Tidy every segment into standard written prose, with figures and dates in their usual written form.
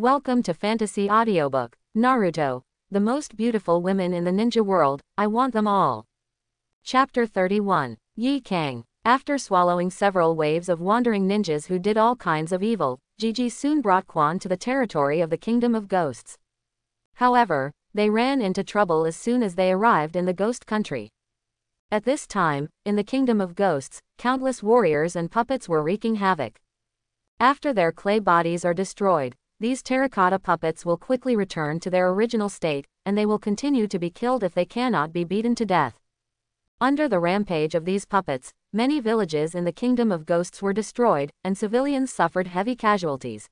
Welcome to Fantasy Audiobook, Naruto, the most beautiful women in the ninja world, I want them all. Chapter 31. Yi Kang. After swallowing several waves of wandering ninjas who did all kinds of evil, Gigi soon brought Quan to the territory of the Kingdom of Ghosts. However, they ran into trouble as soon as they arrived in the Ghost Country. At this time, in the Kingdom of Ghosts, countless warriors and puppets were wreaking havoc. After their clay bodies are destroyed, these terracotta puppets will quickly return to their original state, and they will continue to be killed if they cannot be beaten to death. Under the rampage of these puppets, many villages in the Kingdom of Ghosts were destroyed, and civilians suffered heavy casualties.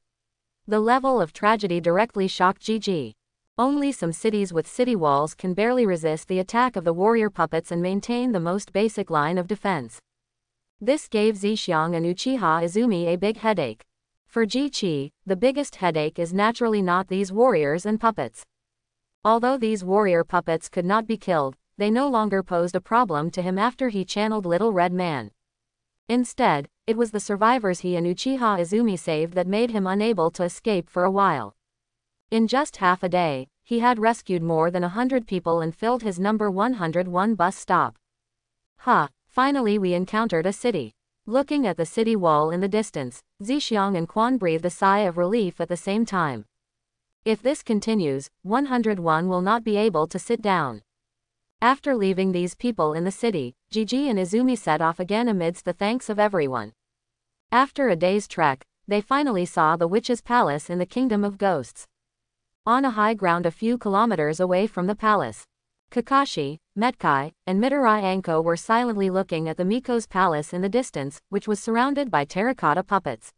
The level of tragedy directly shocked Gigi. Only some cities with city walls can barely resist the attack of the warrior puppets and maintain the most basic line of defense. This gave Zhixiang and Uchiha Izumi a big headache. For Ji-Chi, the biggest headache is naturally not these warriors and puppets. Although these warrior puppets could not be killed, they no longer posed a problem to him after he channeled Little Red Man. Instead, it was the survivors he and Uchiha Izumi saved that made him unable to escape for a while. In just half a day, he had rescued more than 100 people and filled his number 101 bus stop. Finally we encountered a city. Looking at the city wall in the distance, Zhixiang and Quan breathed a sigh of relief at the same time. If this continues, 101 will not be able to sit down. After leaving these people in the city, Gigi and Izumi set off again amidst the thanks of everyone. After a day's trek, they finally saw the witch's palace in the Kingdom of Ghosts. On a high ground a few kilometers away from the palace, Kakashi, Metkai, and Midori Anko were silently looking at the Miko's palace in the distance, which was surrounded by terracotta puppets.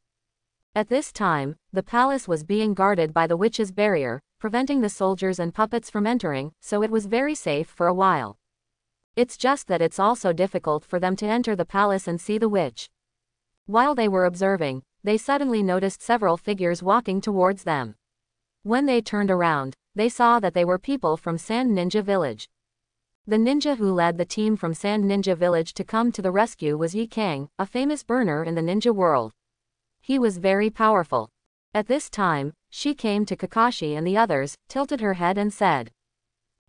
At this time, the palace was being guarded by the witch's barrier, preventing the soldiers and puppets from entering, so it was very safe for a while. It's just that it's also difficult for them to enter the palace and see the witch. While they were observing, they suddenly noticed several figures walking towards them. When they turned around, they saw that they were people from Sand Ninja Village. The ninja who led the team from Sand Ninja Village to come to the rescue was Yi Kang, a famous burner in the ninja world. He was very powerful. At this time, she came to Kakashi and the others, tilted her head and said,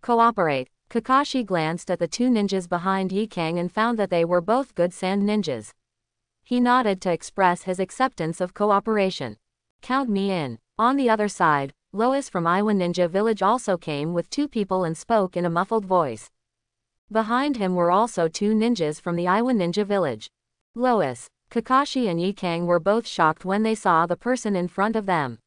"Cooperate." Kakashi glanced at the two ninjas behind Yi Kang and found that they were both good sand ninjas. He nodded to express his acceptance of cooperation. "Count me in." On the other side, Lois from Iwa Ninja Village also came with two people and spoke in a muffled voice. Behind him were also two ninjas from the Iwa Ninja Village. Lois, Kakashi and Yi Kang were both shocked when they saw the person in front of them.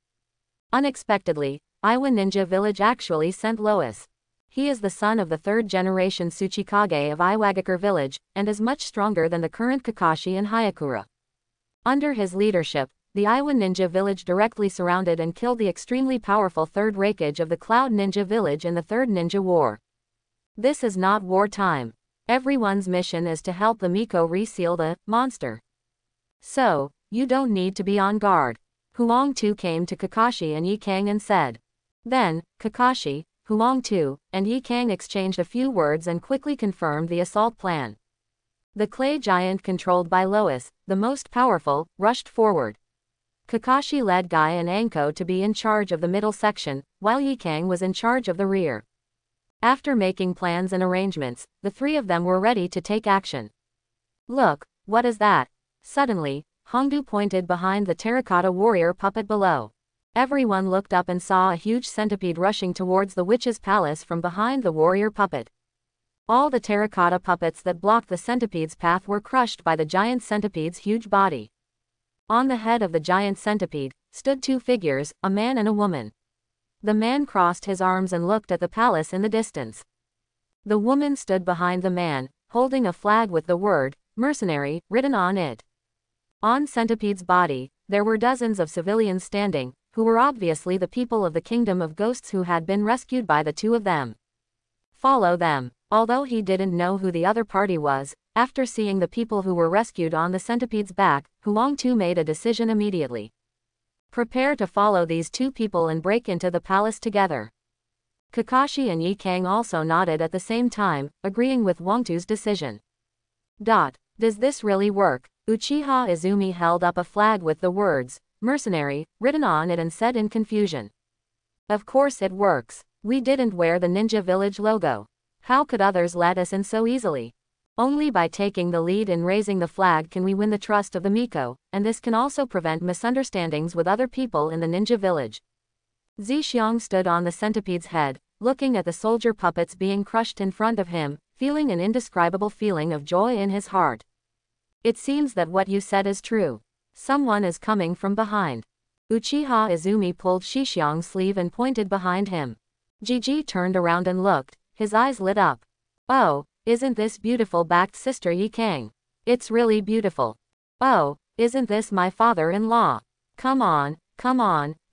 Unexpectedly, Iwa Ninja Village actually sent Lois. He is the son of the third-generation Tsuchikage of Iwagakure Village, and is much stronger than the current Kakashi and Hayakura. Under his leadership, the Iwa Ninja Village directly surrounded and killed the extremely powerful Third Raikage of the Cloud Ninja Village in the Third Ninja War. This is not war time. Everyone's mission is to help the Miko reseal the monster. So, you don't need to be on guard. Huang Tu came to Kakashi and Yi Kang and said. Then, Kakashi, Huang Tu, and Yi Kang exchanged a few words and quickly confirmed the assault plan. The clay giant controlled by Lois, the most powerful, rushed forward. Kakashi led Guy and Anko to be in charge of the middle section, while Yi Kang was in charge of the rear. After making plans and arrangements, the three of them were ready to take action. "Look, what is that?" Suddenly, Hongdu pointed behind the terracotta warrior puppet below. Everyone looked up and saw a huge centipede rushing towards the witch's palace from behind the warrior puppet. All the terracotta puppets that blocked the centipede's path were crushed by the giant centipede's huge body. On the head of the giant centipede, stood two figures, a man and a woman. The man crossed his arms and looked at the palace in the distance. The woman stood behind the man, holding a flag with the word, "Mercenary," written on it. On Centipede's body, there were dozens of civilians standing, who were obviously the people of the Kingdom of Ghosts who had been rescued by the two of them. Follow them. Although he didn't know who the other party was, after seeing the people who were rescued on the centipede's back, Huang Tu made a decision immediately. Prepare to follow these two people and break into the palace together. Kakashi and Yi Kang also nodded at the same time, agreeing with Huang Tu's decision. Does this really work? Uchiha Izumi held up a flag with the words, mercenary, written on it and said in confusion. Of course it works. We didn't wear the Ninja Village logo. How could others let us in so easily? Only by taking the lead in raising the flag can we win the trust of the Miko, and this can also prevent misunderstandings with other people in the Ninja Village. Zixiang stood on the centipede's head, looking at the soldier puppets being crushed in front of him, feeling an indescribable feeling of joy in his heart. It seems that what you said is true. Someone is coming from behind. Uchiha Izumi pulled Zixiang's sleeve and pointed behind him. Gigi turned around and looked, his eyes lit up. Oh, isn't this beautiful? Backed Sister Yi Kang. It's really beautiful. Oh, isn't this my father-in-law? Come on,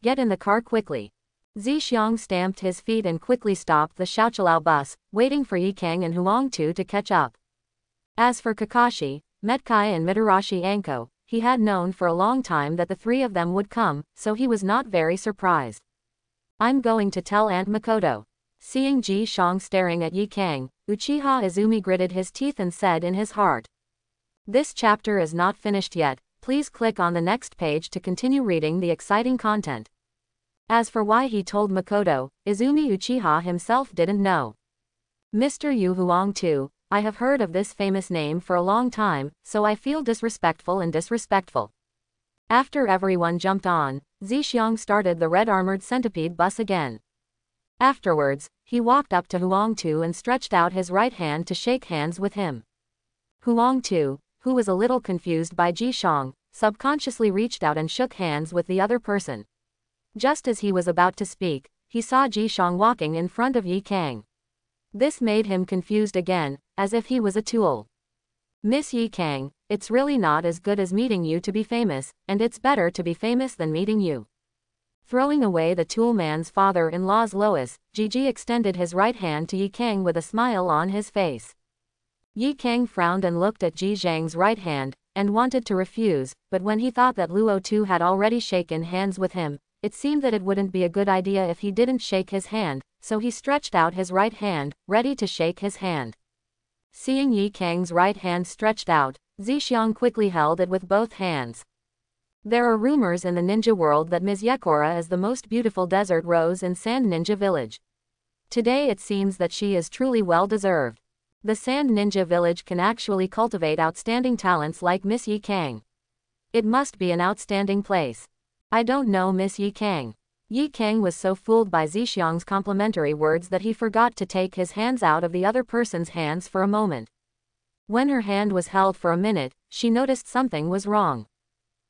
get in the car quickly. Zixiang stamped his feet and quickly stopped the Xiaoqiao bus, waiting for Yi Kang and Huangtu to catch up. As for Kakashi, Metkai and Mitarashi Anko, he had known for a long time that the three of them would come, so he was not very surprised. I'm going to tell Aunt Makoto. Seeing Ji Shang staring at Yi Kang, Uchiha Izumi gritted his teeth and said in his heart. This chapter is not finished yet, please click on the next page to continue reading the exciting content. As for why he told Makoto, Izumi Uchiha himself didn't know. Mr. Yu Huangtu, I have heard of this famous name for a long time, so I feel disrespectful. After everyone jumped on, Zixiang started the red armored centipede bus again. Afterwards, he walked up to Huangtu and stretched out his right hand to shake hands with him. Huangtu, who was a little confused by Ji Shang, subconsciously reached out and shook hands with the other person. Just as he was about to speak, he saw Ji Shang walking in front of Yi Kang. This made him confused again, as if he was a tool. Miss Yi Kang, it's really not as good as meeting you to be famous, and it's better to be famous than meeting you. Throwing away the tool man's father-in-law's Lois, Gigi extended his right hand to Yi Kang with a smile on his face. Yi Kang frowned and looked at Ji Zhang's right hand, and wanted to refuse, but when he thought that Luo Tu had already shaken hands with him, it seemed that it wouldn't be a good idea if he didn't shake his hand, so he stretched out his right hand, ready to shake his hand. Seeing Yi Kang's right hand stretched out, Zixiang quickly held it with both hands. There are rumors in the ninja world that Ms. Yekora is the most beautiful desert rose in Sand Ninja Village. Today it seems that she is truly well deserved. The Sand Ninja Village can actually cultivate outstanding talents like Miss Yi Kang. It must be an outstanding place. I don't know Miss Yi Kang. Yi Kang was so fooled by Zixiang's complimentary words that he forgot to take his hands out of the other person's hands for a moment. When her hand was held for a minute, she noticed something was wrong.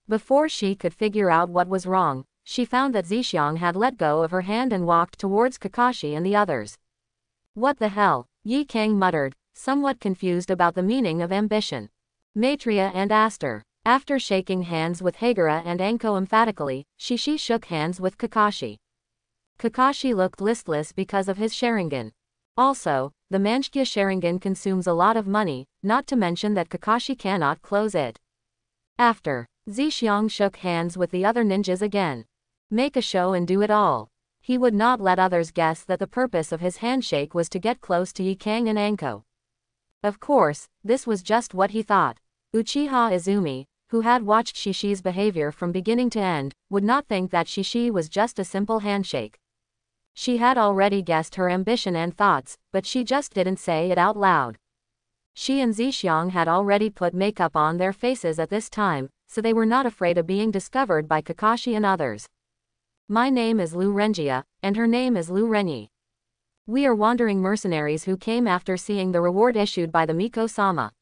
Before she could figure out what was wrong, she found that Zixiang had let go of her hand and walked towards Kakashi and the others. What the hell? Yi Kang muttered, somewhat confused about the meaning of ambition. Maitreya and Aster. After shaking hands with Hagura and Anko emphatically, Shishi shook hands with Kakashi. Kakashi looked listless because of his Sharingan. Also, the Manchkia Sharingan consumes a lot of money, not to mention that Kakashi cannot close it. After, Zixiang shook hands with the other ninjas again. Make a show and do it all. He would not let others guess that the purpose of his handshake was to get close to Yi Kang and Anko. Of course, this was just what he thought. Uchiha Izumi, who had watched Shishi's behavior from beginning to end, would not think that Shishi was just a simple handshake. She had already guessed her ambition and thoughts, but she just didn't say it out loud. She and Zixiang had already put makeup on their faces at this time, so they were not afraid of being discovered by Kakashi and others. My name is Lu Renjia, and her name is Lu Renyi. We are wandering mercenaries who came after seeing the reward issued by the Miko-sama.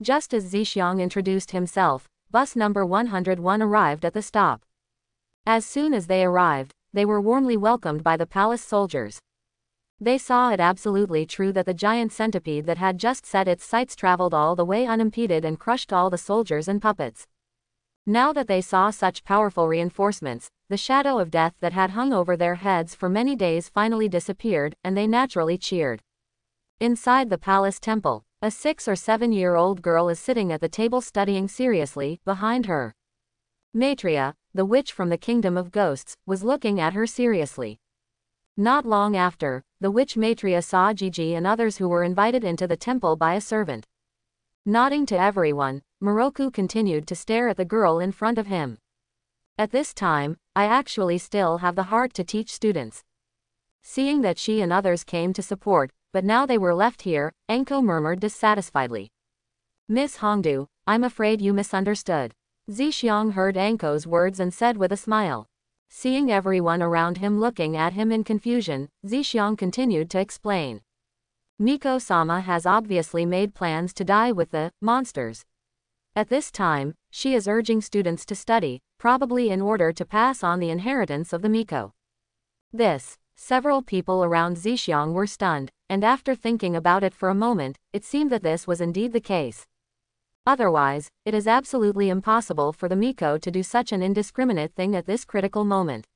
Just as Zixiang introduced himself, bus number 101 arrived at the stop. As soon as they arrived, they were warmly welcomed by the palace soldiers. They saw it absolutely true that the giant centipede that had just set its sights traveled all the way unimpeded and crushed all the soldiers and puppets. Now that they saw such powerful reinforcements, the shadow of death that had hung over their heads for many days finally disappeared, and they naturally cheered. Inside the palace temple, a 6 or 7-year-old girl is sitting at the table studying seriously. Behind her, Maitreya, the witch from the Kingdom of Ghosts, was looking at her seriously. Not long after, the witch Maitreya saw Gigi and others who were invited into the temple by a servant. Nodding to everyone, Moroku continued to stare at the girl in front of him. At this time, I actually still have the heart to teach students. Seeing that she and others came to support, but now they were left here, Enko murmured dissatisfiedly. Miss Hongdu, I'm afraid you misunderstood. Zixiang heard Enko's words and said with a smile. Seeing everyone around him looking at him in confusion, Zixiang continued to explain. Miko-sama has obviously made plans to die with the monsters. At this time, she is urging students to study, probably in order to pass on the inheritance of the Miko. Several people around Zixiang were stunned, and after thinking about it for a moment, it seemed that this was indeed the case. Otherwise, it is absolutely impossible for the Miko to do such an indiscriminate thing at this critical moment.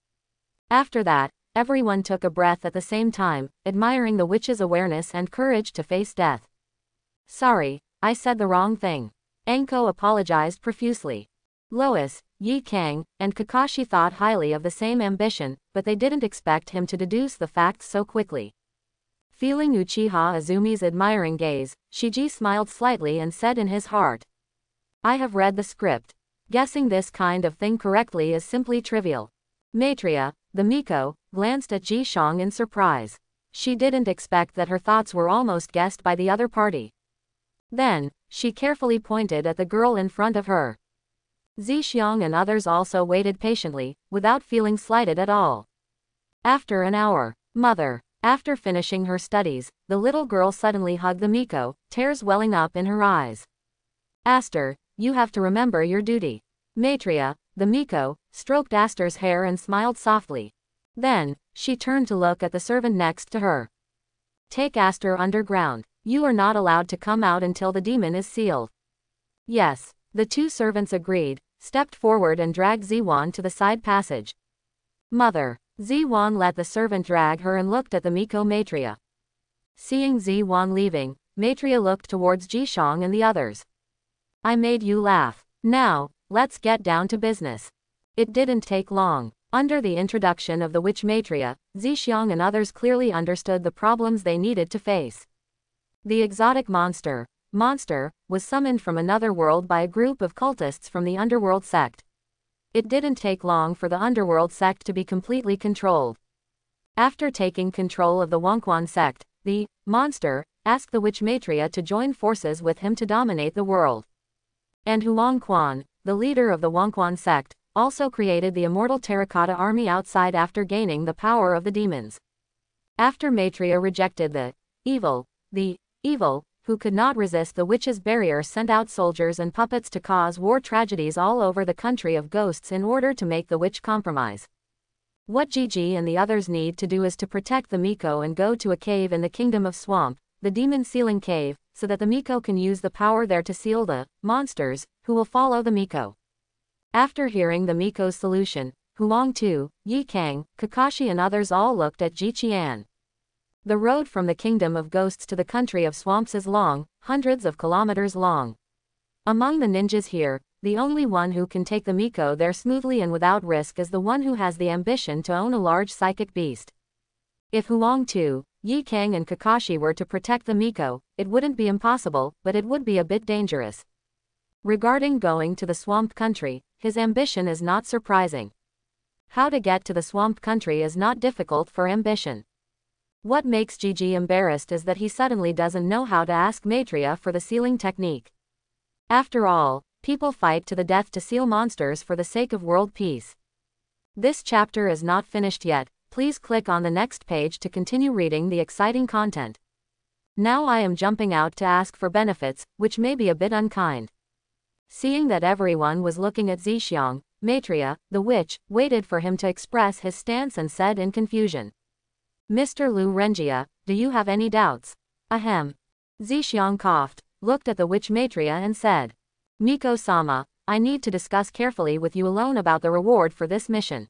After that, everyone took a breath at the same time, admiring the witch's awareness and courage to face death. Sorry, I said the wrong thing. Enko apologized profusely. Lois, Yi Kang, and Kakashi thought highly of the same ambition, but they didn't expect him to deduce the facts so quickly. Feeling Uchiha Azumi's admiring gaze, Shiji smiled slightly and said in his heart, I have read the script. Guessing this kind of thing correctly is simply trivial. Maitreya, the Miko, glanced at Jishang in surprise. She didn't expect that her thoughts were almost guessed by the other party. Then, she carefully pointed at the girl in front of her. Zixiang and others also waited patiently, without feeling slighted at all. After an hour, Mother. After finishing her studies, the little girl suddenly hugged the Miko, tears welling up in her eyes. Aster, you have to remember your duty. Maitreya, the Miko, stroked Aster's hair and smiled softly. Then, she turned to look at the servant next to her. Take Aster underground. You are not allowed to come out until the demon is sealed. Yes, the two servants agreed, stepped forward and dragged Ziwan to the side passage. Mother. Ziwan let the servant drag her and looked at the Miko Maitreya. Seeing Ziwan leaving, Maitreya looked towards Jishang and the others. I made you laugh. Now, let's get down to business. It didn't take long. Under the introduction of the witch Maitreya, Zixiang and others clearly understood the problems they needed to face. The exotic monster, was summoned from another world by a group of cultists from the underworld sect. It didn't take long for the underworld sect to be completely controlled. After taking control of the Wangquan sect, the monster asked the witch Maitreya to join forces with him to dominate the world. And Huang Quan, the leader of the Wangquan sect, also created the immortal terracotta army outside after gaining the power of the demons. After Maitreya rejected the evil, who could not resist the witch's barrier, sent out soldiers and puppets to cause war tragedies all over the country of ghosts in order to make the witch compromise. What Gigi and the others need to do is to protect the Miko and go to a cave in the Kingdom of Swamp, the Demon Sealing Cave, so that the Miko can use the power there to seal the monsters, who will follow the Miko. After hearing the Miko's solution, Huang Tu, Yi Kang, Kakashi and others all looked at Ji Qian. The road from the Kingdom of Ghosts to the country of swamps is long, hundreds of kilometers long. Among the ninjas here, the only one who can take the Miko there smoothly and without risk is the one who has the ambition to own a large psychic beast. If Huang Tu, Yi Kang and Kakashi were to protect the Miko, it wouldn't be impossible, but it would be a bit dangerous. Regarding going to the swamp country, his ambition is not surprising. How to get to the swamp country is not difficult for ambition. What makes Gigi embarrassed is that he suddenly doesn't know how to ask Maitreya for the sealing technique. After all, people fight to the death to seal monsters for the sake of world peace. This chapter is not finished yet, please click on the next page to continue reading the exciting content. Now I am jumping out to ask for benefits, which may be a bit unkind. Seeing that everyone was looking at Zixiang, Maitreya, the witch, waited for him to express his stance and said in confusion. Mr. Lu Renjia, do you have any doubts? Ahem. Zixiang coughed, looked at the witch Maitreya and said. Miko-sama, I need to discuss carefully with you alone about the reward for this mission.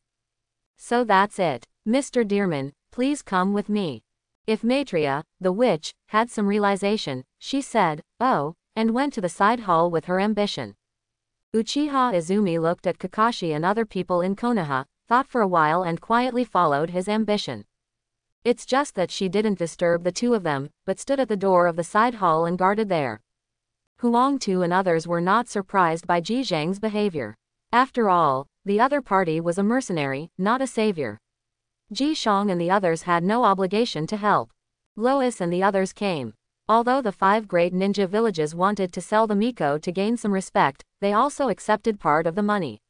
So that's it. Mr. Dearman, please come with me. If Maitreya, the witch, had some realization, she said, oh, and went to the side hall with her ambition. Uchiha Izumi looked at Kakashi and other people in Konoha, thought for a while and quietly followed his ambition. It's just that she didn't disturb the two of them, but stood at the door of the side hall and guarded there. Huang Tu and others were not surprised by Ji Zhang's behavior. After all, the other party was a mercenary, not a savior. Ji Xiang and the others had no obligation to help. Lois and the others came. Although the 5 great ninja villages wanted to sell the Miko to gain some respect, they also accepted part of the money.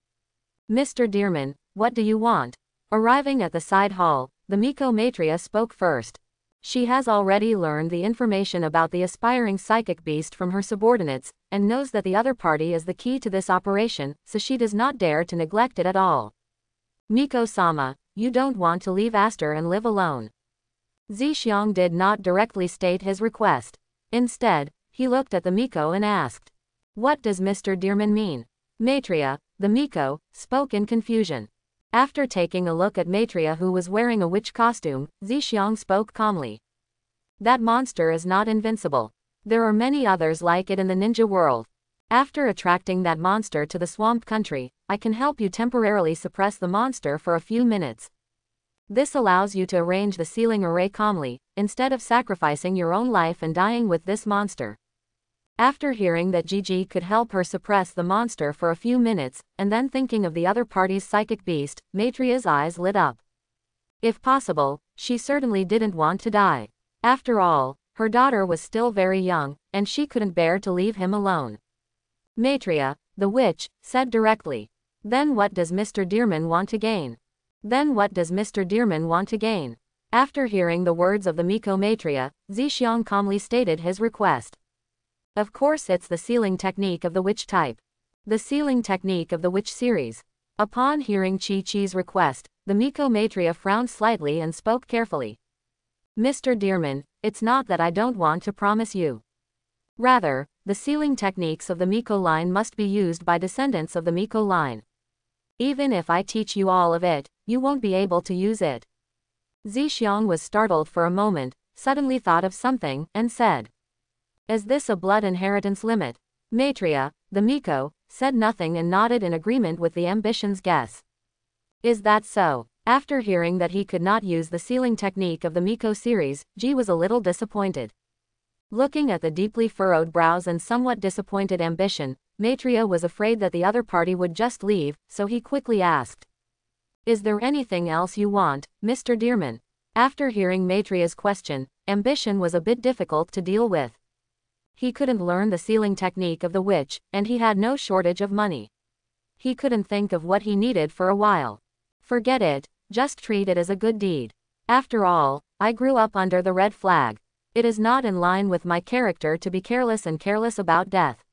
Mr. Dearman, what do you want? Arriving at the side hall, the Miko Maitreya spoke first. She has already learned the information about the aspiring psychic beast from her subordinates, and knows that the other party is the key to this operation, so she does not dare to neglect it at all. Miko-sama, you don't want to leave Aster and live alone. Zixiang did not directly state his request. Instead, he looked at the Miko and asked, "What does Mr. Dearman mean?" Maitreya, the Miko, spoke in confusion. After taking a look at Maitreya, who was wearing a witch costume, Zixiang spoke calmly. "That monster is not invincible. There are many others like it in the ninja world. After attracting that monster to the swamp country, I can help you temporarily suppress the monster for a few minutes. This allows you to arrange the sealing array calmly, instead of sacrificing your own life and dying with this monster." After hearing that Gigi could help her suppress the monster for a few minutes, and then thinking of the other party's psychic beast, Maitreya's eyes lit up. If possible, she certainly didn't want to die. After all, her daughter was still very young, and she couldn't bear to leave him alone. Maitreya, the witch, said directly. "Then what does Mr. Dearman want to gain?" Then what does Mr. Dearman want to gain? After hearing the words of the Miko Maitreya, Zixiang calmly stated his request. Of course, it's the sealing technique of the witch type. The sealing technique of the witch series. Upon hearing Chi-Chi's request, the Miko Maitreya frowned slightly and spoke carefully. "Mr. Dearman, it's not that I don't want to promise you. Rather, the sealing techniques of the Miko line must be used by descendants of the Miko line. Even if I teach you all of it, you won't be able to use it." Zixiang was startled for a moment, suddenly thought of something, and said, "Is this a blood inheritance limit?" Maitreya, the Miko, said nothing and nodded in agreement with the ambition's guess. "Is that so?" After hearing that he could not use the sealing technique of the Miko series, Ji was a little disappointed. Looking at the deeply furrowed brows and somewhat disappointed ambition, Maitreya was afraid that the other party would just leave, so he quickly asked, "Is there anything else you want, Mr. Dearman?" After hearing Maitreya's question, ambition was a bit difficult to deal with. He couldn't learn the sealing technique of the witch, and he had no shortage of money. He couldn't think of what he needed for a while. Forget it, just treat it as a good deed. After all, I grew up under the red flag. It is not in line with my character to be careless about death.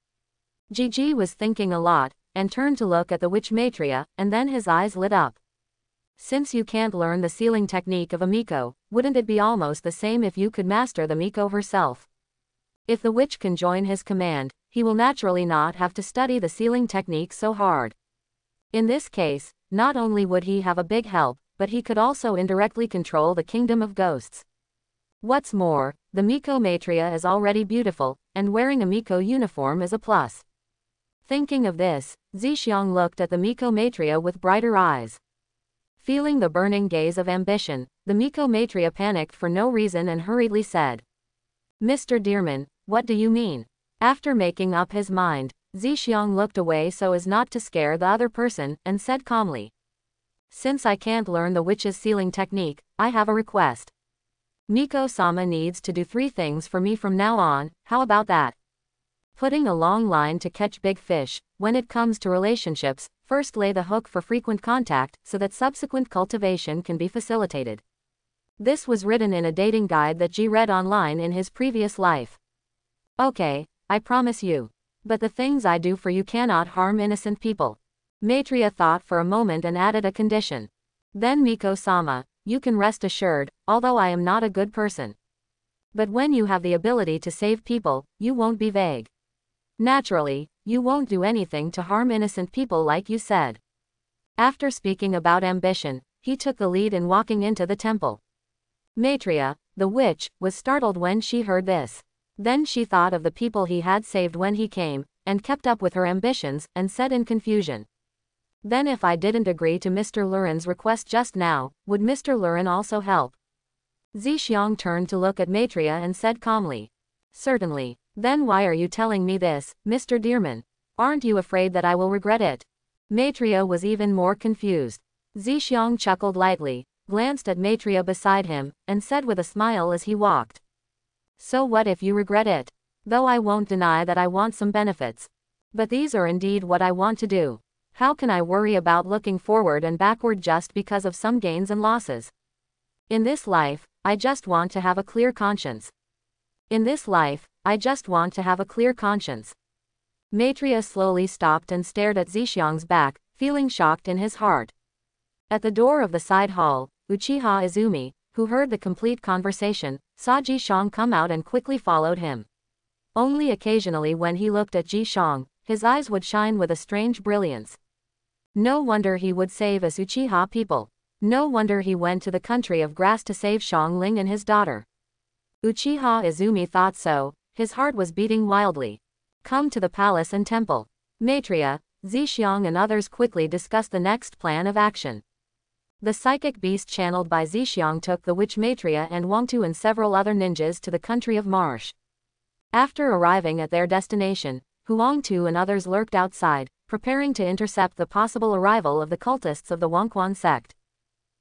Gigi was thinking a lot, and turned to look at the witch Maitreya, and then his eyes lit up. Since you can't learn the sealing technique of a Miko, wouldn't it be almost the same if you could master the Miko herself? If the witch can join his command, he will naturally not have to study the sealing technique so hard. In this case, not only would he have a big help, but he could also indirectly control the kingdom of ghosts. What's more, the Miko Maitreya is already beautiful, and wearing a Miko uniform is a plus. Thinking of this, Zixiang looked at the Miko Maitreya with brighter eyes. Feeling the burning gaze of ambition, the Miko Maitreya panicked for no reason and hurriedly said, "Mr. Dearman, what do you mean?" After making up his mind, Zixiang looked away so as not to scare the other person, and said calmly, "Since I can't learn the witch's sealing technique, I have a request. Miko-sama needs to do 3 things for me from now on, how about that? Putting a long line to catch big fish. When it comes to relationships, first lay the hook for frequent contact, so that subsequent cultivation can be facilitated." This was written in a dating guide that Ji read online in his previous life. "Okay, I promise you. But the things I do for you cannot harm innocent people." Maitreya thought for a moment and added a condition. "Then Miko-sama, you can rest assured, although I am not a good person. But when you have the ability to save people, you won't be vague. Naturally, you won't do anything to harm innocent people like you said." After speaking about ambition, he took the lead in walking into the temple. Maitreya, the witch, was startled when she heard this. Then she thought of the people he had saved when he came, and kept up with her ambitions, and said in confusion, "Then if I didn't agree to Mr. Lurin's request just now, would Mr. Lurin also help?" Zixiang turned to look at Maitreya and said calmly, "Certainly. Then why are you telling me this, Mr. Dearman? Aren't you afraid that I will regret it?" Maitreya was even more confused. Zixiang chuckled lightly, glanced at Maitreya beside him, and said with a smile as he walked. So what if you regret it? Though I won't deny that I want some benefits. But these are indeed what I want to do. How can I worry about looking forward and backward just because of some gains and losses? In this life, I just want to have a clear conscience. In this life, I just want to have a clear conscience. Maitreya slowly stopped and stared at Zixiang's back, feeling shocked in his heart. At the door of the side hall, Uchiha Izumi, who heard the complete conversation, saw Zixiang come out and quickly followed him. Only occasionally when he looked at Zixiang, his eyes would shine with a strange brilliance. No wonder he would save us Uchiha people. No wonder he went to the country of grass to save Xiangling and his daughter. Uchiha Izumi thought so, his heart was beating wildly. Come to the palace and temple. Maitreya, Zixiang and others quickly discussed the next plan of action. The psychic beast channeled by Zixiang took the witch Maitreya and Wangtu and several other ninjas to the country of Marsh. After arriving at their destination, Huangtu and others lurked outside, preparing to intercept the possible arrival of the cultists of the Wangquan sect.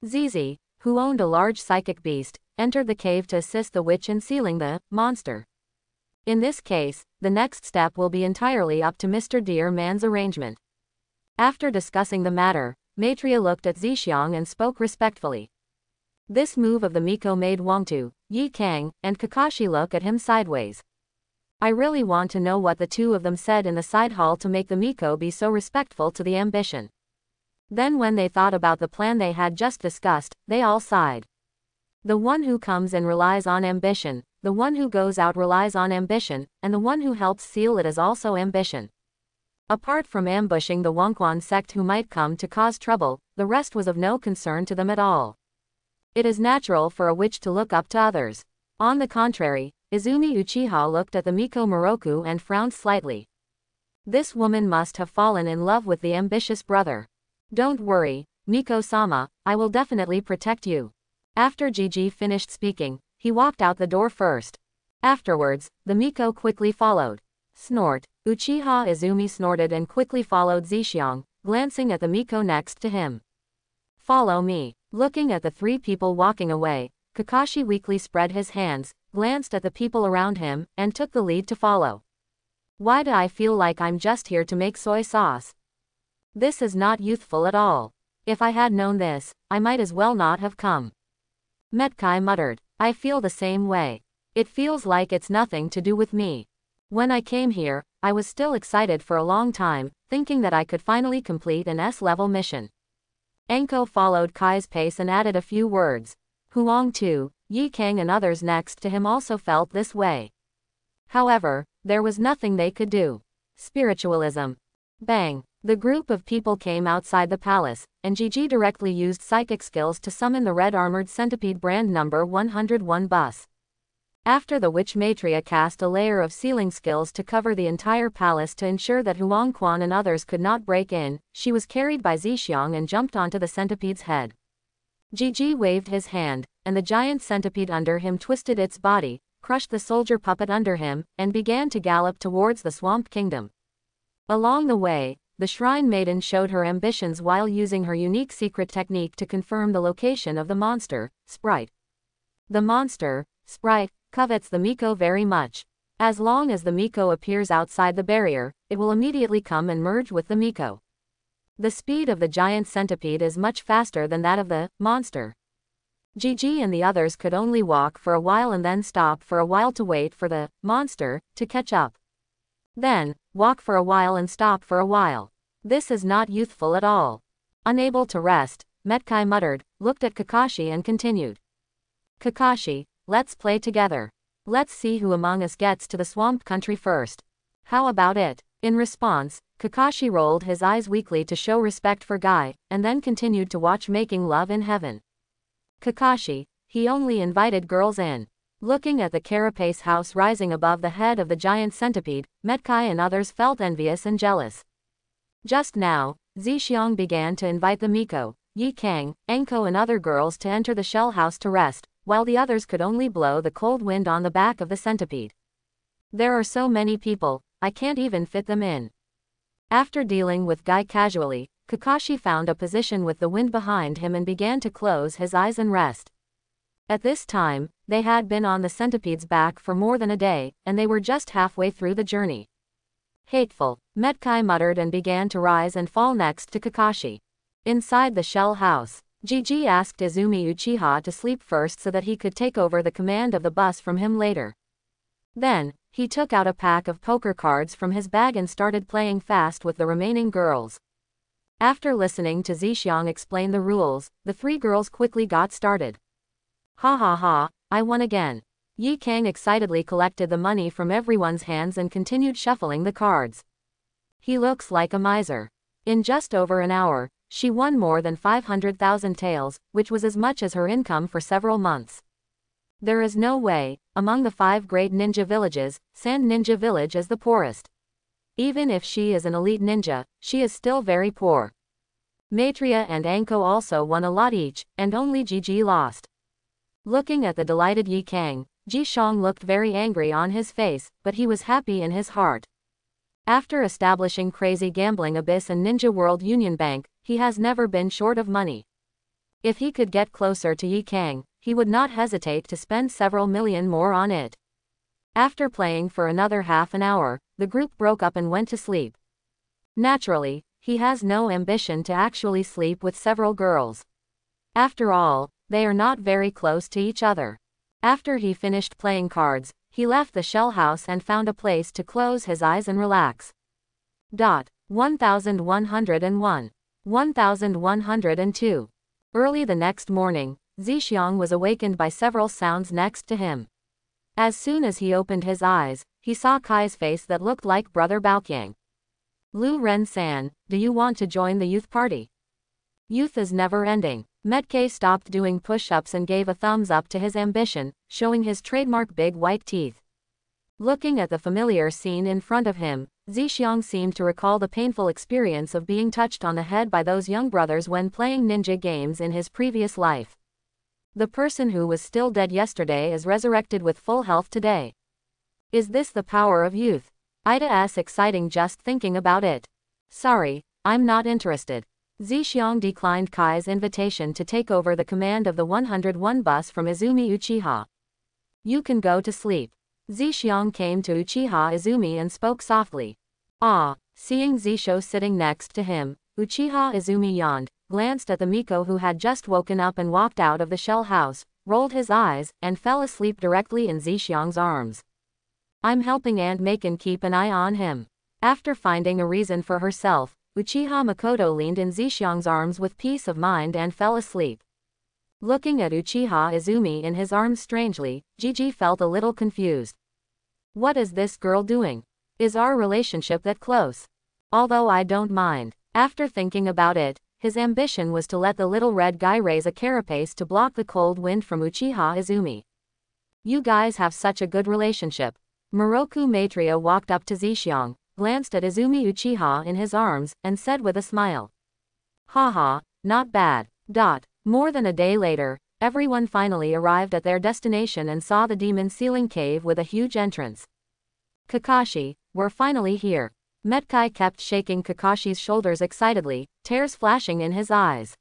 Zizi, who owned a large psychic beast, entered the cave to assist the witch in sealing the monster. In this case, the next step will be entirely up to Mr. Deer Man's arrangement. After discussing the matter, Maitreya looked at Zixiang and spoke respectfully. This move of the Miko made Wangtu, Yi Kang, and Kakashi look at him sideways. I really want to know what the two of them said in the side hall to make the Miko be so respectful to the ambition. Then when they thought about the plan they had just discussed, they all sighed. The one who comes in relies on ambition, the one who goes out relies on ambition, and the one who helps seal it is also ambition. Apart from ambushing the Wangquan sect who might come to cause trouble, the rest was of no concern to them at all. It is natural for a witch to look up to others. On the contrary, Izumi Uchiha looked at the Miko Moroku and frowned slightly. This woman must have fallen in love with the ambitious brother. Don't worry, Miko-sama, I will definitely protect you. After Gigi finished speaking, he walked out the door first. Afterwards, the Miko quickly followed. Snort. Uchiha Izumi snorted and quickly followed Zixiang, glancing at the Miko next to him. Follow me. Looking at the three people walking away, Kakashi weakly spread his hands, glanced at the people around him, and took the lead to follow. Why do I feel like I'm just here to make soy sauce? This is not youthful at all. If I had known this, I might as well not have come. Metkai muttered. I feel the same way. It feels like it's nothing to do with me. When I came here, I was still excited for a long time, thinking that I could finally complete an S-level mission. Enko followed Kai's pace and added a few words. Huang Tu, Yi Kang and others next to him also felt this way. However, there was nothing they could do. Spiritualism. Bang. The group of people came outside the palace, and Gigi directly used psychic skills to summon the red armored centipede brand number 101 bus. After the witch Maitreya cast a layer of sealing skills to cover the entire palace to ensure that Huang Quan and others could not break in, she was carried by Zixiang and jumped onto the centipede's head. Gigi waved his hand, and the giant centipede under him twisted its body, crushed the soldier puppet under him, and began to gallop towards the Swamp Kingdom. Along the way, the Shrine Maiden showed her ambitions while using her unique secret technique to confirm the location of the monster, Sprite. The monster, Sprite, covets the Miko very much. As long as the Miko appears outside the barrier, it will immediately come and merge with the Miko. The speed of the giant centipede is much faster than that of the monster. Gigi and the others could only walk for a while and then stop for a while to wait for the monster to catch up. Then, walk for a while and stop for a while. This is not youthful at all. Unable to rest, Metkai muttered, looked at Kakashi and continued. Kakashi, let's play together. Let's see who among us gets to the swamp country first. How about it? In response, Kakashi rolled his eyes weakly to show respect for Guy, and then continued to watch Making Love in Heaven. Kakashi, he only invited girls in. Looking at the carapace house rising above the head of the giant centipede, Metkai and others felt envious and jealous. Just now, Zixiang began to invite the Miko, Yi Kang, Enko and other girls to enter the shell house to rest, while the others could only blow the cold wind on the back of the centipede. There are so many people, I can't even fit them in. After dealing with Guy casually, Kakashi found a position with the wind behind him and began to close his eyes and rest. At this time, they had been on the centipede's back for more than a day, and they were just halfway through the journey. Hateful, Metkai muttered and began to rise and fall next to Kakashi. Inside the shell house, Gigi asked Izumi Uchiha to sleep first so that he could take over the command of the bus from him later. Then, he took out a pack of poker cards from his bag and started playing fast with the remaining girls. After listening to Zixiang explain the rules, the three girls quickly got started. Ha ha ha, I won again. Yi Kang excitedly collected the money from everyone's hands and continued shuffling the cards. He looks like a miser. In just over an hour, she won more than 500,000 taels, which was as much as her income for several months. There is no way, among the 5 great ninja villages, Sand Ninja Village is the poorest. Even if she is an elite ninja, she is still very poor. Maitreya and Anko also won a lot each, and only Gigi lost. Looking at the delighted Yi Kang, Ji Shang looked very angry on his face, but he was happy in his heart. After establishing Crazy Gambling Abyss and Ninja World Union Bank, he has never been short of money. If he could get closer to Yi Kang, he would not hesitate to spend several million more on it. After playing for another half an hour, the group broke up and went to sleep. Naturally, he has no ambition to actually sleep with several girls. After all, they are not very close to each other. After he finished playing cards, he left the shell house and found a place to close his eyes and relax. 1101. 1102. Early the next morning, Zixiang was awakened by several sounds next to him. As soon as he opened his eyes, he saw Kai's face that looked like Brother Baoqiang. Lu Ren-san, do you want to join the youth party? Youth is never ending. Metkai stopped doing push-ups and gave a thumbs up to his ambition, showing his trademark big white teeth. Looking at the familiar scene in front of him, Zixiang seemed to recall the painful experience of being touched on the head by those young brothers when playing ninja games in his previous life. The person who was still dead yesterday is resurrected with full health today. Is this the power of youth? It's exciting just thinking about it. Sorry, I'm not interested. Zixiang declined Kai's invitation to take over the command of the 101 bus from Izumi Uchiha. You can go to sleep. Zixiang came to Uchiha Izumi and spoke softly. Seeing Zisho sitting next to him, Uchiha Izumi yawned, glanced at the Miko who had just woken up and walked out of the shell house, rolled his eyes, and fell asleep directly in Zixiang's arms. I'm helping Aunt Maken keep an eye on him. After finding a reason for herself, Uchiha Makoto leaned in Zixiang's arms with peace of mind and fell asleep. Looking at Uchiha Izumi in his arms strangely, Gigi felt a little confused. What is this girl doing? Is our relationship that close? Although I don't mind. After thinking about it, his ambition was to let the little red guy raise a carapace to block the cold wind from Uchiha Izumi. You guys have such a good relationship. Moroku Maitreya walked up to Zixiang, glanced at Izumi Uchiha in his arms, and said with a smile. Haha, not bad. More than a day later, everyone finally arrived at their destination and saw the demon ceiling cave with a huge entrance. Kakashi, we're finally here. Metkai kept shaking Kakashi's shoulders excitedly, tears flashing in his eyes.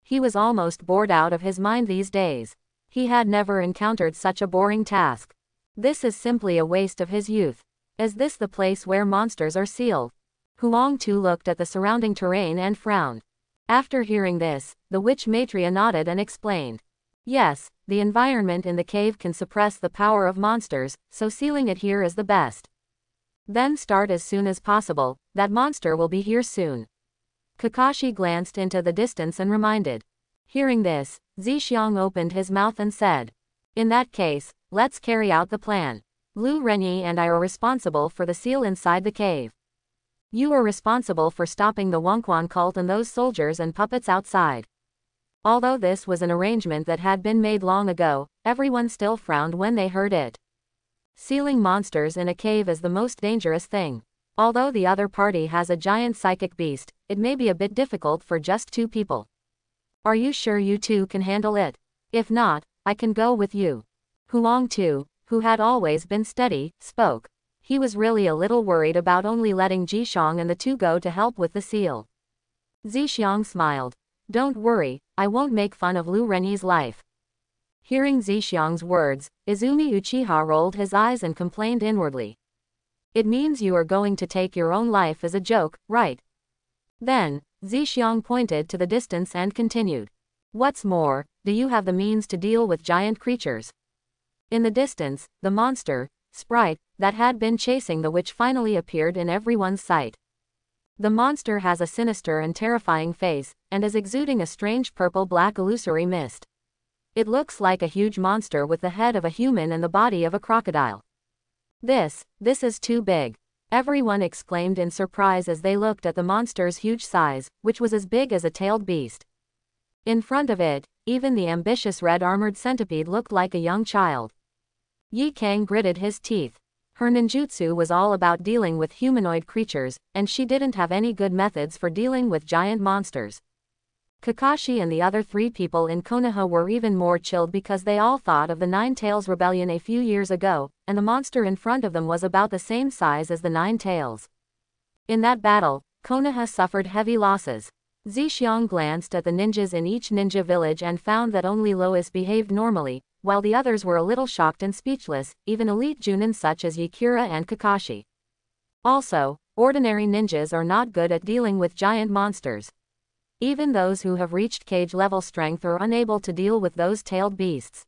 He was almost bored out of his mind these days. He had never encountered such a boring task. This is simply a waste of his youth. Is this the place where monsters are sealed? Huang Tu looked at the surrounding terrain and frowned. After hearing this, the witch Maitreya nodded and explained. Yes, the environment in the cave can suppress the power of monsters, so sealing it here is the best. Then start as soon as possible, that monster will be here soon. Kakashi glanced into the distance and reminded. Hearing this, Zixiang opened his mouth and said. In that case, let's carry out the plan. Lu Renyi and I are responsible for the seal inside the cave. You are responsible for stopping the Wonquan cult and those soldiers and puppets outside. Although this was an arrangement that had been made long ago, everyone still frowned when they heard it. Sealing monsters in a cave is the most dangerous thing. Although the other party has a giant psychic beast, it may be a bit difficult for just 2 people. Are you sure you 2 can handle it? If not, I can go with you. Huang Tu, who had always been steady, spoke. He was really a little worried about only letting Ji Shang and the 2 go to help with the seal. Zixiang smiled. Don't worry, I won't make fun of Lu Renyi's life. Hearing Zixiang's words, Izumi Uchiha rolled his eyes and complained inwardly. It means you are going to take your own life as a joke, right? Then, Zixiang pointed to the distance and continued. What's more, do you have the means to deal with giant creatures? In the distance, the monster, sprite, that had been chasing the witch finally appeared in everyone's sight. The monster has a sinister and terrifying face, and is exuding a strange purple-black illusory mist. It looks like a huge monster with the head of a human and the body of a crocodile. This is too big. Everyone exclaimed in surprise as they looked at the monster's huge size, which was as big as a tailed beast. In front of it, even the ambitious red-armored centipede looked like a young child. Yi Kang gritted his teeth. Her ninjutsu was all about dealing with humanoid creatures, and she didn't have any good methods for dealing with giant monsters. Kakashi and the other 3 people in Konoha were even more chilled because they all thought of the Nine Tails Rebellion a few years ago, and the monster in front of them was about the same size as the Nine Tails. In that battle, Konoha suffered heavy losses. Zixiang glanced at the ninjas in each ninja village and found that only Lois behaved normally, while the others were a little shocked and speechless, even elite Junin such as Yakira and Kakashi. Also, ordinary ninjas are not good at dealing with giant monsters. Even those who have reached cage-level strength are unable to deal with those tailed beasts.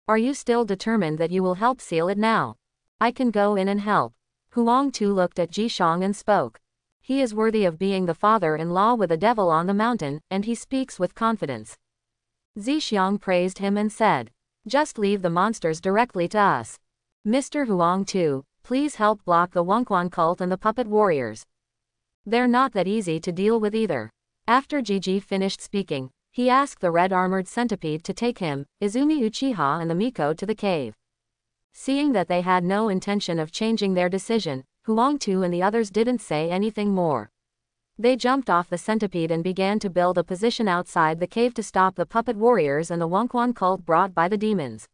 Are you still determined that you will help seal it now? I can go in and help. Huang Tu looked at Jishang and spoke. He is worthy of being the father-in-law with a devil on the mountain, and he speaks with confidence. Zixiang praised him and said, just leave the monsters directly to us. Mr. Huang Tu, please help block the Wonquan cult and the puppet warriors. They're not that easy to deal with either. After Gigi finished speaking, he asked the red-armored centipede to take him, Izumi Uchiha and the Miko to the cave. Seeing that they had no intention of changing their decision, Huang Tu and the others didn't say anything more. They jumped off the centipede and began to build a position outside the cave to stop the puppet warriors and the Wonquan cult brought by the demons.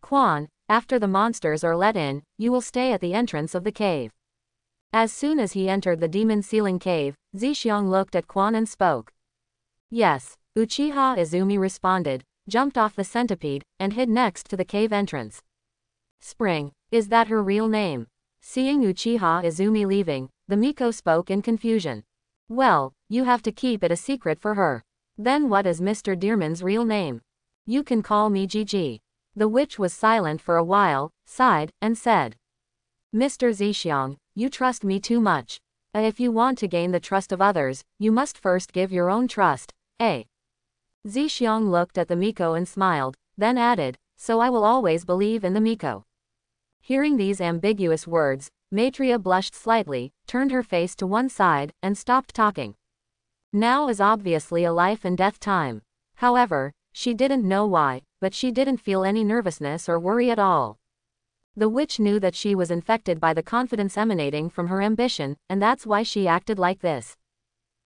Quan, after the monsters are let in, you will stay at the entrance of the cave. As soon as he entered the demon ceiling cave, Zixiang looked at Quan and spoke. Yes, Uchiha Izumi responded, jumped off the centipede, and hid next to the cave entrance. Spring, is that her real name? Seeing Uchiha Izumi leaving, the Miko spoke in confusion. Well, you have to keep it a secret for her. Then what is Mr. Dearman's real name? You can call me Gigi. The witch was silent for a while, sighed, and said. Mr. Zixiang, you trust me too much. If you want to gain the trust of others, you must first give your own trust, eh? Zixiang looked at the Miko and smiled, then added, so I will always believe in the Miko. Hearing these ambiguous words, Maitreya blushed slightly, turned her face to one side, and stopped talking. Now is obviously a life and death time. However, she didn't know why, but she didn't feel any nervousness or worry at all. The witch knew that she was infected by the confidence emanating from her ambition, and that's why she acted like this.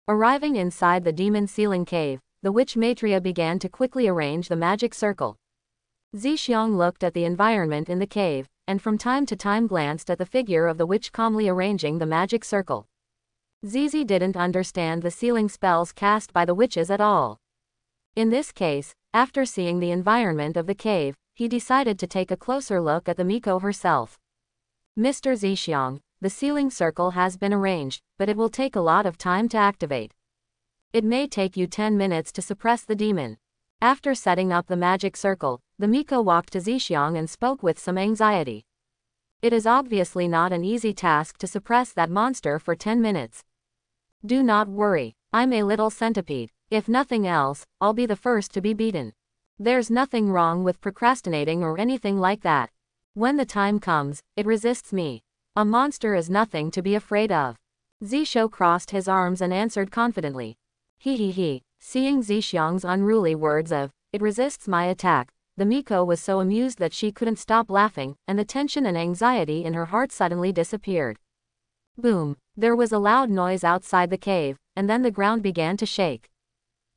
Arriving inside the demon ceiling cave, the witch Maitreya began to quickly arrange the magic circle. Zixiang looked at the environment in the cave, and from time to time glanced at the figure of the witch calmly arranging the magic circle. Zizi didn't understand the sealing spells cast by the witches at all. In this case, after seeing the environment of the cave, he decided to take a closer look at the Miko herself. Mr. Zixiang, the sealing circle has been arranged, but it will take a lot of time to activate. It may take you 10 minutes to suppress the demon. After setting up the magic circle, the Miko walked to Zixiang and spoke with some anxiety. It is obviously not an easy task to suppress that monster for 10 minutes. Do not worry, I'm a little centipede. If nothing else, I'll be the first to be beaten. There's nothing wrong with procrastinating or anything like that. When the time comes, it resists me. A monster is nothing to be afraid of. Zisho crossed his arms and answered confidently. He. Seeing Zixiang's unruly words of, it resists my attack, the Miko was so amused that she couldn't stop laughing, and the tension and anxiety in her heart suddenly disappeared. Boom! There was a loud noise outside the cave, and then the ground began to shake.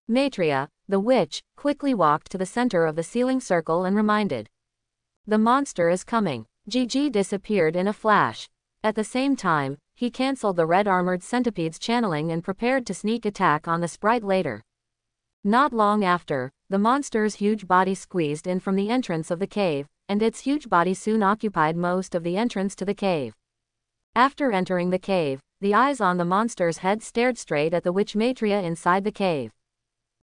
Maitreya, the witch, quickly walked to the center of the sealing circle and reminded. The monster is coming. Gigi disappeared in a flash. At the same time, he cancelled the red armored centipede's channeling and prepared to sneak attack on the sprite later. Not long after, the monster's huge body squeezed in from the entrance of the cave, and its huge body soon occupied most of the entrance to the cave. After entering the cave, the eyes on the monster's head stared straight at the witch Maitreya inside the cave.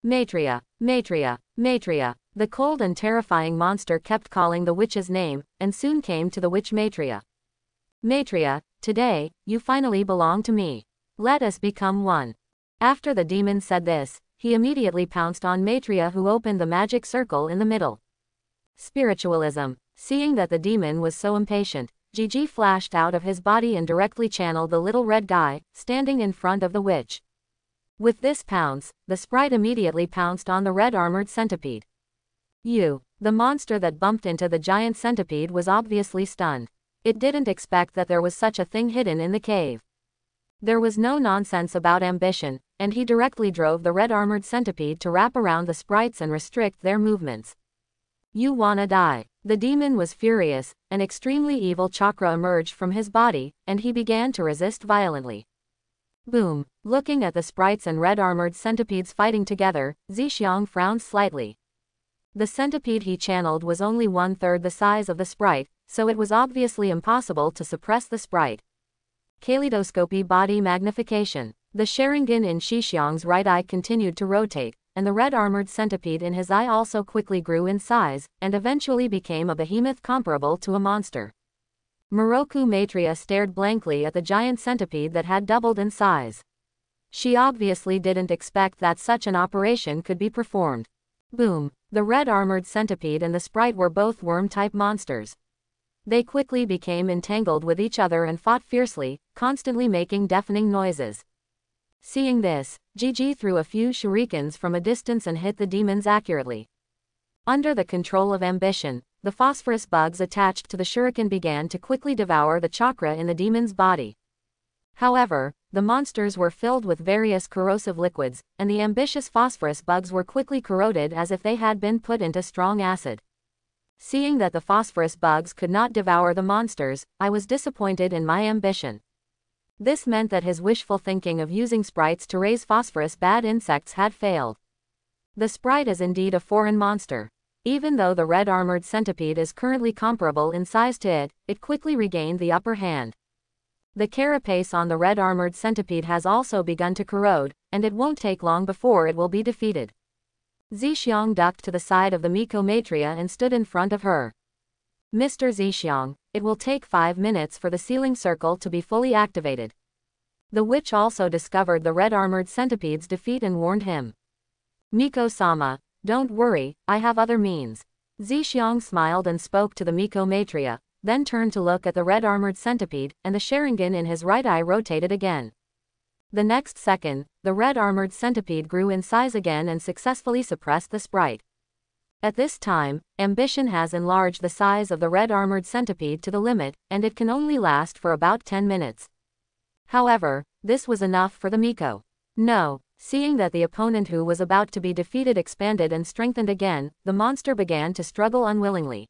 Maitreya, Maitreya, Maitreya. The cold and terrifying monster kept calling the witch's name, and soon came to the witch Maitreya. Maitreya, today, you finally belong to me. Let us become one. After the demon said this, he immediately pounced on Maitreya, who opened the magic circle in the middle. Spiritualism. Seeing that the demon was so impatient, Gigi flashed out of his body and directly channeled the little red guy, standing in front of the witch. With this pounce, the sprite immediately pounced on the red armored centipede. The monster that bumped into the giant centipede was obviously stunned. It didn't expect that there was such a thing hidden in the cave. There was no nonsense about ambition, and he directly drove the red armored centipede to wrap around the sprites and restrict their movements. You wanna die. The demon was furious. An extremely evil chakra emerged from his body, and he began to resist violently. Boom. Looking at the sprites and red armored centipedes fighting together, Zixiang frowned slightly. The centipede he channeled was only 1/3 the size of the sprite, so it was obviously impossible to suppress the sprite. Kaleidoscopy body magnification. The Sharingan in Zixiang's right eye continued to rotate, and the red armored centipede in his eye also quickly grew in size, and eventually became a behemoth comparable to a monster. Moroku Maitreya stared blankly at the giant centipede that had doubled in size. She obviously didn't expect that such an operation could be performed. Boom. The red armored centipede and the sprite were both worm-type monsters. They quickly became entangled with each other and fought fiercely, constantly making deafening noises. Seeing this, Gigi threw a few shurikens from a distance and hit the demons accurately. Under the control of ambition, the phosphorus bugs attached to the shuriken began to quickly devour the chakra in the demon's body. However, the monsters were filled with various corrosive liquids, and the ambitious phosphorus bugs were quickly corroded as if they had been put into strong acid. Seeing that the phosphorus bugs could not devour the monsters, I was disappointed in my ambition. This meant that his wishful thinking of using sprites to raise phosphorus bad insects had failed. The sprite is indeed a foreign monster. Even though the red armored centipede is currently comparable in size to it, it quickly regained the upper hand. The carapace on the red armored centipede has also begun to corrode, and it won't take long before it will be defeated. Zixiang ducked to the side of the Miko Maitreya and stood in front of her. Mr. Zixiang, it will take 5 minutes for the sealing circle to be fully activated. The witch also discovered the red armored centipede's defeat and warned him. Miko-sama, don't worry, I have other means. Zixiang smiled and spoke to the Miko Maitreya, then turned to look at the red armored centipede, and the Sharingan in his right eye rotated again. The next second, the red armored centipede grew in size again and successfully suppressed the sprite. At this time, ambition has enlarged the size of the red armored centipede to the limit, and it can only last for about 10 minutes. However, this was enough for the Miko. No. Seeing that the opponent who was about to be defeated expanded and strengthened again, the monster began to struggle unwillingly.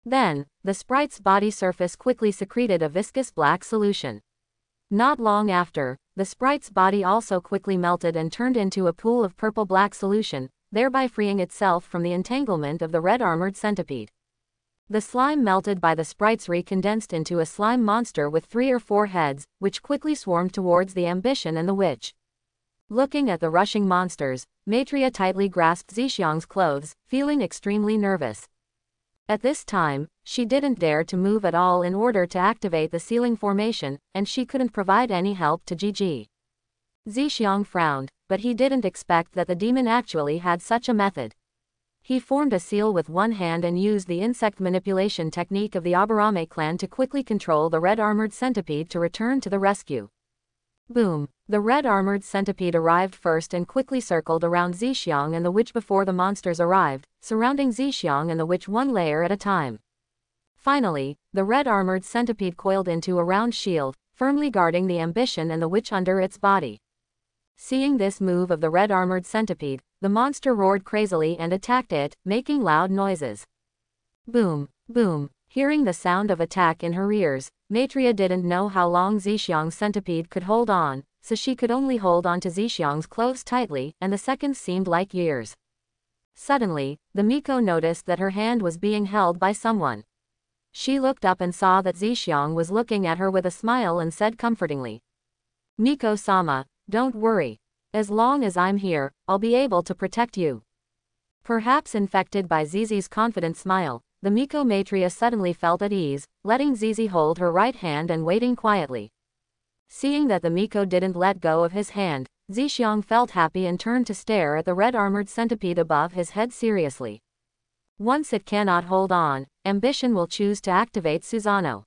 Then, the sprite's body surface quickly secreted a viscous black solution. Not long after, the sprite's body also quickly melted and turned into a pool of purple-black solution, thereby freeing itself from the entanglement of the red armored centipede. The slime melted by the sprites recondensed into a slime monster with 3 or 4 heads, which quickly swarmed towards the ambition and the witch. Looking at the rushing monsters, Maitreya tightly grasped Zixiang's clothes, feeling extremely nervous. At this time, she didn't dare to move at all in order to activate the sealing formation, and she couldn't provide any help to Gigi. Zixiang frowned, but he didn't expect that the demon actually had such a method. He formed a seal with one hand and used the insect manipulation technique of the Aburame clan to quickly control the red armored centipede to return to the rescue. Boom. The red armored centipede arrived first and quickly circled around Zixiang and the witch before the monsters arrived, surrounding Zixiang and the witch one layer at a time. Finally, the red armored centipede coiled into a round shield, firmly guarding the ambition and the witch under its body. Seeing this move of the red armored centipede, the monster roared crazily and attacked it, making loud noises. Boom, boom. Hearing the sound of attack in her ears, Maitreya didn't know how long Zhixiang's centipede could hold on, so she could only hold on to Zhixiang's clothes tightly, and the seconds seemed like years. Suddenly, the Miko noticed that her hand was being held by someone. She looked up and saw that Zhixiang was looking at her with a smile and said comfortingly, "Miko-sama, don't worry. As long as I'm here, I'll be able to protect you." Perhaps infected by Zizi's confident smile, the Miko Maitreya suddenly felt at ease, letting Zizi hold her right hand and waiting quietly. Seeing that the Miko didn't let go of his hand, Zhixiang felt happy and turned to stare at the red-armored centipede above his head seriously. Once it cannot hold on, ambition will choose to activate Susanoo.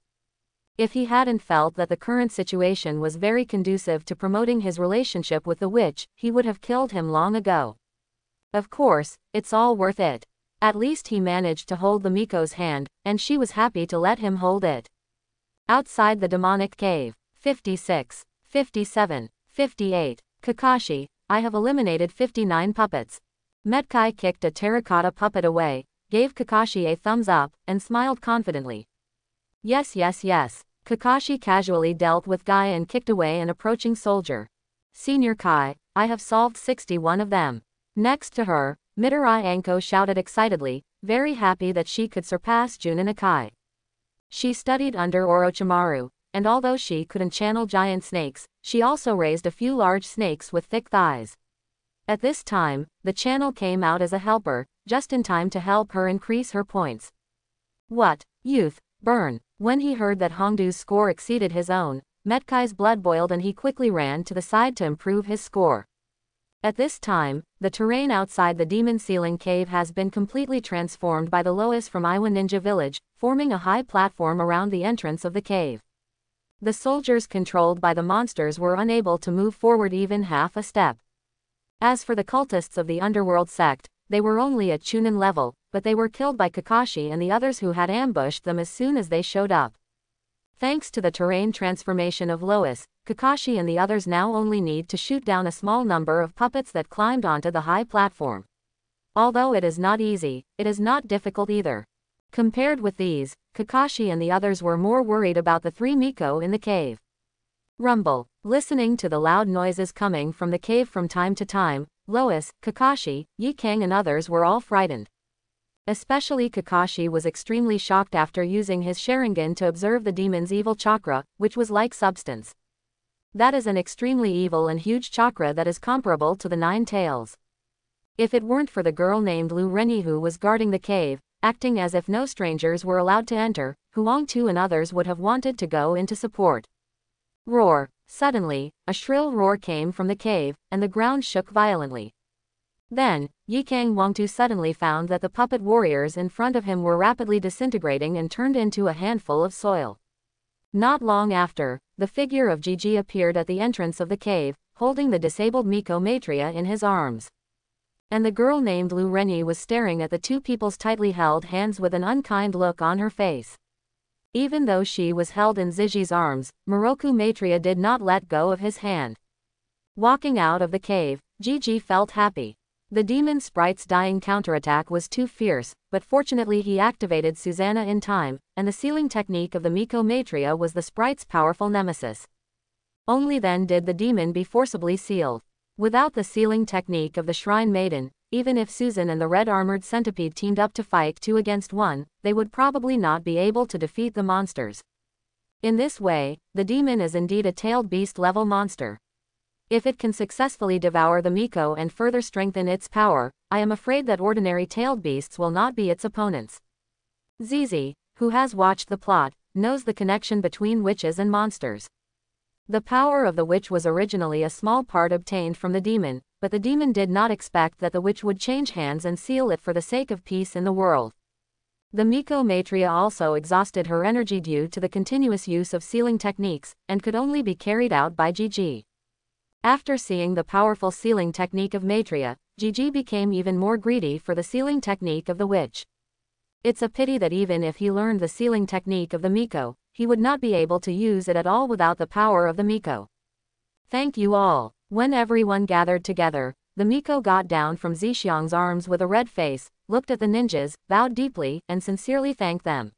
If he hadn't felt that the current situation was very conducive to promoting his relationship with the witch, he would have killed him long ago. Of course, it's all worth it. At least he managed to hold the Miko's hand, and she was happy to let him hold it. Outside the demonic cave. 56, 57, 58. Kakashi, I have eliminated 59 puppets. Metkai kicked a terracotta puppet away, gave Kakashi a thumbs up, and smiled confidently. Yes. Kakashi casually dealt with Guy and kicked away an approaching soldier. Senior Kai, I have solved 61 of them. Next to her, Midori Anko shouted excitedly, very happy that she could surpass Junin Akai. She studied under Orochimaru, and although she couldn't channel giant snakes, she also raised a few large snakes with thick thighs. At this time, the channel came out as a helper, just in time to help her increase her points. What, youth, burn. When he heard that Hongdu's score exceeded his own, Metkai's blood boiled and he quickly ran to the side to improve his score. At this time, the terrain outside the demon ceiling cave has been completely transformed by the Lois from Iwa Ninja Village, forming a high platform around the entrance of the cave. The soldiers controlled by the monsters were unable to move forward even half a step. As for the cultists of the underworld sect, they were only at Chunin level, but they were killed by Kakashi and the others who had ambushed them as soon as they showed up. Thanks to the terrain transformation of Lois, Kakashi and the others now only need to shoot down a small number of puppets that climbed onto the high platform. Although it is not easy, it is not difficult either. Compared with these, Kakashi and the others were more worried about the 3 Miko in the cave. Rumble. Listening to the loud noises coming from the cave from time to time, Lois, Kakashi, Yikang and others were all frightened. Especially Kakashi was extremely shocked after using his Sharingan to observe the demon's evil chakra, which was like substance. That is an extremely evil and huge chakra that is comparable to the 9 tails. If it weren't for the girl named Lu Renyi who was guarding the cave, acting as if no strangers were allowed to enter, Huang Tu and others would have wanted to go into support. Roar. Suddenly, a shrill roar came from the cave, and the ground shook violently. Then, Yikang Wangtu suddenly found that the puppet warriors in front of him were rapidly disintegrating and turned into a handful of soil. Not long after, the figure of Gigi appeared at the entrance of the cave, holding the disabled Miko Maitreya in his arms. And the girl named Lu Renyi was staring at the 2 people's tightly held hands with an unkind look on her face. Even though she was held in Ziji's arms, Moroku Maitreya did not let go of his hand. Walking out of the cave, Gigi felt happy. The demon sprite's dying counterattack was too fierce, but fortunately he activated Susanoo in time, and the sealing technique of the Miko Maitreya was the sprite's powerful nemesis. Only then did the demon be forcibly sealed. Without the sealing technique of the Shrine Maiden, even if Susan and the red-armored centipede teamed up to fight 2 against 1, they would probably not be able to defeat the monsters. In this way, the demon is indeed a tailed beast-level monster. If it can successfully devour the Miko and further strengthen its power, I am afraid that ordinary tailed beasts will not be its opponents. Zizi, who has watched the plot, knows the connection between witches and monsters. The power of the witch was originally a small part obtained from the demon, but the demon did not expect that the witch would change hands and seal it for the sake of peace in the world. The Miko Maitreya also exhausted her energy due to the continuous use of sealing techniques, and could only be carried out by Gigi. After seeing the powerful sealing technique of Maitreya, Gigi became even more greedy for the sealing technique of the witch. It's a pity that even if he learned the sealing technique of the Miko, he would not be able to use it at all without the power of the Miko. Thank you all. When everyone gathered together, the Miko got down from Zhixiang's arms with a red face, looked at the ninjas, bowed deeply, and sincerely thanked them.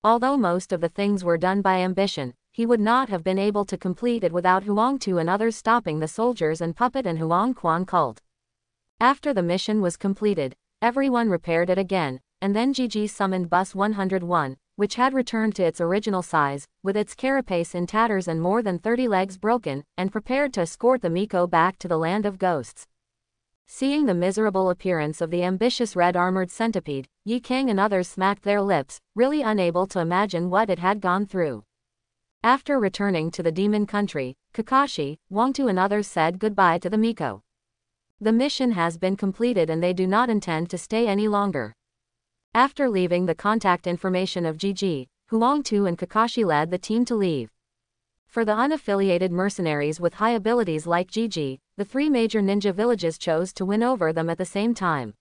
Although most of the things were done by ambition, he would not have been able to complete it without Huangtu and others stopping the soldiers and puppet and Huang Quan cult. After the mission was completed, everyone repaired it again, and then Gigi summoned Bus 101, which had returned to its original size, with its carapace in tatters and more than 30 legs broken, and prepared to escort the Miko back to the land of ghosts. Seeing the miserable appearance of the ambitious red-armored centipede, Yi Kang and others smacked their lips, really unable to imagine what it had gone through. After returning to the demon country, Kakashi, Wangtu and others said goodbye to the Miko. The mission has been completed and they do not intend to stay any longer. After leaving the contact information of Gigi, Huangtu and Kakashi led the team to leave. For the unaffiliated mercenaries with high abilities like Gigi, the three major ninja villages chose to win over them at the same time,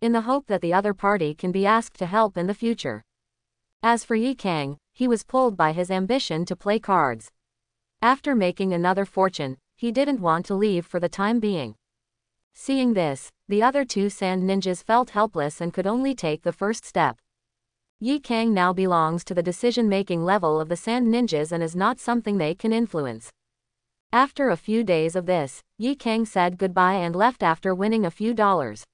in the hope that the other party can be asked to help in the future. As for Yi Kang, he was pulled by his ambition to play cards. After making another fortune, he didn't want to leave for the time being. Seeing this, the other two sand ninjas felt helpless and could only take the first step. Yi Kang now belongs to the decision-making level of the sand ninjas and is not something they can influence. After a few days of this, Yi Kang said goodbye and left after winning a few dollars.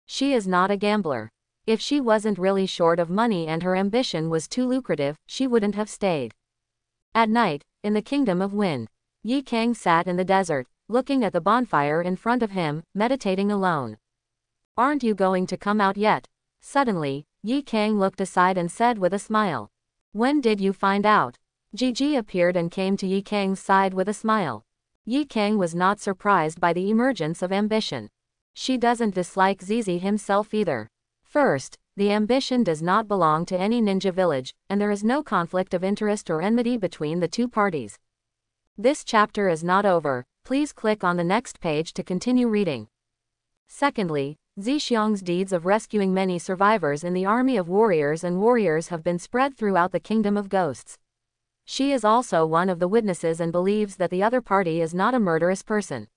She is not a gambler. If she wasn't really short of money and her ambition was too lucrative, she wouldn't have stayed. At night, in the Kingdom of Wind, Yi Kang sat in the desert, looking at the bonfire in front of him, meditating alone. "Aren't you going to come out yet?" Suddenly, Yi Kang looked aside and said with a smile. "When did you find out?" Gigi appeared and came to Yi Kang's side with a smile. Yi Kang was not surprised by the emergence of ambition. She doesn't dislike Zizi himself either. First, the ambition does not belong to any ninja village, and there is no conflict of interest or enmity between the two parties. This chapter is not over. Please click on the next page to continue reading. Secondly, Zixiang's deeds of rescuing many survivors in the army of warriors and warriors have been spread throughout the Kingdom of Ghosts. She is also one of the witnesses and believes that the other party is not a murderous person.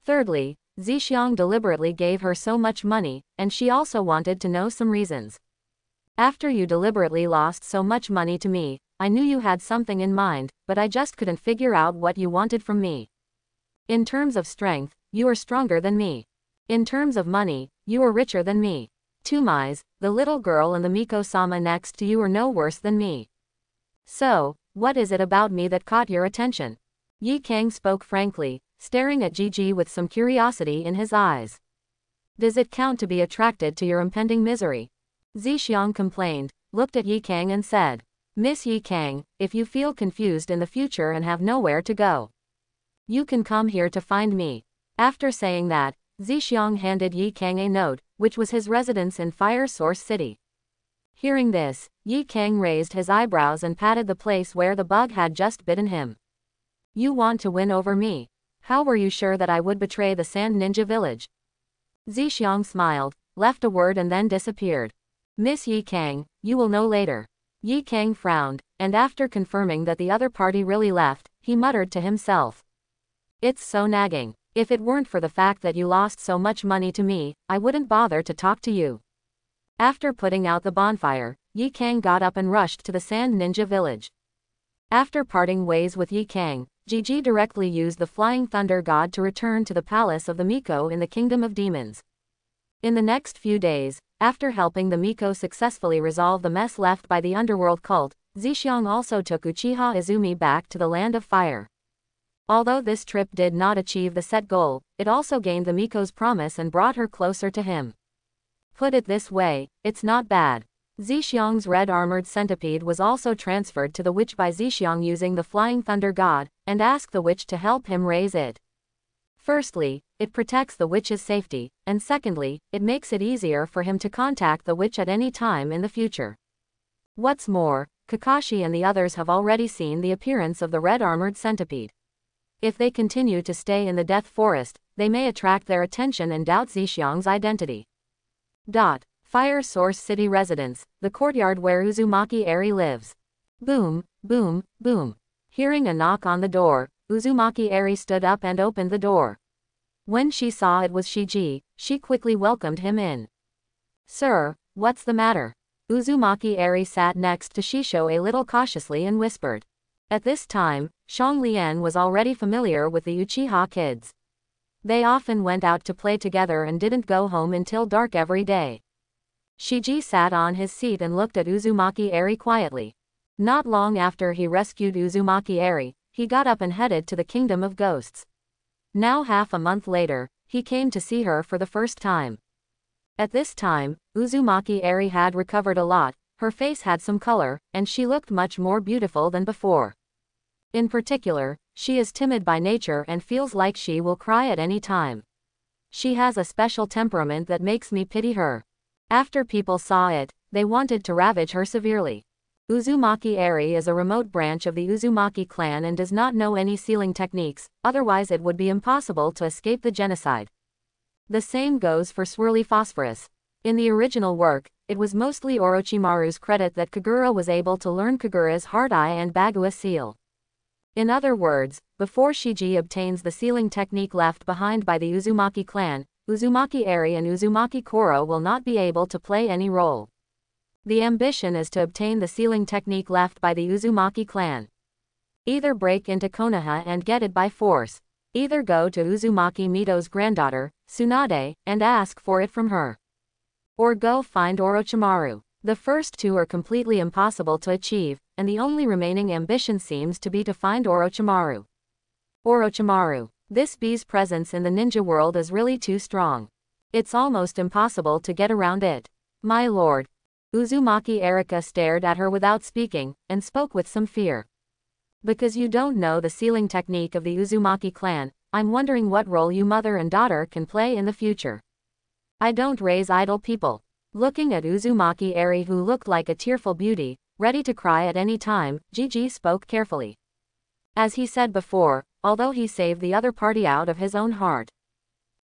Thirdly, Zixiang deliberately gave her so much money, and she also wanted to know some reasons. "After you deliberately lost so much money to me, I knew you had something in mind, but I just couldn't figure out what you wanted from me. In terms of strength, you are stronger than me. In terms of money, you are richer than me. Tumais, the little girl and the Miko-sama next to you are no worse than me. So, what is it about me that caught your attention?" Yi Kang spoke frankly, staring at Gigi with some curiosity in his eyes. "Does it count to be attracted to your impending misery?" Zixiang complained, looked at Yi Kang and said, "Miss Yi Kang, if you feel confused in the future and have nowhere to go, you can come here to find me." After saying that, Zixiang handed Yi Kang a note, which was his residence in Fire Source City. Hearing this, Yi Kang raised his eyebrows and patted the place where the bug had just bitten him. "You want to win over me? How were you sure that I would betray the Sand Ninja Village?" Zixiang smiled, left a word and then disappeared. "Miss Yi Kang, you will know later." Yi Kang frowned, and after confirming that the other party really left, he muttered to himself, "It's so nagging. If it weren't for the fact that you lost so much money to me, I wouldn't bother to talk to you." After putting out the bonfire, Yi Kang got up and rushed to the Sand Ninja Village. After parting ways with Yi Kang, Gigi directly used the Flying Thunder God to return to the palace of the Miko in the Kingdom of Demons. In the next few days, after helping the Miko successfully resolve the mess left by the underworld cult, Zixiang also took Uchiha Izumi back to the Land of Fire. Although this trip did not achieve the set goal, it also gained the Miko's promise and brought her closer to him. Put it this way, it's not bad. Zixiang's red-armored centipede was also transferred to the witch by Zixiang using the Flying Thunder God, and asked the witch to help him raise it. Firstly, it protects the witch's safety, and secondly, it makes it easier for him to contact the witch at any time in the future. What's more, Kakashi and the others have already seen the appearance of the red-armored centipede. If they continue to stay in the Death Forest, they may attract their attention and doubt Zixiang's identity. Fire Source City Residence, the courtyard where Uzumaki Eri lives. Boom, boom, boom. Hearing a knock on the door, Uzumaki Eri stood up and opened the door. When she saw it was Shiji, she quickly welcomed him in. "Sir, what's the matter?" Uzumaki Eri sat next to Shisho a little cautiously and whispered. At this time, Xianglian was already familiar with the Uchiha kids. They often went out to play together and didn't go home until dark every day. Shiji sat on his seat and looked at Uzumaki Eri quietly. Not long after he rescued Uzumaki Eri, he got up and headed to the Kingdom of Ghosts. Now half a month later, he came to see her for the first time. At this time, Uzumaki Eri had recovered a lot, her face had some color, and she looked much more beautiful than before. In particular, she is timid by nature and feels like she will cry at any time. She has a special temperament that makes me pity her. After people saw it, they wanted to ravage her severely. Uzumaki Eri is a remote branch of the Uzumaki clan and does not know any sealing techniques, otherwise it would be impossible to escape the genocide. The same goes for Swirly Phosphorus. In the original work, it was mostly Orochimaru's credit that Kagura was able to learn Kagura's Heart Eye and Bagua seal. In other words, before Shiji obtains the sealing technique left behind by the Uzumaki clan, Uzumaki Eri and Uzumaki Koro will not be able to play any role. The ambition is to obtain the sealing technique left by the Uzumaki clan. Either break into Konoha and get it by force. Either go to Uzumaki Mito's granddaughter, Tsunade, and ask for it from her. Or go find Orochimaru. The first two are completely impossible to achieve, and the only remaining ambition seems to be to find Orochimaru. Orochimaru. This bee's presence in the ninja world is really too strong. It's almost impossible to get around it. My lord. Uzumaki Erika stared at her without speaking, and spoke with some fear. Because you don't know the sealing technique of the Uzumaki clan, I'm wondering what role you mother and daughter can play in the future. I don't raise idle people. Looking at Uzumaki Eri, who looked like a tearful beauty, ready to cry at any time, Jiji spoke carefully. As he said before, although he saved the other party out of his own heart.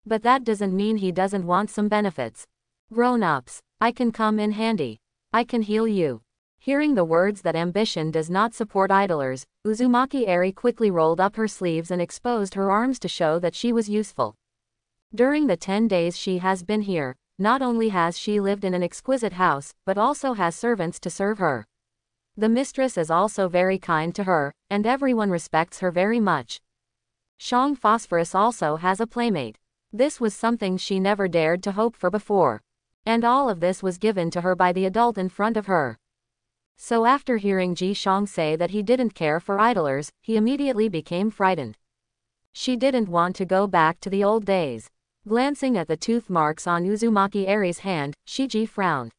But that doesn't mean he doesn't want some benefits. Grown-ups, I can come in handy. I can heal you. Hearing the words that ambition does not support idlers, Uzumaki Eri quickly rolled up her sleeves and exposed her arms to show that she was useful. During the 10 days she has been here, not only has she lived in an exquisite house, but also has servants to serve her. The mistress is also very kind to her, and everyone respects her very much. Shang Phosphorus also has a playmate. This was something she never dared to hope for before. And all of this was given to her by the adult in front of her. So after hearing Ji Shang say that he didn't care for idlers, he immediately became frightened. She didn't want to go back to the old days. Glancing at the tooth marks on Uzumaki Eri's hand, Shiji frowned.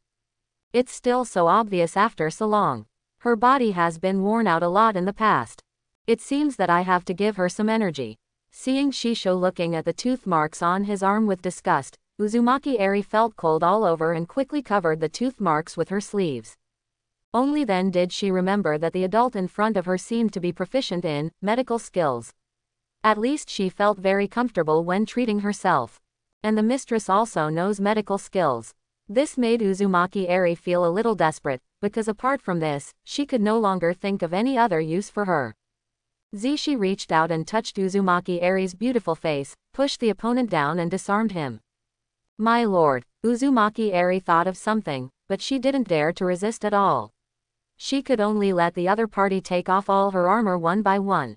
It's still so obvious after so long. Her body has been worn out a lot in the past. It seems that I have to give her some energy. Seeing Shisho looking at the tooth marks on his arm with disgust, Uzumaki Eri felt cold all over and quickly covered the tooth marks with her sleeves. Only then did she remember that the adult in front of her seemed to be proficient in medical skills. At least she felt very comfortable when treating herself. And the mistress also knows medical skills. This made Uzumaki Eri feel a little desperate, because apart from this, she could no longer think of any other use for her. Zishi reached out and touched Uzumaki Eri's beautiful face, pushed the opponent down and disarmed him. My lord, Uzumaki Eri thought of something, but she didn't dare to resist at all. She could only let the other party take off all her armor one by one.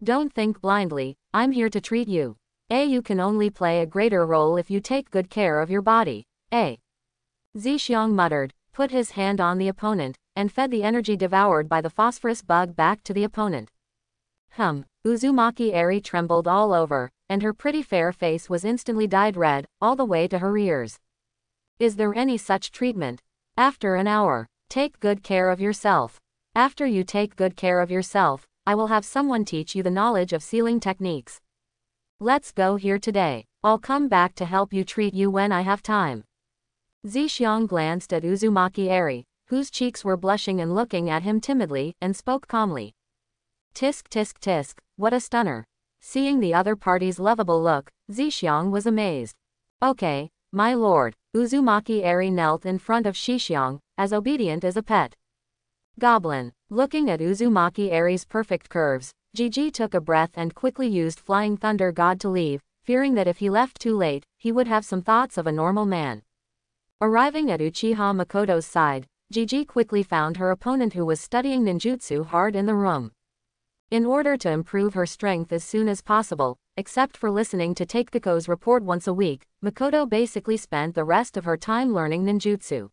Don't think blindly, I'm here to treat you. You can only play a greater role if you take good care of your body. Zixiang muttered, put his hand on the opponent, and fed the energy devoured by the phosphorus bug back to the opponent. Uzumaki Eri trembled all over, and her pretty fair face was instantly dyed red, all the way to her ears. Is there any such treatment? After an hour, take good care of yourself. After you take good care of yourself, I will have someone teach you the knowledge of sealing techniques. Let's go here today. I'll come back to help you treat you when I have time. Zixiang glanced at Uzumaki Eri, whose cheeks were blushing and looking at him timidly, and spoke calmly. Tisk tisk tisk, what a stunner. Seeing the other party's lovable look, Zixiang was amazed. Okay, my lord. Uzumaki Eri knelt in front of Shixiang, as obedient as a pet. Goblin. Looking at Uzumaki Eri's perfect curves, Jiji took a breath and quickly used Flying Thunder God to leave, fearing that if he left too late, he would have some thoughts of a normal man. Arriving at Uchiha Makoto's side, Gigi quickly found her opponent who was studying ninjutsu hard in the room. In order to improve her strength as soon as possible, except for listening to Takiko's report once a week, Makoto basically spent the rest of her time learning ninjutsu.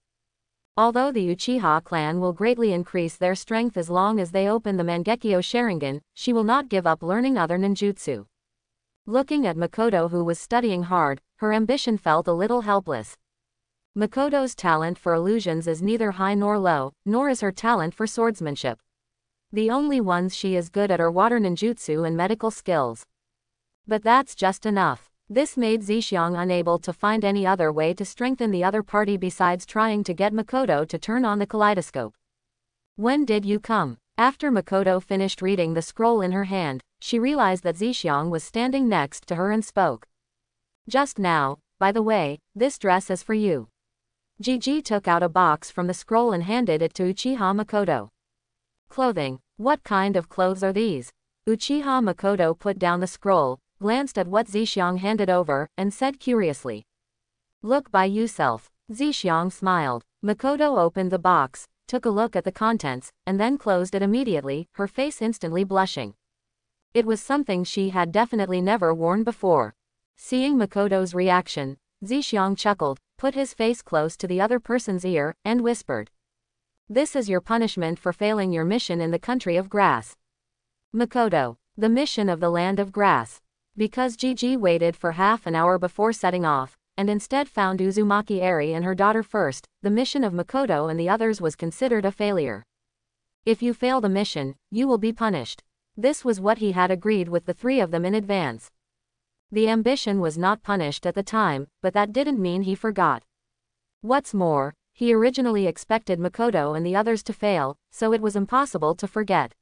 Although the Uchiha clan will greatly increase their strength as long as they open the Mangekyo Sharingan, she will not give up learning other ninjutsu. Looking at Makoto, who was studying hard, her ambition felt a little helpless. Makoto's talent for illusions is neither high nor low, nor is her talent for swordsmanship. The only ones she is good at are water ninjutsu and medical skills. But that's just enough. This made Zixiang unable to find any other way to strengthen the other party besides trying to get Makoto to turn on the kaleidoscope. When did you come? After Makoto finished reading the scroll in her hand, she realized that Zixiang was standing next to her and spoke. Just now, by the way, this dress is for you. Gigi took out a box from the scroll and handed it to Uchiha Makoto. Clothing. What kind of clothes are these? Uchiha Makoto put down the scroll, glanced at what Zixiang handed over, and said curiously. Look by yourself. Zixiang smiled. Makoto opened the box, took a look at the contents, and then closed it immediately, her face instantly blushing. It was something she had definitely never worn before. Seeing Makoto's reaction, Zixiang chuckled, put his face close to the other person's ear, and whispered. This is your punishment for failing your mission in the country of grass. Makoto. The mission of the land of grass. Because Gigi waited for half an hour before setting off, and instead found Uzumaki Eri and her daughter first, the mission of Makoto and the others was considered a failure. If you fail the mission, you will be punished. This was what he had agreed with the three of them in advance. The ambition was not punished at the time, but that didn't mean he forgot. What's more, he originally expected Makoto and the others to fail, so it was impossible to forget.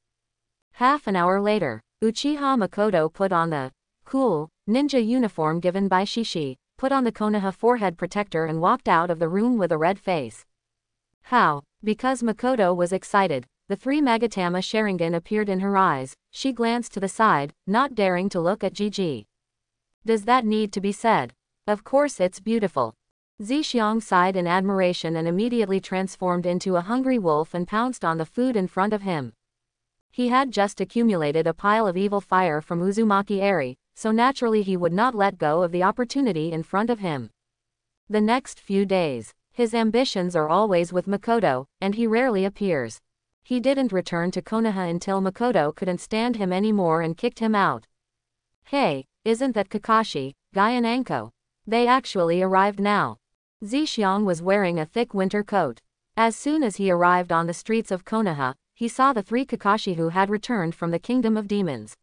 Half an hour later, Uchiha Makoto put on the cool ninja uniform given by Shishi, put on the Konoha forehead protector and walked out of the room with a red face. How? Because Makoto was excited, the three Magatama Sharingan appeared in her eyes, she glanced to the side, not daring to look at Gigi. Does that need to be said? Of course it's beautiful. Zixiang sighed in admiration and immediately transformed into a hungry wolf and pounced on the food in front of him. He had just accumulated a pile of evil fire from Uzumaki Eri, so naturally he would not let go of the opportunity in front of him. The next few days, his ambitions are always with Makoto, and he rarely appears. He didn't return to Konoha until Makoto couldn't stand him anymore and kicked him out. Hey, isn't that Kakashi, Guy and Anko? They actually arrived now. Zixiang was wearing a thick winter coat. As soon as he arrived on the streets of Konoha, he saw the three Kakashi who had returned from the Kingdom of Demons.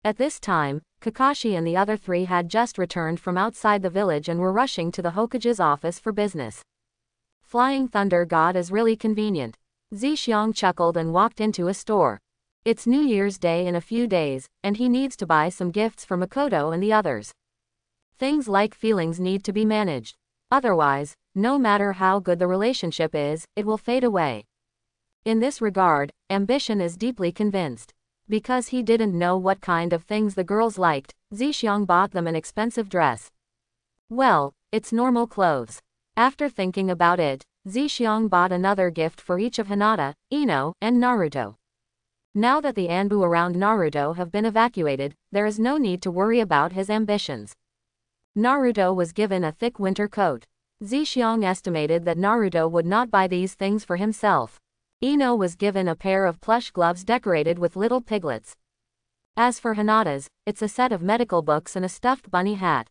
At this time, Kakashi and the other three had just returned from outside the village and were rushing to the Hokage's office for business. Flying Thunder God is really convenient. Zixiang chuckled and walked into a store. It's New Year's Day in a few days, and he needs to buy some gifts for Makoto and the others. Things like feelings need to be managed. Otherwise, no matter how good the relationship is, it will fade away. In this regard, ambition is deeply convinced. Because he didn't know what kind of things the girls liked, Zixiang bought them an expensive dress. Well, it's normal clothes. After thinking about it, Zixiang bought another gift for each of Hinata, Ino, and Naruto. Now that the Anbu around Naruto have been evacuated, there is no need to worry about his ambitions. Naruto was given a thick winter coat. Zixiang estimated that Naruto would not buy these things for himself. Ino was given a pair of plush gloves decorated with little piglets. As for Hinata's, it's a set of medical books and a stuffed bunny hat.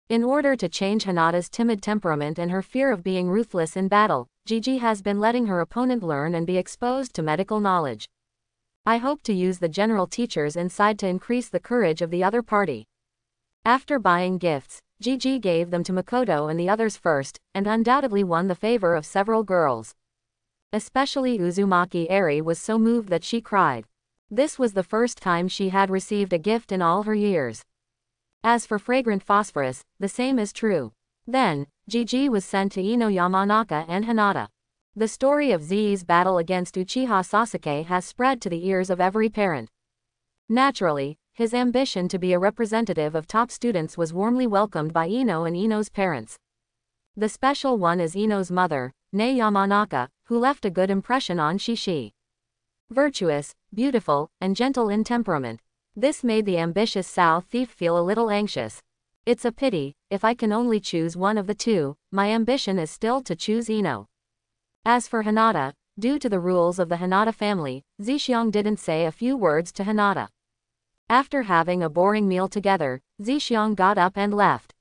In order to change Hinata's timid temperament and her fear of being ruthless in battle, Gigi has been letting her opponent learn and be exposed to medical knowledge. I hope to use the general teachers inside to increase the courage of the other party. After buying gifts, Gigi gave them to Makoto and the others first, and undoubtedly won the favor of several girls. Especially Uzumaki Eri was so moved that she cried. This was the first time she had received a gift in all her years. As for Fragrant Phosphorus, the same is true. Then, Gigi was sent to Ino Yamanaka and Hinata. The story of Zi's battle against Uchiha Sasuke has spread to the ears of every parent. Naturally, his ambition to be a representative of top students was warmly welcomed by Ino and Ino's parents. The special one is Ino's mother, Nei Yamanaka, who left a good impression on Shishi. Virtuous, beautiful, and gentle in temperament. This made the ambitious Sao thief feel a little anxious. It's a pity, if I can only choose one of the two, my ambition is still to choose Ino. As for Hinata, due to the rules of the Hinata family, Zixiang didn't say a few words to Hinata. After having a boring meal together, Zixiang got up and left.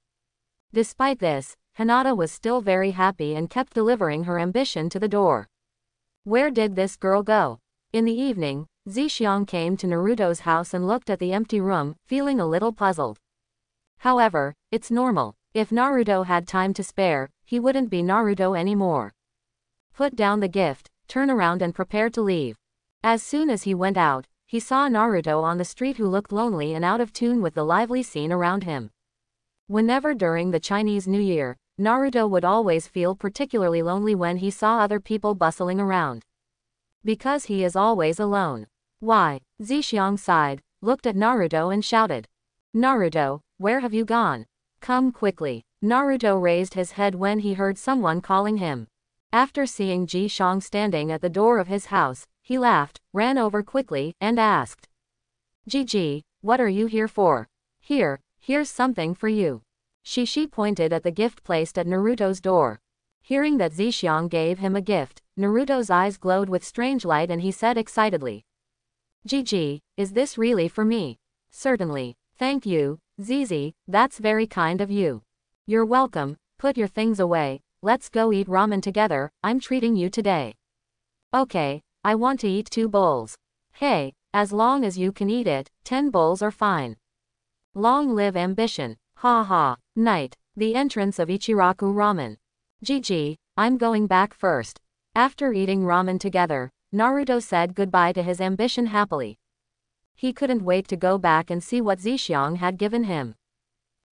Despite this, Hinata was still very happy and kept delivering her ambition to the door. Where did this girl go? In the evening, Zixiang came to Naruto's house and looked at the empty room, feeling a little puzzled. However, it's normal. If Naruto had time to spare, he wouldn't be Naruto anymore. Put down the gift, turn around and prepare to leave. As soon as he went out, he saw Naruto on the street who looked lonely and out of tune with the lively scene around him. Whenever during the Chinese New Year, Naruto would always feel particularly lonely when he saw other people bustling around. Because he is always alone. Why? Zixiang sighed, looked at Naruto and shouted. Naruto, where have you gone? Come quickly. Naruto raised his head when he heard someone calling him. After seeing Ji Shang standing at the door of his house, he laughed, ran over quickly, and asked. Ji, what are you here for? Here's something for you. Shishi pointed at the gift placed at Naruto's door. Hearing that Zixiang gave him a gift, Naruto's eyes glowed with strange light and he said excitedly. Ji, is this really for me? Certainly. Thank you, Zizi, that's very kind of you. You're welcome, put your things away, let's go eat ramen together, I'm treating you today. Okay, I want to eat 2 bowls. Hey, as long as you can eat it, 10 bowls are fine. Long live ambition, ha ha, night, the entrance of Ichiraku Ramen. Ji, I'm going back first. After eating ramen together, Naruto said goodbye to his ambition happily. He couldn't wait to go back and see what Zixiang had given him.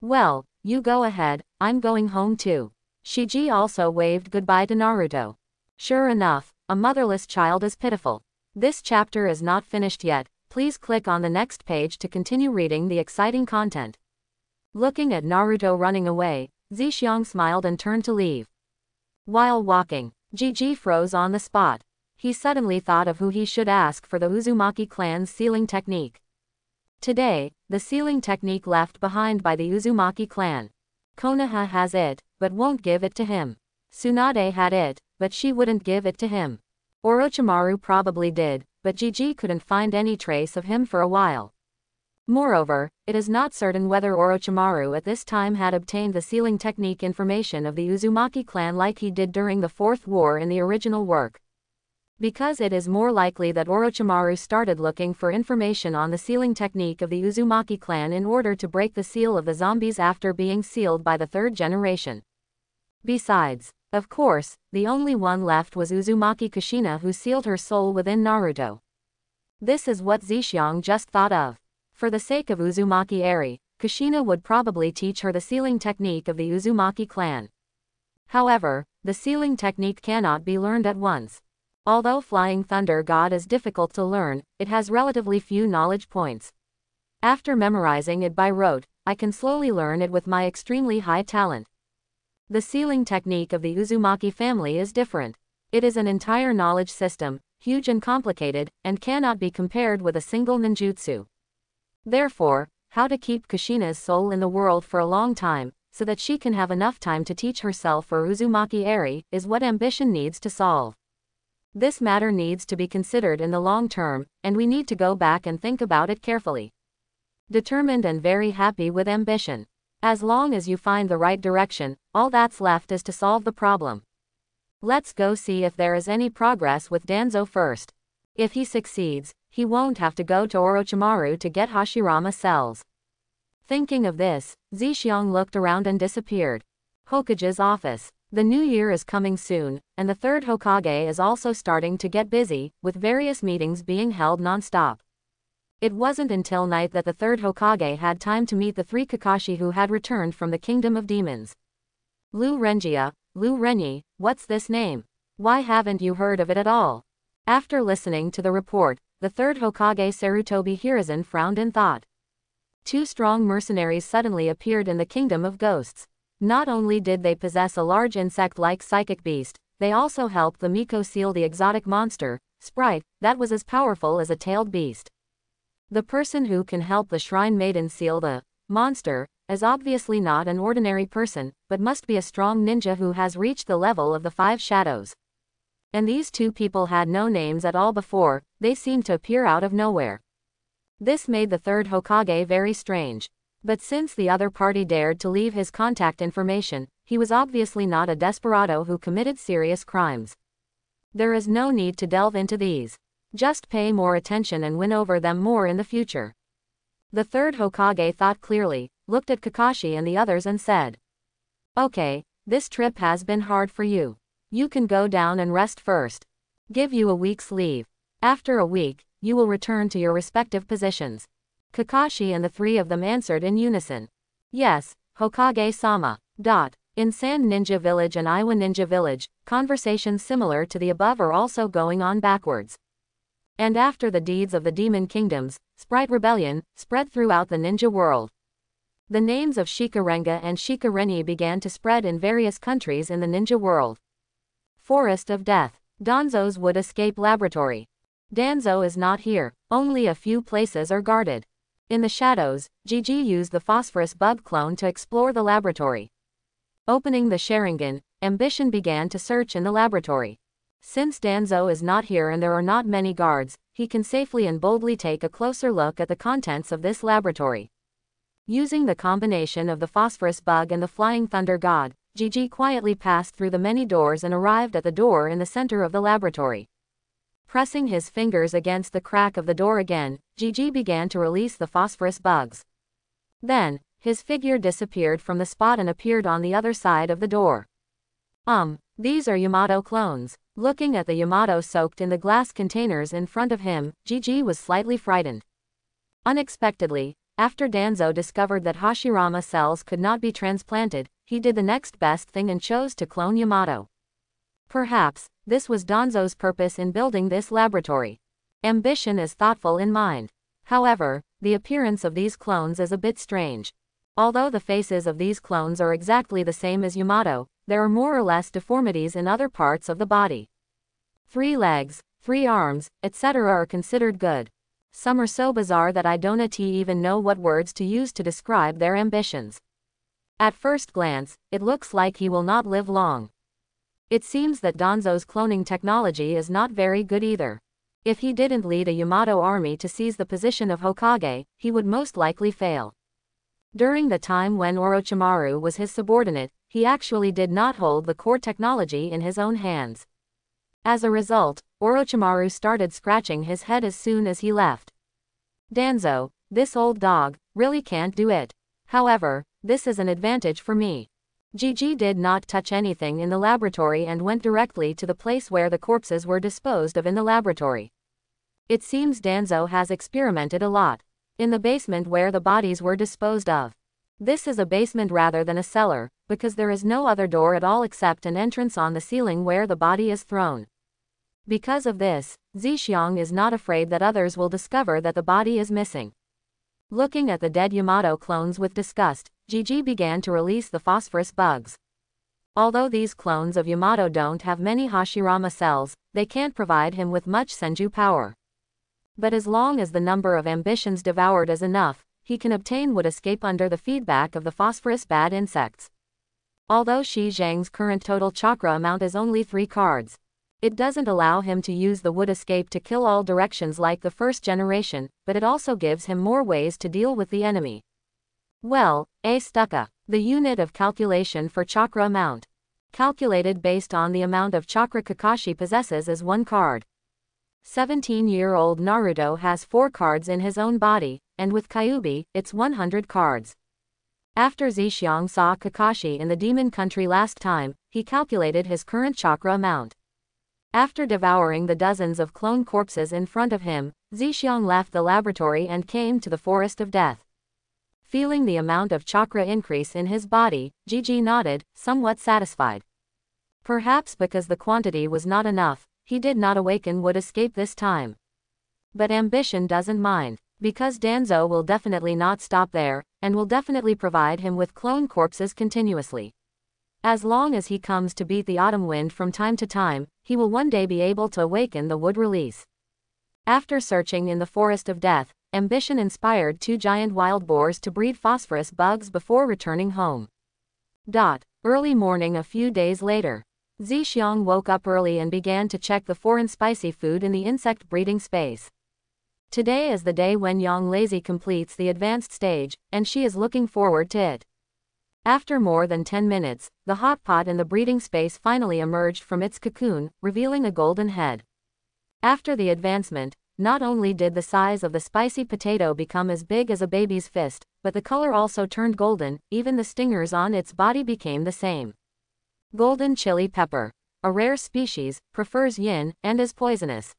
Well, you go ahead, I'm going home too. Shiji also waved goodbye to Naruto. Sure enough, a motherless child is pitiful. This chapter is not finished yet, please click on the next page to continue reading the exciting content. Looking at Naruto running away, Zixiang smiled and turned to leave. While walking, Ji froze on the spot. He suddenly thought of who he should ask for the Uzumaki clan's sealing technique. Today, the sealing technique left behind by the Uzumaki clan. Konoha has it, but won't give it to him. Tsunade had it, but she wouldn't give it to him. Orochimaru probably did, but Ji couldn't find any trace of him for a while. Moreover, it is not certain whether Orochimaru at this time had obtained the sealing technique information of the Uzumaki clan like he did during the Fourth War in the original work. Because it is more likely that Orochimaru started looking for information on the sealing technique of the Uzumaki clan in order to break the seal of the zombies after being sealed by the 3rd generation. Besides, of course, the only one left was Uzumaki Kushina who sealed her soul within Naruto. This is what Zixiang just thought of. For the sake of Uzumaki Eri, Kushina would probably teach her the sealing technique of the Uzumaki clan. However, the sealing technique cannot be learned at once. Although Flying Thunder God is difficult to learn, it has relatively few knowledge points. After memorizing it by rote, I can slowly learn it with my extremely high talent. The sealing technique of the Uzumaki family is different. It is an entire knowledge system, huge and complicated, and cannot be compared with a single ninjutsu. Therefore, how to keep Kushina's soul in the world for a long time, so that she can have enough time to teach herself for Uzumaki Eri, is what ambition needs to solve. This matter needs to be considered in the long term, and we need to go back and think about it carefully. Determined and very happy with ambition. As long as you find the right direction, all that's left is to solve the problem. Let's go see if there is any progress with Danzo first. If he succeeds, he won't have to go to Orochimaru to get Hashirama cells. Thinking of this, Zixiang looked around and disappeared. Hokage's office. The new year is coming soon, and the 3rd Hokage is also starting to get busy, with various meetings being held non-stop. It wasn't until night that the 3rd Hokage had time to meet the 3 Kakashi who had returned from the Kingdom of Demons. Lu Renyi, what's this name? Why haven't you heard of it at all? After listening to the report, the 3rd Hokage Sarutobi Hiruzen frowned in thought. 2 strong mercenaries suddenly appeared in the Kingdom of Ghosts. Not only did they possess a large insect-like psychic beast, they also helped the Miko seal the exotic monster, Sprite, that was as powerful as a tailed beast. The person who can help the Shrine Maiden seal the monster is obviously not an ordinary person, but must be a strong ninja who has reached the level of the 5 shadows. And these two people had no names at all before, they seemed to appear out of nowhere. This made the third Hokage very strange. But since the other party dared to leave his contact information, he was obviously not a desperado who committed serious crimes. There is no need to delve into these. Just pay more attention and win over them more in the future. The third Hokage thought clearly, looked at Kakashi and the others and said, "Okay, this trip has been hard for you. You can go down and rest first. Give you a week's leave. After a week, you will return to your respective positions." Kakashi and the 3 of them answered in unison. "Yes, Hokage-sama." In Sand Ninja Village and Iwa Ninja Village, conversations similar to the above are also going on backwards. And after the deeds of the Demon Kingdoms, Sprite Rebellion spread throughout the ninja world. The names of Shikarenga and Shikarenyi began to spread in various countries in the ninja world. Forest of Death. Danzo's Wood Escape Laboratory. Danzo is not here, only a few places are guarded. In the shadows, Gigi used the phosphorus bug clone to explore the laboratory. Opening the Sharingan, Ambition began to search in the laboratory. Since Danzo is not here and there are not many guards, he can safely and boldly take a closer look at the contents of this laboratory. Using the combination of the phosphorus bug and the flying thunder god, Gigi quietly passed through the many doors and arrived at the door in the center of the laboratory. Pressing his fingers against the crack of the door again, Gigi began to release the phosphorus bugs. Then, his figure disappeared from the spot and appeared on the other side of the door. These are Yamato clones. Looking at the Yamato soaked in the glass containers in front of him, Gigi was slightly frightened. Unexpectedly, after Danzo discovered that Hashirama cells could not be transplanted, he did the next best thing and chose to clone Yamato. Perhaps, this was Danzo's purpose in building this laboratory. Ambition is thoughtful in mind. However, the appearance of these clones is a bit strange. Although the faces of these clones are exactly the same as Yamato, there are more or less deformities in other parts of the body. 3 legs, 3 arms, etc. are considered good. Some are so bizarre that I don't even know what words to use to describe their ambitions. At first glance, it looks like he will not live long. It seems that Danzo's cloning technology is not very good either. If he didn't lead a Yamato army to seize the position of Hokage, he would most likely fail. During the time when Orochimaru was his subordinate, he actually did not hold the core technology in his own hands. As a result, Orochimaru started scratching his head as soon as he left. Danzo, this old dog, really can't do it. However, this is an advantage for me. Gigi did not touch anything in the laboratory and went directly to the place where the corpses were disposed of in the laboratory. It seems Danzo has experimented a lot. In the basement where the bodies were disposed of. This is a basement rather than a cellar, because there is no other door at all except an entrance on the ceiling where the body is thrown. Because of this, Zhixiang is not afraid that others will discover that the body is missing. Looking at the dead Yamato clones with disgust, Gigi began to release the phosphorus bugs. Although these clones of Yamato don't have many Hashirama cells, they can't provide him with much Senju power. But as long as the number of ambitions devoured is enough, he can obtain wood escape under the feedback of the phosphorus bad insects. Although Shi Zhang's current total chakra amount is only 3 cards. It doesn't allow him to use the wood escape to kill all directions like the first generation, but it also gives him more ways to deal with the enemy. Well, A Stuka, the unit of calculation for chakra amount. Calculated based on the amount of chakra Kakashi possesses is 1 card. 17-year-old Naruto has 4 cards in his own body, and with Kyuubi, it's 100 cards. After Zhixiang saw Kakashi in the demon country last time, he calculated his current chakra amount. After devouring the dozens of clone corpses in front of him, Zhixiang left the laboratory and came to the Forest of Death. Feeling the amount of chakra increase in his body, Gigi nodded, somewhat satisfied. Perhaps because the quantity was not enough, he did not awaken wood escape this time. But ambition doesn't mind. Because Danzo will definitely not stop there, and will definitely provide him with clone corpses continuously. As long as he comes to beat the autumn wind from time to time, he will one day be able to awaken the wood release. After searching in the forest of death, ambition inspired 2 giant wild boars to breed phosphorus bugs before returning home. Early morning a few days later. Zixiang woke up early and began to check the foreign spicy food in the insect breeding space. Today is the day when Yang Lazy completes the advanced stage, and she is looking forward to it. After more than 10 minutes, the hot pot in the breeding space finally emerged from its cocoon, revealing a golden head. After the advancement, not only did the size of the spicy potato become as big as a baby's fist, but the color also turned golden, even the stingers on its body became the same. Golden chili pepper, a rare species, prefers yin, and is poisonous.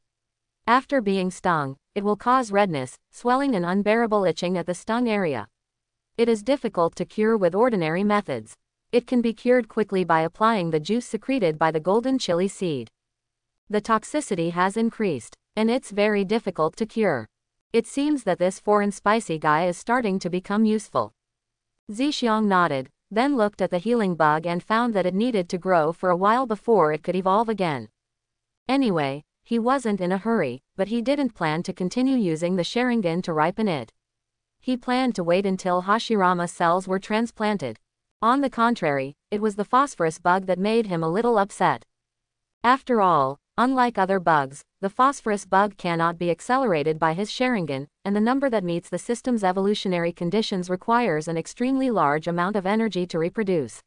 After being stung, it will cause redness, swelling and unbearable itching at the stung area. It is difficult to cure with ordinary methods. It can be cured quickly by applying the juice secreted by the golden chili seed. The toxicity has increased, and it's very difficult to cure. It seems that this foreign spicy guy is starting to become useful. Zixiang nodded, then looked at the healing bug and found that it needed to grow for a while before it could evolve again. Anyway, he wasn't in a hurry, but he didn't plan to continue using the Sharingan to ripen it. He planned to wait until Hashirama cells were transplanted. On the contrary, it was the phosphorus bug that made him a little upset. After all, unlike other bugs, the phosphorus bug cannot be accelerated by his Sharingan, and the number that meets the system's evolutionary conditions requires an extremely large amount of energy to reproduce.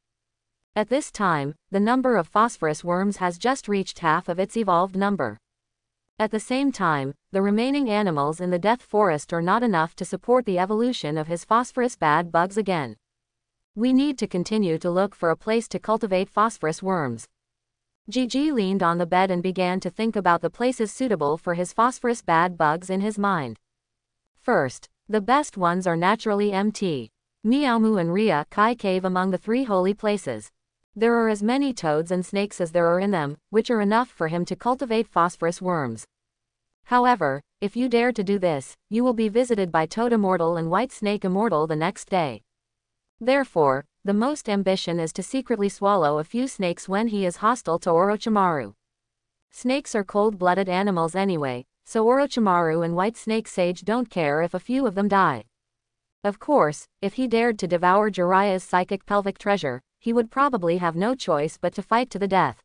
At this time, the number of phosphorus worms has just reached half of its evolved number. At the same time, the remaining animals in the death forest are not enough to support the evolution of his phosphorus bad bugs again. We need to continue to look for a place to cultivate phosphorus worms. Gigi leaned on the bed and began to think about the places suitable for his phosphorus bad bugs in his mind. First, the best ones are naturally Mt. Miaomu and Ria Kai Cave among the 3 holy places. There are as many toads and snakes as there are in them, which are enough for him to cultivate phosphorus worms. However, if you dare to do this, you will be visited by Toad Immortal and White Snake Immortal the next day. Therefore, the most ambition is to secretly swallow a few snakes when he is hostile to Orochimaru. Snakes are cold-blooded animals anyway, so Orochimaru and White Snake Sage don't care if a few of them die. Of course, if he dared to devour Jiraiya's psychic pelvic treasure, he would probably have no choice but to fight to the death.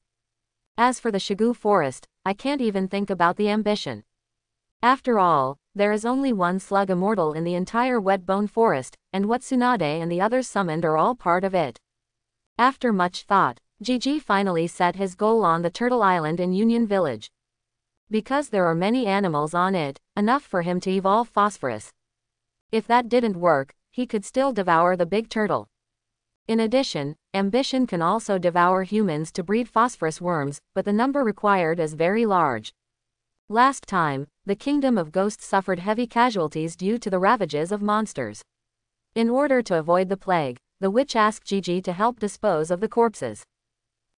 As for the Shigu forest, I can't even think about the ambition. After all, there is only one slug immortal in the entire Wetbone forest, and what Tsunade and the others summoned are all part of it. After much thought, Gigi finally set his goal on the Turtle Island in Union Village. Because there are many animals on it, enough for him to evolve phosphorus. If that didn't work, he could still devour the big turtle. In addition, ambition can also devour humans to breed phosphorus worms, but the number required is very large. Last time, the Kingdom of Ghosts suffered heavy casualties due to the ravages of monsters. In order to avoid the plague, the witch asked Gigi to help dispose of the corpses.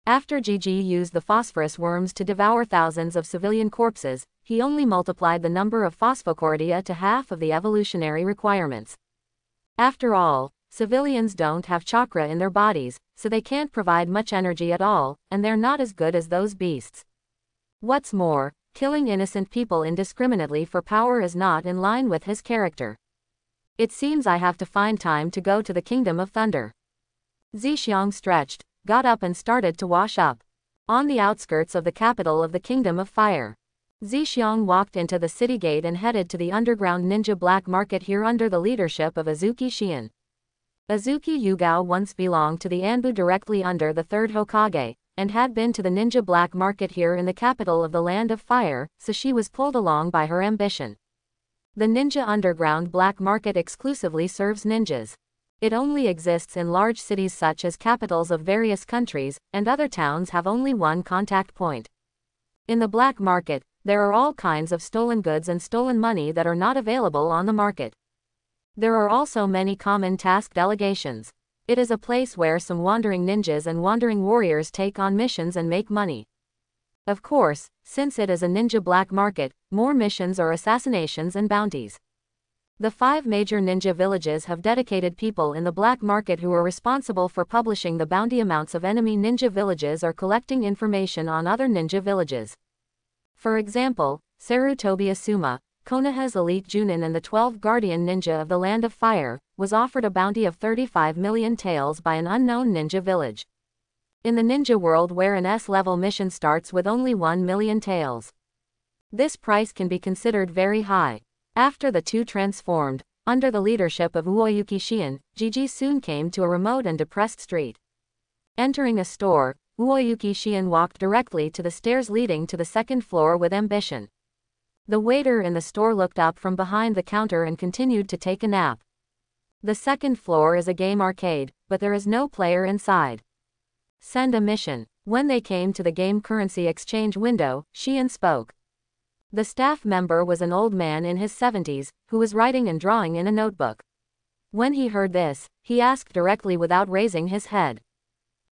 After Gigi used the phosphorus worms to devour thousands of civilian corpses, he only multiplied the number of phosphocordia to half of the evolutionary requirements. After all, civilians don't have chakra in their bodies, so they can't provide much energy at all, and they're not as good as those beasts. What's more, killing innocent people indiscriminately for power is not in line with his character. It seems I have to find time to go to the Kingdom of Thunder. Zixiang stretched, got up and started to wash up. On the outskirts of the capital of the Kingdom of Fire. Zixiang walked into the city gate and headed to the underground ninja black market here under the leadership of Azuki Shion. Azuki Yugao once belonged to the Anbu directly under the third Hokage, and had been to the ninja black market here in the capital of the Land of Fire, so she was pulled along by her ambition. The ninja underground black market exclusively serves ninjas. It only exists in large cities such as capitals of various countries, and other towns have only one contact point. In the black market, there are all kinds of stolen goods and stolen money that are not available on the market. There are also many common task delegations. It is a place where some wandering ninjas and wandering warriors take on missions and make money. Of course, since it is a ninja black market, more missions are assassinations and bounties. The 5 major ninja villages have dedicated people in the black market who are responsible for publishing the bounty amounts of enemy ninja villages or collecting information on other ninja villages. For example, Sarutobi Asuma, Konoha's elite Junin and the 12 guardian ninja of the Land of Fire, was offered a bounty of 35 million taels by an unknown ninja village. In the ninja world where an S-level mission starts with only 1 million taels. This price can be considered very high. After the two transformed, under the leadership of Uoyuki Shion, Gigi soon came to a remote and depressed street. Entering a store, Uoyuki Shion walked directly to the stairs leading to the second floor with ambition. The waiter in the store looked up from behind the counter and continued to take a nap. The second floor is a game arcade, but there is no player inside. Send a mission. When they came to the game currency exchange window, Shion spoke. The staff member was an old man in his 70s, who was writing and drawing in a notebook. When he heard this, he asked directly without raising his head.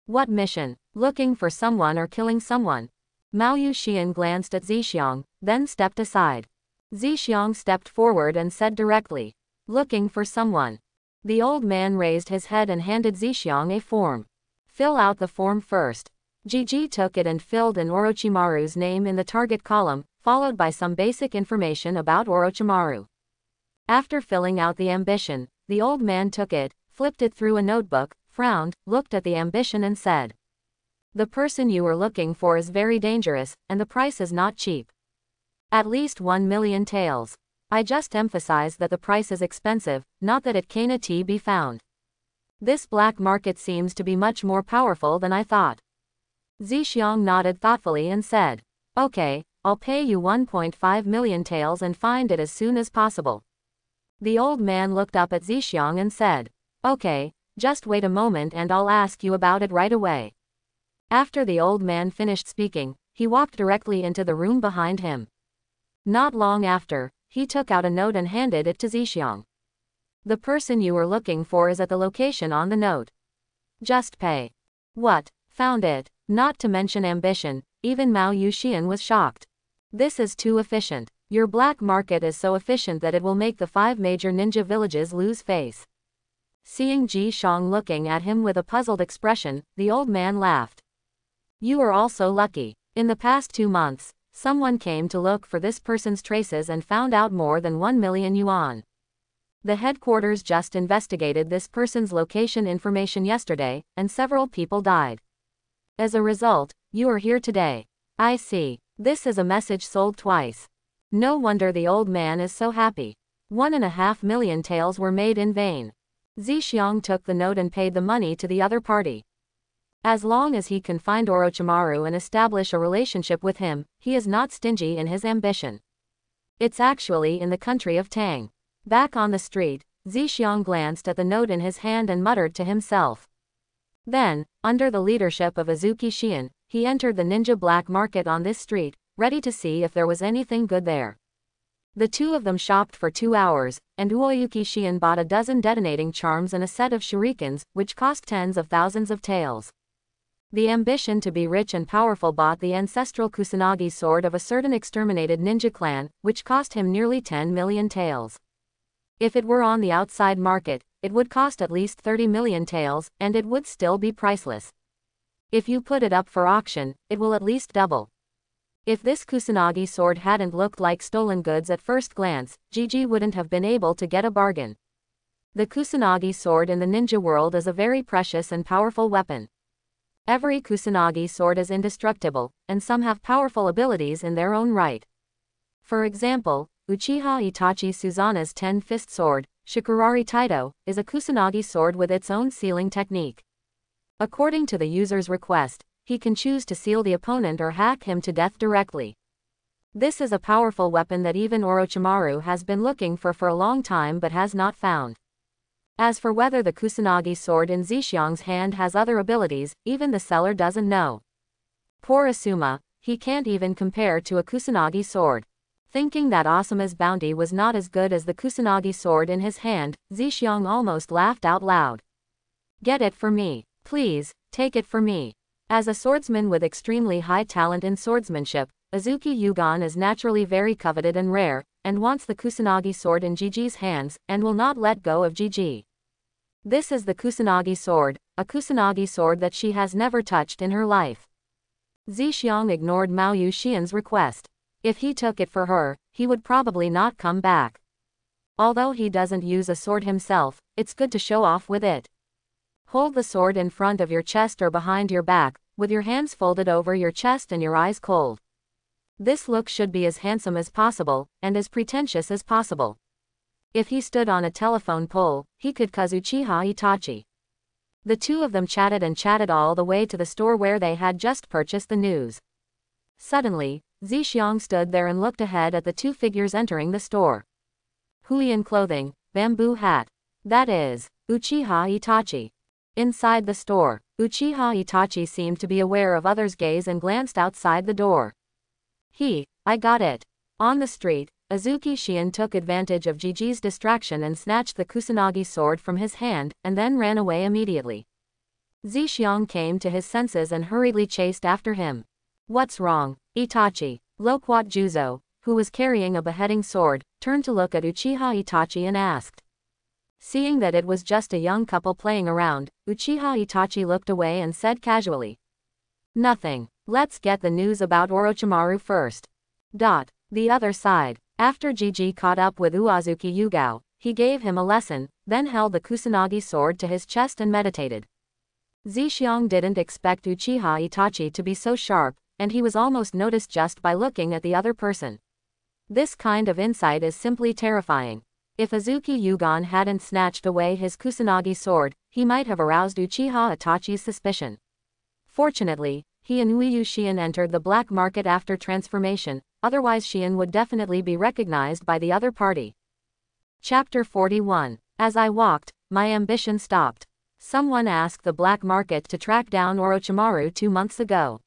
What mission? Looking for someone or killing someone? Mao Yuxian glanced at Zixiang, then stepped aside. Zixiang stepped forward and said directly, looking for someone. The old man raised his head and handed Zixiang a form. Fill out the form first. Gigi took it and filled in Orochimaru's name in the target column, followed by some basic information about Orochimaru. After filling out the ambition, the old man took it, flipped it through a notebook, frowned, looked at the ambition and said, the person you are looking for is very dangerous, and the price is not cheap. At least 1 million taels. I just emphasize that the price is expensive, not that it cannot be found. This black market seems to be much more powerful than I thought. Zixiang nodded thoughtfully and said, okay, I'll pay you 1.5 million taels and find it as soon as possible. The old man looked up at Zixiang and said, okay, just wait a moment and I'll ask you about it right away. After the old man finished speaking, he walked directly into the room behind him. Not long after, he took out a note and handed it to Zixiang. The person you were looking for is at the location on the note. Just pay. What? Found it? Not to mention ambition, even Mao Yuxian was shocked. This is too efficient. Your black market is so efficient that it will make the 5 major ninja villages lose face. Seeing Ji Shang looking at him with a puzzled expression, the old man laughed. You are also lucky. In the past 2 months, someone came to look for this person's traces and found out more than 1 million yuan. The headquarters just investigated this person's location information yesterday, and several people died. As a result, you are here today. I see. This is a message sold twice. No wonder the old man is so happy. 1.5 million taels were made in vain. Zixiang took the note and paid the money to the other party. As long as he can find Orochimaru and establish a relationship with him, he is not stingy in his ambition. It's actually in the country of Tang. Back on the street, Zixiang glanced at the note in his hand and muttered to himself. Then, under the leadership of Azuki Shion, he entered the ninja black market on this street, ready to see if there was anything good there. The two of them shopped for 2 hours, and Uoyuki Shion bought a dozen detonating charms and a set of shurikens, which cost tens of thousands of taels. The ambition to be rich and powerful bought the ancestral Kusanagi sword of a certain exterminated ninja clan, which cost him nearly 10 million taels. If it were on the outside market, it would cost at least 30 million taels, and it would still be priceless. If you put it up for auction, it will at least double. If this Kusanagi sword hadn't looked like stolen goods at first glance, Gigi wouldn't have been able to get a bargain. The Kusanagi sword in the ninja world is a very precious and powerful weapon. Every Kusanagi sword is indestructible, and some have powerful abilities in their own right. For example, Uchiha Itachi Susanoo's 10-fist sword, Shikurari Taito, is a Kusanagi sword with its own sealing technique. According to the user's request, he can choose to seal the opponent or hack him to death directly. This is a powerful weapon that even Orochimaru has been looking for a long time but has not found. As for whether the Kusanagi sword in Zixiang's hand has other abilities, even the seller doesn't know. Poor Asuma, he can't even compare to a Kusanagi sword. Thinking that Asuma's bounty was not as good as the Kusanagi sword in his hand, Zixiang almost laughed out loud. Get it for me. Please, take it for me. As a swordsman with extremely high talent in swordsmanship, Azuki Yugan is naturally very coveted and rare, and wants the Kusanagi sword in Gigi's hands, and will not let go of Gigi. This is the Kusanagi sword, a Kusanagi sword that she has never touched in her life. Zixiang ignored Mao Yuxian's request. If he took it for her, he would probably not come back. Although he doesn't use a sword himself, it's good to show off with it. Hold the sword in front of your chest or behind your back, with your hands folded over your chest and your eyes cold. This look should be as handsome as possible, and as pretentious as possible. If he stood on a telephone pole, he could cause Uchiha Itachi. The two of them chatted and chatted all the way to the store where they had just purchased the news. Suddenly, Zixiang stood there and looked ahead at the two figures entering the store. Huion clothing, bamboo hat. That is, Uchiha Itachi. Inside the store, Uchiha Itachi seemed to be aware of others' gaze and glanced outside the door. I got it. On the street, Azuki Shion took advantage of Gigi's distraction and snatched the Kusanagi sword from his hand, and then ran away immediately. Zixiang came to his senses and hurriedly chased after him. What's wrong, Itachi? Loquat Juzo, who was carrying a beheading sword, turned to look at Uchiha Itachi and asked. Seeing that it was just a young couple playing around, Uchiha Itachi looked away and said casually. Nothing. Let's get the news about Orochimaru first. The other side. After Gigi caught up with Uazuki Yugao, he gave him a lesson, then held the Kusanagi sword to his chest and meditated. Zixiang didn't expect Uchiha Itachi to be so sharp, and he was almost noticed just by looking at the other person. This kind of insight is simply terrifying. If Azuki Yugon hadn't snatched away his Kusanagi sword, he might have aroused Uchiha Itachi's suspicion. Fortunately, he and Uiyu Shion entered the black market after transformation, otherwise Shion would definitely be recognized by the other party. Chapter 41. As I walked, my ambition stopped. Someone asked the black market to track down Orochimaru 2 months ago.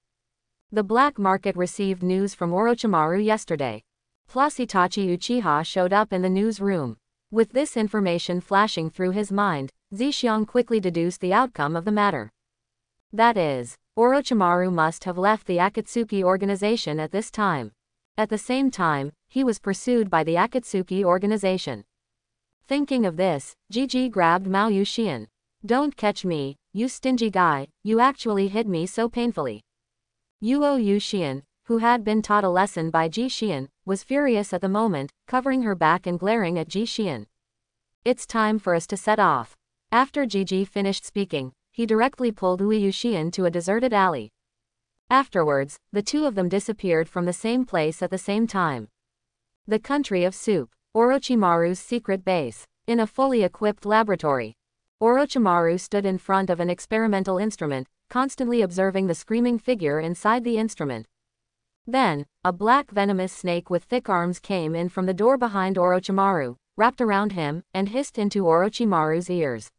The black market received news from Orochimaru yesterday. Plus Itachi Uchiha showed up in the newsroom. With this information flashing through his mind, Zixiang quickly deduced the outcome of the matter. That is, Orochimaru must have left the Akatsuki organization at this time. At the same time, he was pursued by the Akatsuki organization. Thinking of this, Gigi grabbed Mao Yuxian. Don't catch me, you stingy guy, you actually hit me so painfully. Yuo Yuxian, who had been taught a lesson by Ji Xian, was furious at the moment, covering her back and glaring at Ji Xian. It's time for us to set off. After Gigi finished speaking, he directly pulled Uiyu Shion to a deserted alley. Afterwards, the two of them disappeared from the same place at the same time. The country of soup. Orochimaru's secret base. In a fully equipped laboratory. Orochimaru stood in front of an experimental instrument, constantly observing the screaming figure inside the instrument. Then, a black venomous snake with thick arms came in from the door behind Orochimaru, wrapped around him, and hissed into Orochimaru's ears.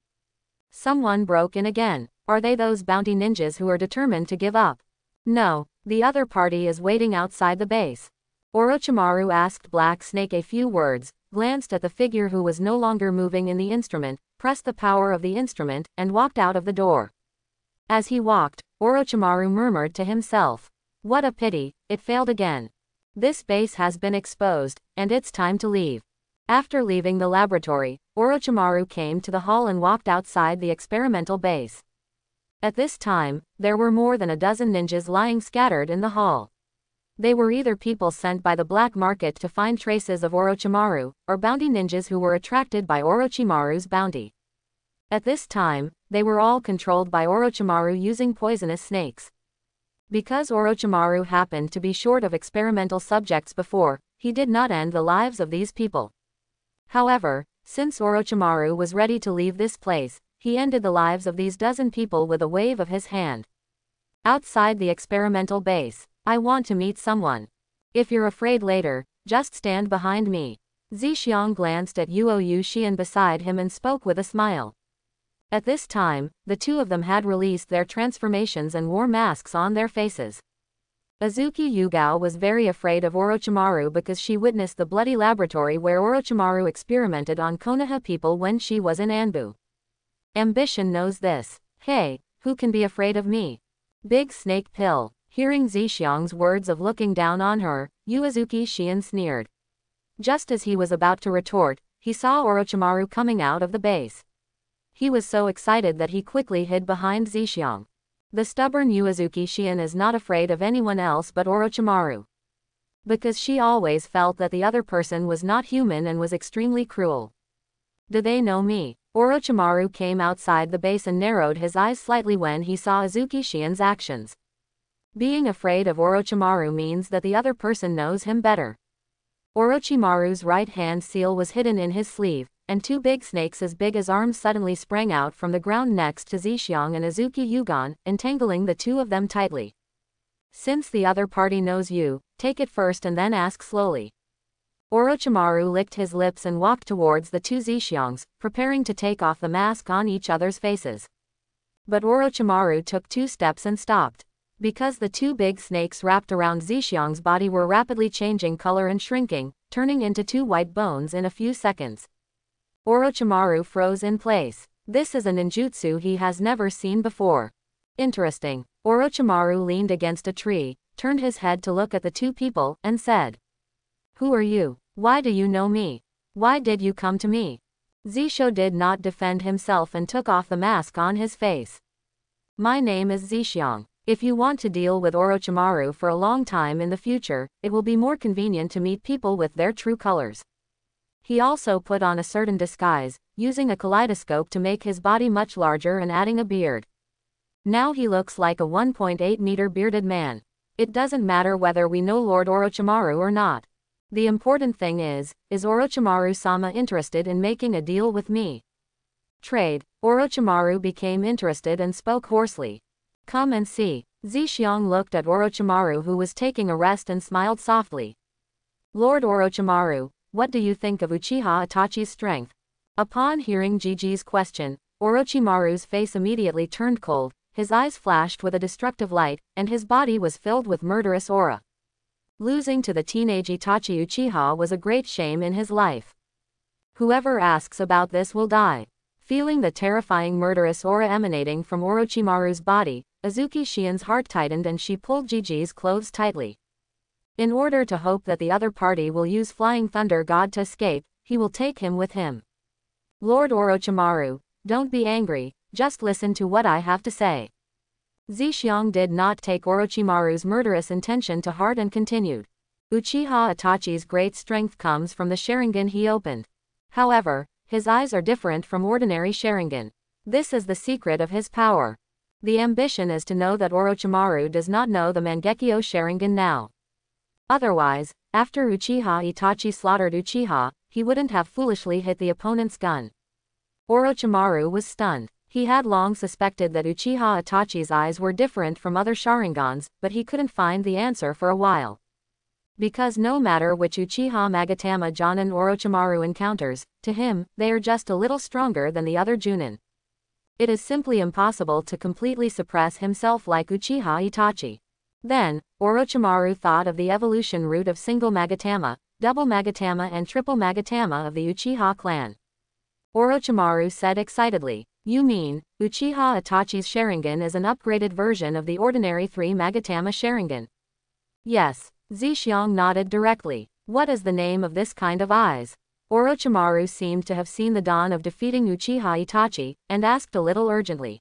Someone broke in again. Are they those bounty ninjas who are determined to give up? No, the other party is waiting outside the base. Orochimaru asked Black Snake a few words, glanced at the figure who was no longer moving in the instrument, pressed the power of the instrument, and walked out of the door. As he walked, Orochimaru murmured to himself. What a pity, it failed again. This base has been exposed, and it's time to leave. After leaving the laboratory, Orochimaru came to the hall and walked outside the experimental base. At this time, there were more than a dozen ninjas lying scattered in the hall. They were either people sent by the black market to find traces of Orochimaru, or bounty ninjas who were attracted by Orochimaru's bounty. At this time, they were all controlled by Orochimaru using poisonous snakes. Because Orochimaru happened to be short of experimental subjects before, he did not end the lives of these people. However, since Orochimaru was ready to leave this place, he ended the lives of these dozen people with a wave of his hand. Outside the experimental base, I want to meet someone. If you're afraid later, just stand behind me. Zixiang glanced at Yuo Yuxian beside him and spoke with a smile. At this time, the two of them had released their transformations and wore masks on their faces. Azuki Yugao was very afraid of Orochimaru because she witnessed the bloody laboratory where Orochimaru experimented on Konoha people when she was in Anbu. Ambition knows this. Hey, who can be afraid of me? Big snake pill. Hearing Zixiang's words of looking down on her, Uazuki Shion sneered. Just as he was about to retort, he saw Orochimaru coming out of the base. He was so excited that he quickly hid behind Zhixiang. The stubborn Uezuki Xian is not afraid of anyone else but Orochimaru. Because she always felt that the other person was not human and was extremely cruel. Do they know me? Orochimaru came outside the base and narrowed his eyes slightly when he saw Uezuki Xian's actions. Being afraid of Orochimaru means that the other person knows him better. Orochimaru's right hand seal was hidden in his sleeve, and two big snakes as big as arms suddenly sprang out from the ground next to Zhixiang and Uezuki Yugon, entangling the two of them tightly. Since the other party knows you, take it first and then ask slowly. Orochimaru licked his lips and walked towards the two Zhixiangs, preparing to take off the mask on each other's faces. But Orochimaru took 2 steps and stopped. Because the two big snakes wrapped around Zhixiang's body were rapidly changing color and shrinking, turning into 2 white bones in a few seconds. Orochimaru froze in place. This is a ninjutsu he has never seen before. Interesting. Orochimaru leaned against a tree, turned his head to look at the two people, and said, "Who are you? Why do you know me? Why did you come to me?" Zisho did not defend himself and took off the mask on his face. "My name is Zhixiang. If you want to deal with Orochimaru for a long time in the future, it will be more convenient to meet people with their true colors." He also put on a certain disguise, using a kaleidoscope to make his body much larger and adding a beard. Now he looks like a 1.8-meter bearded man. It doesn't matter whether we know Lord Orochimaru or not. The important thing is Orochimaru-sama interested in making a deal with me? Trade. Orochimaru became interested and spoke hoarsely. "Come and see." Zhixiang looked at Orochimaru, who was taking a rest, and smiled softly. "Lord Orochimaru, what do you think of Uchiha Itachi's strength?" Upon hearing Jiji's question, Orochimaru's face immediately turned cold, his eyes flashed with a destructive light, and his body was filled with murderous aura. Losing to the teenage Itachi Uchiha was a great shame in his life. Whoever asks about this will die. Feeling the terrifying murderous aura emanating from Orochimaru's body, Uezuki Xian's heart tightened and she pulled Jiji's clothes tightly. In order to hope that the other party will use Flying Thunder God to escape, he will take him with him. "Lord Orochimaru, don't be angry, just listen to what I have to say." Zhixiang did not take Orochimaru's murderous intention to heart and continued. "Uchiha Itachi's great strength comes from the Sharingan he opened. However, his eyes are different from ordinary Sharingan. This is the secret of his power. The ambition is to know that Orochimaru does not know the Mangekyo Sharingan now. Otherwise, after Uchiha Itachi slaughtered Uchiha, he wouldn't have foolishly hit the opponent's gun." Orochimaru was stunned. He had long suspected that Uchiha Itachi's eyes were different from other Sharingans, but he couldn't find the answer for a while. Because no matter which Uchiha Magatama Jonin Orochimaru encounters, to him, they are just a little stronger than the other Junin. It is simply impossible to completely suppress himself like Uchiha Itachi. Then, Orochimaru thought of the evolution route of single Magatama, double Magatama and triple Magatama of the Uchiha clan. Orochimaru said excitedly, "You mean, Uchiha Itachi's Sharingan is an upgraded version of the ordinary 3 Magatama Sharingan?" "Yes." Zhixiang nodded directly. "What is the name of this kind of eyes?" Orochimaru seemed to have seen the dawn of defeating Uchiha Itachi, and asked a little urgently.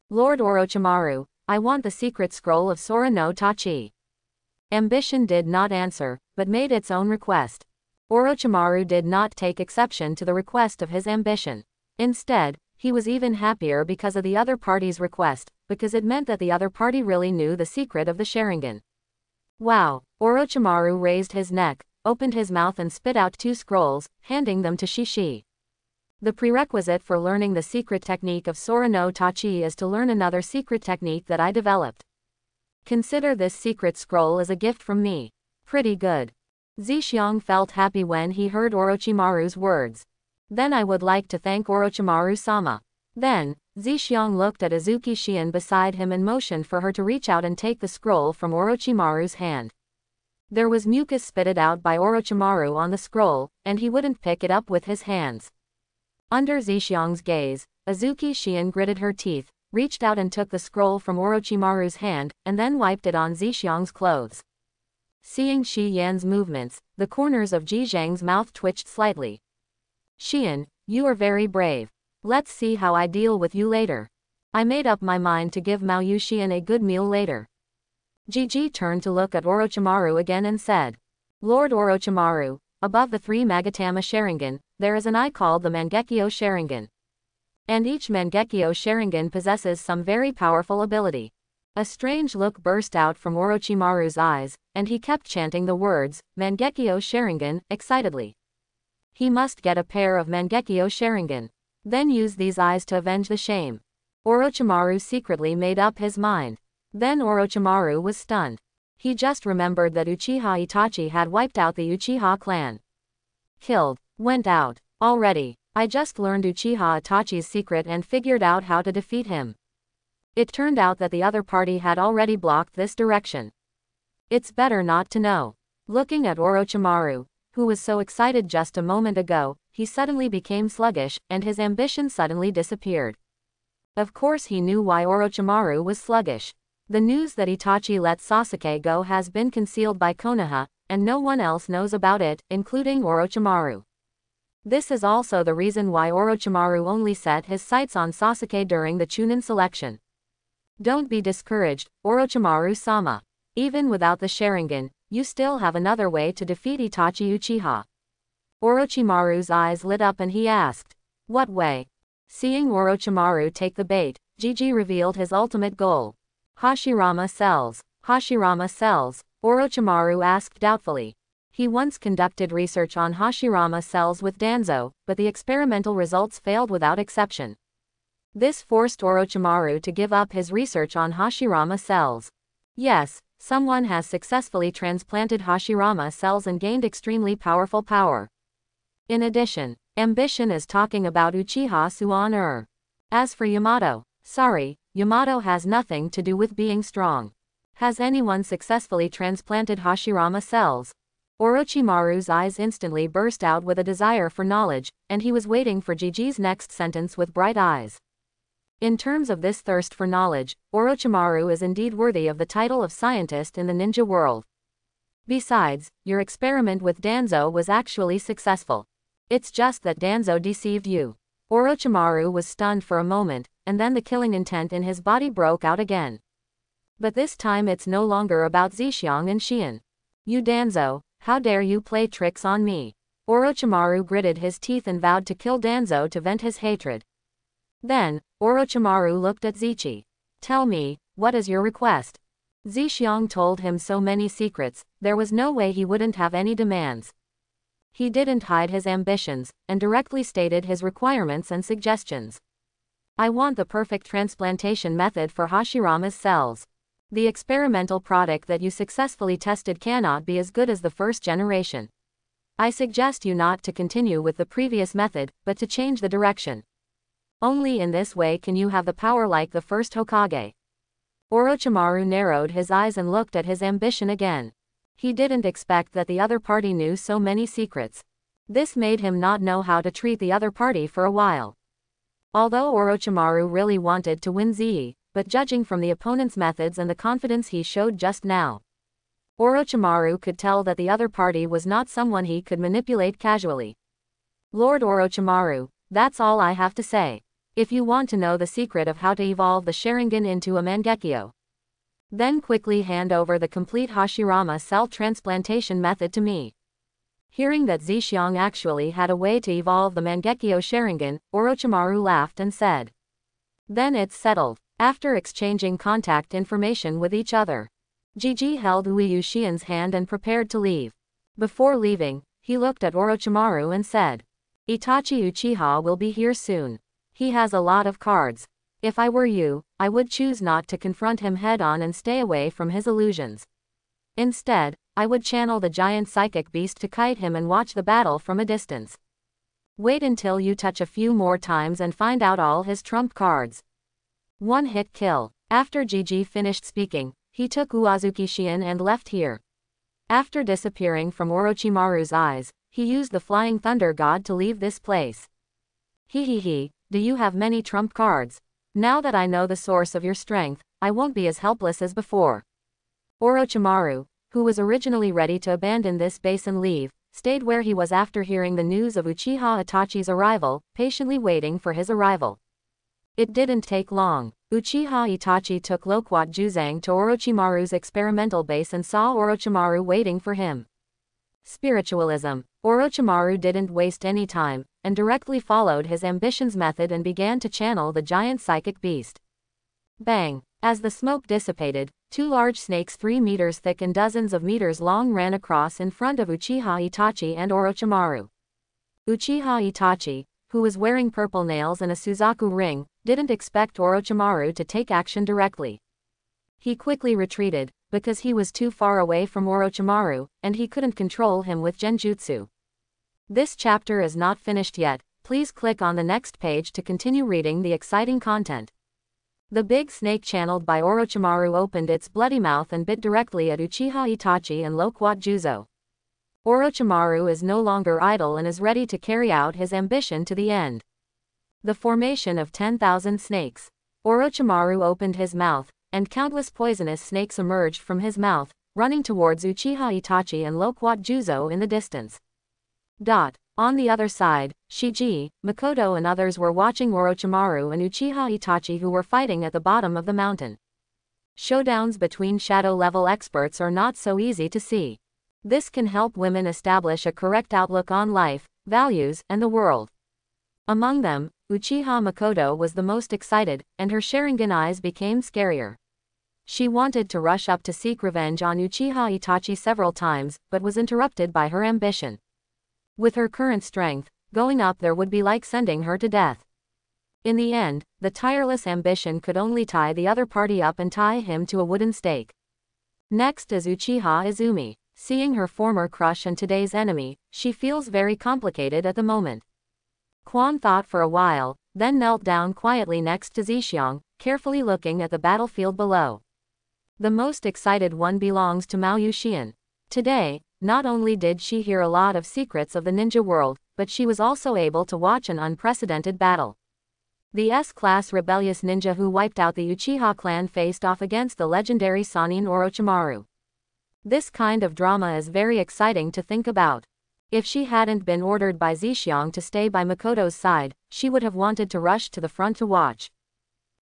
"Lord Orochimaru, I want the secret scroll of Sora no Tachi." Ambition did not answer, but made its own request. Orochimaru did not take exception to the request of his ambition. Instead, he was even happier because of the other party's request, because it meant that the other party really knew the secret of the Sharingan. "Wow." Orochimaru raised his neck, opened his mouth and spit out 2 scrolls, handing them to Shishi. "The prerequisite for learning the secret technique of Sora no Tachi is to learn another secret technique that I developed. Consider this secret scroll as a gift from me." "Pretty good." Zhixiang felt happy when he heard Orochimaru's words. "Then I would like to thank Orochimaru-sama." Then, Zhixiang looked at Uezuki Xian beside him and motioned for her to reach out and take the scroll from Orochimaru's hand. There was mucus spitted out by Orochimaru on the scroll, and he wouldn't pick it up with his hands. Under Zhixiang's gaze, Uezuki Xian gritted her teeth, reached out and took the scroll from Orochimaru's hand, and then wiped it on Zhixiang's clothes. Seeing Shi Yan's movements, the corners of Ji Zhang's mouth twitched slightly. Xian, you are very brave. Let's see how I deal with you later. I made up my mind to give Mao Yu Xian a good meal later. Ji turned to look at Orochimaru again and said, Lord Orochimaru, above the 3 Magatama Sharingan, there is an eye called the Mangekyo Sharingan. And each Mangekyo Sharingan possesses some very powerful ability. A strange look burst out from Orochimaru's eyes, and he kept chanting the words, Mangekyo Sharingan, excitedly. He must get a pair of Mangekyo Sharingan. Then use these eyes to avenge the shame. Orochimaru secretly made up his mind. Then Orochimaru was stunned. He just remembered that Uchiha Itachi had wiped out the Uchiha clan. Killed. Went out. Already. I just learned Uchiha Itachi's secret and figured out how to defeat him. It turned out that the other party had already blocked this direction. It's better not to know. Looking at Orochimaru, who was so excited just a moment ago, he suddenly became sluggish, and his ambition suddenly disappeared. Of course he knew why Orochimaru was sluggish. The news that Itachi let Sasuke go has been concealed by Konoha, and no one else knows about it, including Orochimaru. This is also the reason why Orochimaru only set his sights on Sasuke during the Chunin selection. Don't be discouraged, Orochimaru-sama. Even without the Sharingan, you still have another way to defeat Itachi Uchiha. Orochimaru's eyes lit up and he asked, what way? Seeing Orochimaru take the bait, Ji revealed his ultimate goal. Hashirama cells. Hashirama cells, Orochimaru asked doubtfully. He once conducted research on Hashirama cells with Danzo, but the experimental results failed without exception. This forced Orochimaru to give up his research on Hashirama cells. Yes, someone has successfully transplanted Hashirama cells and gained extremely powerful power. In addition, ambition is talking about Uchiha Suan-er. As for Yamato, sorry, Yamato has nothing to do with being strong. Has anyone successfully transplanted Hashirama cells? Orochimaru's eyes instantly burst out with a desire for knowledge, and he was waiting for Ji's next sentence with bright eyes. In terms of this thirst for knowledge, Orochimaru is indeed worthy of the title of scientist in the ninja world. Besides, your experiment with Danzo was actually successful. It's just that Danzo deceived you. Orochimaru was stunned for a moment, and then the killing intent in his body broke out again. But this time it's no longer about Zhixiang and Xian. You Danzo, how dare you play tricks on me? Orochimaru gritted his teeth and vowed to kill Danzo to vent his hatred. Then, Orochimaru looked at Zichi. Tell me, what is your request? Zhixiang told him so many secrets, there was no way he wouldn't have any demands. He didn't hide his ambitions, and directly stated his requirements and suggestions. I want the perfect transplantation method for Hashirama's cells. The experimental product that you successfully tested cannot be as good as the first generation. I suggest you not to continue with the previous method, but to change the direction. Only in this way can you have the power like the first Hokage. Orochimaru narrowed his eyes and looked at his ambition again. He didn't expect that the other party knew so many secrets. This made him not know how to treat the other party for a while. Although Orochimaru really wanted to win Zi, but judging from the opponent's methods and the confidence he showed just now, Orochimaru could tell that the other party was not someone he could manipulate casually. Lord Orochimaru, that's all I have to say. If you want to know the secret of how to evolve the Sharingan into a Mangekyo, then quickly hand over the complete Hashirama cell transplantation method to me. Hearing that Zhixiang actually had a way to evolve the Mangekyo Sharingan, Orochimaru laughed and said, then it's settled. After exchanging contact information with each other, Ji held Ueyu Xian's hand and prepared to leave. Before leaving, he looked at Orochimaru and said, Itachi Uchiha will be here soon. He has a lot of cards. If I were you, I would choose not to confront him head-on and stay away from his illusions. Instead, I would channel the giant psychic beast to kite him and watch the battle from a distance. Wait until you touch a few more times and find out all his trump cards. One-hit kill. After Ji finished speaking, he took Uazuki Xian and left here. After disappearing from Orochimaru's eyes, he used the Flying Thunder God to leave this place. He, do you have many trump cards? Now that I know the source of your strength, I won't be as helpless as before. Orochimaru, who was originally ready to abandon this base and leave, stayed where he was after hearing the news of Uchiha Itachi's arrival, patiently waiting for his arrival. It didn't take long. Uchiha Itachi took Loquat Juzang to Orochimaru's experimental base and saw Orochimaru waiting for him. Spiritualism. Orochimaru didn't waste any time, and directly followed his ambition's method and began to channel the giant psychic beast. Bang! As the smoke dissipated, 2 large snakes 3 meters thick and dozens of meters long ran across in front of Uchiha Itachi and Orochimaru. Uchiha Itachi, who was wearing purple nails and a Suzaku ring, didn't expect Orochimaru to take action directly. He quickly retreated, because he was too far away from Orochimaru, and he couldn't control him with genjutsu. This chapter is not finished yet, please click on the next page to continue reading the exciting content. The big snake channeled by Orochimaru opened its bloody mouth and bit directly at Uchiha Itachi and Loquat Juzo. Orochimaru is no longer idle and is ready to carry out his ambition to the end. The formation of 10,000 snakes. Orochimaru opened his mouth, and countless poisonous snakes emerged from his mouth, running towards Uchiha Itachi and Loquat Juzo in the distance. On the other side, Shiji, Makoto and others were watching Orochimaru and Uchiha Itachi, who were fighting at the bottom of the mountain. Showdowns between shadow-level experts are not so easy to see. This can help women establish a correct outlook on life, values, and the world. Among them, Uchiha Makoto was the most excited, and her Sharingan eyes became scarier. She wanted to rush up to seek revenge on Uchiha Itachi several times, but was interrupted by her ambition. With her current strength, going up there would be like sending her to death. In the end, the tireless ambition could only tie the other party up and tie him to a wooden stake. Next is Uchiha Izumi. Seeing her former crush and today's enemy, she feels very complicated at the moment. Quan thought for a while, then knelt down quietly next to Zhixiang, carefully looking at the battlefield below. The most excited one belongs to Mao Yuxian. Today, not only did she hear a lot of secrets of the ninja world, but she was also able to watch an unprecedented battle. The S-class rebellious ninja who wiped out the Uchiha clan faced off against the legendary Sannin Orochimaru. This kind of drama is very exciting to think about. If she hadn't been ordered by Zhixiang to stay by Makoto's side, she would have wanted to rush to the front to watch.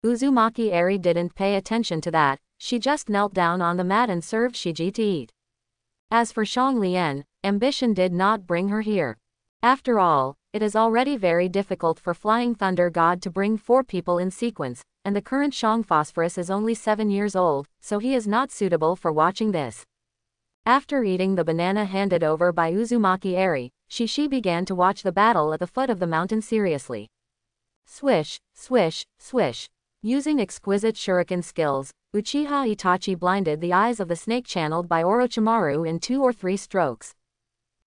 Uzumaki Eri didn't pay attention to that, she just knelt down on the mat and served Shiji to eat. As for Xiang Lian, ambition did not bring her here. After all, it is already very difficult for Flying Thunder God to bring 4 people in sequence, and the current Xiang Phosphorus is only 7 years old, so he is not suitable for watching this. After eating the banana handed over by Uzumaki Eri, Shishi began to watch the battle at the foot of the mountain seriously. Swish, swish, swish. Using exquisite shuriken skills, Uchiha Itachi blinded the eyes of the snake channeled by Orochimaru in 2 or 3 strokes.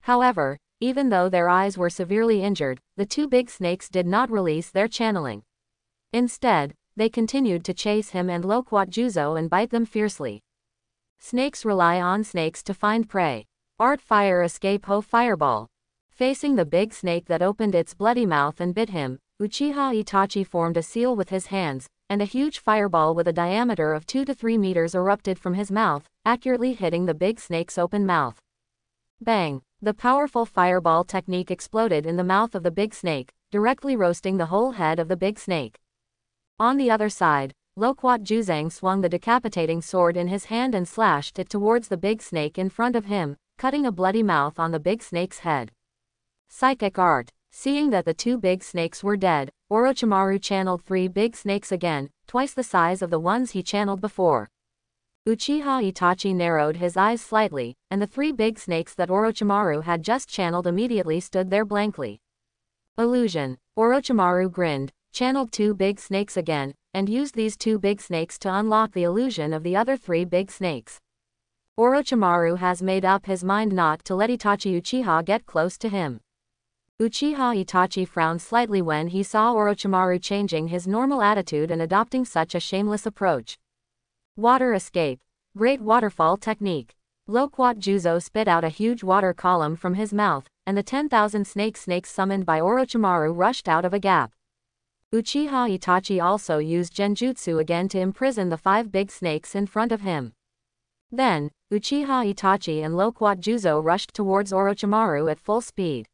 However, even though their eyes were severely injured, the 2 big snakes did not release their channeling. Instead, they continued to chase him and Loquat Juzo and bite them fiercely. Snakes rely on snakes to find prey. Art Fire Escape Ho Fireball. Facing the big snake that opened its bloody mouth and bit him, Uchiha Itachi formed a seal with his hands, and a huge fireball with a diameter of 2 to 3 meters erupted from his mouth, accurately hitting the big snake's open mouth. Bang! The powerful fireball technique exploded in the mouth of the big snake, directly roasting the whole head of the big snake. On the other side, Loquat Juzang swung the decapitating sword in his hand and slashed it towards the big snake in front of him, cutting a bloody mouth on the big snake's head. Psychic Art. Seeing that the 2 big snakes were dead, Orochimaru channeled 3 big snakes again, twice the size of the ones he channeled before. Uchiha Itachi narrowed his eyes slightly, and the 3 big snakes that Orochimaru had just channeled immediately stood there blankly. Illusion. Orochimaru grinned, channeled 2 big snakes again, and used these 2 big snakes to unlock the illusion of the other 3 big snakes. Orochimaru has made up his mind not to let Itachi Uchiha get close to him. Uchiha Itachi frowned slightly when he saw Orochimaru changing his normal attitude and adopting such a shameless approach. Water Escape. Great Waterfall Technique. Loquat Juzo spit out a huge water column from his mouth, and the 10,000 snakes summoned by Orochimaru rushed out of a gap. Uchiha Itachi also used genjutsu again to imprison the 5 big snakes in front of him. Then, Uchiha Itachi and Loquat Juzo rushed towards Orochimaru at full speed.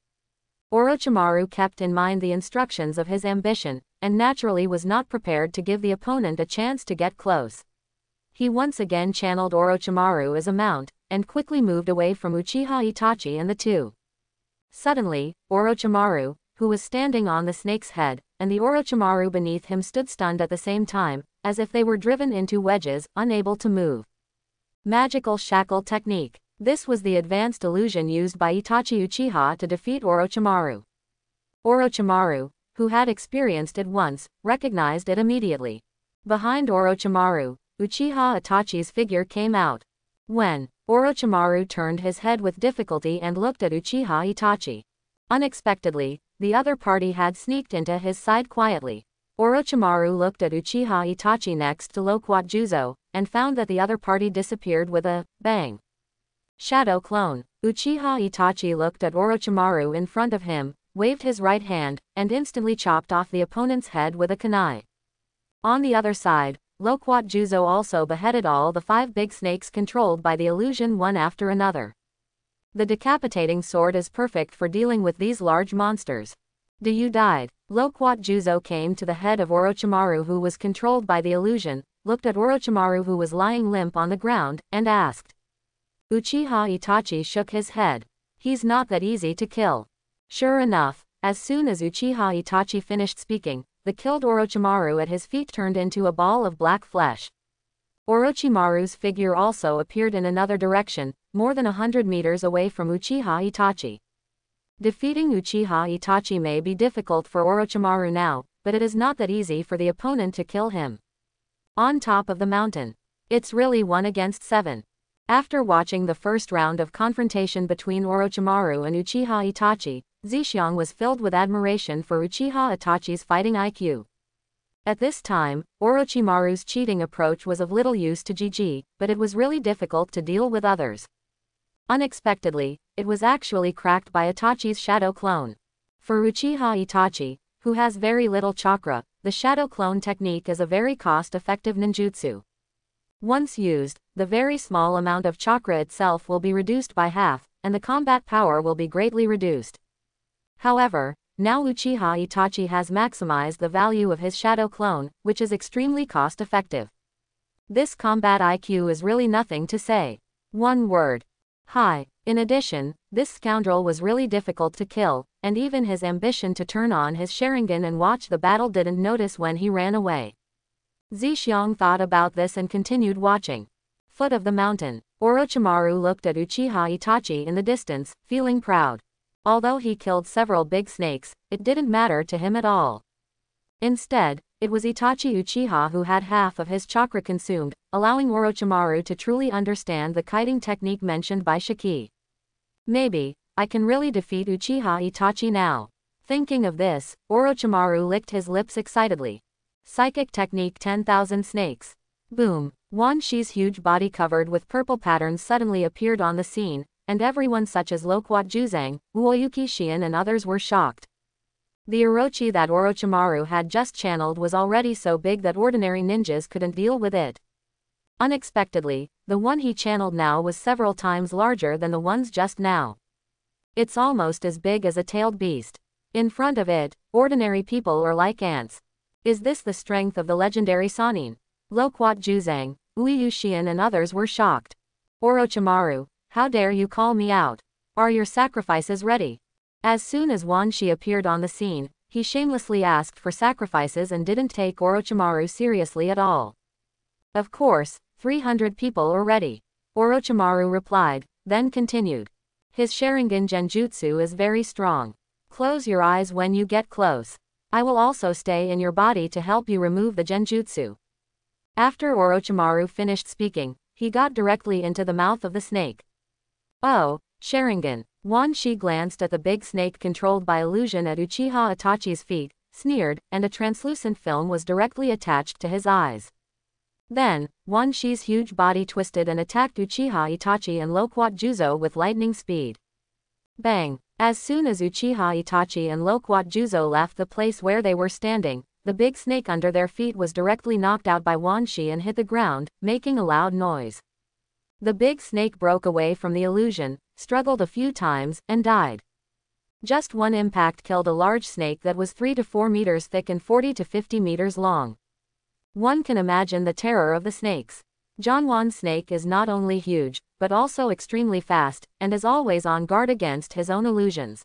Orochimaru kept in mind the instructions of his ambition, and naturally was not prepared to give the opponent a chance to get close. He once again channeled Orochimaru as a mount, and quickly moved away from Uchiha Itachi and the two. Suddenly, Orochimaru, who was standing on the snake's head, and the Orochimaru beneath him stood stunned at the same time, as if they were driven into wedges, unable to move. Magical shackle technique. This was the advanced illusion used by Itachi Uchiha to defeat Orochimaru. Orochimaru, who had experienced it once, recognized it immediately. Behind Orochimaru, Uchiha Itachi's figure came out. When Orochimaru turned his head with difficulty and looked at Uchiha Itachi. Unexpectedly, the other party had sneaked into his side quietly. Orochimaru looked at Uchiha Itachi next to Loquat Juzo, and found that the other party disappeared with a bang. Shadow clone. Uchiha Itachi looked at Orochimaru in front of him, waved his right hand, and instantly chopped off the opponent's head with a kunai. On the other side, Loquat Juzo also beheaded all the 5 big snakes controlled by the illusion one after another. The decapitating sword is perfect for dealing with these large monsters. You died. Loquat Juzo came to the head of Orochimaru who was controlled by the illusion, looked at Orochimaru who was lying limp on the ground, and asked. Uchiha Itachi shook his head. He's not that easy to kill. Sure enough, as soon as Uchiha Itachi finished speaking, the killed Orochimaru at his feet turned into a ball of black flesh. Orochimaru's figure also appeared in another direction, more than 100 meters away from Uchiha Itachi. Defeating Uchiha Itachi may be difficult for Orochimaru now, but it is not that easy for the opponent to kill him. On top of the mountain. It's really 1 against 7. After watching the first round of confrontation between Orochimaru and Uchiha Itachi, Zixiang was filled with admiration for Uchiha Itachi's fighting IQ. At this time, Orochimaru's cheating approach was of little use to Gigi, but it was really difficult to deal with others. Unexpectedly, it was actually cracked by Itachi's shadow clone. For Uchiha Itachi, who has very little chakra, the shadow clone technique is a very cost-effective ninjutsu. Once used, the very small amount of chakra itself will be reduced by half, and the combat power will be greatly reduced. However, now Uchiha Itachi has maximized the value of his shadow clone, which is extremely cost-effective. This combat IQ is really nothing to say. One word. High. In addition, this scoundrel was really difficult to kill, and even his ambition to turn on his Sharingan and watch the battle didn't notice when he ran away. Zixiang thought about this and continued watching. Foot of the mountain. Orochimaru looked at Uchiha Itachi in the distance, feeling proud. Although he killed several big snakes, it didn't matter to him at all. Instead, it was Itachi Uchiha who had half of his chakra consumed, allowing Orochimaru to truly understand the kiting technique mentioned by Shiki. Maybe, I can really defeat Uchiha Itachi now. Thinking of this, Orochimaru licked his lips excitedly. Psychic technique 10,000 snakes. Boom. Wan Shi's huge body covered with purple patterns suddenly appeared on the scene, and everyone such as Loquat Juzang, Uoyuki Xian and others were shocked. The Orochi that Orochimaru had just channeled was already so big that ordinary ninjas couldn't deal with it. Unexpectedly, the one he channeled now was several times larger than the ones just now. It's almost as big as a tailed beast. In front of it, ordinary people are like ants. Is this the strength of the legendary Sannin? Loquat Juzang, Uoyu Xian and others were shocked. Orochimaru, how dare you call me out? Are your sacrifices ready? As soon as Wan Shi appeared on the scene, he shamelessly asked for sacrifices and didn't take Orochimaru seriously at all. Of course, 300 people are ready. Orochimaru replied, then continued. His Sharingan Genjutsu is very strong. Close your eyes when you get close. I will also stay in your body to help you remove the Genjutsu. After Orochimaru finished speaking, he got directly into the mouth of the snake. Oh, Sharingan. Wan Shi glanced at the big snake controlled by illusion at Uchiha Itachi's feet, sneered, and a translucent film was directly attached to his eyes. Then, Wan Shi's huge body twisted and attacked Uchiha Itachi and Loquat Juzo with lightning speed. Bang! As soon as Uchiha Itachi and Loquat Juzo left the place where they were standing, the big snake under their feet was directly knocked out by Wan Shi and hit the ground, making a loud noise. The big snake broke away from the illusion, struggled a few times, and died. Just one impact killed a large snake that was 3 to 4 meters thick and 40 to 50 meters long. One can imagine the terror of the snakes. Jonwan's snake is not only huge, but also extremely fast, and is always on guard against his own illusions.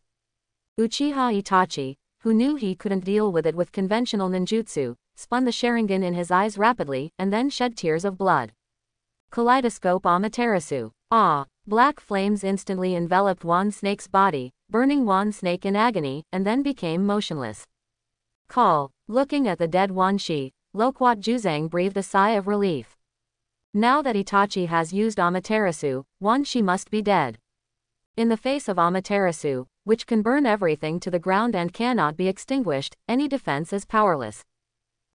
Uchiha Itachi, who knew he couldn't deal with it with conventional ninjutsu, spun the Sharingan in his eyes rapidly and then shed tears of blood. Kaleidoscope Amaterasu. Ah! Black flames instantly enveloped Wan Snake's body, burning Wan Snake in agony, and then became motionless. Call. Looking at the dead Wan Shi, Loquat Juzang breathed a sigh of relief. Now that Itachi has used Amaterasu, Wan Shi must be dead. In the face of Amaterasu, which can burn everything to the ground and cannot be extinguished, any defense is powerless.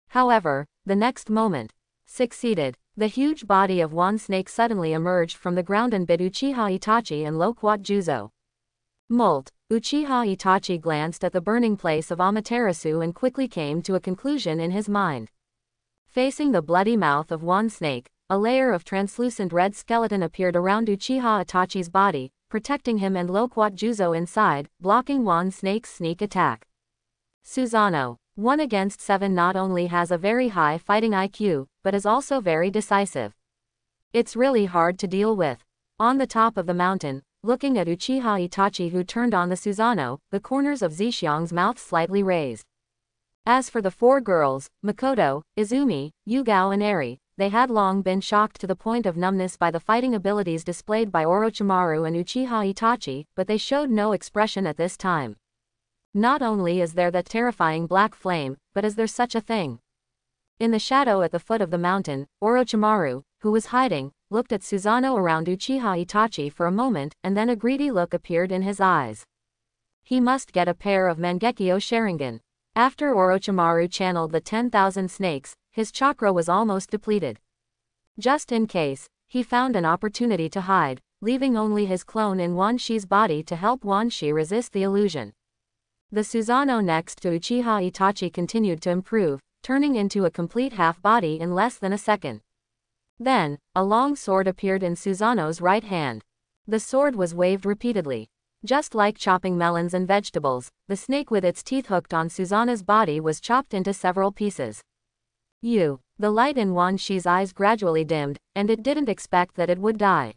However, the next moment succeeded. The huge body of Wan Snake suddenly emerged from the ground and bit Uchiha Itachi and Loquat Juzo. Molt. Uchiha Itachi glanced at the burning place of Amaterasu and quickly came to a conclusion in his mind. Facing the bloody mouth of Wan Snake, a layer of translucent red skeleton appeared around Uchiha Itachi's body, protecting him and Loquat Juzo inside, blocking Wan Snake's sneak attack. Susanoo. 1 against 7 not only has a very high fighting IQ, but is also very decisive. It's really hard to deal with. On the top of the mountain, looking at Uchiha Itachi who turned on the Susanoo, the corners of Zhixiang's mouth slightly raised. As for the 4 girls, Makoto, Izumi, Yugao and Eri, they had long been shocked to the point of numbness by the fighting abilities displayed by Orochimaru and Uchiha Itachi, but they showed no expression at this time. Not only is there that terrifying black flame, but is there such a thing? In the shadow at the foot of the mountain, Orochimaru, who was hiding, looked at Susanoo around Uchiha Itachi for a moment, and then a greedy look appeared in his eyes. He must get a pair of Mangekyo Sharingan. After Orochimaru channeled the 10,000 snakes, his chakra was almost depleted. Just in case, he found an opportunity to hide, leaving only his clone in Wan Shi's body to help Wan Shi resist the illusion. The Susanoo next to Uchiha Itachi continued to improve, turning into a complete half-body in less than a second. Then, a long sword appeared in Susanoo's right hand. The sword was waved repeatedly. Just like chopping melons and vegetables, the snake with its teeth hooked on Susanoo's body was chopped into several pieces. The light in Wan Shi's eyes gradually dimmed, and it didn't expect that it would die.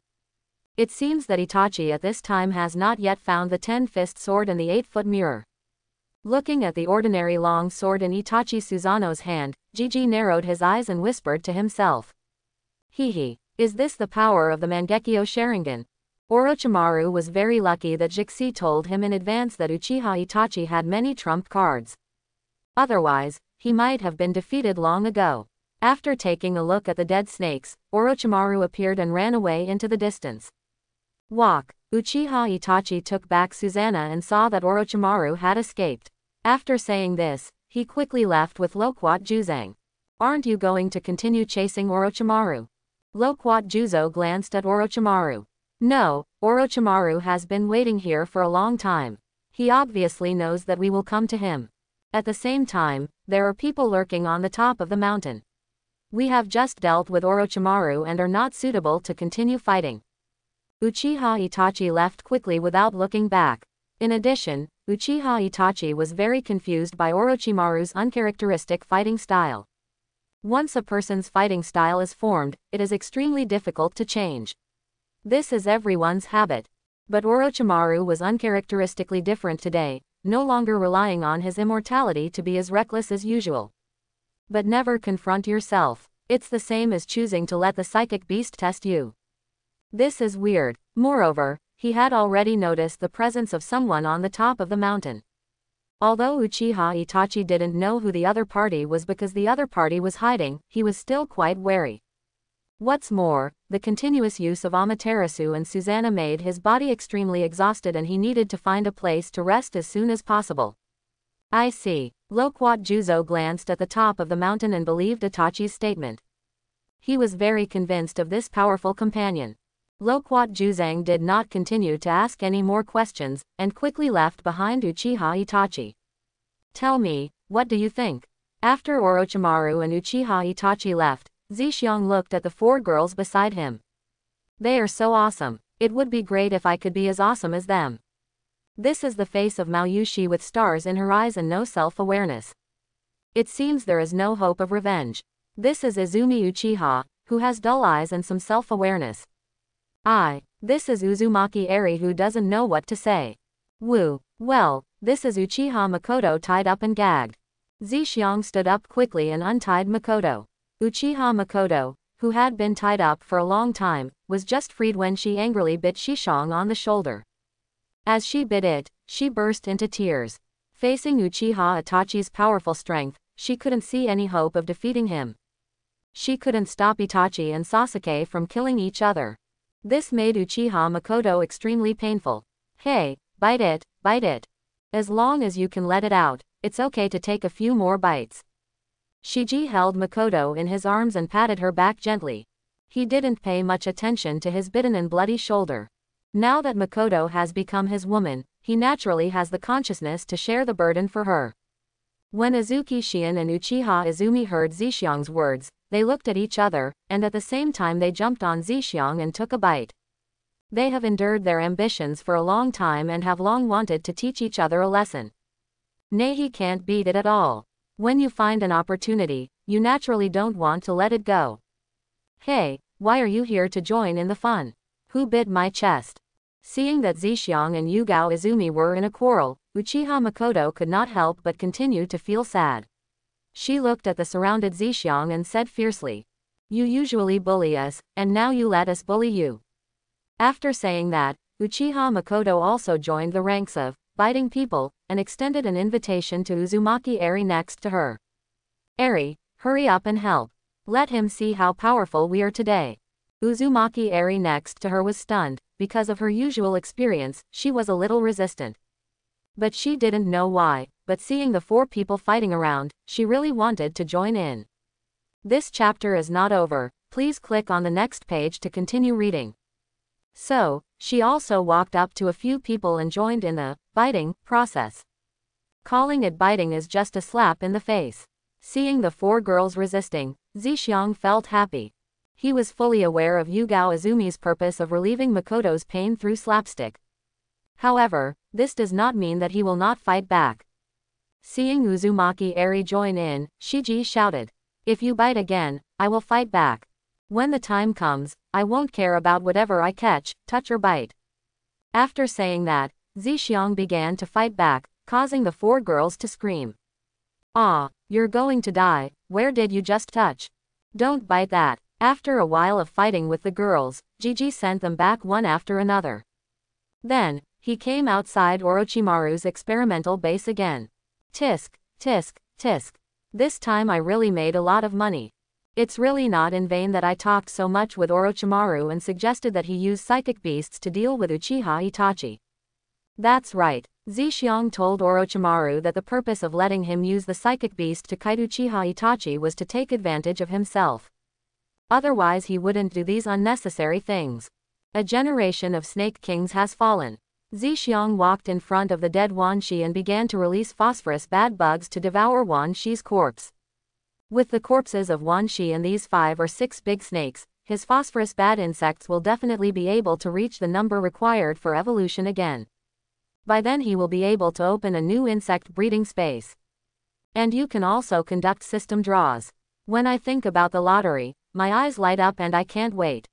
It seems that Itachi at this time has not yet found the 10-fist sword and the 8-foot mirror. Looking at the ordinary long sword in Itachi Susanoo's hand, Jiji narrowed his eyes and whispered to himself. Is this the power of the Mangekyo Sharingan? Orochimaru was very lucky that Jixi told him in advance that Uchiha Itachi had many trump cards. Otherwise, he might have been defeated long ago. After taking a look at the dead snakes, Orochimaru appeared and ran away into the distance. Walk. Uchiha Itachi took back Susanoo and saw that Orochimaru had escaped. After saying this, he quickly left with Loquat Juzang. Aren't you going to continue chasing Orochimaru? Loquat Juzo glanced at Orochimaru. No, Orochimaru has been waiting here for a long time. He obviously knows that we will come to him. At the same time, there are people lurking on the top of the mountain. We have just dealt with Orochimaru and are not suitable to continue fighting. Uchiha Itachi left quickly without looking back. In addition, Uchiha Itachi was very confused by Orochimaru's uncharacteristic fighting style. Once a person's fighting style is formed, it is extremely difficult to change. This is everyone's habit. But Orochimaru was uncharacteristically different today, no longer relying on his immortality to be as reckless as usual. But never confront yourself. It's the same as choosing to let the psychic beast test you. This is weird. Moreover, he had already noticed the presence of someone on the top of the mountain. Although Uchiha Itachi didn't know who the other party was because the other party was hiding, he was still quite wary. What's more, the continuous use of Amaterasu and Susanoo made his body extremely exhausted and he needed to find a place to rest as soon as possible. I see. Loquat Juzo glanced at the top of the mountain and believed Itachi's statement. He was very convinced of this powerful companion. Loquat Juzang did not continue to ask any more questions, and quickly left behind Uchiha Itachi. Tell me, what do you think? After Orochimaru and Uchiha Itachi left, Zhixiang looked at the 4 girls beside him. They are so awesome. It would be great if I could be as awesome as them. This is the face of Maoyushi with stars in her eyes and no self-awareness. It seems there is no hope of revenge. This is Izumi Uchiha, who has dull eyes and some self-awareness. This is Uzumaki Eri, who doesn't know what to say. Woo. Well, this is Uchiha Makoto tied up and gagged. Zhixiang stood up quickly and untied Makoto. Uchiha Makoto, who had been tied up for a long time, was just freed when she angrily bit Zhixiang on the shoulder. As she bit it, she burst into tears. Facing Uchiha Itachi's powerful strength, she couldn't see any hope of defeating him. She couldn't stop Itachi and Sasuke from killing each other. This made Uchiha Makoto extremely painful. Hey, bite it, bite it. As long as you can let it out, it's okay to take a few more bites. Shiji held Makoto in his arms and patted her back gently. He didn't pay much attention to his bitten and bloody shoulder. Now that Makoto has become his woman, he naturally has the consciousness to share the burden for her. When Azuki Shion and Uchiha Izumi heard Zhixiang's words, they looked at each other, and at the same time they jumped on Zhixiang and took a bite. They have endured their ambitions for a long time and have long wanted to teach each other a lesson. Nay, he can't beat it at all. When you find an opportunity, you naturally don't want to let it go. Hey, why are you here to join in the fun? Who bit my chest? Seeing that Zhixiang and Yugao Izumi were in a quarrel, Uchiha Makoto could not help but continue to feel sad. She looked at the surrounded Zhixiang and said fiercely, "You usually bully us, and now you let us bully you." After saying that, Uchiha Makoto also joined the ranks of biting people, and extended an invitation to Uzumaki Eri next to her. "Eri, hurry up and help. Let him see how powerful we are today." Uzumaki Eri next to her was stunned. Because of her usual experience, she was a little resistant. But she didn't know why, but seeing the four people fighting around, she really wanted to join in. This chapter is not over, please click on the next page to continue reading. So, she also walked up to a few people and joined in the biting process. Calling it biting is just a slap in the face. Seeing the four girls resisting, Zhixiang felt happy. He was fully aware of Yugao Izumi's purpose of relieving Makoto's pain through slapstick. However, this does not mean that he will not fight back. Seeing Uzumaki Eri join in, Shiji shouted, "If you bite again, I will fight back. When the time comes, I won't care about whatever I catch, touch or bite." After saying that, Zhixiang began to fight back, causing the four girls to scream. "Ah, you're going to die, where did you just touch? Don't bite that." After a while of fighting with the girls, Gigi sent them back one after another. Then, he came outside Orochimaru's experimental base again. Tisk, tisk, tisk. This time I really made a lot of money. It's really not in vain that I talked so much with Orochimaru and suggested that he use psychic beasts to deal with Uchiha Itachi. That's right. Zhixiang told Orochimaru that the purpose of letting him use the psychic beast to kite Uchiha Itachi was to take advantage of himself. Otherwise he wouldn't do these unnecessary things. A generation of Snake Kings has fallen. Zhixiang walked in front of the dead Wan Shi and began to release phosphorus bad bugs to devour Wan Shi's corpse. With the corpses of Wan Shi and these 5 or 6 big snakes, his phosphorus bad insects will definitely be able to reach the number required for evolution again. By then he will be able to open a new insect breeding space. And you can also conduct system draws. When I think about the lottery, my eyes light up and I can't wait.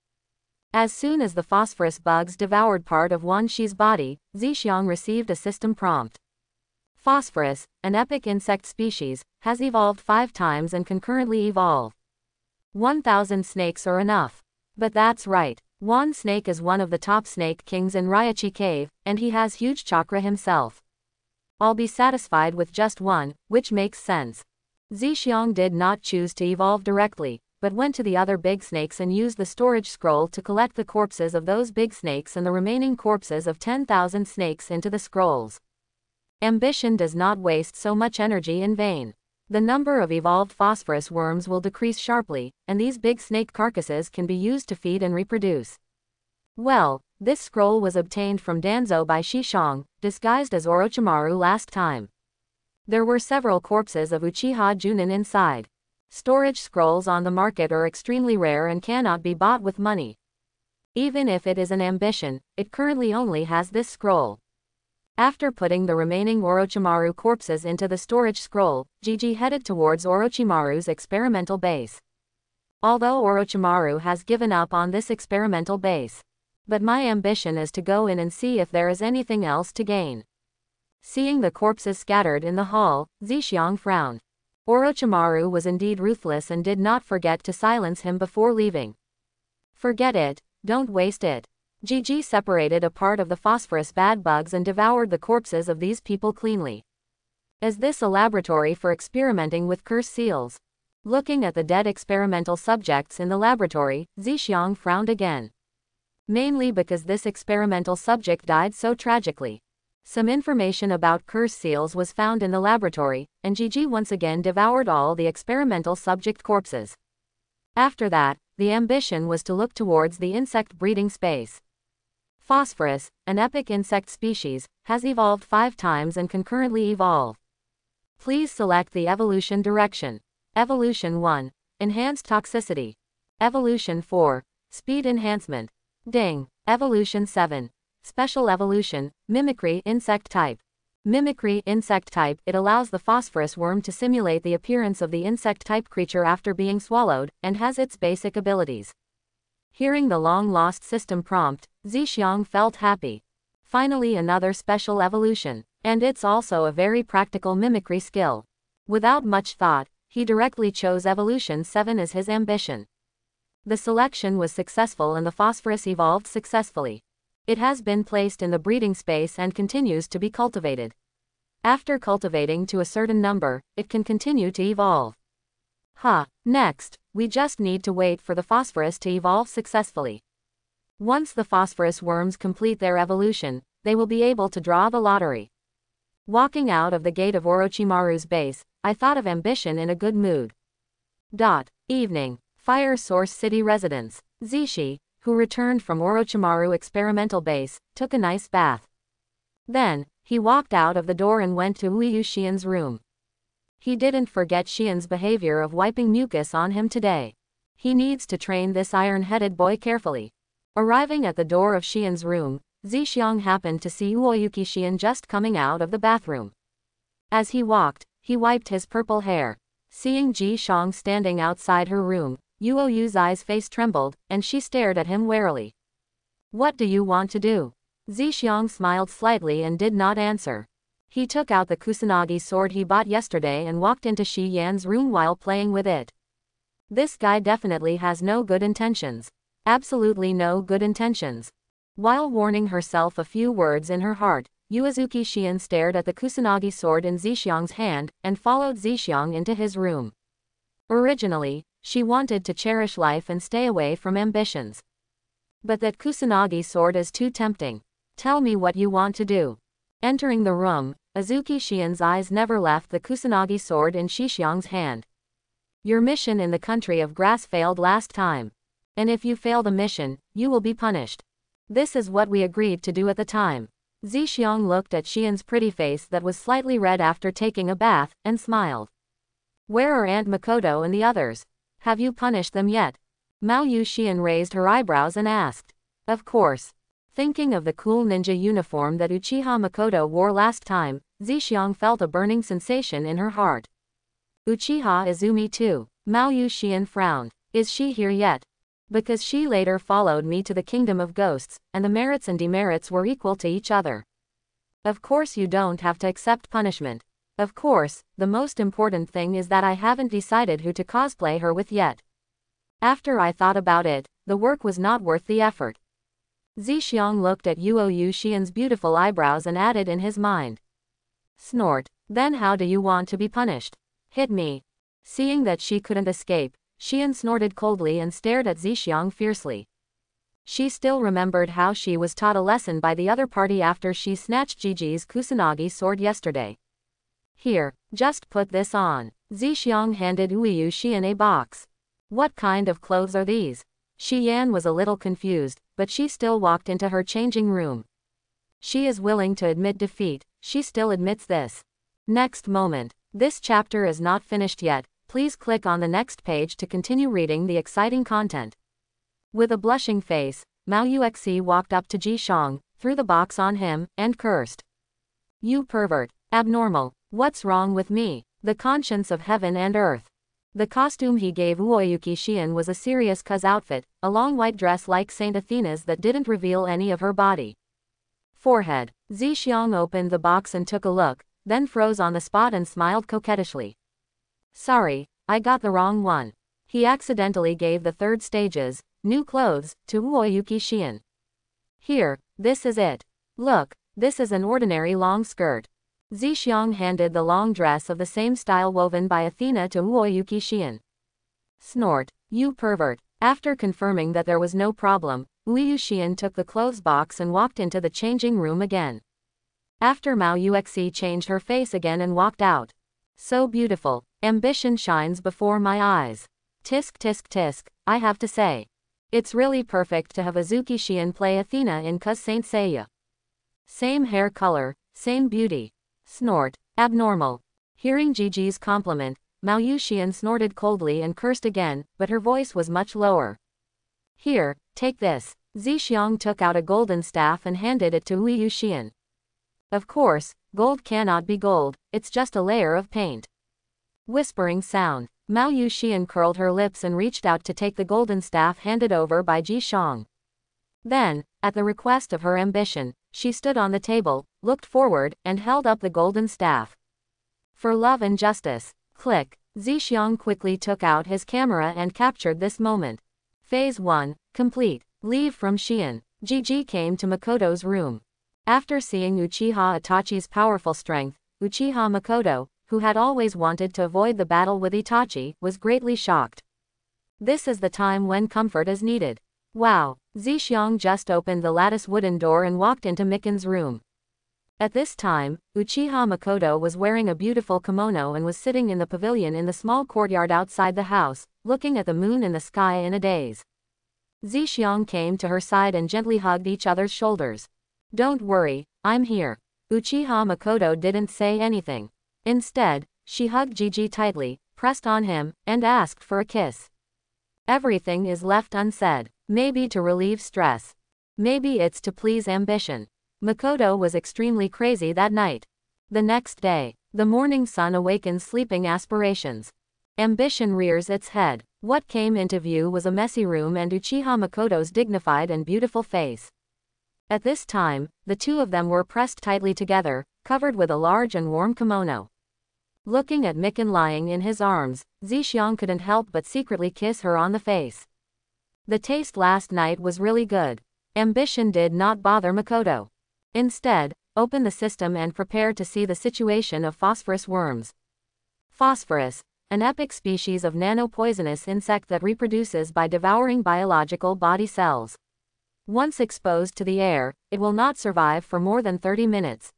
As soon as the phosphorus bugs devoured part of Wan Shi's body, Zhixiang received a system prompt. Phosphorus, an epic insect species, has evolved 5 times and can currently evolve. 1,000 snakes are enough. But that's right. Wan Snake is one of the top snake kings in Ryachi Cave, and he has huge chakra himself. I'll be satisfied with just one, which makes sense. Zhixiang did not choose to evolve directly, but went to the other big snakes and used the storage scroll to collect the corpses of those big snakes and the remaining corpses of 10,000 snakes into the scrolls. Ambition does not waste so much energy in vain. The number of evolved phosphorus worms will decrease sharply, and these big snake carcasses can be used to feed and reproduce. Well, this scroll was obtained from Danzo by Shishong, disguised as Orochimaru last time. There were several corpses of Uchiha Junin inside. Storage scrolls on the market are extremely rare and cannot be bought with money. Even if it is an ambition, it currently only has this scroll. After putting the remaining Orochimaru corpses into the storage scroll, Gigi headed towards Orochimaru's experimental base. Although Orochimaru has given up on this experimental base. But my ambition is to go in and see if there is anything else to gain. Seeing the corpses scattered in the hall, Zixiang frowned. Orochimaru was indeed ruthless and did not forget to silence him before leaving. Forget it, don't waste it. Gigi separated a part of the phosphorus bad bugs and devoured the corpses of these people cleanly. Is this a laboratory for experimenting with curse seals? Looking at the dead experimental subjects in the laboratory, Zixiang frowned again. Mainly because this experimental subject died so tragically. Some information about curse seals was found in the laboratory, and Gigi once again devoured all the experimental subject corpses. After that, the ambition was to look towards the insect breeding space. Phosphorus, an epic insect species, has evolved 5 times and can currently evolve. Please select the evolution direction. Evolution 1. Enhanced toxicity. Evolution 4. Speed enhancement. Ding. Evolution 7. Special evolution, mimicry insect type. Mimicry insect type. It allows the phosphorus worm to simulate the appearance of the insect type creature after being swallowed, and has its basic abilities. Hearing the long-lost system prompt, Zixiang felt happy. Finally another special evolution. And it's also a very practical mimicry skill. Without much thought, he directly chose Evolution 7 as his ambition. The selection was successful and the phosphorus evolved successfully. It has been placed in the breeding space and continues to be cultivated. After cultivating to a certain number, it can continue to evolve. Next, we just need to wait for the phosphorus to evolve successfully. Once the phosphorus worms complete their evolution, they will be able to draw the lottery. Walking out of the gate of Orochimaru's base, I thought of ambition in a good mood. Evening. Fire Source City residence. Zishi, who returned from Orochimaru experimental base, took a nice bath. Then, he walked out of the door and went to Uyu Xian's room. He didn't forget Xian's behavior of wiping mucus on him today. He needs to train this iron-headed boy carefully. Arriving at the door of Xian's room, Zixiang happened to see Uoyuki Xian just coming out of the bathroom. As he walked, he wiped his purple hair. Seeing Ji Shang standing outside her room, Uoyu's eyes face trembled, and she stared at him warily. What do you want to do? Zixiang smiled slightly and did not answer. He took out the Kusanagi sword he bought yesterday and walked into Shi Yan's room while playing with it. This guy definitely has no good intentions. Absolutely no good intentions. While warning herself a few words in her heart, Uezuki Xian stared at the Kusanagi sword in Zixiang's hand, and followed Zixiang into his room. Originally, she wanted to cherish life and stay away from ambitions. But that Kusanagi sword is too tempting. Tell me what you want to do. Entering the room, Uezuki Xian's eyes never left the Kusanagi sword in Zixiang's hand. Your mission in the country of grass failed last time. And if you fail the mission, you will be punished. This is what we agreed to do at the time. Zixiang looked at Xian's pretty face that was slightly red after taking a bath, and smiled. Where are Aunt Makoto and the others? Have you punished them yet? Mao Yu Xian raised her eyebrows and asked. Of course. Thinking of the cool ninja uniform that Uchiha Makoto wore last time, Zixiang felt a burning sensation in her heart. Uchiha Izumi too. Mao Yu Xian frowned. Is she here yet? Because she later followed me to the kingdom of ghosts, and the merits and demerits were equal to each other. Of course you don't have to accept punishment. Of course, the most important thing is that I haven't decided who to cosplay her with yet. After I thought about it, the work was not worth the effort. Zixiang looked at Uoyu Xian's beautiful eyebrows and added in his mind. Snort. Then how do you want to be punished? Hit me. Seeing that she couldn't escape, Xian snorted coldly and stared at Zixiang fiercely. She still remembered how she was taught a lesson by the other party after she snatched Gigi's Kusanagi sword yesterday. Here, just put this on. Zixiang handed Uoyu Xian a box. What kind of clothes are these? Shi Yan was a little confused, but she still walked into her changing room. She is willing to admit defeat, she still admits this. Next moment. This chapter is not finished yet, please click on the next page to continue reading the exciting content. With a blushing face, Mao Yuexi walked up to Ji Shang, threw the box on him, and cursed. You pervert. Abnormal. What's wrong with me? The conscience of heaven and earth. The costume he gave Uoyuki Xian was a serious cuz outfit, a long white dress like Saint Athena's that didn't reveal any of her body. Forehead. Zixiang opened the box and took a look, then froze on the spot and smiled coquettishly. Sorry, I got the wrong one. He accidentally gave the third stages, new clothes, to Uoyuki Xian. Here, this is it. Look, this is an ordinary long skirt. Zixiang handed the long dress of the same style woven by Athena to Uoyuki Xian. Snort. You pervert. After confirming that there was no problem, Uoyu Xian took the clothes box and walked into the changing room again. After Mao Yuexi changed her face again and walked out. So beautiful. Ambition shines before my eyes. Tisk tisk tisk, I have to say. It's really perfect to have Azuki Xian play Athena in Cuz Saint Seiya. Same hair color, same beauty. Snort. Abnormal. Hearing Gigi's compliment, Mao Yuxian snorted coldly and cursed again, but her voice was much lower. Here, take this. Zixiang took out a golden staff and handed it to Uoyu Xian. Of course, gold cannot be gold, it's just a layer of paint. Whispering sound. Mao Yuxian curled her lips and reached out to take the golden staff handed over by Ji Shang. Then, at the request of her ambition, she stood on the table, looked forward, and held up the golden staff. For love and justice. Click. Zixiang quickly took out his camera and captured this moment. Phase 1, complete. Leave from Xian. Gigi came to Makoto's room. After seeing Uchiha Itachi's powerful strength, Uchiha Makoto, who had always wanted to avoid the battle with Itachi, was greatly shocked. This is the time when comfort is needed. Wow. Zixiang just opened the lattice wooden door and walked into Miken's room. At this time, Uchiha Makoto was wearing a beautiful kimono and was sitting in the pavilion in the small courtyard outside the house, looking at the moon in the sky in a daze. Zixiang came to her side and gently hugged each other's shoulders. Don't worry, I'm here. Uchiha Makoto didn't say anything. Instead, she hugged Gigi tightly, pressed on him, and asked for a kiss. Everything is left unsaid. Maybe to relieve stress. Maybe it's to please ambition. Makoto was extremely crazy that night. The next day, the morning sun awakens sleeping aspirations. Ambition rears its head. What came into view was a messy room and Uchiha Makoto's dignified and beautiful face. At this time, the two of them were pressed tightly together, covered with a large and warm kimono. Looking at Miken lying in his arms, Zixiang couldn't help but secretly kiss her on the face. The taste last night was really good. Ambition did not bother Makoto. Instead, open the system and prepare to see the situation of phosphorus worms. Phosphorus, an epic species of nano-poisonous insect that reproduces by devouring biological body cells. Once exposed to the air, it will not survive for more than 30 minutes.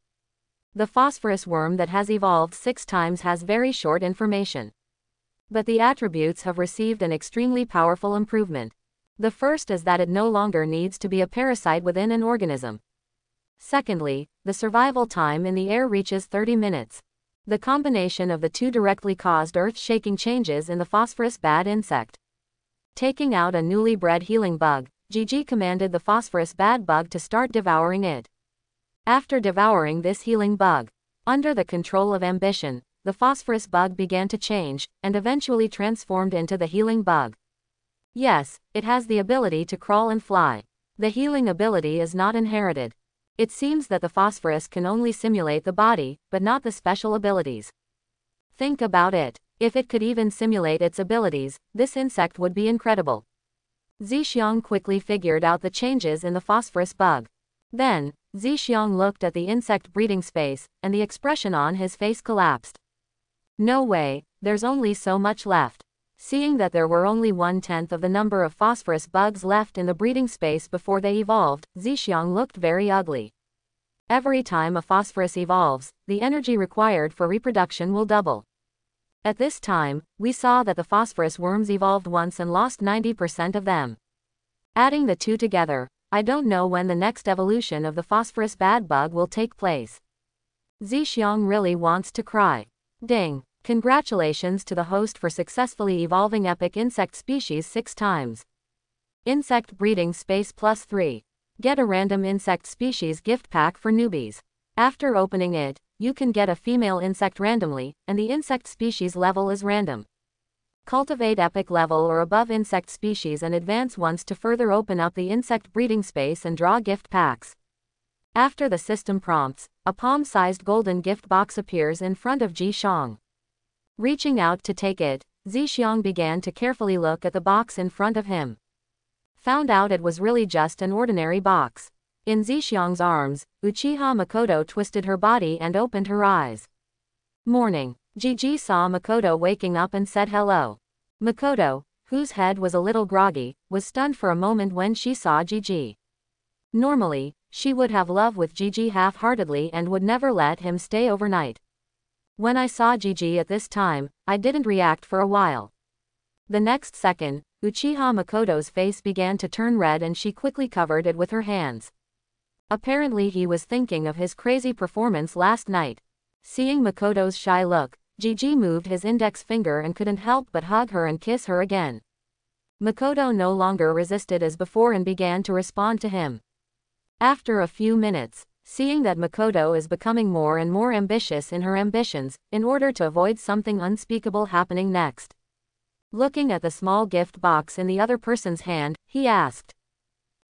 The phosphorus worm that has evolved 6 times has very short information. But the attributes have received an extremely powerful improvement. The first is that it no longer needs to be a parasite within an organism. Secondly, the survival time in the air reaches 30 minutes. The combination of the two directly caused earth-shaking changes in the phosphorus bad insect. Taking out a newly bred healing bug, Gigi commanded the phosphorus bad bug to start devouring it. After devouring this healing bug, under the control of ambition, the phosphorus bug began to change, and eventually transformed into the healing bug. Yes, it has the ability to crawl and fly. The healing ability is not inherited. It seems that the phosphorus can only simulate the body, but not the special abilities. Think about it. If it could even simulate its abilities, this insect would be incredible. Zixiang quickly figured out the changes in the phosphorus bug. Then, Zixiang looked at the insect breeding space, and the expression on his face collapsed. No way, there's only so much left. Seeing that there were only 1/10 of the number of phosphorus bugs left in the breeding space before they evolved, Zixiang looked very ugly. Every time a phosphorus evolves, the energy required for reproduction will double. At this time, we saw that the phosphorus worms evolved once and lost 90% of them. Adding the two together, I don't know when the next evolution of the phosphorus bad bug will take place. Zixiang really wants to cry. Ding! Congratulations to the host for successfully evolving epic insect species 6 times. Insect breeding space +3. Get a random insect species gift pack for newbies. After opening it, you can get a female insect randomly, and the insect species level is random. Cultivate epic level or above insect species and advance once to further open up the insect breeding space and draw gift packs. After the system prompts, a palm-sized golden gift box appears in front of Ji Xiang. Reaching out to take it, Ji Xiang began to carefully look at the box in front of him. Found out it was really just an ordinary box. In Ji Xiang's arms, Uchiha Makoto twisted her body and opened her eyes. Morning. Gigi saw Makoto waking up and said hello. Makoto, whose head was a little groggy, was stunned for a moment when she saw Gigi. Normally, she would have love with Gigi half-heartedly and would never let him stay overnight. When I saw Gigi at this time, I didn't react for a while. The next second, Uchiha Makoto's face began to turn red and she quickly covered it with her hands. Apparently he was thinking of his crazy performance last night. Seeing Makoto's shy look, Gigi moved his index finger and couldn't help but hug her and kiss her again. Makoto no longer resisted as before and began to respond to him. After a few minutes, seeing that Makoto is becoming more and more ambitious in her ambitions, in order to avoid something unspeakable happening next. Looking at the small gift box in the other person's hand, he asked,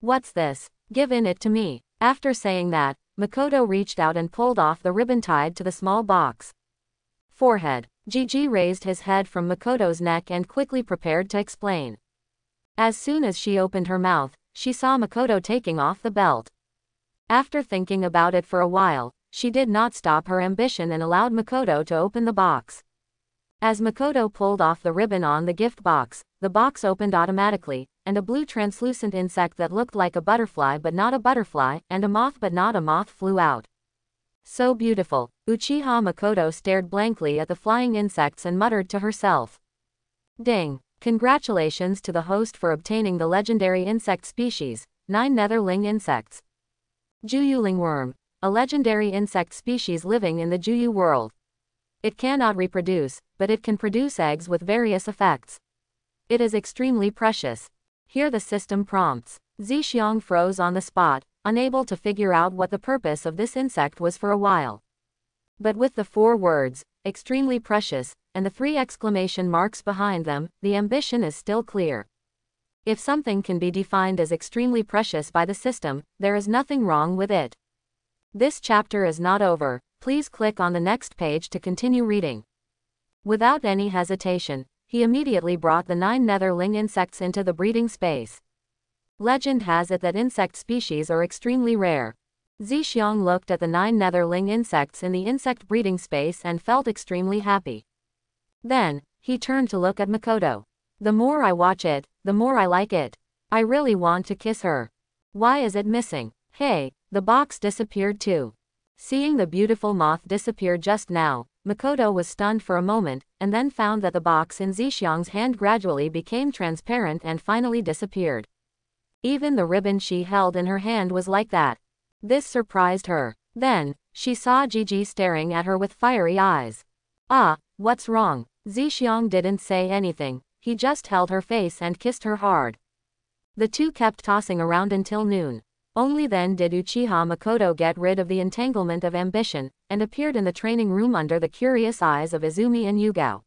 "What's this? Give it to me." After saying that, Makoto reached out and pulled off the ribbon tied to the small box. Forehead. Gigi raised his head from Makoto's neck and quickly prepared to explain. As soon as she opened her mouth, she saw Makoto taking off the belt. After thinking about it for a while, she did not stop her ambition and allowed Makoto to open the box. As Makoto pulled off the ribbon on the gift box, the box opened automatically, and a blue translucent insect that looked like a butterfly but not a butterfly, and a moth but not a moth flew out. So beautiful. Uchiha Makoto stared blankly at the flying insects and muttered to herself. Ding! Congratulations to the host for obtaining the legendary insect species, 9 netherling insects. Juyuling worm, a legendary insect species living in the Juyu world. It cannot reproduce, but it can produce eggs with various effects. It is extremely precious. Hear the system prompts. Ji Xiang froze on the spot, unable to figure out what the purpose of this insect was for a while. But with the 4 words, extremely precious, and the 3 exclamation marks behind them, the ambition is still clear. If something can be defined as extremely precious by the system, there is nothing wrong with it. This chapter is not over. Please click on the next page to continue reading. Without any hesitation, he immediately brought the 9 netherling insects into the breeding space. Legend has it that insect species are extremely rare. Ji Xiang looked at the 9 netherling insects in the insect breeding space and felt extremely happy. Then, he turned to look at Makoto. The more I watch it, the more I like it. I really want to kiss her. Why is it missing? Hey, the box disappeared too. Seeing the beautiful moth disappear just now, Makoto was stunned for a moment, and then found that the box in Ji Xiang's hand gradually became transparent and finally disappeared. Even the ribbon she held in her hand was like that. This surprised her. Then, she saw Gigi staring at her with fiery eyes. Ah, what's wrong? Ji Xiang didn't say anything, he just held her face and kissed her hard. The two kept tossing around until noon. Only then did Uchiha Makoto get rid of the entanglement of ambition, and appeared in the training room under the curious eyes of Izumi and Yugao.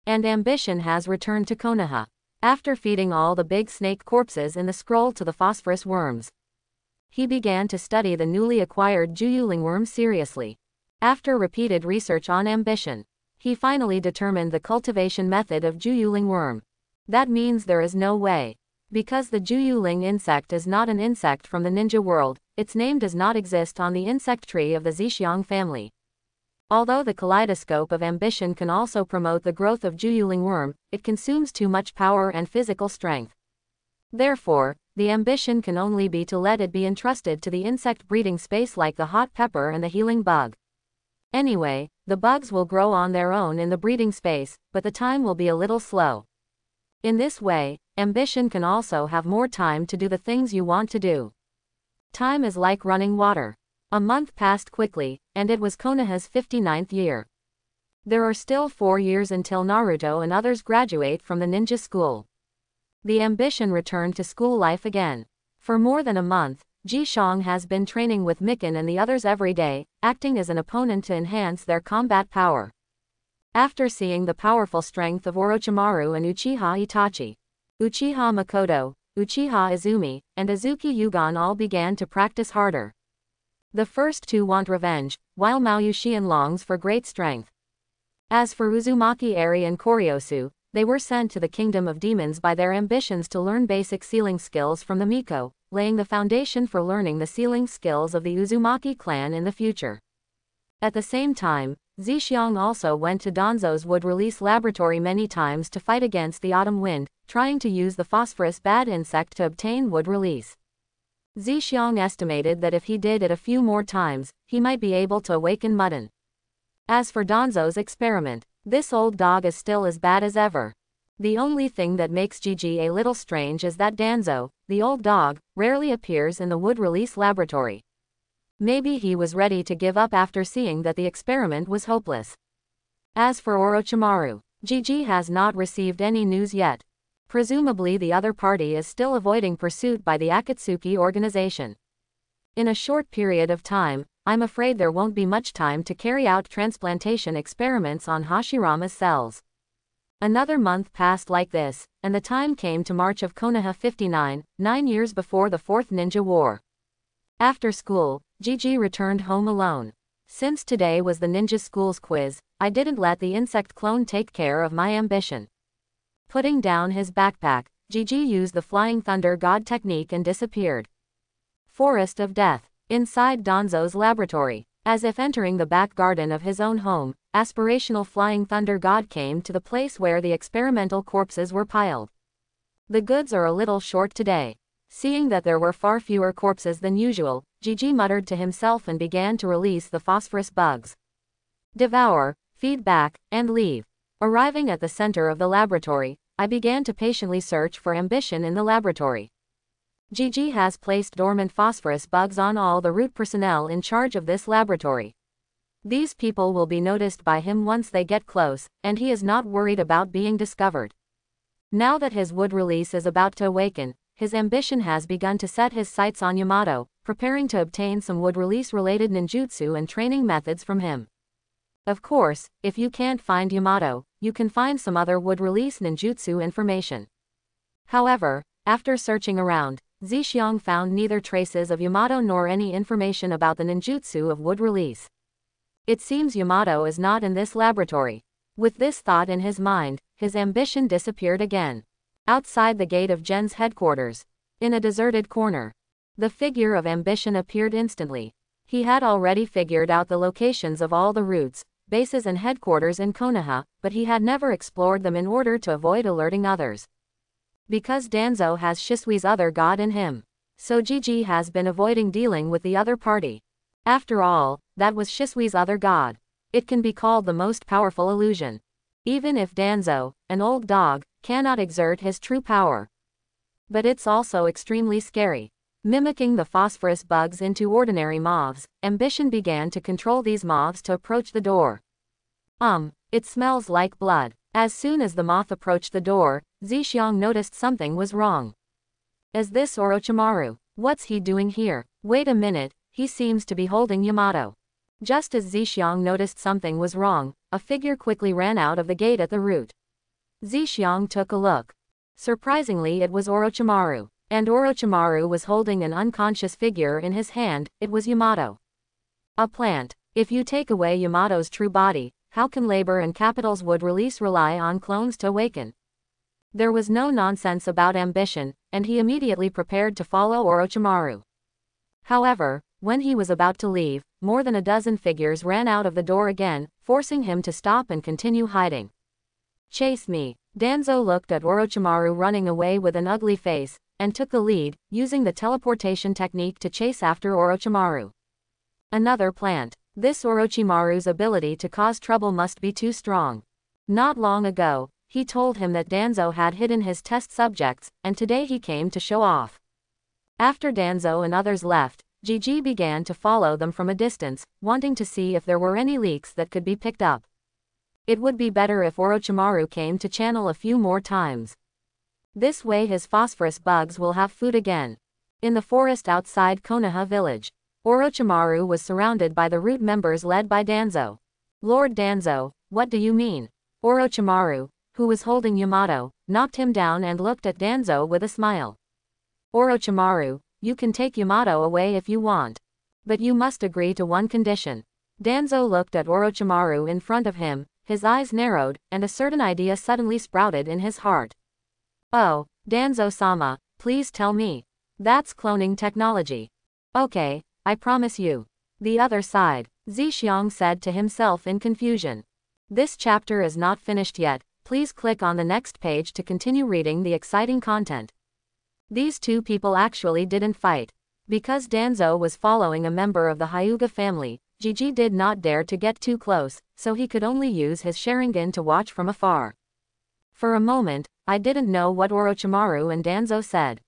And ambition has returned to Konoha. After feeding all the big snake corpses in the scroll to the phosphorus worms, he began to study the newly acquired Juyuling worm seriously. After repeated research on ambition, he finally determined the cultivation method of Juyuling worm. That means there is no way. Because the Juyuling insect is not an insect from the ninja world, its name does not exist on the insect tree of the Ji Xiang family. Although the kaleidoscope of ambition can also promote the growth of Juyuling worm, it consumes too much power and physical strength. Therefore, the ambition can only be to let it be entrusted to the insect breeding space like the hot pepper and the healing bug. Anyway, the bugs will grow on their own in the breeding space, but the time will be a little slow. In this way, ambition can also have more time to do the things you want to do. Time is like running water. A month passed quickly, and it was Konoha's 59th year. There are still 4 years until Naruto and others graduate from the ninja school. The ambition returned to school life again. For more than a month, Ji Xiang has been training with Mikan and the others every day, acting as an opponent to enhance their combat power. After seeing the powerful strength of Orochimaru and Uchiha Itachi, Uchiha Makoto, Uchiha Izumi, and Azuki Yugon all began to practice harder. The first two want revenge, while Mao Yuxian longs for great strength. As for Uzumaki Eri and Koryosu, they were sent to the Kingdom of Demons by their ambitions to learn basic sealing skills from the Miko, laying the foundation for learning the sealing skills of the Uzumaki clan in the future. At the same time, Zixiang also went to Danzo's wood release laboratory many times to fight against the autumn wind, trying to use the phosphorus bad insect to obtain wood release. Zixiang estimated that if he did it a few more times, he might be able to awaken Mudden. As for Danzo's experiment, this old dog is still as bad as ever. The only thing that makes Gigi a little strange is that Danzo, the old dog, rarely appears in the wood release laboratory. Maybe he was ready to give up after seeing that the experiment was hopeless. As for Orochimaru, Gigi has not received any news yet. Presumably the other party is still avoiding pursuit by the Akatsuki organization. In a short period of time, I'm afraid there won't be much time to carry out transplantation experiments on Hashirama's cells. Another month passed like this, and the time came to March of Konoha 59, 9 years before the Fourth Ninja War. After school, Gigi returned home alone. Since today was the ninja school's quiz, I didn't let the insect clone take care of my ambition. Putting down his backpack, Gigi used the Flying Thunder God technique and disappeared. Forest of Death. Inside Danzo's laboratory, as if entering the back garden of his own home, aspirational Flying Thunder God came to the place where the experimental corpses were piled. The goods are a little short today. Seeing that there were far fewer corpses than usual, Gigi muttered to himself and began to release the phosphorus bugs. Devour, feed back, and leave. Arriving at the center of the laboratory, I began to patiently search for ambition in the laboratory. Gigi has placed dormant phosphorus bugs on all the root personnel in charge of this laboratory. These people will be noticed by him once they get close, and he is not worried about being discovered. Now that his wood release is about to awaken, his ambition has begun to set his sights on Yamato, preparing to obtain some wood release related ninjutsu and training methods from him. Of course, if you can't find Yamato, you can find some other wood release ninjutsu information. However, after searching around, Zixiang found neither traces of Yamato nor any information about the ninjutsu of wood release. It seems Yamato is not in this laboratory. With this thought in his mind, his ambition disappeared again. Outside the gate of Gen's headquarters, in a deserted corner, the figure of ambition appeared instantly. He had already figured out the locations of all the routes, bases and headquarters in Konoha, but he had never explored them in order to avoid alerting others. Because Danzo has Shisui's other god in him, so Gigi has been avoiding dealing with the other party. After all, that was Shisui's other god. It can be called the most powerful illusion. Even if Danzo, an old dog, cannot exert his true power. But it's also extremely scary. Mimicking the phosphorus bugs into ordinary moths, ambition began to control these moths to approach the door. It smells like blood. As soon as the moth approached the door, Zixiang noticed something was wrong. Is this Orochimaru? What's he doing here? Wait a minute, he seems to be holding Yamato. Just as Zixiang noticed something was wrong, a figure quickly ran out of the gate at the root. Zixiang took a look. Surprisingly, it was Orochimaru. And Orochimaru was holding an unconscious figure in his hand. It was Yamato. A plant. If you take away Yamato's true body, how can labor and capital's wood release rely on clones to awaken? There was no nonsense about ambition, and he immediately prepared to follow Orochimaru. However, when he was about to leave, more than a dozen figures ran out of the door again, forcing him to stop and continue hiding. Chase me. Danzo looked at Orochimaru running away with an ugly face, and took the lead, using the teleportation technique to chase after Orochimaru. Another plant. This Orochimaru's ability to cause trouble must be too strong. Not long ago, he told him that Danzo had hidden his test subjects, and today he came to show off. After Danzo and others left, Gigi began to follow them from a distance, wanting to see if there were any leaks that could be picked up. It would be better if Orochimaru came to channel a few more times. This way his phosphorus bugs will have food again. In the forest outside Konoha village, Orochimaru was surrounded by the root members led by Danzo. Lord Danzo, what do you mean? Orochimaru, who was holding Yamato, knocked him down and looked at Danzo with a smile. Orochimaru, you can take Yamato away if you want. But you must agree to one condition. Danzo looked at Orochimaru in front of him, his eyes narrowed, and a certain idea suddenly sprouted in his heart. Oh, Danzo-sama, please tell me. That's cloning technology. Okay, I promise you. The other side, Zhixiang said to himself in confusion. This chapter is not finished yet, please click on the next page to continue reading the exciting content. These two people actually didn't fight. Because Danzo was following a member of the Hyuga family, Jiji did not dare to get too close, so he could only use his Sharingan to watch from afar. For a moment, I didn't know what Orochimaru and Danzo said.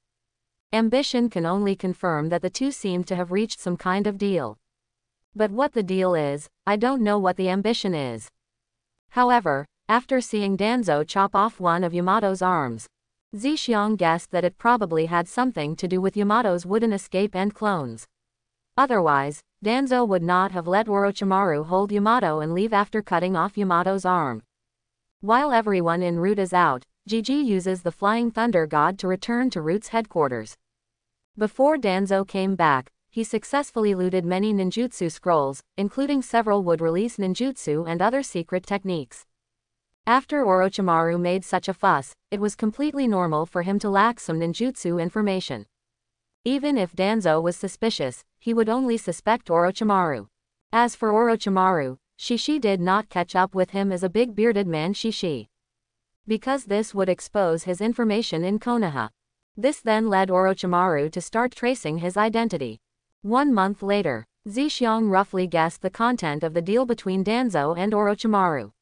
Ambition can only confirm that the two seem to have reached some kind of deal. But what the deal is, I don't know what the ambition is. However, after seeing Danzo chop off one of Yamato's arms, Zhixiang guessed that it probably had something to do with Yamato's wooden escape and clones. Otherwise, Danzo would not have let Orochimaru hold Yamato and leave after cutting off Yamato's arm. While everyone in Root is out, Jiji uses the Flying Thunder God to return to Root's headquarters. Before Danzo came back, he successfully looted many ninjutsu scrolls, including several wood-release ninjutsu and other secret techniques. After Orochimaru made such a fuss, it was completely normal for him to lack some ninjutsu information. Even if Danzo was suspicious, he would only suspect Orochimaru. As for Orochimaru, Shishi did not catch up with him as a big bearded man Shishi, because this would expose his information in Konoha. This then led Orochimaru to start tracing his identity. 1 month later, Zhixiang roughly guessed the content of the deal between Danzo and Orochimaru.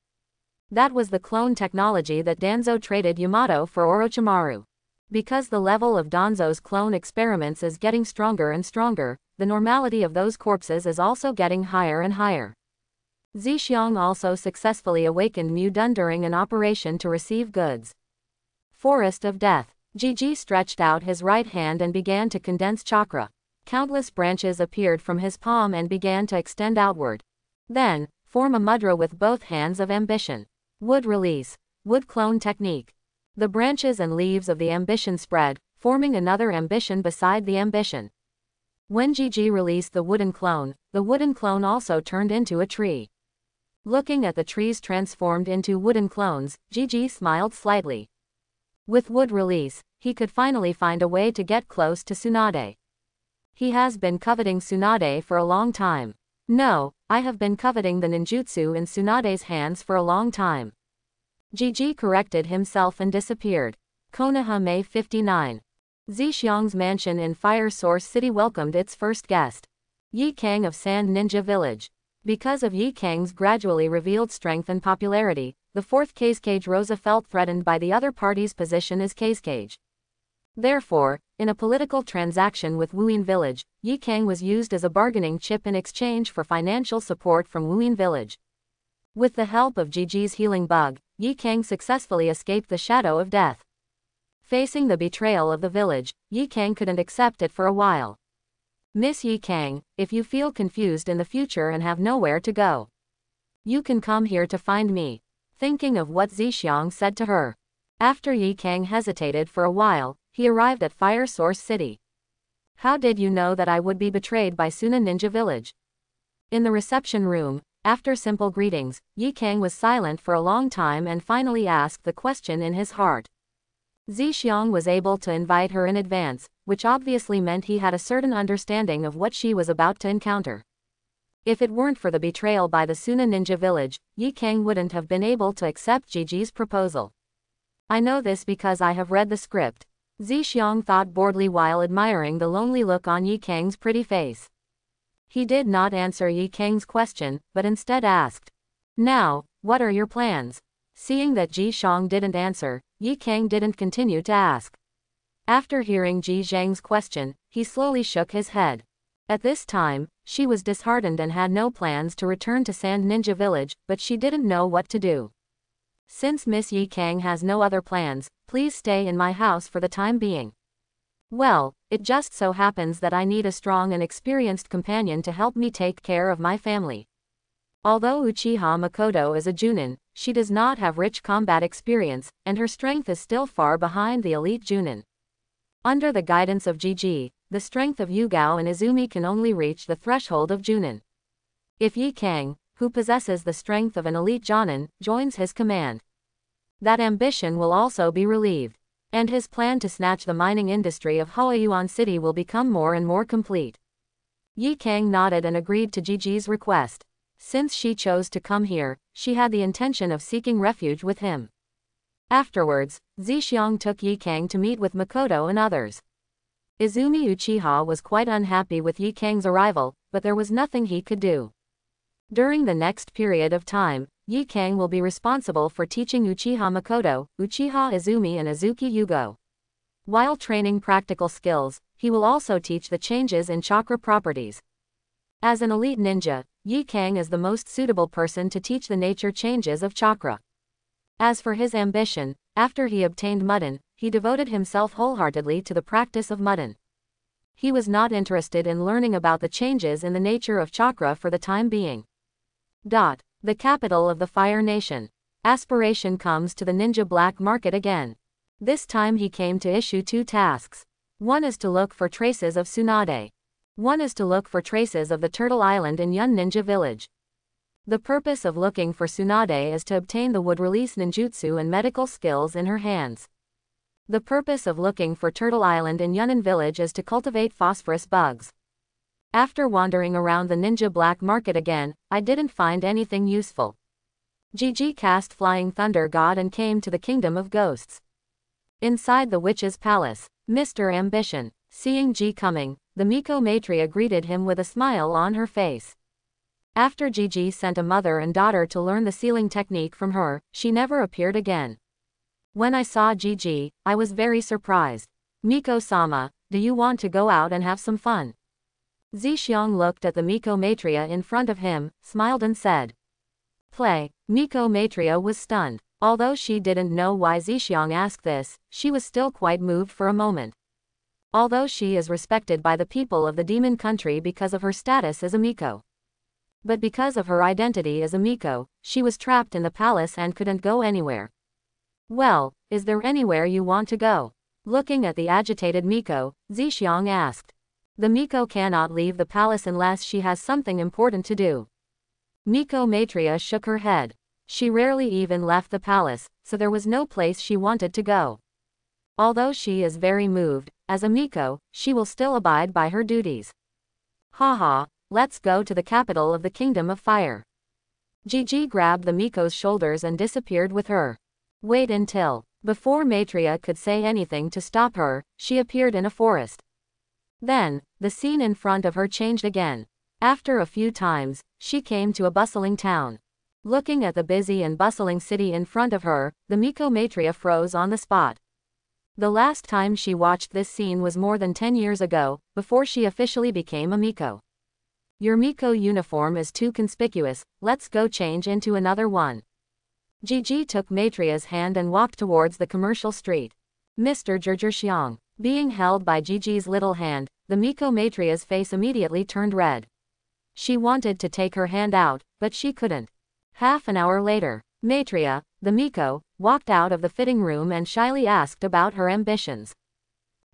That was the clone technology that Danzo traded Yamato for Orochimaru. Because the level of Danzo's clone experiments is getting stronger and stronger, the normality of those corpses is also getting higher and higher. Zhixiang also successfully awakened Mu Dun during an operation to receive goods. Forest of Death. Jiji stretched out his right hand and began to condense chakra. Countless branches appeared from his palm and began to extend outward. Then, form a mudra with both hands of ambition. Wood release. Wood clone technique. The branches and leaves of the ambition spread, forming another ambition beside the ambition. When Jiji released the wooden clone also turned into a tree. Looking at the trees transformed into wooden clones, Jiji smiled slightly. With wood release, he could finally find a way to get close to Tsunade. He has been coveting Tsunade for a long time. No, I have been coveting the ninjutsu in Tsunade's hands for a long time. Jiji corrected himself and disappeared. Konoha May 59. Zhixiang's mansion in Fire Source City welcomed its first guest. Yi Kang of Sand Ninja Village. Because of Yi Kang's gradually revealed strength and popularity, the fourth Cage Rosa felt threatened by the other party's position as Cage. Therefore, in a political transaction with Wuyin Village, Yi Kang was used as a bargaining chip in exchange for financial support from Wuyin Village. With the help of Jiji's healing bug, Yi Kang successfully escaped the shadow of death. Facing the betrayal of the village, Yi Kang couldn't accept it for a while. Miss Yi Kang, if you feel confused in the future and have nowhere to go, you can come here to find me. Thinking of what Zhixiang said to her. After Yi Kang hesitated for a while, he arrived at Fire Source City. How did you know that I would be betrayed by Suna Ninja Village? In the reception room, after simple greetings, Yi Kang was silent for a long time and finally asked the question in his heart. Zhixiang was able to invite her in advance, which obviously meant he had a certain understanding of what she was about to encounter. If it weren't for the betrayal by the Suna Ninja Village, Yi Kang wouldn't have been able to accept Jiji's proposal. I know this because I have read the script. Zhixiang thought boredly while admiring the lonely look on Yi Kang's pretty face. He did not answer Yi Kang's question, but instead asked, "Now, what are your plans?" Seeing that Zhixiang didn't answer, Yi Kang didn't continue to ask. After hearing Ji Zhang's question, he slowly shook his head. At this time, she was disheartened and had no plans to return to Sand Ninja Village, but she didn't know what to do. Since Miss Yi Kang has no other plans, Please stay in my house for the time being. Well, it just so happens that I need a strong and experienced companion to help me take care of my family. Although Uchiha Makoto is a Junin, she does not have rich combat experience, and her strength is still far behind the elite Junin. Under the guidance of Gigi, the strength of Yugao and Izumi can only reach the threshold of Junin. If Yi Kang, who possesses the strength of an elite Jonin, joins his command, that ambition will also be relieved, and his plan to snatch the mining industry of Huayuan City will become more and more complete. Yi Kang nodded and agreed to Gigi's request. Since she chose to come here, she had the intention of seeking refuge with him. Afterwards, Zixiang took Yi Kang to meet with Makoto and others. Izumi Uchiha was quite unhappy with Yi Kang's arrival, but there was nothing he could do. During the next period of time, Yi Kang will be responsible for teaching Uchiha Makoto, Uchiha Izumi and Azuki Yugo. While training practical skills, he will also teach the changes in chakra properties. As an elite ninja, Yi Kang is the most suitable person to teach the nature changes of chakra. As for his ambition, after he obtained Mudden, he devoted himself wholeheartedly to the practice of Mudden. He was not interested in learning about the changes in the nature of chakra for the time being. The capital of the Fire Nation. Aspiration comes to the ninja black market again. This time he came to issue 2 tasks. One is to look for traces of Tsunade. One is to look for traces of the Turtle Island in Yun Ninja Village. The purpose of looking for Tsunade is to obtain the wood release ninjutsu and medical skills in her hands. The purpose of looking for Turtle Island in Yunnan Village is to cultivate phosphorus bugs. After wandering around the ninja black market again, I didn't find anything useful. Gigi cast Flying Thunder God and came to the Kingdom of Ghosts. Inside the witch's palace, Mr. Ambition, seeing G coming, the Miko Maitreya greeted him with a smile on her face. After Gigi sent a mother and daughter to learn the sealing technique from her, she never appeared again. When I saw Gigi, I was very surprised. Miko-sama, do you want to go out and have some fun? Zixiang looked at the Miko Maitreya in front of him, smiled and said, Play. Miko Maitreya was stunned. Although she didn't know why Zixiang asked this, she was still quite moved for a moment. Although she is respected by the people of the demon country because of her status as a Miko. But because of her identity as a Miko, she was trapped in the palace and couldn't go anywhere. Well, is there anywhere you want to go? Looking at the agitated Miko, Zixiang asked. The Miko cannot leave the palace unless she has something important to do. Miko Maitreya shook her head. She rarely even left the palace, so there was no place she wanted to go. Although she is very moved, as a Miko, she will still abide by her duties. Haha, let's go to the capital of the Kingdom of Fire. Gigi grabbed the Miko's shoulders and disappeared with her. Wait until. Before Maitreya could say anything to stop her, she appeared in a forest. Then, the scene in front of her changed again. After a few times, she came to a bustling town. Looking at the busy and bustling city in front of her, the Miko Maitreya froze on the spot. The last time she watched this scene was more than 10 years ago, before she officially became a Miko. Your Miko uniform is too conspicuous, let's go change into another one. Gigi took Maitreya's hand and walked towards the commercial street. Mr. Zhizhixiang. Being held by Gigi's little hand, the Miko Maitreya's face immediately turned red. She wanted to take her hand out, but she couldn't. Half an hour later, Maitreya, the Miko, walked out of the fitting room and shyly asked about her ambitions.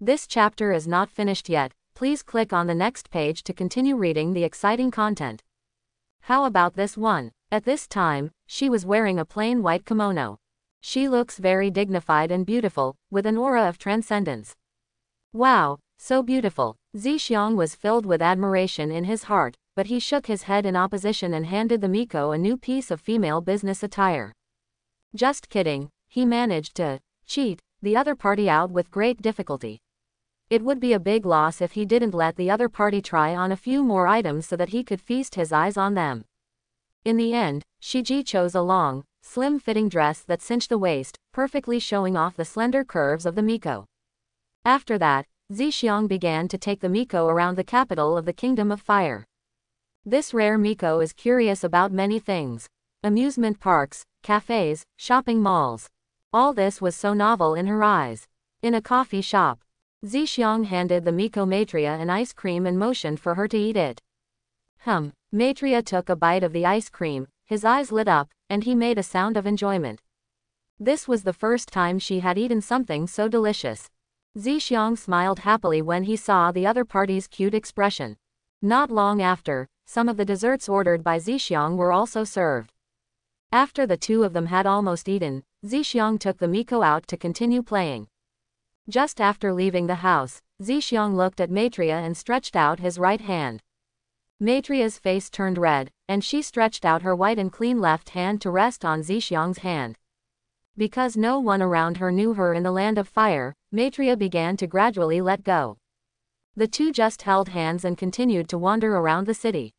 This chapter is not finished yet, please click on the next page to continue reading the exciting content. How about this one? At this time, she was wearing a plain white kimono. She looks very dignified and beautiful, with an aura of transcendence. Wow, so beautiful. Zixiang was filled with admiration in his heart, but he shook his head in opposition and handed the Miko a new piece of female business attire. Just kidding, he managed to cheat the other party out with great difficulty. It would be a big loss if he didn't let the other party try on a few more items so that he could feast his eyes on them. In the end, Shiji chose a long, slim-fitting dress that cinched the waist, perfectly showing off the slender curves of the Miko. After that, Zixiang began to take the Miko around the capital of the Kingdom of Fire. This rare Miko is curious about many things. Amusement parks, cafes, shopping malls. All this was so novel in her eyes. In a coffee shop, Zixiang handed the Miko Maitreya an ice cream and motioned for her to eat it. Maitreya took a bite of the ice cream, his eyes lit up, and he made a sound of enjoyment. This was the first time she had eaten something so delicious. Zixiang smiled happily when he saw the other party's cute expression. Not long after, some of the desserts ordered by Zixiang were also served. After the two of them had almost eaten, Zixiang took the Miko out to continue playing. Just after leaving the house, Zixiang looked at Maitreya and stretched out his right hand. Maitreya's face turned red, and she stretched out her white and clean left hand to rest on Zixiang's hand. Because no one around her knew her in the land of fire, Maitreya began to gradually let go. The two just held hands and continued to wander around the city.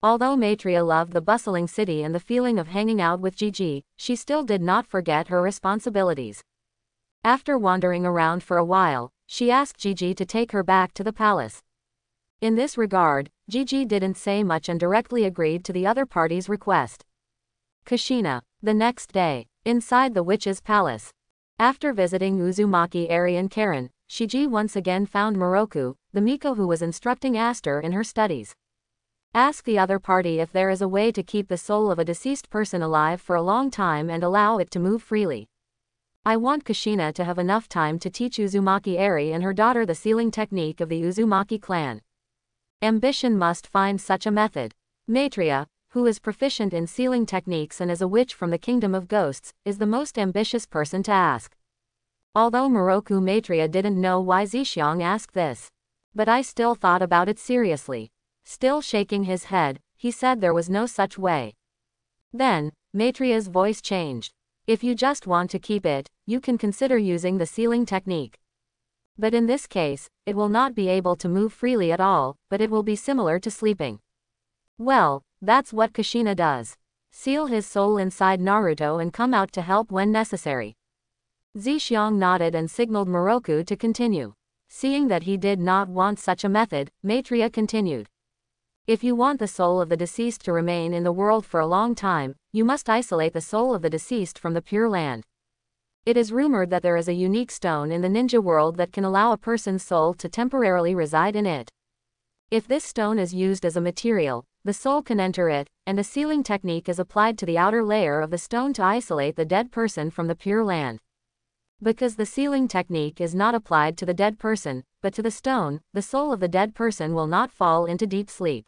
Although Maitreya loved the bustling city and the feeling of hanging out with Gigi, she still did not forget her responsibilities. After wandering around for a while, she asked Gigi to take her back to the palace. In this regard, Gigi didn't say much and directly agreed to the other party's request. Kushina. The next day, inside the witch's palace. After visiting Uzumaki Ari and Karen, Shiji once again found Moroku, the Miko who was instructing Aster in her studies. Ask the other party if there is a way to keep the soul of a deceased person alive for a long time and allow it to move freely. I want Kushina to have enough time to teach Uzumaki Ari and her daughter the sealing technique of the Uzumaki clan. Ambition must find such a method. Maitreya, who is proficient in sealing techniques and is a witch from the kingdom of ghosts, is the most ambitious person to ask. Although Moroku Maitreya didn't know why Zixiang asked this. But I still thought about it seriously. Still shaking his head, he said there was no such way. Then, Maitreya's voice changed. If you just want to keep it, you can consider using the sealing technique. But in this case, it will not be able to move freely at all, but it will be similar to sleeping. Well, that's what Kushina does. Seal his soul inside Naruto and come out to help when necessary. Zixiang nodded and signaled Moroku to continue. Seeing that he did not want such a method, Maitreya continued. If you want the soul of the deceased to remain in the world for a long time, you must isolate the soul of the deceased from the Pure Land. It is rumored that there is a unique stone in the ninja world that can allow a person's soul to temporarily reside in it. If this stone is used as a material, the soul can enter it, and a sealing technique is applied to the outer layer of the stone to isolate the dead person from the Pure Land. Because the sealing technique is not applied to the dead person, but to the stone, the soul of the dead person will not fall into deep sleep.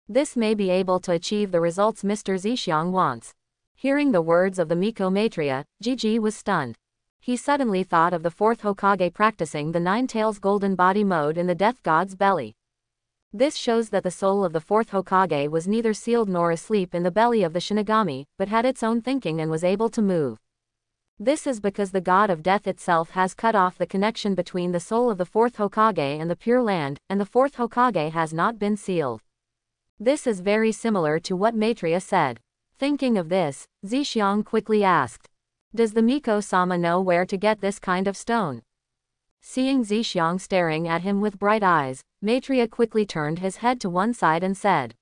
This may be able to achieve the results Mr. Zixiang wants. Hearing the words of the Miko Maitreya, Gigi was stunned. He suddenly thought of the fourth Hokage practicing the Nine Tails Golden Body mode in the Death God's belly. This shows that the soul of the fourth Hokage was neither sealed nor asleep in the belly of the Shinigami, but had its own thinking and was able to move. This is because the god of death itself has cut off the connection between the soul of the fourth Hokage and the Pure Land, and the fourth Hokage has not been sealed. This is very similar to what Maitreya said. Thinking of this, Zixiang quickly asked, "Does the Miko-sama know where to get this kind of stone?" Seeing Zixiang staring at him with bright eyes, Maitreya quickly turned his head to one side and said,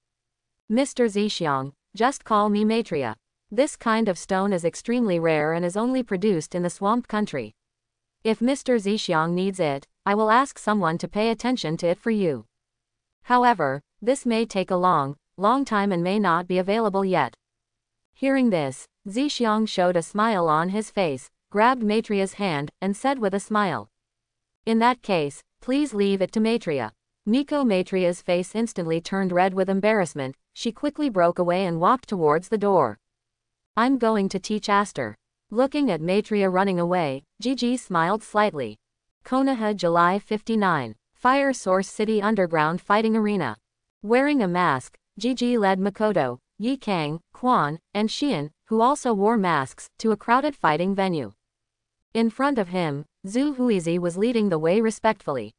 "Mr. Zixiang, just call me Maitreya. This kind of stone is extremely rare and is only produced in the swamp country. If Mr. Zixiang needs it, I will ask someone to pay attention to it for you. However, this may take a long time and may not be available yet." Hearing this, Zixiang showed a smile on his face, grabbed Maitreya's hand, and said with a smile, "In that case, please leave it to Maitreya." Miko Maitreya's face instantly turned red with embarrassment. She quickly broke away and walked towards the door. "I'm going to teach Aster." Looking at Maitreya running away, Gigi smiled slightly. Konoha, July 59. Fire Source City Underground Fighting Arena. Wearing a mask, Gigi led Makoto, Yi Kang, Quan, and Xian, who also wore masks, to a crowded fighting venue. In front of him, Zhu Huizi was leading the way respectfully.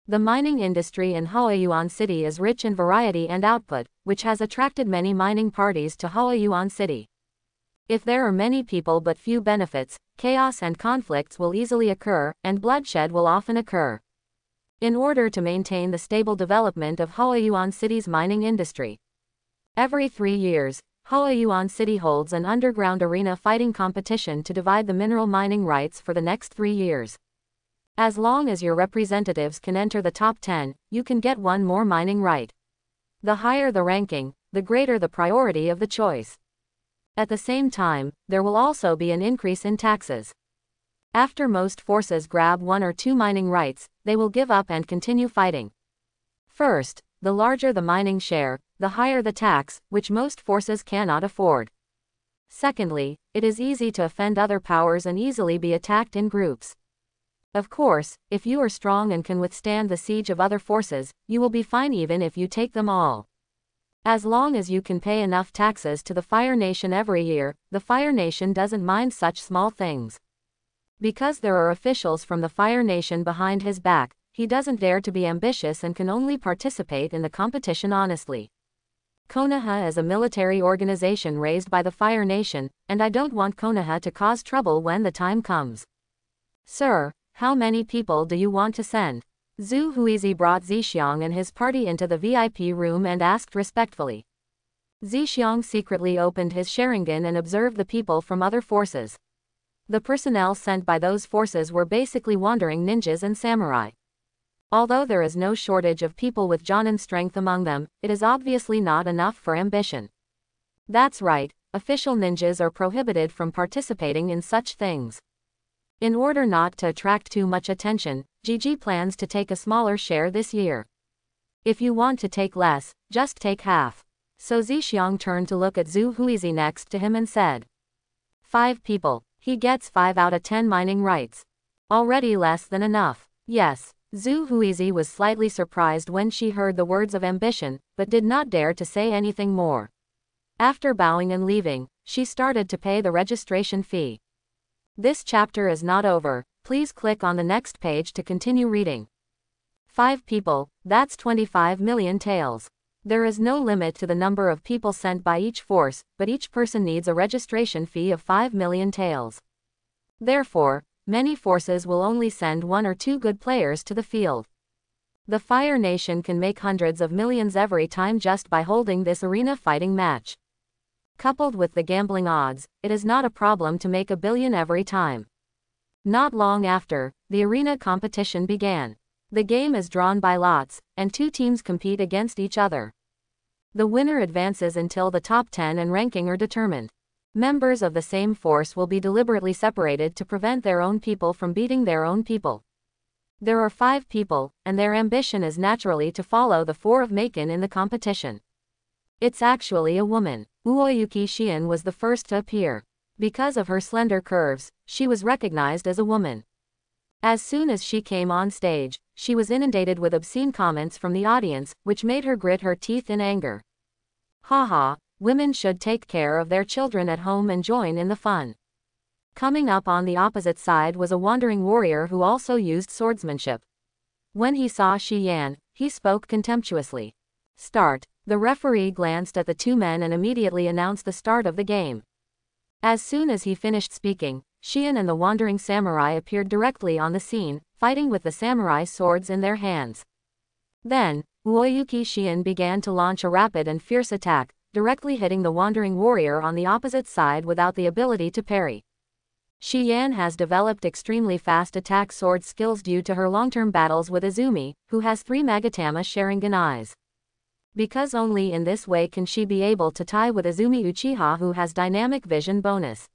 The mining industry in Haoyuan City is rich in variety and output, which has attracted many mining parties to Haoyuan City. If there are many people but few benefits, chaos and conflicts will easily occur, and bloodshed will often occur. In order to maintain the stable development of Haoyuan City's mining industry, every 3 years, Huayuan City holds an underground arena fighting competition to divide the mineral mining rights for the next 3 years. As long as your representatives can enter the top 10, you can get one more mining right. The higher the ranking, the greater the priority of the choice. At the same time, there will also be an increase in taxes. After most forces grab 1 or 2 mining rights, they will give up and continue fighting. First, the larger the mining share, the higher the tax, which most forces cannot afford. Secondly, it is easy to offend other powers and easily be attacked in groups. Of course, if you are strong and can withstand the siege of other forces, you will be fine even if you take them all. As long as you can pay enough taxes to the Fire Nation every year, the Fire Nation doesn't mind such small things. Because there are officials from the Fire Nation behind his back, he doesn't dare to be ambitious and can only participate in the competition honestly. Konoha is a military organization raised by the Fire Nation, and I don't want Konoha to cause trouble when the time comes. Sir, how many people do you want to send? Zhu Huizi brought Zixiang and his party into the VIP room and asked respectfully. Zixiang secretly opened his Sharingan and observed the people from other forces. The personnel sent by those forces were basically wandering ninjas and samurai. Although there is no shortage of people with Jonin strength among them, it is obviously not enough for ambition. That's right, official ninjas are prohibited from participating in such things. In order not to attract too much attention, Gigi plans to take a smaller share this year. If you want to take less, just take half. So Zixiang turned to look at Zhu Huizi next to him and said. 5 people. He gets 5 out of 10 mining rights. Already less than enough. Yes. Zhu Huizi was slightly surprised when she heard the words of ambition, but did not dare to say anything more. After bowing and leaving, she started to pay the registration fee. This chapter is not over, please click on the next page to continue reading. 5 people, that's 25 million taels. There is no limit to the number of people sent by each force, but each person needs a registration fee of 5 million taels. Therefore, many forces will only send 1 or 2 good players to the field. The Fire Nation can make hundreds of millions every time just by holding this arena fighting match. Coupled with the gambling odds, it is not a problem to make $1 billion every time. Not long after, the arena competition began. The game is drawn by lots, and 2 teams compete against each other. The winner advances until the top 10 and ranking are determined. Members of the same force will be deliberately separated to prevent their own people from beating their own people. There are 5 people, and their ambition is naturally to follow the 4 of Maken in the competition. It's actually a woman. Uoyuki Shion was the first to appear. Because of her slender curves, she was recognized as a woman. As soon as she came on stage, she was inundated with obscene comments from the audience, which made her grit her teeth in anger. Haha, women should take care of their children at home and join in the fun. Coming up on the opposite side was a wandering warrior who also used swordsmanship. When he saw Shi Yan, he spoke contemptuously. Start. The referee glanced at the 2 men and immediately announced the start of the game. As soon as he finished speaking, Shion and the wandering samurai appeared directly on the scene, fighting with the samurai swords in their hands. Then, Uoyuki Shion began to launch a rapid and fierce attack, directly hitting the wandering warrior on the opposite side without the ability to parry. Shi Yan has developed extremely fast attack sword skills due to her long-term battles with Izumi, who has 3 Magatama Sharingan eyes. Because only in this way can she be able to tie with Izumi Uchiha, who has dynamic vision bonus.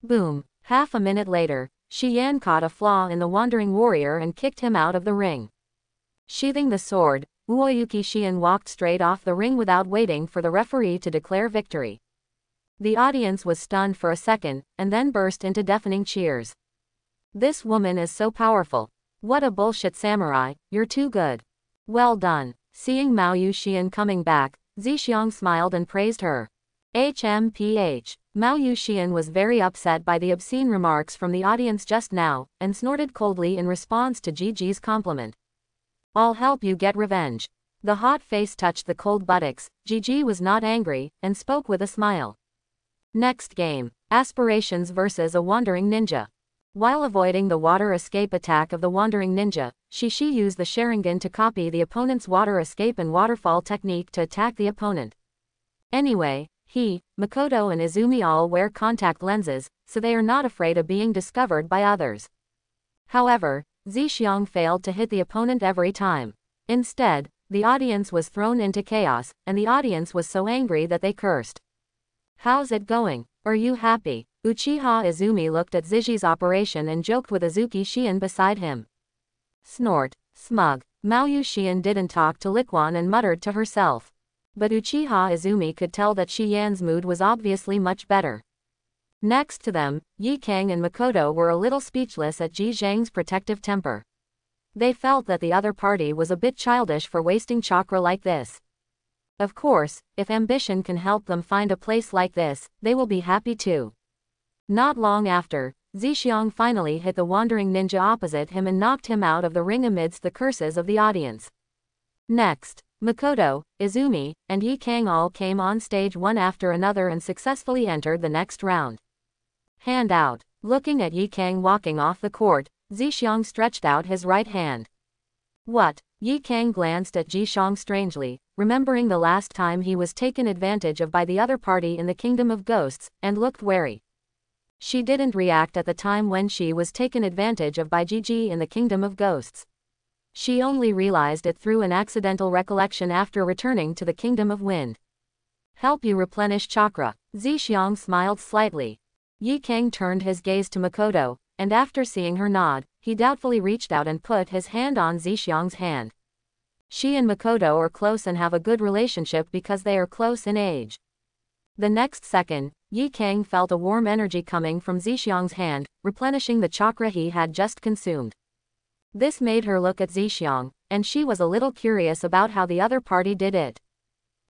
Boom. Half a minute later, Shi Yan caught a flaw in the wandering warrior and kicked him out of the ring. Sheathing the sword, Uoyuki Shion walked straight off the ring without waiting for the referee to declare victory. The audience was stunned for a second, and then burst into deafening cheers. This woman is so powerful. What a bullshit samurai, you're too good. Well done. Seeing Mao Yu Xian coming back, Zixiang smiled and praised her. HMPH. Mao Yu Xian was very upset by the obscene remarks from the audience just now, and snorted coldly in response to Gigi's compliment. I'll help you get revenge. The hot face touched the cold buttocks. Gigi was not angry, and spoke with a smile. Next game. Aspirations versus a wandering ninja. While avoiding the water escape attack of the wandering ninja, Shishi used the Sharingan to copy the opponent's water escape and waterfall technique to attack the opponent. Anyway, Makoto and Izumi all wear contact lenses, so they are not afraid of being discovered by others. However, Zixiang failed to hit the opponent every time. Instead, the audience was thrown into chaos, and the audience was so angry that they cursed. "How's it going? Are you happy?" Uchiha Izumi looked at Ziji's operation and joked with Azuki Shion beside him. Snort. Smug. Maoyu Shion didn't talk to Liquan and muttered to herself. But Uchiha Izumi could tell that Shi Yan's mood was obviously much better. Next to them, Yi Kang and Makoto were a little speechless at Ji Zhang's protective temper. They felt that the other party was a bit childish for wasting chakra like this. Of course, if ambition can help them find a place like this, they will be happy too. Not long after, Zixiang finally hit the wandering ninja opposite him and knocked him out of the ring amidst the curses of the audience. Next, Makoto, Izumi, and Yi Kang all came on stage one after another and successfully entered the next round. Hand out. Looking at Yi Kang walking off the court, Zixiang stretched out his right hand. What? Yi Kang glanced at Zixiang strangely, remembering the last time he was taken advantage of by the other party in the Kingdom of Ghosts, and looked wary. She didn't react at the time when she was taken advantage of by Gigi in the Kingdom of Ghosts. She only realized it through an accidental recollection after returning to the Kingdom of Wind. Help you replenish chakra. Zixiang smiled slightly. Yi Kang turned his gaze to Makoto, and after seeing her nod, he doubtfully reached out and put his hand on Zixiang's hand. She and Makoto are close and have a good relationship because they are close in age. The next second, Yi Kang felt a warm energy coming from Zixiang's hand, replenishing the chakra he had just consumed. This made her look at Zixiang, and she was a little curious about how the other party did it.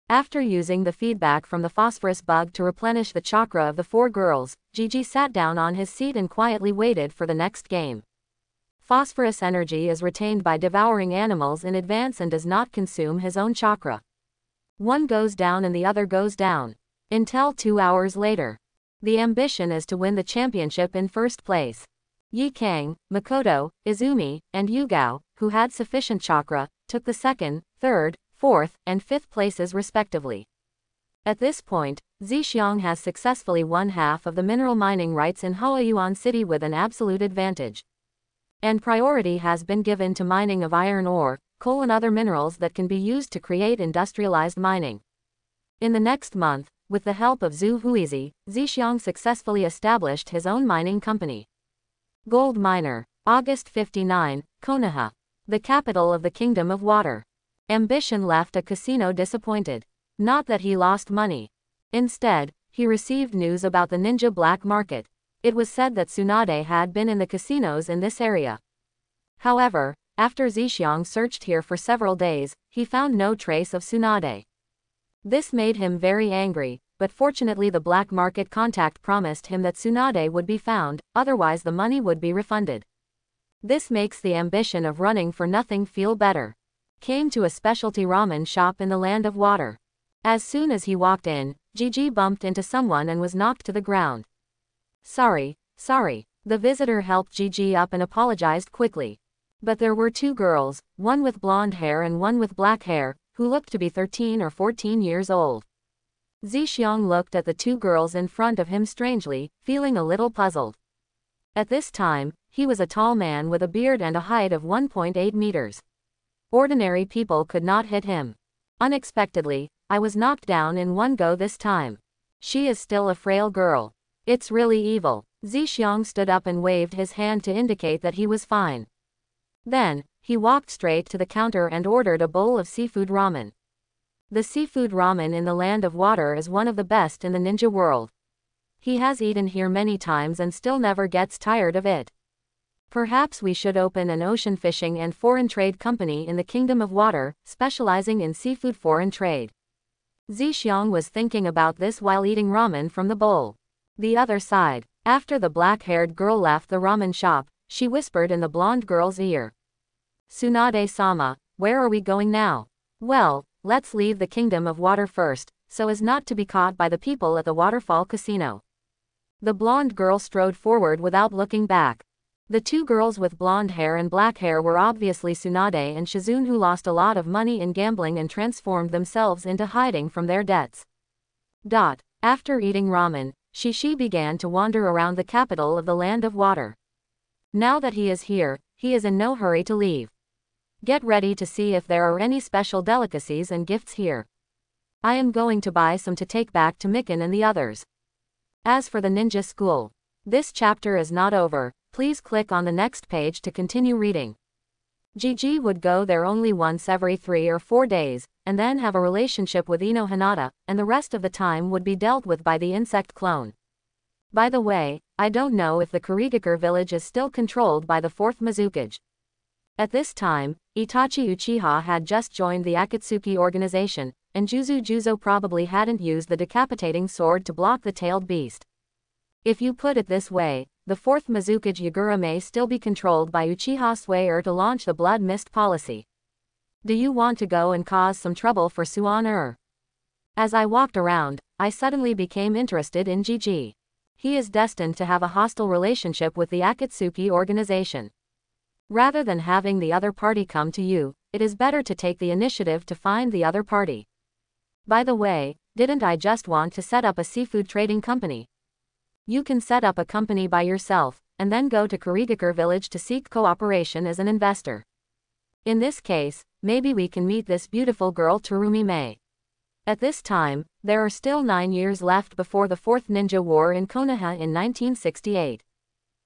After using the feedback from the phosphorus bug to replenish the chakra of the four girls, Gigi sat down on his seat and quietly waited for the next game. Phosphorus energy is retained by devouring animals in advance and does not consume his own chakra. One goes down and the other goes down. Until 2 hours later. The ambition is to win the championship in first place. Yi Kang, Makoto, Izumi, and Yugao, who had sufficient chakra, took the second, third, fourth, and fifth places respectively. At this point, Zixiang has successfully won half of the mineral mining rights in Huayuan City with an absolute advantage. And priority has been given to mining of iron ore, coal and other minerals that can be used to create industrialized mining. In the next month, with the help of Zhu Huizi, Zixiang successfully established his own mining company. Gold Miner, August 59, Konoha, the capital of the Kingdom of Water. Ambition left a casino disappointed. Not that he lost money. Instead, he received news about the ninja black market. It was said that Tsunade had been in the casinos in this area. However, after Zixiang searched here for several days, he found no trace of Tsunade. This made him very angry, but fortunately the black market contact promised him that Tsunade would be found, otherwise the money would be refunded. This makes the ambition of running for nothing feel better. Came to a specialty ramen shop in the Land of Water. As soon as he walked in, Gigi bumped into someone and was knocked to the ground. Sorry. The visitor helped Gigi up and apologized quickly. But there were two girls, one with blonde hair and one with black hair, who looked to be 13 or 14 years old. Zixiang looked at the two girls in front of him strangely, feeling a little puzzled. At this time, he was a tall man with a beard and a height of 1.8 meters. Ordinary people could not hit him. Unexpectedly, I was knocked down in one go this time. She is still a frail girl. It's really evil. Zixiang stood up and waved his hand to indicate that he was fine. Then, he walked straight to the counter and ordered a bowl of seafood ramen. The seafood ramen in the Land of Water is one of the best in the ninja world. He has eaten here many times and still never gets tired of it. Perhaps we should open an ocean fishing and foreign trade company in the Kingdom of Water, specializing in seafood foreign trade. Zixiang was thinking about this while eating ramen from the bowl. The other side. After the black-haired girl left the ramen shop, she whispered in the blonde girl's ear. Tsunade-sama, where are we going now? Well, let's leave the Kingdom of Water first, so as not to be caught by the people at the Waterfall Casino. The blonde girl strode forward without looking back. The two girls with blonde hair and black hair were obviously Tsunade and Shizune, who lost a lot of money in gambling and transformed themselves into hiding from their debts. After eating ramen, Shishi began to wander around the capital of the Land of Water. Now that he is here, he is in no hurry to leave. Get ready to see if there are any special delicacies and gifts here. I am going to buy some to take back to Mikan and the others. As for the ninja school, this chapter is not over. Please click on the next page to continue reading. Gigi would go there only once every 3 or 4 days, and then have a relationship with Ino Hinata, and the rest of the time would be dealt with by the insect clone. By the way, I don't know if the Kurigakure village is still controlled by the 4th Mizukage. At this time, Itachi Uchiha had just joined the Akatsuki organization, and Juzo probably hadn't used the decapitating sword to block the tailed beast. If you put it this way, the 4th Mizukage Yagura may still be controlled by Uchiha Swayer to launch the Blood Mist policy. Do you want to go and cause some trouble for Suan-er? As I walked around, I suddenly became interested in Gigi. He is destined to have a hostile relationship with the Akatsuki organization. Rather than having the other party come to you, it is better to take the initiative to find the other party. By the way, didn't I just want to set up a seafood trading company? You can set up a company by yourself, and then go to Kurigakure village to seek cooperation as an investor. In this case, maybe we can meet this beautiful girl Terumi Mei. At this time, there are still 9 years left before the 4th Ninja War in Konoha in 1968.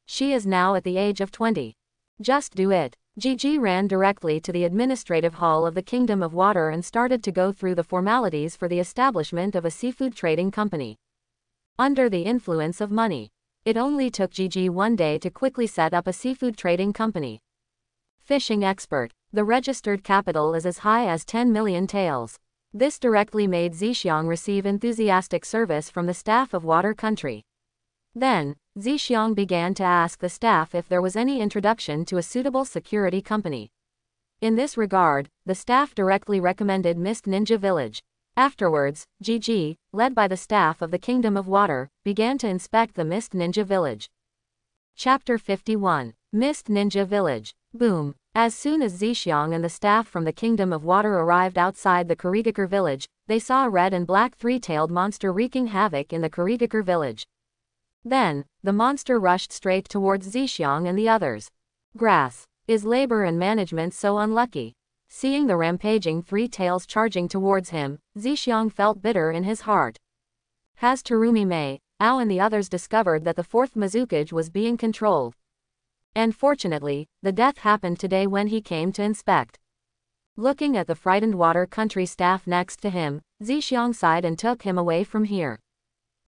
She is now at the age of 20. Just do it. Gigi ran directly to the administrative hall of the Kingdom of Water and started to go through the formalities for the establishment of a seafood trading company. Under the influence of money. It only took Gigi 1 day to quickly set up a seafood trading company. Fishing expert. The registered capital is as high as 10 million taels. This directly made Zixiang receive enthusiastic service from the staff of Water Country. Then, Zixiang began to ask the staff if there was any introduction to a suitable security company. In this regard, the staff directly recommended Mist Ninja Village. Afterwards, Gigi, led by the staff of the Kingdom of Water, began to inspect the Mist Ninja Village. Chapter 51. Mist Ninja Village. Boom. As soon as Zixiang and the staff from the Kingdom of Water arrived outside the Kurigakure village, they saw a red and black 3-tailed monster wreaking havoc in the Kurigakure village. Then, the monster rushed straight towards Zixiang and the others. Grass. Is labor and management so unlucky? Seeing the rampaging 3 tails charging towards him, Zixiang felt bitter in his heart. Has Terumi Mei, Ao and the others discovered that the 4th Mizukage was being controlled? And fortunately, the death happened today when he came to inspect. Looking at the frightened Water Country staff next to him, Zixiang sighed and took him away from here.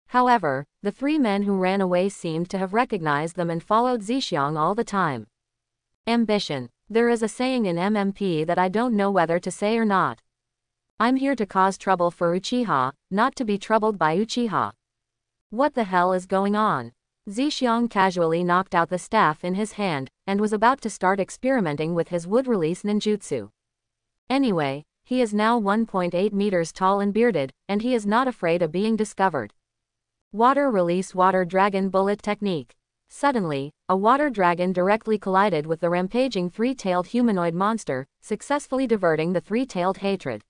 However, the 3 men who ran away seemed to have recognized them and followed Zixiang all the time. Ambition. There is a saying in MMP that I don't know whether to say or not. I'm here to cause trouble for Uchiha, not to be troubled by Uchiha. What the hell is going on? Zixiang casually knocked out the staff in his hand, and was about to start experimenting with his wood-release ninjutsu. Anyway, he is now 1.8 meters tall and bearded, and he is not afraid of being discovered. Water-release water dragon bullet technique. Suddenly, a water dragon directly collided with the rampaging 3-tailed humanoid monster, successfully diverting the 3-tailed hatred.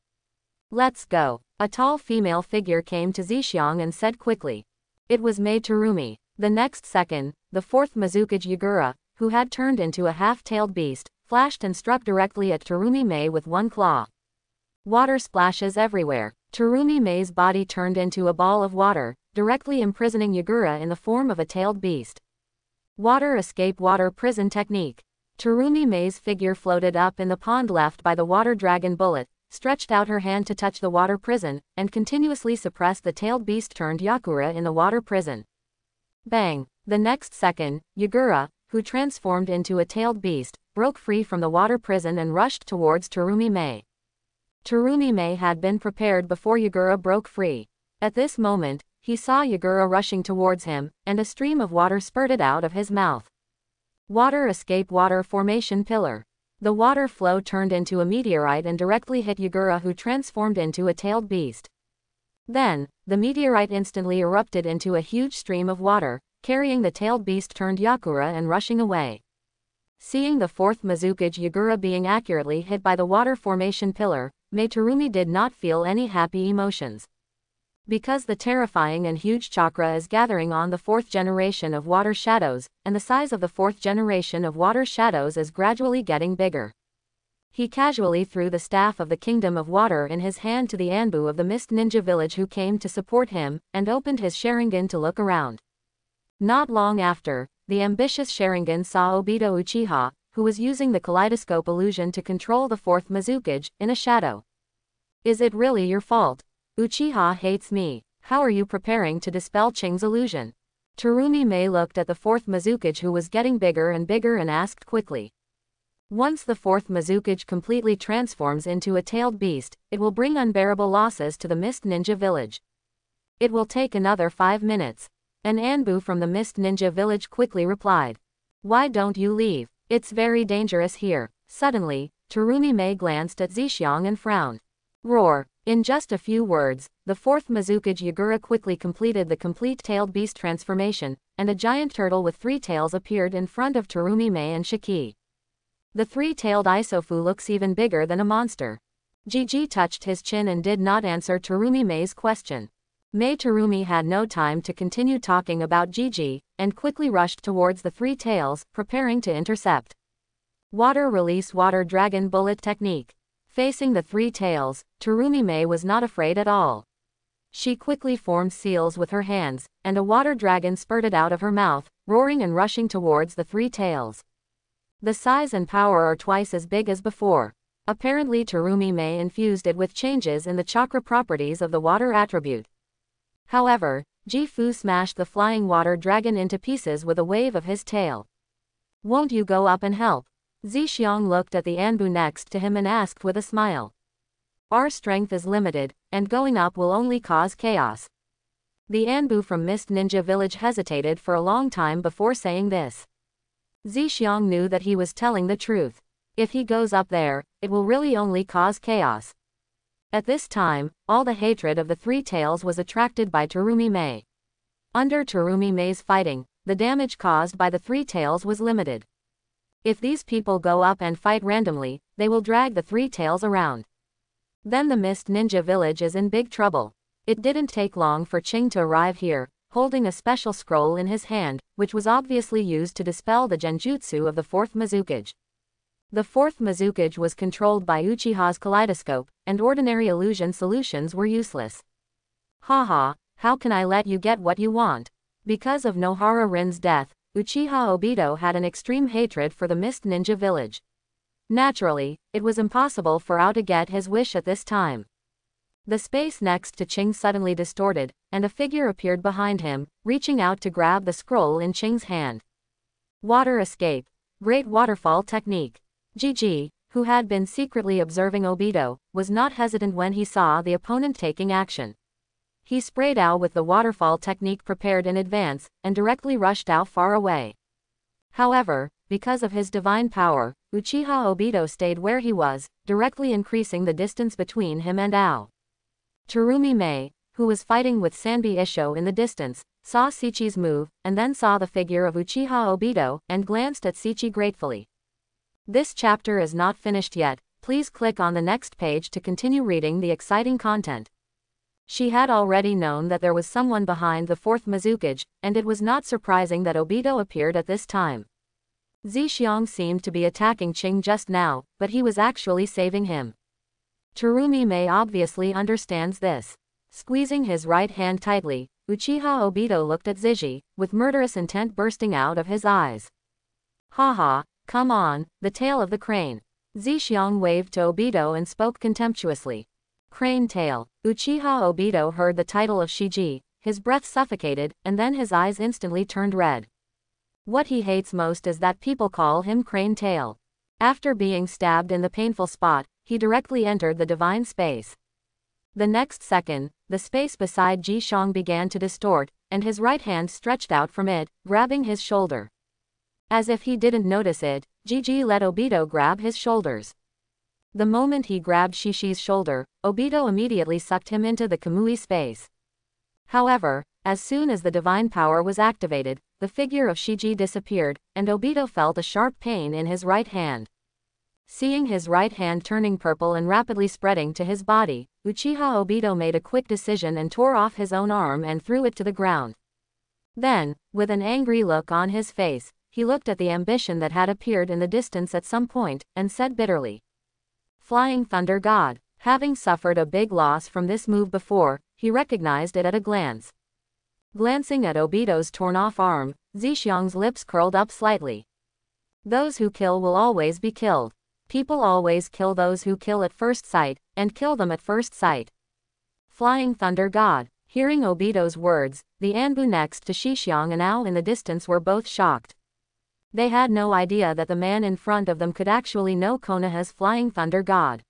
Let's go. A tall female figure came to Zixiang and said quickly. It was Mei Terumi. The next second, the 4th Mizukage Yagura, who had turned into a half-tailed beast, flashed and struck directly at Terumi Mei with 1 claw. Water splashes everywhere. Terumi Mei's body turned into a ball of water, directly imprisoning Yagura in the form of a tailed beast. Water escape water prison technique. Terumi Mei's figure floated up in the pond left by the water dragon bullet, stretched out her hand to touch the water prison, and continuously suppressed the tailed beast turned Yakura in the water prison. Bang! The next second, Yagura, who transformed into a tailed beast, broke free from the water prison and rushed towards Terumi Mei. Terumi Mei had been prepared before Yagura broke free. At this moment, he saw Yagura rushing towards him, and a stream of water spurted out of his mouth. Water escape water formation pillar. The water flow turned into a meteorite and directly hit Yagura, who transformed into a tailed beast. Then, the meteorite instantly erupted into a huge stream of water, carrying the tailed beast turned Yakura and rushing away. Seeing the 4th Mizukage Yagura being accurately hit by the water formation pillar, Mei Terumi did not feel any happy emotions. Because the terrifying and huge chakra is gathering on the fourth generation of water shadows, and the size of the fourth generation of water shadows is gradually getting bigger. He casually threw the staff of the Kingdom of Water in his hand to the Anbu of the Mist Ninja Village who came to support him, and opened his Sharingan to look around. Not long after, the ambitious Sharingan saw Obito Uchiha, who was using the kaleidoscope illusion to control the fourth Mizukage, in a shadow. Is it really your fault? Uchiha hates me. How are you preparing to dispel Ching's illusion? Terumi Mei looked at the fourth Mizukage who was getting bigger and asked quickly. Once the fourth Mizukage completely transforms into a tailed beast, it will bring unbearable losses to the Mist Ninja Village. It will take another 5 minutes. An Anbu from the Mist Ninja Village quickly replied. Why don't you leave? It's very dangerous here. Suddenly, Terumi Mei glanced at Zhixiang and frowned. Roar. In just a few words, the fourth Mizukage Yagura quickly completed the complete tailed beast transformation, and a giant turtle with 3 tails appeared in front of Terumi Mei and Shiki. The 3-tailed Isofu looks even bigger than a monster. Gigi touched his chin and did not answer Terumi Mei's question. Mei Terumi had no time to continue talking about Gigi, and quickly rushed towards the 3 tails, preparing to intercept. Water Release Water Dragon Bullet Technique. Facing the 3 tails, Terumi Mei was not afraid at all. She quickly formed seals with her hands, and a water dragon spurted out of her mouth, roaring and rushing towards the 3 tails. The size and power are twice as big as before. Apparently Terumi Mei infused it with changes in the chakra properties of the water attribute. However, Ji-Fu smashed the flying water dragon into pieces with a wave of his tail. Won't you go up and help? Zhixiang looked at the Anbu next to him and asked with a smile. Our strength is limited, and going up will only cause chaos. The Anbu from Mist Ninja Village hesitated for a long time before saying this. Zhixiang knew that he was telling the truth. If he goes up there, it will really only cause chaos. At this time, all the hatred of the 3 tails was attracted by Terumi Mei. Under Terumi Mei's fighting, the damage caused by the 3 tails was limited. If these people go up and fight randomly, they will drag the 3 tails around. Then the Mist Ninja Village is in big trouble. It didn't take long for Ching to arrive here, holding a special scroll in his hand, which was obviously used to dispel the genjutsu of the fourth Mizukage. The fourth Mizukage was controlled by Uchiha's kaleidoscope, and ordinary illusion solutions were useless. Haha, how can I let you get what you want? Because of Nohara Rin's death, Uchiha Obito had an extreme hatred for the Mist Ninja Village. Naturally, it was impossible for Ao to get his wish at this time. The space next to Ching suddenly distorted, and a figure appeared behind him, reaching out to grab the scroll in Ching's hand. Water Escape. Great Waterfall Technique. Gigi, who had been secretly observing Obito, was not hesitant when he saw the opponent taking action. He sprayed Ao with the waterfall technique prepared in advance, and directly rushed Ao far away. However, because of his divine power, Uchiha Obito stayed where he was, directly increasing the distance between him and Ao. Terumi Mei, who was fighting with Sanbi Isho in the distance, saw Sichi's move, and then saw the figure of Uchiha Obito, and glanced at Sichi gratefully. This chapter is not finished yet, please click on the next page to continue reading the exciting content. She had already known that there was someone behind the fourth Mizukage, and it was not surprising that Obito appeared at this time. Zhixiang seemed to be attacking Ching just now, but he was actually saving him. Terumi Mei obviously understands this. Squeezing his right hand tightly, Uchiha Obito looked at Ziji, with murderous intent bursting out of his eyes. Haha, come on, the tail of the crane. Zhixiang waved to Obito and spoke contemptuously. Crane tail. Uchiha Obito heard the title of Shiji, his breath suffocated, and then his eyes instantly turned red. What he hates most is that people call him Crane Tail. After being stabbed in the painful spot, he directly entered the divine space. The next second, the space beside Ji Shang began to distort, and his right hand stretched out from it, grabbing his shoulder. As if he didn't notice it, Gigi let Obito grab his shoulders. The moment he grabbed Shishi's shoulder, Obito immediately sucked him into the Kamui space. However, as soon as the divine power was activated, the figure of Shiji disappeared, and Obito felt a sharp pain in his right hand. Seeing his right hand turning purple and rapidly spreading to his body, Uchiha Obito made a quick decision and tore off his own arm and threw it to the ground. Then, with an angry look on his face, he looked at the ambition that had appeared in the distance at some point, and said bitterly, "Flying Thunder God." Having suffered a big loss from this move before, he recognized it at a glance. Glancing at Obito's torn-off arm, Zhixiang's lips curled up slightly. Those who kill will always be killed. People always kill those who kill at first sight, and kill them at first sight. Flying Thunder God. Hearing Obito's words, the Anbu next to Zhixiang and Ao in the distance were both shocked. They had no idea that the man in front of them could actually know Konoha's Flying Thunder God.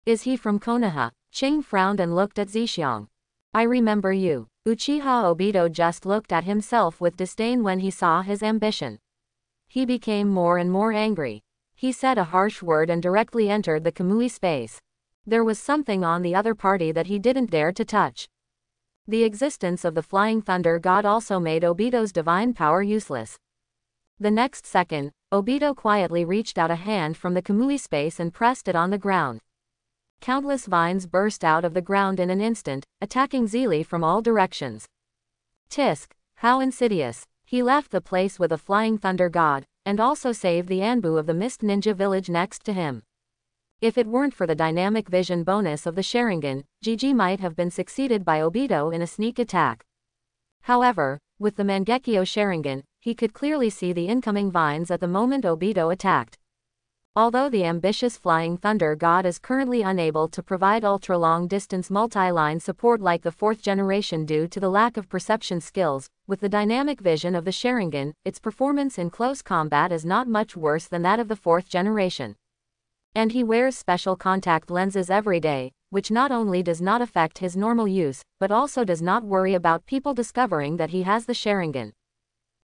Is he from Konoha? Ching frowned and looked at Zhixiang. I remember you. Uchiha Obito just looked at himself with disdain when he saw his ambition. He became more and more angry. He said a harsh word and directly entered the Kamui space. There was something on the other party that he didn't dare to touch. The existence of the Flying Thunder God also made Obito's divine power useless. The next second, Obito quietly reached out a hand from the Kamui space and pressed it on the ground. Countless vines burst out of the ground in an instant, attacking Zeely from all directions. Tisk, how insidious. He left the place with a Flying Thunder God, and also saved the Anbu of the Mist Ninja village next to him. If it weren't for the dynamic vision bonus of the Sharingan, GG might have been succeeded by Obito in a sneak attack. However, with the Mangekyo Sharingan, he could clearly see the incoming vines at the moment Obito attacked. Although the ambitious Flying Thunder God is currently unable to provide ultra-long-distance multi-line support like the 4th generation due to the lack of perception skills, with the dynamic vision of the Sharingan, its performance in close combat is not much worse than that of the 4th generation. And he wears special contact lenses every day, which not only does not affect his normal use, but also does not worry about people discovering that he has the Sharingan.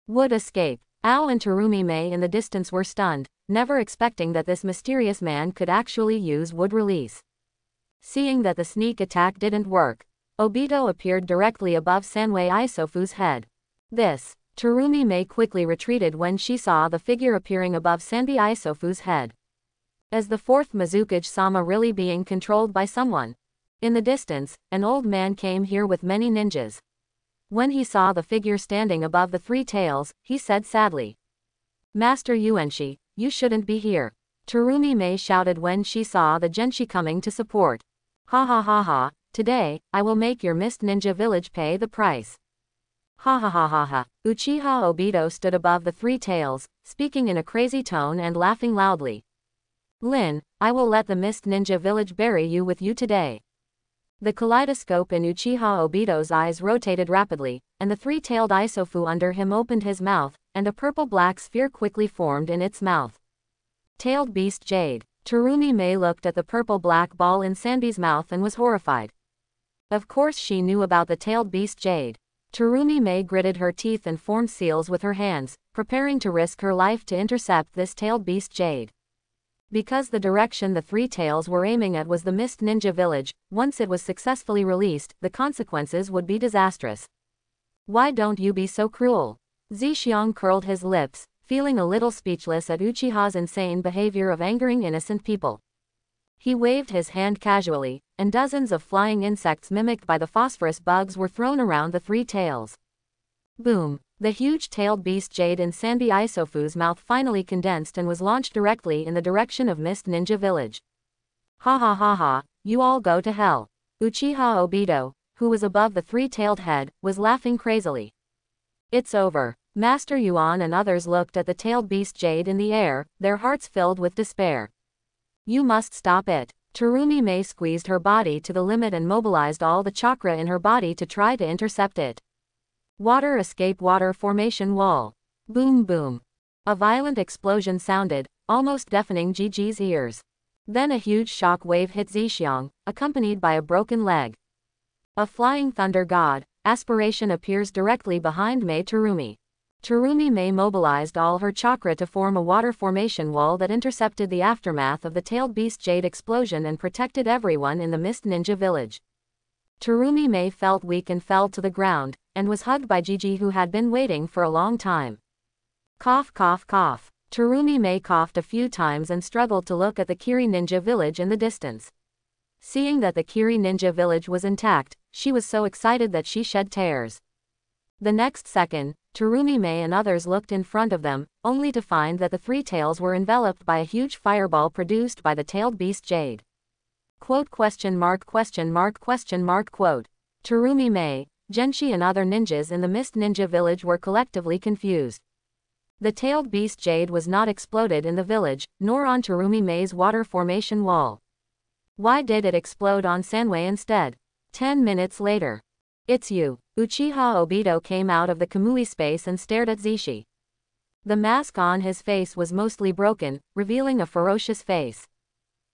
Would escape. Ao and Terumi Mei in the distance were stunned, never expecting that this mysterious man could actually use wood release. Seeing that the sneak attack didn't work, Obito appeared directly above Sanwei Isofu's head. Terumi Mei quickly retreated when she saw the figure appearing above Sanbi Isofu's head. Is the 4th Mizukage-sama really being controlled by someone? In the distance, an old man came here with many ninjas. When he saw the figure standing above the 3 tails, he said sadly, "Master Yuenshi, you shouldn't be here." Terumi Mei shouted when she saw the Genshi coming to support. "Ha ha ha ha, today, I will make your Mist Ninja village pay the price." Ha ha ha ha ha. Uchiha Obito stood above the 3 tails, speaking in a crazy tone and laughing loudly. "Lin, I will let the Mist Ninja village bury you with you today." The kaleidoscope in Uchiha Obito's eyes rotated rapidly, and the 3-tailed Isofu under him opened his mouth, and a purple-black sphere quickly formed in its mouth. Tailed Beast Jade. Terumi Mei looked at the purple-black ball in Sanbi's mouth and was horrified. Of course she knew about the Tailed Beast Jade. Terumi Mei gritted her teeth and formed seals with her hands, preparing to risk her life to intercept this Tailed Beast Jade. Because the direction the 3 tails were aiming at was the Mist Ninja village, once it was successfully released, the consequences would be disastrous. Why don't you be so cruel? Zhixiang curled his lips, feeling a little speechless at Uchiha's insane behavior of angering innocent people. He waved his hand casually, and dozens of flying insects mimicked by the phosphorus bugs were thrown around the 3 tails. Boom! The huge-tailed beast Jade in Sanbi Isofu's mouth finally condensed and was launched directly in the direction of Mist Ninja village. Ha ha ha ha, you all go to hell. Uchiha Obito, who was above the 3-tailed head, was laughing crazily. It's over. Master Yuan and others looked at the tailed beast Jade in the air, their hearts filled with despair. You must stop it. Terumi Mei squeezed her body to the limit and mobilized all the chakra in her body to try to intercept it. Water escape water formation wall. Boom boom. A violent explosion sounded, almost deafening Gigi's ears. Then a huge shock wave hit Zhixiang, accompanied by a broken leg. A Flying Thunder God, aspiration appears directly behind Mei Terumi. Terumi Mei mobilized all her chakra to form a water formation wall that intercepted the aftermath of the tailed beast Jade explosion and protected everyone in the Mist Ninja village. Terumi Mei felt weak and fell to the ground, and was hugged by Gigi who had been waiting for a long time. Cough cough cough. Terumi Mei coughed a few times and struggled to look at the Kiri ninja village in the distance. Seeing that the Kiri ninja village was intact, she was so excited that she shed tears. The next second, Terumi Mei and others looked in front of them, only to find that the three tails were enveloped by a huge fireball produced by the tailed beast Jade. Quote question mark question mark question mark quote. Terumi Mei, Genshi and other ninjas in the Mist Ninja village were collectively confused. The tailed beast Jade was not exploded in the village, nor on Terumi Mei's water formation wall. Why did it explode on Sanwei instead? 10 minutes later. It's you. Uchiha Obito came out of the Kamui space and stared at Zishi. The mask on his face was mostly broken, revealing a ferocious face.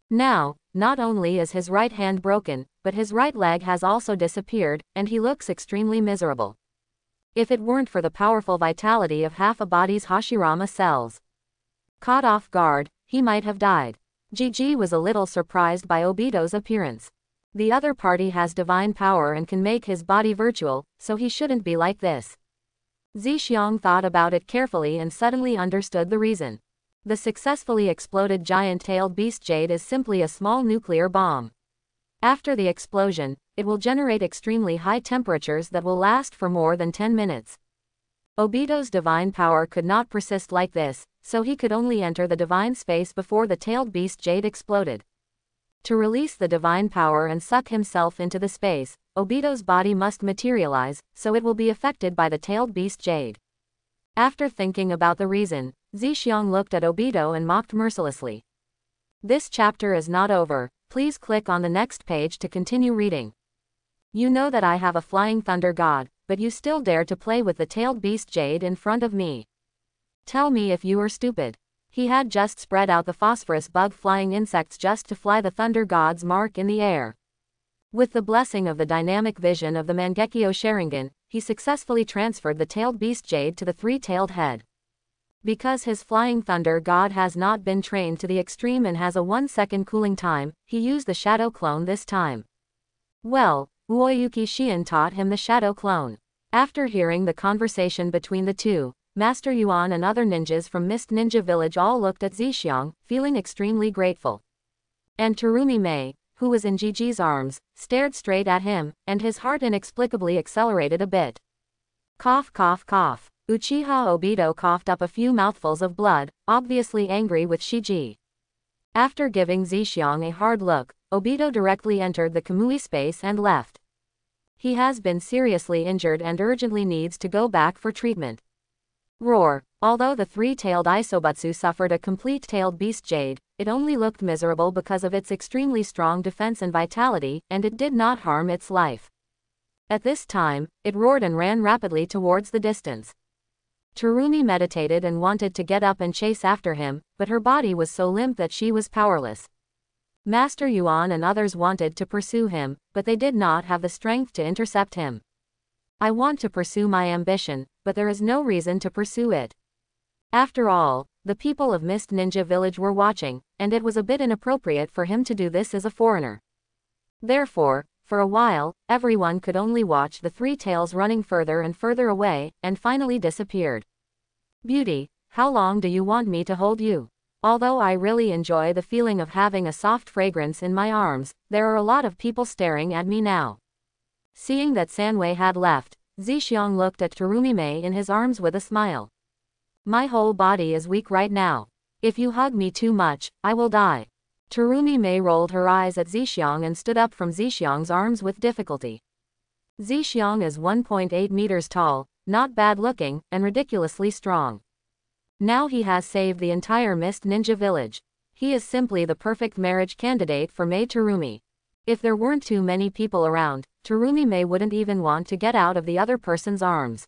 Now, not only is his right hand broken, but his right leg has also disappeared, and he looks extremely miserable. If it weren't for the powerful vitality of half a body's Hashirama cells. Caught off guard, he might have died. Gigi was a little surprised by Obito's appearance. The other party has divine power and can make his body virtual, so he shouldn't be like this. Zhixiang thought about it carefully and suddenly understood the reason. The successfully exploded giant-tailed beast Jade is simply a small nuclear bomb. After the explosion, it will generate extremely high temperatures that will last for more than 10 minutes. Obito's divine power could not persist like this, so he could only enter the divine space before the tailed beast Jade exploded. To release the divine power and suck himself into the space, Obito's body must materialize, so it will be affected by the tailed beast Jade. After thinking about the reason, Zhixiang looked at Obito and mocked mercilessly. This chapter is not over, please click on the next page to continue reading. You know that I have a flying thunder god, but you still dare to play with the tailed beast Jade in front of me. Tell me if you are stupid. He had just spread out the phosphorus bug flying insects just to fly the thunder god's mark in the air. With the blessing of the dynamic vision of the Mangekyo Sharingan, he successfully transferred the tailed beast Jade to the three-tailed head. Because his flying thunder god has not been trained to the extreme and has a 1-second cooling time, he used the shadow clone this time. Well, Uoyuki Shion taught him the shadow clone. After hearing the conversation between the two, Master Yuan and other ninjas from Mist Ninja Village all looked at Zhixiang, feeling extremely grateful. And Terumi Mei, who was in Gigi's arms, stared straight at him, and his heart inexplicably accelerated a bit. Cough cough cough. Uchiha Obito coughed up a few mouthfuls of blood, obviously angry with Shiji. After giving Zhixiang a hard look, Obito directly entered the Kamui space and left. He has been seriously injured and urgently needs to go back for treatment. Roar. Although the three-tailed Isobutsu suffered a complete tailed beast Jade, it only looked miserable because of its extremely strong defense and vitality, and it did not harm its life. At this time, it roared and ran rapidly towards the distance. Terumi meditated and wanted to get up and chase after him, but her body was so limp that she was powerless. Master Yuan and others wanted to pursue him, but they did not have the strength to intercept him. I want to pursue my ambition, but there is no reason to pursue it. After all, the people of Mist Ninja Village were watching, and it was a bit inappropriate for him to do this as a foreigner. Therefore, for a while, everyone could only watch the three tails running further and further away, and finally disappeared. Beauty, how long do you want me to hold you? Although I really enjoy the feeling of having a soft fragrance in my arms, there are a lot of people staring at me now. Seeing that Sanwei had left, Zhixiang looked at Terumi Mei in his arms with a smile. My whole body is weak right now. If you hug me too much, I will die. Terumi Mei rolled her eyes at Zhixiang and stood up from Zhixiang's arms with difficulty. Zhixiang is 1.8 meters tall, not bad looking, and ridiculously strong. Now he has saved the entire Mist Ninja Village. He is simply the perfect marriage candidate for Mei Terumi. If there weren't too many people around, Terumi Mei wouldn't even want to get out of the other person's arms.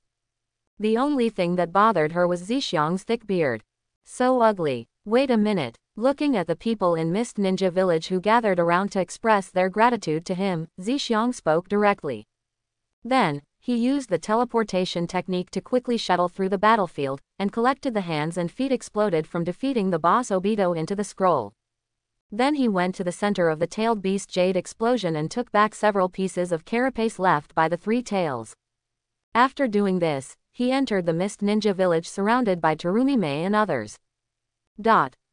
The only thing that bothered her was Zhixiang's thick beard. So ugly. Wait a minute. Looking at the people in Mist Ninja Village who gathered around to express their gratitude to him, Zhixiang spoke directly. Then, he used the teleportation technique to quickly shuttle through the battlefield, and collected the hands and feet exploded from defeating the boss Obito into the scroll. Then he went to the center of the tailed beast Jade explosion and took back several pieces of carapace left by the three tails. After doing this, he entered the Mist Ninja Village surrounded by Terumi Mei and others.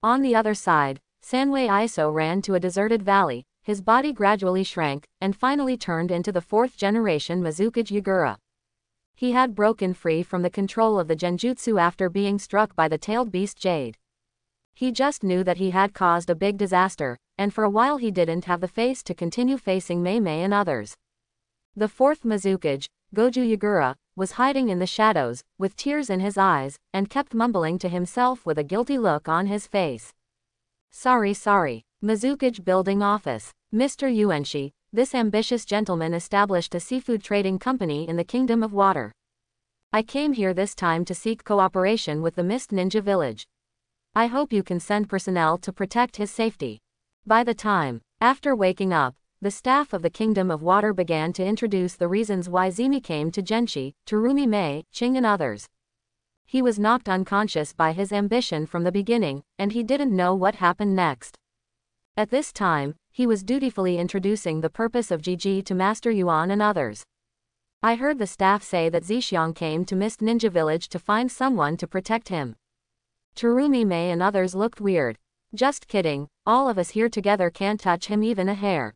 On the other side, Sanwei Iso ran to a deserted valley, his body gradually shrank, and finally turned into the fourth-generation Mizukage Yagura. He had broken free from the control of the genjutsu after being struck by the tailed beast Jade. He just knew that he had caused a big disaster, and for a while he didn't have the face to continue facing Mei Mei and others. The fourth Mizukage, Goju Yagura, was hiding in the shadows, with tears in his eyes, and kept mumbling to himself with a guilty look on his face. Sorry. Mizukage Building Office. Mr. Yuenshi, this ambitious gentleman established a seafood trading company in the Kingdom of Water. I came here this time to seek cooperation with the Mist Ninja Village. I hope you can send personnel to protect his safety. By the time, after waking up, the staff of the Kingdom of Water began to introduce the reasons why Zimi came to Genshi, Terumi Mei, Ching and others. He was knocked unconscious by his ambition from the beginning, and he didn't know what happened next. At this time, he was dutifully introducing the purpose of Gigi to Master Yuan and others. I heard the staff say that Zixiang came to Mist Ninja Village to find someone to protect him. Terumi Mei and others looked weird. Just kidding, all of us here together can't touch him even a hair.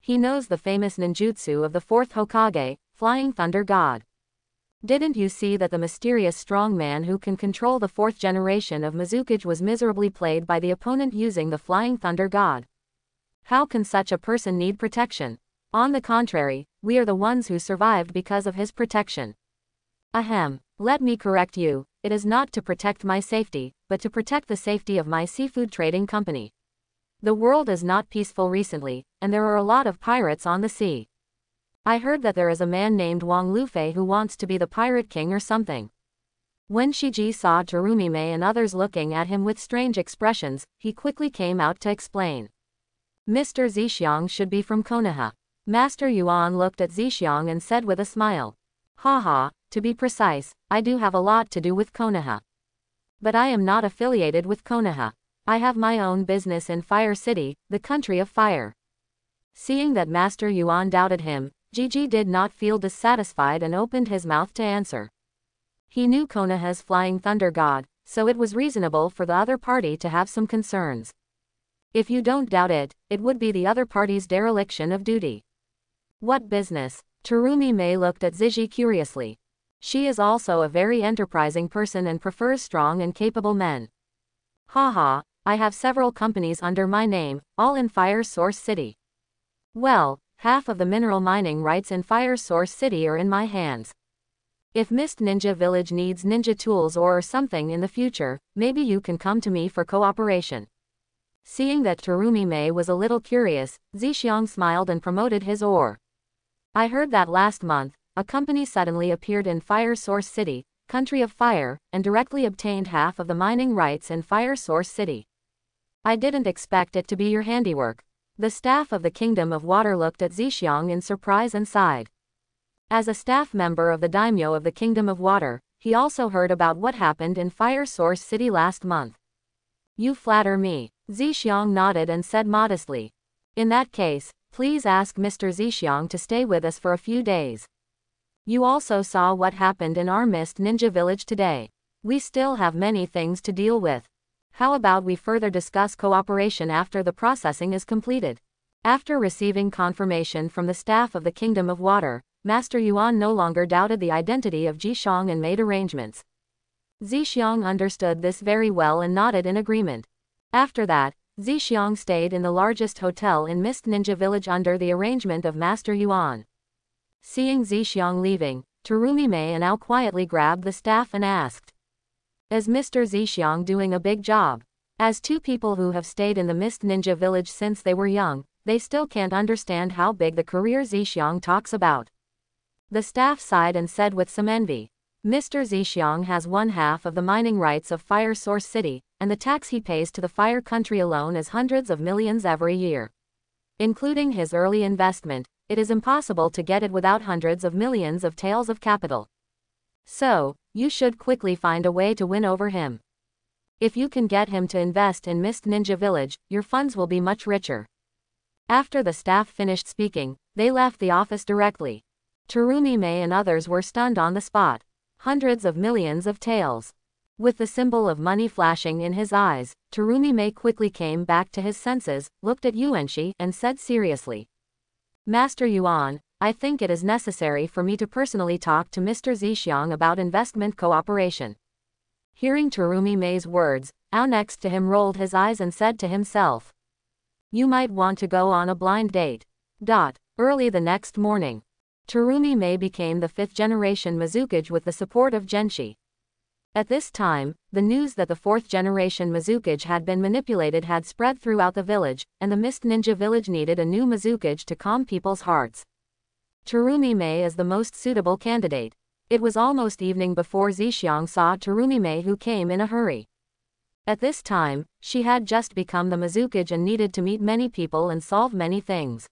He knows the famous ninjutsu of the fourth Hokage, Flying Thunder God. Didn't you see that the mysterious strong man who can control the fourth generation of Mizukage was miserably played by the opponent using the Flying Thunder God? How can such a person need protection? On the contrary, we are the ones who survived because of his protection. Ahem, let me correct you, it is not to protect my safety, but to protect the safety of my seafood trading company. The world is not peaceful recently, and there are a lot of pirates on the sea. I heard that there is a man named Wang Lufei who wants to be the pirate king or something. When Shiji saw Terumi Mei and others looking at him with strange expressions, he quickly came out to explain. Mr. Zixiang should be from Konoha. Master Yuan looked at Zixiang and said with a smile. Haha, to be precise, I do have a lot to do with Konoha. But I am not affiliated with Konoha. I have my own business in Fire City, the country of fire. Seeing that Master Yuan doubted him, Gigi did not feel dissatisfied and opened his mouth to answer. He knew Konoha's Flying Thunder God, so it was reasonable for the other party to have some concerns. If you don't doubt it, it would be the other party's dereliction of duty. What business? Terumi Mei looked at Ziji curiously. She is also a very enterprising person and prefers strong and capable men. Haha, I have several companies under my name, all in Fire Source City. Well, half of the mineral mining rights in Fire Source City are in my hands. If Mist Ninja Village needs ninja tools or something in the future, maybe you can come to me for cooperation. Seeing that Terumi Mei was a little curious, Zixiang smiled and promoted his oar. I heard that last month, a company suddenly appeared in Fire Source City, Country of Fire, and directly obtained half of the mining rights in Fire Source City. I didn't expect it to be your handiwork. The staff of the Kingdom of Water looked at Zixiang in surprise and sighed. As a staff member of the daimyo of the Kingdom of Water, he also heard about what happened in Fire Source City last month. You flatter me. Zixiang nodded and said modestly. In that case, please ask Mr. Zixiang to stay with us for a few days. You also saw what happened in our Mist Ninja Village today. We still have many things to deal with. How about we further discuss cooperation after the processing is completed? After receiving confirmation from the staff of the Kingdom of Water, Master Yuan no longer doubted the identity of Jixiang and made arrangements. Zixiang understood this very well and nodded in agreement. After that, Zixiang stayed in the largest hotel in Mist Ninja Village under the arrangement of Master Yuan. Seeing Zixiang leaving, Terumi Mei and Ao quietly grabbed the staff and asked. Is Mr. Zixiang doing a big job? As two people who have stayed in the Mist Ninja Village since they were young, they still can't understand how big the career Zixiang talks about. The staff sighed and said with some envy. Mr. Zixiang has one half of the mining rights of Fire Source City, and the tax he pays to the Fire Country alone is hundreds of millions every year. Including his early investment, it is impossible to get it without hundreds of millions of taels of capital. So, you should quickly find a way to win over him. If you can get him to invest in Mist Ninja Village, your funds will be much richer. After the staff finished speaking, they left the office directly. Terumi Mei and others were stunned on the spot. Hundreds of millions of taels. With the symbol of money flashing in his eyes, Terumi-Mei quickly came back to his senses, looked at Yuanxi, and said seriously. Master Yuan, I think it is necessary for me to personally talk to Mr. Zixiang about investment cooperation. Hearing Terumi-Mei's words, Ao next to him rolled his eyes and said to himself. You might want to go on a blind date. Early the next morning, Terumi-Mei became the 5th-generation Mizukage with the support of Genshi. At this time, the news that the 4th-generation Mizukage had been manipulated had spread throughout the village, and the Mist Ninja village needed a new Mizukage to calm people's hearts. Terumi-Mei is the most suitable candidate. It was almost evening before Zixiang saw Terumi-Mei, who came in a hurry. At this time, she had just become the Mizukage and needed to meet many people and solve many things.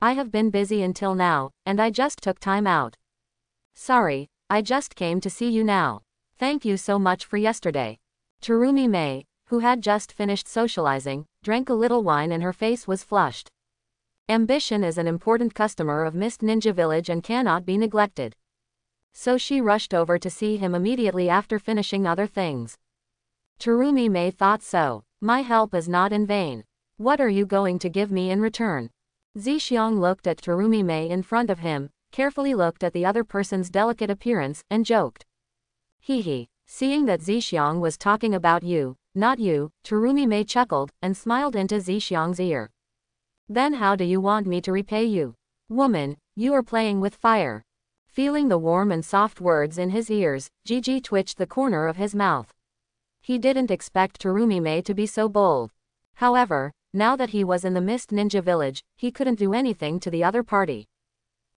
I have been busy until now, and I just took time out. Sorry, I just came to see you now. Thank you so much for yesterday. Terumi-Mei, who had just finished socializing, drank a little wine and her face was flushed. Ambition is an important customer of Mist Ninja Village and cannot be neglected. So she rushed over to see him immediately after finishing other things. Terumi-Mei thought so. My help is not in vain. What are you going to give me in return? Zixiang looked at Terumi-Mei in front of him, carefully looked at the other person's delicate appearance, and joked. Hee. Seeing that Zixiang was talking about you, not you, Terumi-Mei chuckled, and smiled into Zixiang's ear. Then how do you want me to repay you? Woman, you are playing with fire. Feeling the warm and soft words in his ears, Gigi twitched the corner of his mouth. He didn't expect Terumi-Mei to be so bold. However, now that he was in the Mist Ninja village, he couldn't do anything to the other party.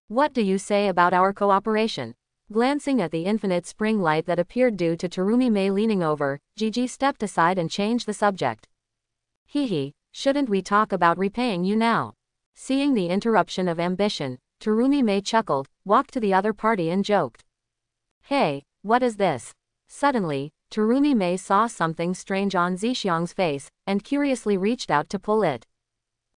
What do you say about our cooperation? Glancing at the infinite spring light that appeared due to Terumi-Mei leaning over, Gigi stepped aside and changed the subject. Hee, shouldn't we talk about repaying you now? Seeing the interruption of ambition, Terumi-Mei chuckled, walked to the other party and joked. Hey, what is this? Suddenly, Terumi-Mei saw something strange on Zixiang's face, and curiously reached out to pull it.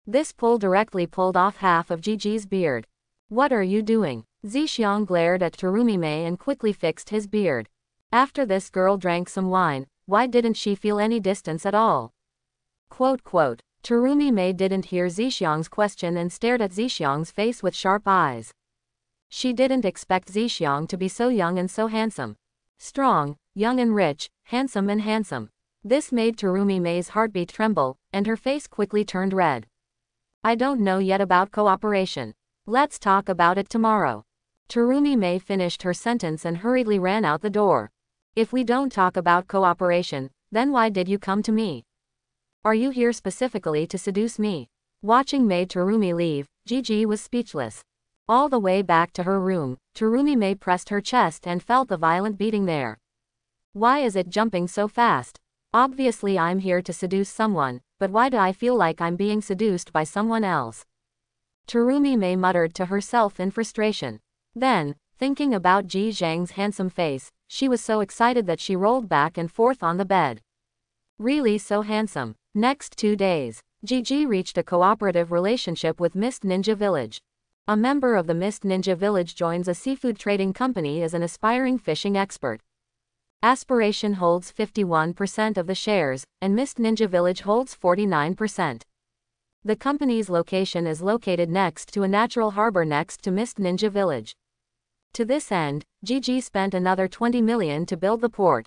This pull directly pulled off half of Gigi's beard. What are you doing? Zixiang glared at Terumi-Mei and quickly fixed his beard. After this girl drank some wine, why didn't she feel any distance at all? Terumi-Mei didn't hear Zixiang's question and stared at Zixiang's face with sharp eyes. She didn't expect Zixiang to be so young and so handsome. Strong, young and rich, handsome and handsome. This made Terumi-Mei's heartbeat tremble, and her face quickly turned red. I don't know yet about cooperation. Let's talk about it tomorrow. Terumi-Mei finished her sentence and hurriedly ran out the door. If we don't talk about cooperation, then why did you come to me? Are you here specifically to seduce me? Watching Mei Terumi leave, Gigi was speechless. All the way back to her room, Terumi-Mei pressed her chest and felt the violent beating there. Why is it jumping so fast? Obviously I'm here to seduce someone, but why do I feel like I'm being seduced by someone else? Terumi-Mei muttered to herself in frustration. Then, thinking about Ji Zhang's handsome face, she was so excited that she rolled back and forth on the bed. Really so handsome. Next 2 days, Gigi reached a cooperative relationship with Mist Ninja Village. A member of the Mist Ninja Village joins a seafood trading company as an aspiring fishing expert. Aspiration holds 51% of the shares, and Mist Ninja Village holds 49%. The company's location is located next to a natural harbor next to Mist Ninja Village. To this end, Gigi spent another 20 million to build the port.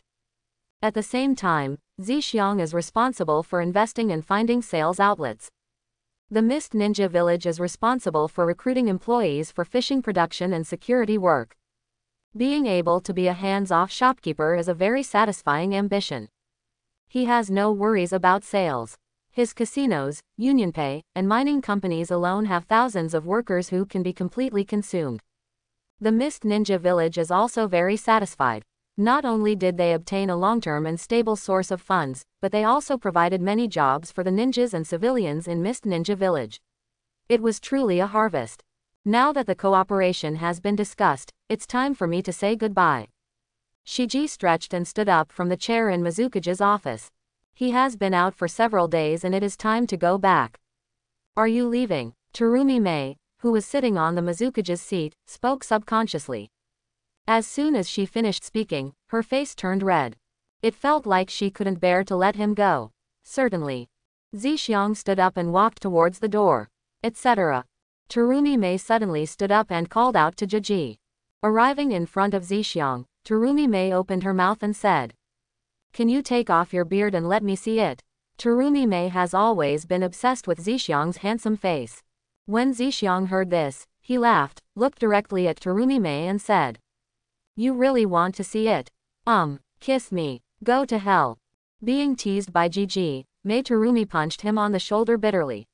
At the same time, Zixiang is responsible for investing and finding sales outlets. The Mist Ninja Village is responsible for recruiting employees for fishing production and security work. Being able to be a hands-off shopkeeper is a very satisfying ambition. He has no worries about sales. His casinos, UnionPay, and mining companies alone have thousands of workers who can be completely consumed. The Mist Ninja Village is also very satisfied. Not only did they obtain a long-term and stable source of funds, but they also provided many jobs for the ninjas and civilians in Mist Ninja Village. It was truly a harvest. Now that the cooperation has been discussed, it's time for me to say goodbye. Shiji stretched and stood up from the chair in Mizukage's office. He has been out for several days and it is time to go back. Are you leaving? Terumi-Mei, who was sitting on the Mizukage's seat, spoke subconsciously. As soon as she finished speaking, her face turned red. It felt like she couldn't bear to let him go. Certainly. Zixiang stood up and walked towards the door. Etc. Terumi Mei suddenly stood up and called out to Jiji. Arriving in front of Zixiang, Terumi Mei opened her mouth and said, "Can you take off your beard and let me see it?" Terumi Mei has always been obsessed with Zixiang's handsome face. When Zixiang heard this, he laughed, looked directly at Terumi Mei and said, "You really want to see it? Kiss me. Go to hell." Being teased by Jiji, Mei Terumi punched him on the shoulder bitterly.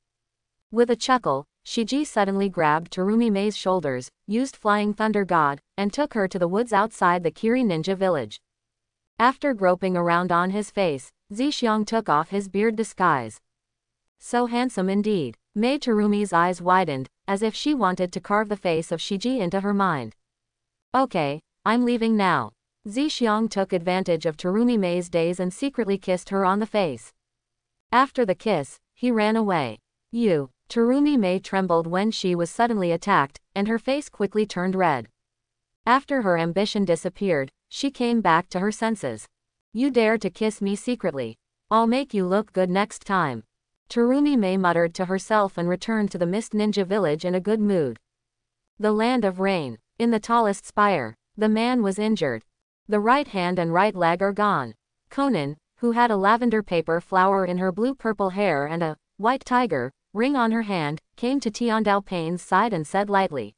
With a chuckle, Shiji suddenly grabbed Terumi Mei's shoulders, used Flying Thunder God, and took her to the woods outside the Kiri ninja village. After groping around on his face, Zixiang took off his beard disguise. So handsome indeed. Mei Terumi's eyes widened, as if she wanted to carve the face of Shiji into her mind. "Okay, I'm leaving now." Zixiang took advantage of Terumi Mei's daze and secretly kissed her on the face. After the kiss, he ran away. Terumi Mei trembled when she was suddenly attacked, and her face quickly turned red. After her ambition disappeared, she came back to her senses. "You dare to kiss me secretly? I'll make you look good next time." Terumi Mei muttered to herself and returned to the Mist Ninja village in a good mood. The land of rain. In the tallest spire, the man was injured. The right hand and right leg are gone. Conan, who had a lavender paper flower in her blue-purple hair and a white tiger ring on her hand, came to Tiandao Payne's side and said lightly.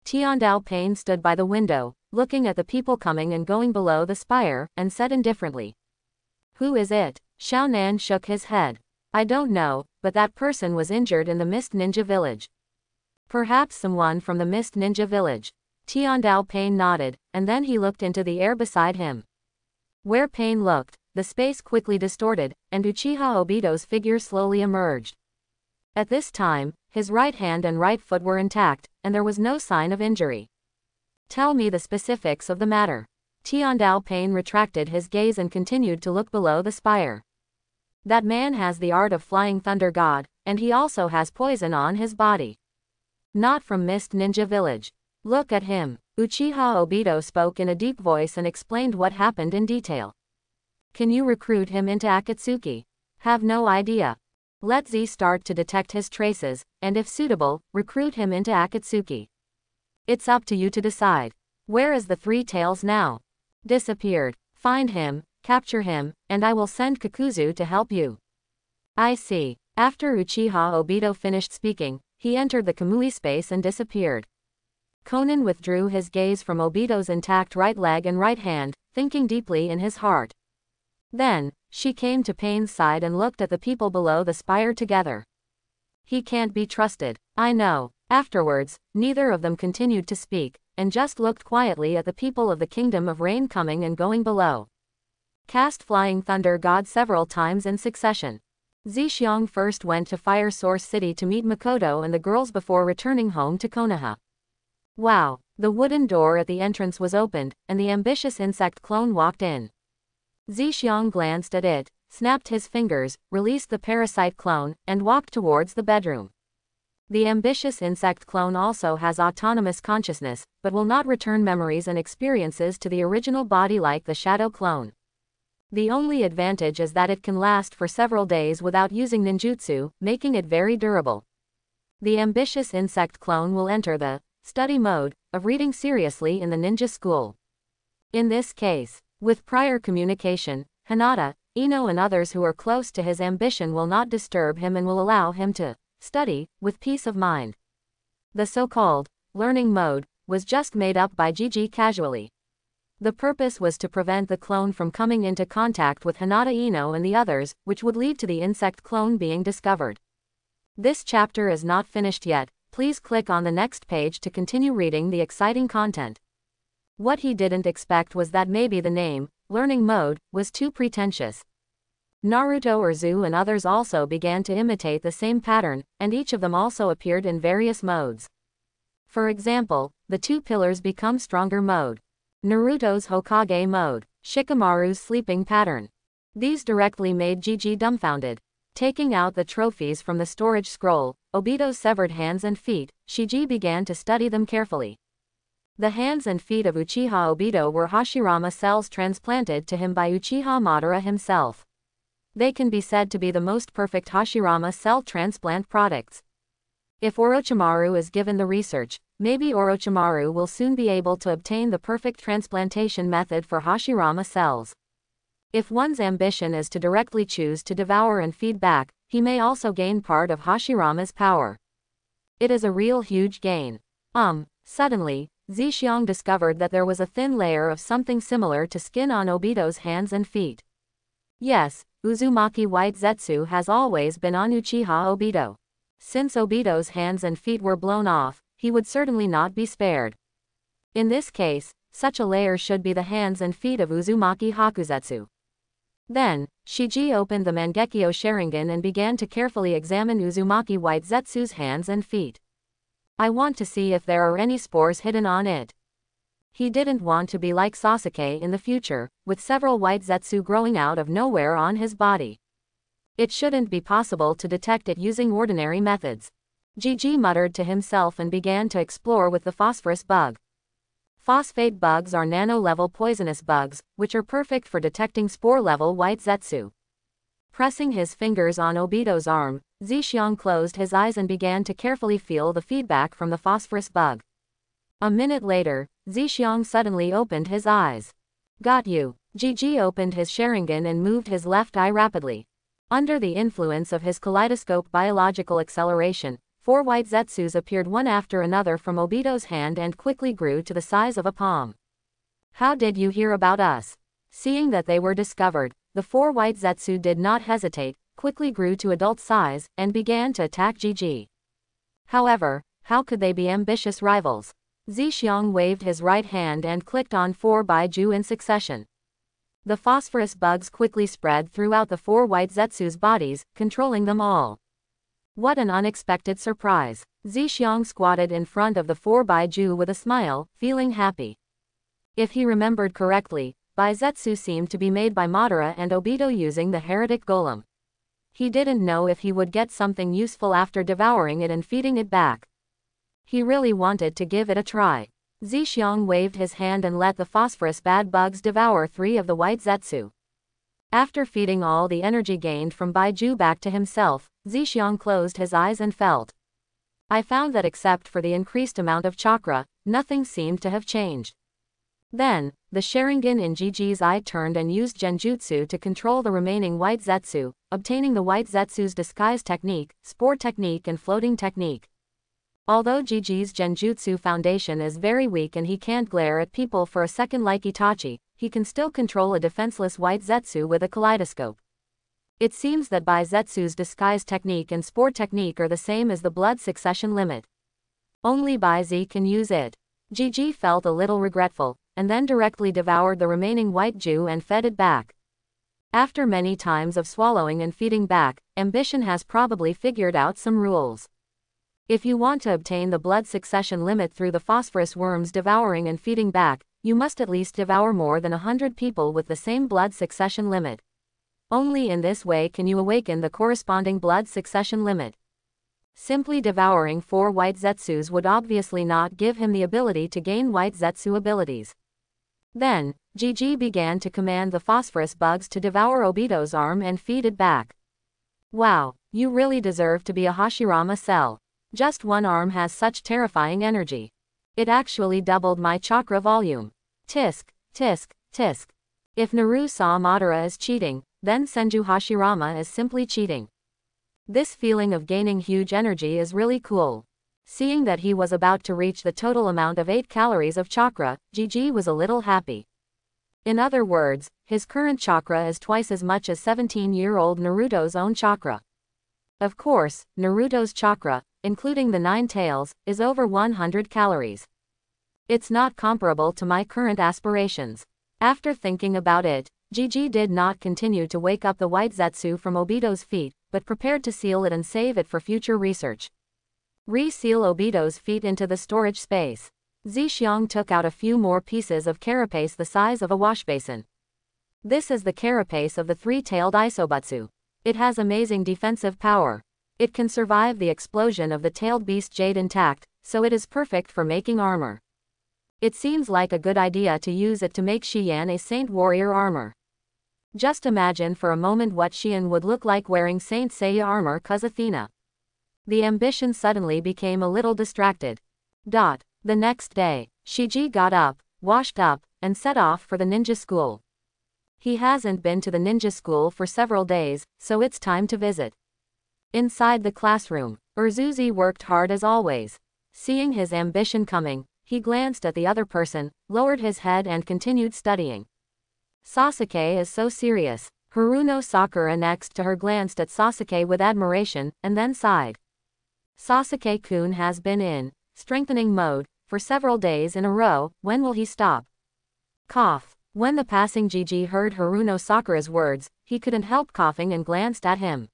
Tiandao Payne stood by the window, looking at the people coming and going below the spire, and said indifferently, "Who is it?" Xiao Nan shook his head. "I don't know, but that person was injured in the Mist Ninja village." "Perhaps someone from the Mist Ninja village." Tiandao Payne nodded, and then he looked into the air beside him. Where Payne looked, the space quickly distorted, and Uchiha Obito's figure slowly emerged. At this time, his right hand and right foot were intact, and there was no sign of injury. "Tell me the specifics of the matter." Tiandao Payne retracted his gaze and continued to look below the spire. "That man has the art of Flying Thunder God, and he also has poison on his body. Not from Mist Ninja village. Look at him." Uchiha Obito spoke in a deep voice and explained what happened in detail. "Can you recruit him into Akatsuki?" "Have no idea. Let Z start to detect his traces, and if suitable, recruit him into Akatsuki. It's up to you to decide." "Where is the Three Tails now?" "Disappeared. Find him, capture him, and I will send Kakuzu to help you." "I see." After Uchiha Obito finished speaking, he entered the Kamui space and disappeared. Conan withdrew his gaze from Obito's intact right leg and right hand, thinking deeply in his heart. Then, she came to Payne's side and looked at the people below the spire together. "He can't be trusted." "I know." Afterwards, neither of them continued to speak, and just looked quietly at the people of the Kingdom of Rain coming and going below. Cast Flying Thunder God several times in succession. Zixiang first went to Fire Source City to meet Makoto and the girls before returning home to Konoha. Wow! The wooden door at the entrance was opened, and the ambitious insect clone walked in. Zixiang glanced at it, snapped his fingers, released the parasite clone, and walked towards the bedroom. The ambitious insect clone also has autonomous consciousness, but will not return memories and experiences to the original body like the shadow clone. The only advantage is that it can last for several days without using ninjutsu, making it very durable. The ambitious insect clone will enter the study mode of reading seriously in the ninja school. In this case, with prior communication, Hinata, Ino and others who are close to his ambition will not disturb him and will allow him to study with peace of mind. The so-called learning mode was just made up by Gigi casually. The purpose was to prevent the clone from coming into contact with Hinata, Ino and the others, which would lead to the insect clone being discovered. This chapter is not finished yet. Please click on the next page to continue reading the exciting content. What he didn't expect was that maybe the name, learning mode, was too pretentious. Naruto Urzu and others also began to imitate the same pattern, and each of them also appeared in various modes. For example, the two pillars become stronger mode. Naruto's Hokage mode. Shikamaru's sleeping pattern. These directly made Gigi dumbfounded. Taking out the trophies from the storage scroll, Obito's severed hands and feet, Shiji began to study them carefully. The hands and feet of Uchiha Obito were Hashirama cells transplanted to him by Uchiha Madara himself. They can be said to be the most perfect Hashirama cell transplant products. If Orochimaru is given the research, maybe Orochimaru will soon be able to obtain the perfect transplantation method for Hashirama cells. If one's ambition is to directly choose to devour and feed back, he may also gain part of Hashirama's power. It is a real huge gain. Suddenly, Zixiang discovered that there was a thin layer of something similar to skin on Obito's hands and feet. Yes, Uzumaki White Zetsu has always been on Uchiha Obito. Since Obito's hands and feet were blown off, he would certainly not be spared. In this case, such a layer should be the hands and feet of Uzumaki Hakuzetsu. Then, Shiji opened the Mangekyo Sharingan and began to carefully examine Uzumaki White Zetsu's hands and feet. I want to see if there are any spores hidden on it. He didn't want to be like Sasuke in the future, with several white Zetsu growing out of nowhere on his body. It shouldn't be possible to detect it using ordinary methods. Gigi muttered to himself and began to explore with the phosphorus bug. Phosphate bugs are nano-level poisonous bugs, which are perfect for detecting spore-level white Zetsu. Pressing his fingers on Obito's arm, Zixiang closed his eyes and began to carefully feel the feedback from the phosphorus bug. A minute later, Zixiang suddenly opened his eyes. Got you. Gigi opened his Sharingan and moved his left eye rapidly. Under the influence of his kaleidoscope biological acceleration, 4 white Zetsus appeared one after another from Obito's hand and quickly grew to the size of a palm. How did you hear about us? Seeing that they were discovered, the 4 white Zetsu did not hesitate, quickly grew to adult size, and began to attack Gigi. However, how could they be ambitious rivals? Zixiang waved his right hand and clicked on 4 Baiju in succession. The phosphorus bugs quickly spread throughout the 4 white Zetsu's bodies, controlling them all. What an unexpected surprise. Zixiang squatted in front of the 4 Baiju with a smile, feeling happy. If he remembered correctly, Baizetsu seemed to be made by Madara and Obito using the heretic golem. He didn't know if he would get something useful after devouring it and feeding it back. He really wanted to give it a try. Zixiang waved his hand and let the phosphorus bad bugs devour 3 of the white Zetsu. After feeding all the energy gained from Baiju back to himself, Zixiang closed his eyes and felt. I found that except for the increased amount of chakra, nothing seemed to have changed. Then, the Sharingan in Gigi's eye turned and used Genjutsu to control the remaining white Zetsu, obtaining the white Zetsu's disguise technique, spore technique and floating technique. Although Gigi's Genjutsu foundation is very weak and he can't glare at people for a second like Itachi, he can still control a defenseless white Zetsu with a kaleidoscope. It seems that Baizetsu's disguise technique and spore technique are the same as the blood succession limit. Only Baizi can use it. Gigi felt a little regretful, and then directly devoured the remaining white Ju and fed it back. After many times of swallowing and feeding back, ambition has probably figured out some rules. If you want to obtain the blood succession limit through the phosphorus worms devouring and feeding back, you must at least devour more than 100 people with the same blood succession limit. Only in this way can you awaken the corresponding blood succession limit. Simply devouring 4 white Zetsus would obviously not give him the ability to gain white Zetsu abilities. Then, Gigi began to command the phosphorus bugs to devour Obito's arm and feed it back. Wow, you really deserve to be a Hashirama cell. Just one arm has such terrifying energy. It actually doubled my chakra volume. Tisk, tisk, tisk. If Naru saw Madara as cheating, then Senju Hashirama is simply cheating. This feeling of gaining huge energy is really cool. Seeing that he was about to reach the total amount of 8 calories of chakra, Gigi was a little happy. In other words, his current chakra is twice as much as 17-year-old Naruto's own chakra. Of course, Naruto's chakra, including the 9 tails, is over 100 calories. It's not comparable to my current aspirations. After thinking about it, Gigi did not continue to wake up the white Zetsu from Obito's feet, but prepared to seal it and save it for future research. Re-seal Obito's feet into the storage space. Zixiang took out a few more pieces of carapace the size of a washbasin. This is the carapace of the 3-tailed Isobutsu. It has amazing defensive power. It can survive the explosion of the tailed beast jade intact, so it is perfect for making armor. It seems like a good idea to use it to make Xian a Saint Warrior armor. Just imagine for a moment what Xian would look like wearing Saint Seiya armor cuz Athena. The ambition suddenly became a little distracted. The next day, Shiji got up, washed up, and set off for the ninja school. He hasn't been to the ninja school for several days, so it's time to visit. Inside the classroom, Urzuzi worked hard as always. Seeing his ambition coming, he glanced at the other person, lowered his head and continued studying. Sasuke is so serious. Haruno Sakura next to her glanced at Sasuke with admiration, and then sighed. Sasuke-kun has been in strengthening mode for several days in a row. When will he stop? Cough. When the passing Gigi heard Haruno Sakura's words, he couldn't help coughing and glanced at him.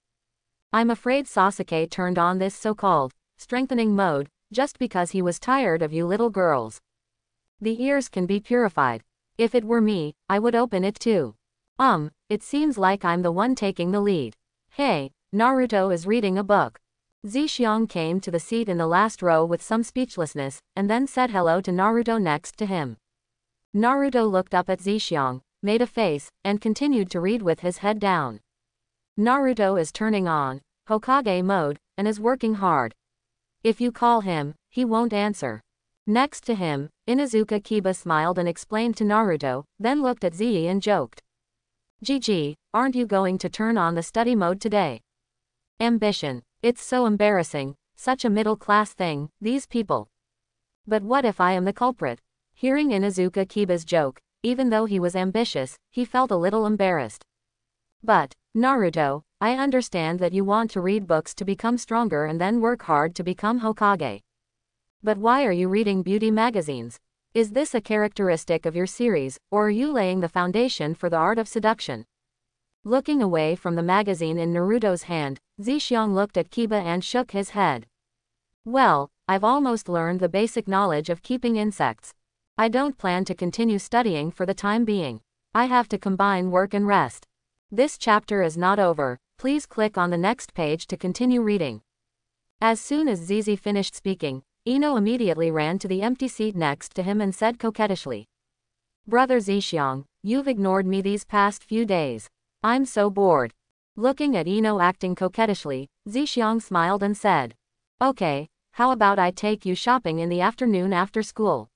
I'm afraid Sasuke turned on this so-called strengthening mode just because he was tired of you little girls. The ears can be purified. If it were me, I would open it too. It seems like I'm the one taking the lead. Hey, Naruto is reading a book. Zixiang came to the seat in the last row with some speechlessness, and then said hello to Naruto next to him. Naruto looked up at Zixiang, made a face, and continued to read with his head down. Naruto is turning on Hokage mode, and is working hard. If you call him, he won't answer. Next to him, Inuzuka Kiba smiled and explained to Naruto, then looked at Zi and joked. Gigi, aren't you going to turn on the study mode today? Ambition. It's so embarrassing, such a middle-class thing, these people. But what if I am the culprit? Hearing Inuzuka Kiba's joke, even though he was ambitious, he felt a little embarrassed. But, Naruto, I understand that you want to read books to become stronger and then work hard to become Hokage. But why are you reading beauty magazines? Is this a characteristic of your series, or are you laying the foundation for the art of seduction? Looking away from the magazine in Naruto's hand, Zixiang looked at Kiba and shook his head. Well, I've almost learned the basic knowledge of keeping insects. I don't plan to continue studying for the time being. I have to combine work and rest. This chapter is not over, please click on the next page to continue reading. As soon as Zizi finished speaking, Ino immediately ran to the empty seat next to him and said coquettishly. Brother Zixiang, you've ignored me these past few days. I'm so bored. Looking at Ino acting coquettishly, Zixiang smiled and said. Okay, how about I take you shopping in the afternoon after school?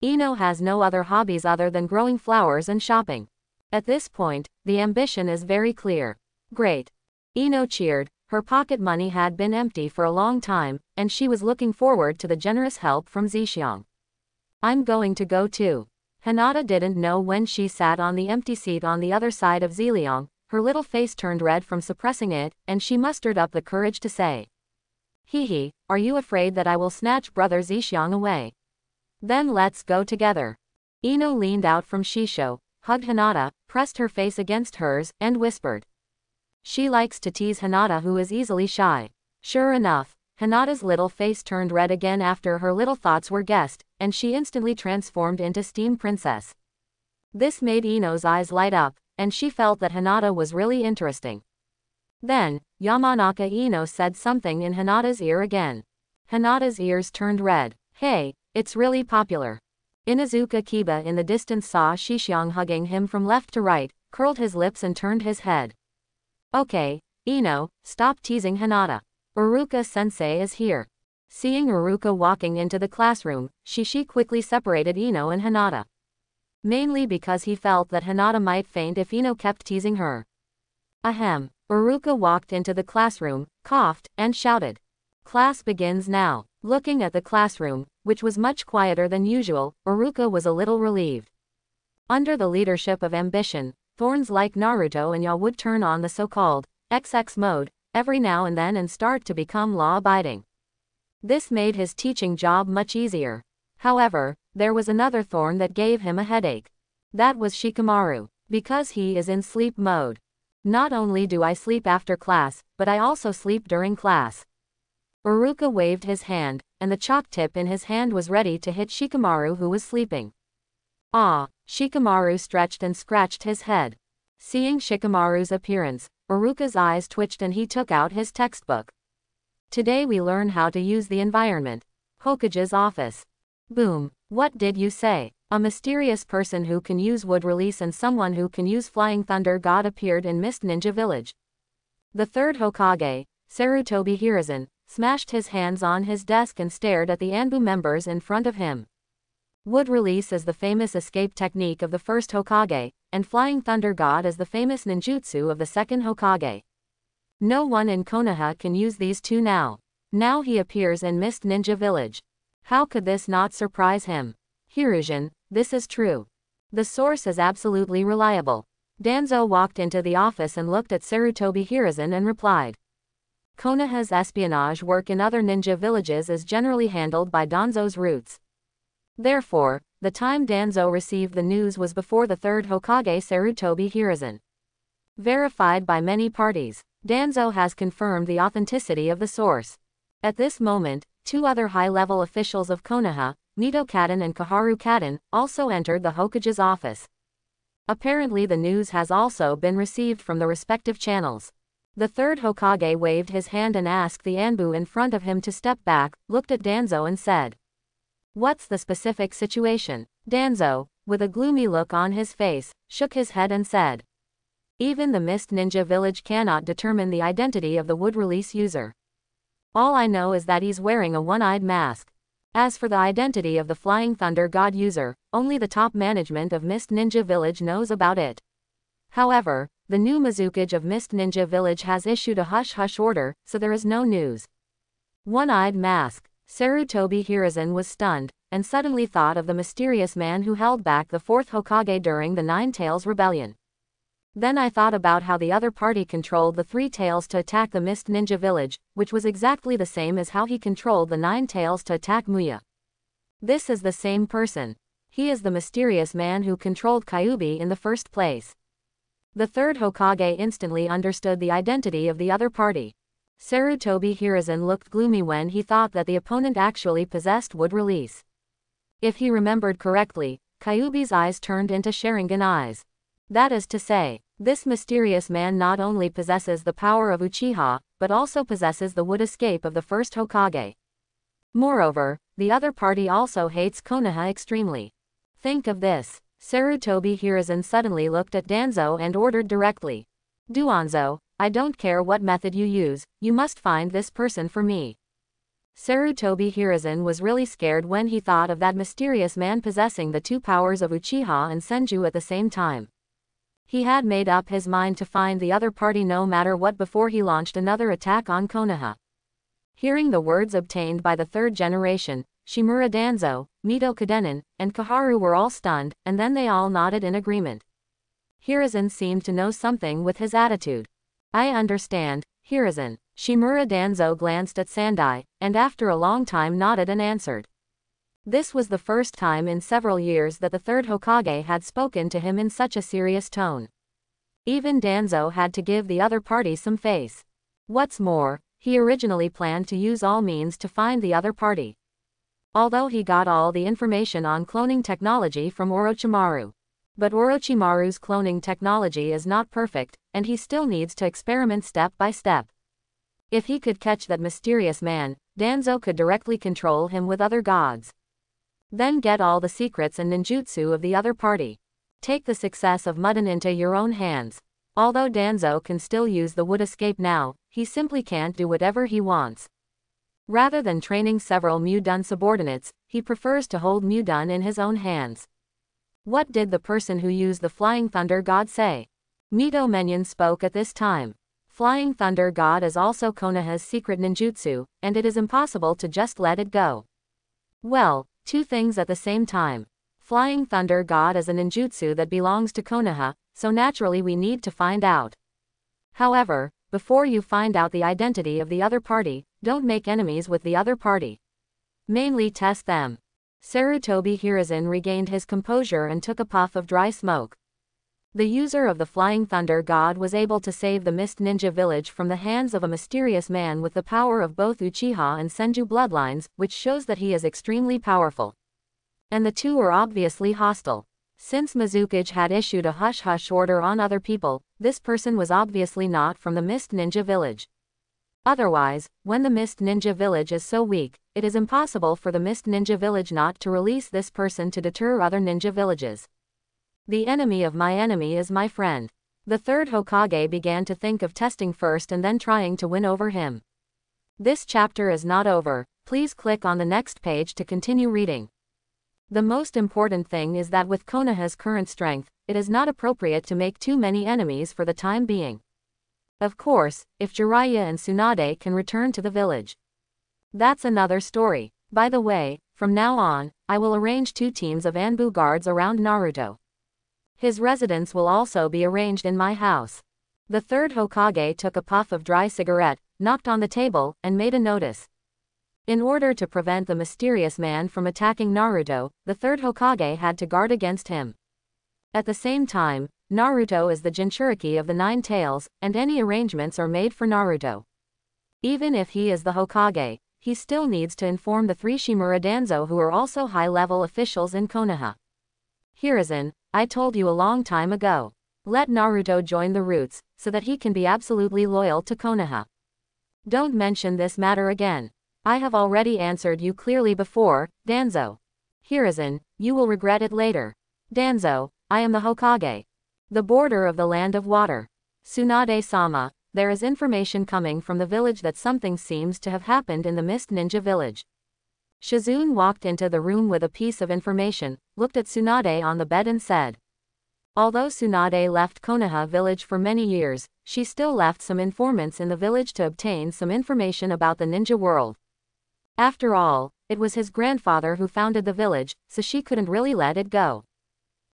Ino has no other hobbies other than growing flowers and shopping. At this point, the ambition is very clear. Great. Ino cheered, her pocket money had been empty for a long time, and she was looking forward to the generous help from Zixiang. I'm going to go too. Hinata didn't know when she sat on the empty seat on the other side of Ziliang, her little face turned red from suppressing it, and she mustered up the courage to say. Hehe, are you afraid that I will snatch brother Zixiang away? Then let's go together. Ino leaned out from Shisho, hugged Hinata, pressed her face against hers, and whispered. She likes to tease Hinata, who is easily shy. Sure enough, Hinata's little face turned red again after her little thoughts were guessed, and she instantly transformed into Steam Princess. This made Ino's eyes light up, and she felt that Hinata was really interesting. Then, Yamanaka Ino said something in Hinata's ear again. Hinata's ears turned red. Hey, it's really popular. Inuzuka Kiba in the distance saw Zixiang hugging him from left to right, curled his lips and turned his head. Okay, Ino, stop teasing Hinata. Uruka-sensei is here. Seeing Uruka walking into the classroom, Shishi quickly separated Ino and Hinata. Mainly because he felt that Hinata might faint if Ino kept teasing her. Ahem. Uruka walked into the classroom, coughed, and shouted. Class begins now. Looking at the classroom, which was much quieter than usual, Uruka was a little relieved. Under the leadership of ambition, thorns like Naruto and Ya would turn on the so-called XX mode every now and then and start to become law-abiding. This made his teaching job much easier. However, there was another thorn that gave him a headache. That was Shikamaru, because he is in sleep mode. Not only do I sleep after class, but I also sleep during class. Uruka waved his hand, and the chalk tip in his hand was ready to hit Shikamaru, who was sleeping. Ah, Shikamaru stretched and scratched his head. Seeing Shikamaru's appearance, Uruka's eyes twitched and he took out his textbook. Today we learn how to use the environment. Hokage's office. Boom. What did you say? A mysterious person who can use wood release and someone who can use flying thunder god appeared in Mist Ninja Village. The third Hokage, Sarutobi Hiruzen, smashed his hands on his desk and stared at the Anbu members in front of him. Wood release is the famous escape technique of the first Hokage, and flying thunder god is the famous ninjutsu of the second Hokage. No one in Konoha can use these two now. Now he appears in Mist Ninja Village. How could this not surprise him? Hiruzen, this is true. The source is absolutely reliable. Danzo walked into the office and looked at Sarutobi Hiruzen and replied. Konoha's espionage work in other ninja villages is generally handled by Danzo's roots. Therefore, the time Danzo received the news was before the third Hokage Sarutobi Hiruzen. Verified by many parties, Danzo has confirmed the authenticity of the source. At this moment, two other high-level officials of Konoha, Mito Kaden and Kaharu Kaden, also entered the Hokage's office. Apparently the news has also been received from the respective channels. The third Hokage waved his hand and asked the Anbu in front of him to step back, looked at Danzo and said, "What's the specific situation?" Danzo, with a gloomy look on his face, shook his head and said, "Even the Mist Ninja Village cannot determine the identity of the wood release user. All I know is that he's wearing a one-eyed mask. As for the identity of the Flying Thunder God user, only the top management of Mist Ninja Village knows about it. However, the new Mizukage of Mist Ninja Village has issued a hush-hush order, so there is no news." One-eyed mask. Sarutobi Hiruzen was stunned, and suddenly thought of the mysterious man who held back the fourth Hokage during the Nine Tails Rebellion. Then I thought about how the other party controlled the Three Tails to attack the Mist Ninja Village, which was exactly the same as how he controlled the Nine Tails to attack Muya. This is the same person. He is the mysterious man who controlled Kyuubi in the first place. The third Hokage instantly understood the identity of the other party. Sarutobi Hiruzen looked gloomy when he thought that the opponent actually possessed wood release. If he remembered correctly, Kyuubi's eyes turned into Sharingan eyes. That is to say, this mysterious man not only possesses the power of Uchiha, but also possesses the wood escape of the first Hokage. Moreover, the other party also hates Konoha extremely. Think of this. Sarutobi Hiruzen suddenly looked at Danzo and ordered directly, "Duanzo, I don't care what method you use, you must find this person for me." Sarutobi Hiruzen was really scared when he thought of that mysterious man possessing the two powers of Uchiha and Senju at the same time. He had made up his mind to find the other party no matter what before he launched another attack on Konoha. Hearing the words obtained by the third generation, Shimura Danzo, Mito Kadenin, and Kaharu were all stunned, and then they all nodded in agreement. Hiruzen seemed to know something with his attitude. "I understand, Hiruzen." Shimura Danzo glanced at Sandai, and after a long time nodded and answered. This was the first time in several years that the third Hokage had spoken to him in such a serious tone. Even Danzo had to give the other party some face. What's more, he originally planned to use all means to find the other party. Although he got all the information on cloning technology from Orochimaru. But Orochimaru's cloning technology is not perfect, and he still needs to experiment step by step. If he could catch that mysterious man, Danzo could directly control him with other gods. Then get all the secrets and ninjutsu of the other party. Take the success of Mudden into your own hands. Although Danzo can still use the wood escape now, he simply can't do whatever he wants. Rather than training several Mudun subordinates, he prefers to hold Mudun in his own hands. What did the person who used the Flying Thunder God say? Mito Menyon spoke at this time. Flying Thunder God is also Konoha's secret ninjutsu, and it is impossible to just let it go. Well, two things at the same time. Flying Thunder God is a ninjutsu that belongs to Konoha, so naturally we need to find out. However, before you find out the identity of the other party, don't make enemies with the other party. Mainly test them. Sarutobi Hiruzen regained his composure and took a puff of dry smoke. The user of the Flying Thunder God was able to save the Mist Ninja Village from the hands of a mysterious man with the power of both Uchiha and Senju bloodlines, which shows that he is extremely powerful. And the two were obviously hostile. Since Mizukage had issued a hush-hush order on other people, this person was obviously not from the Mist Ninja Village. Otherwise, when the Mist Ninja Village is so weak, it is impossible for the Mist Ninja Village not to release this person to deter other ninja villages. The enemy of my enemy is my friend. The third Hokage began to think of testing first and then trying to win over him. This chapter is not over. Please click on the next page to continue reading. The most important thing is that with Konoha's current strength, it is not appropriate to make too many enemies for the time being. Of course, if Jiraiya and Tsunade can return to the village. That's another story. By the way, from now on, I will arrange 2 teams of Anbu guards around Naruto. His residence will also be arranged in my house. The third Hokage took a puff of dry cigarette, knocked on the table, and made a notice. In order to prevent the mysterious man from attacking Naruto, the third Hokage had to guard against him. At the same time, Naruto is the Jinchuriki of the 9 tails, and any arrangements are made for Naruto. Even if he is the Hokage, he still needs to inform the 3 Shimura Danzo who are also high-level officials in Konoha. Hiruzen, I told you a long time ago. Let Naruto join the Roots, so that he can be absolutely loyal to Konoha. Don't mention this matter again. I have already answered you clearly before, Danzo. Hiruzen, you will regret it later. Danzo, I am the Hokage. The border of the land of water. Tsunade-sama, there is information coming from the village that something seems to have happened in the Mist Ninja Village. Shizune walked into the room with a piece of information, looked at Tsunade on the bed and said. Although Tsunade left Konoha village for many years, she still left some informants in the village to obtain some information about the ninja world. After all, it was his grandfather who founded the village, so she couldn't really let it go.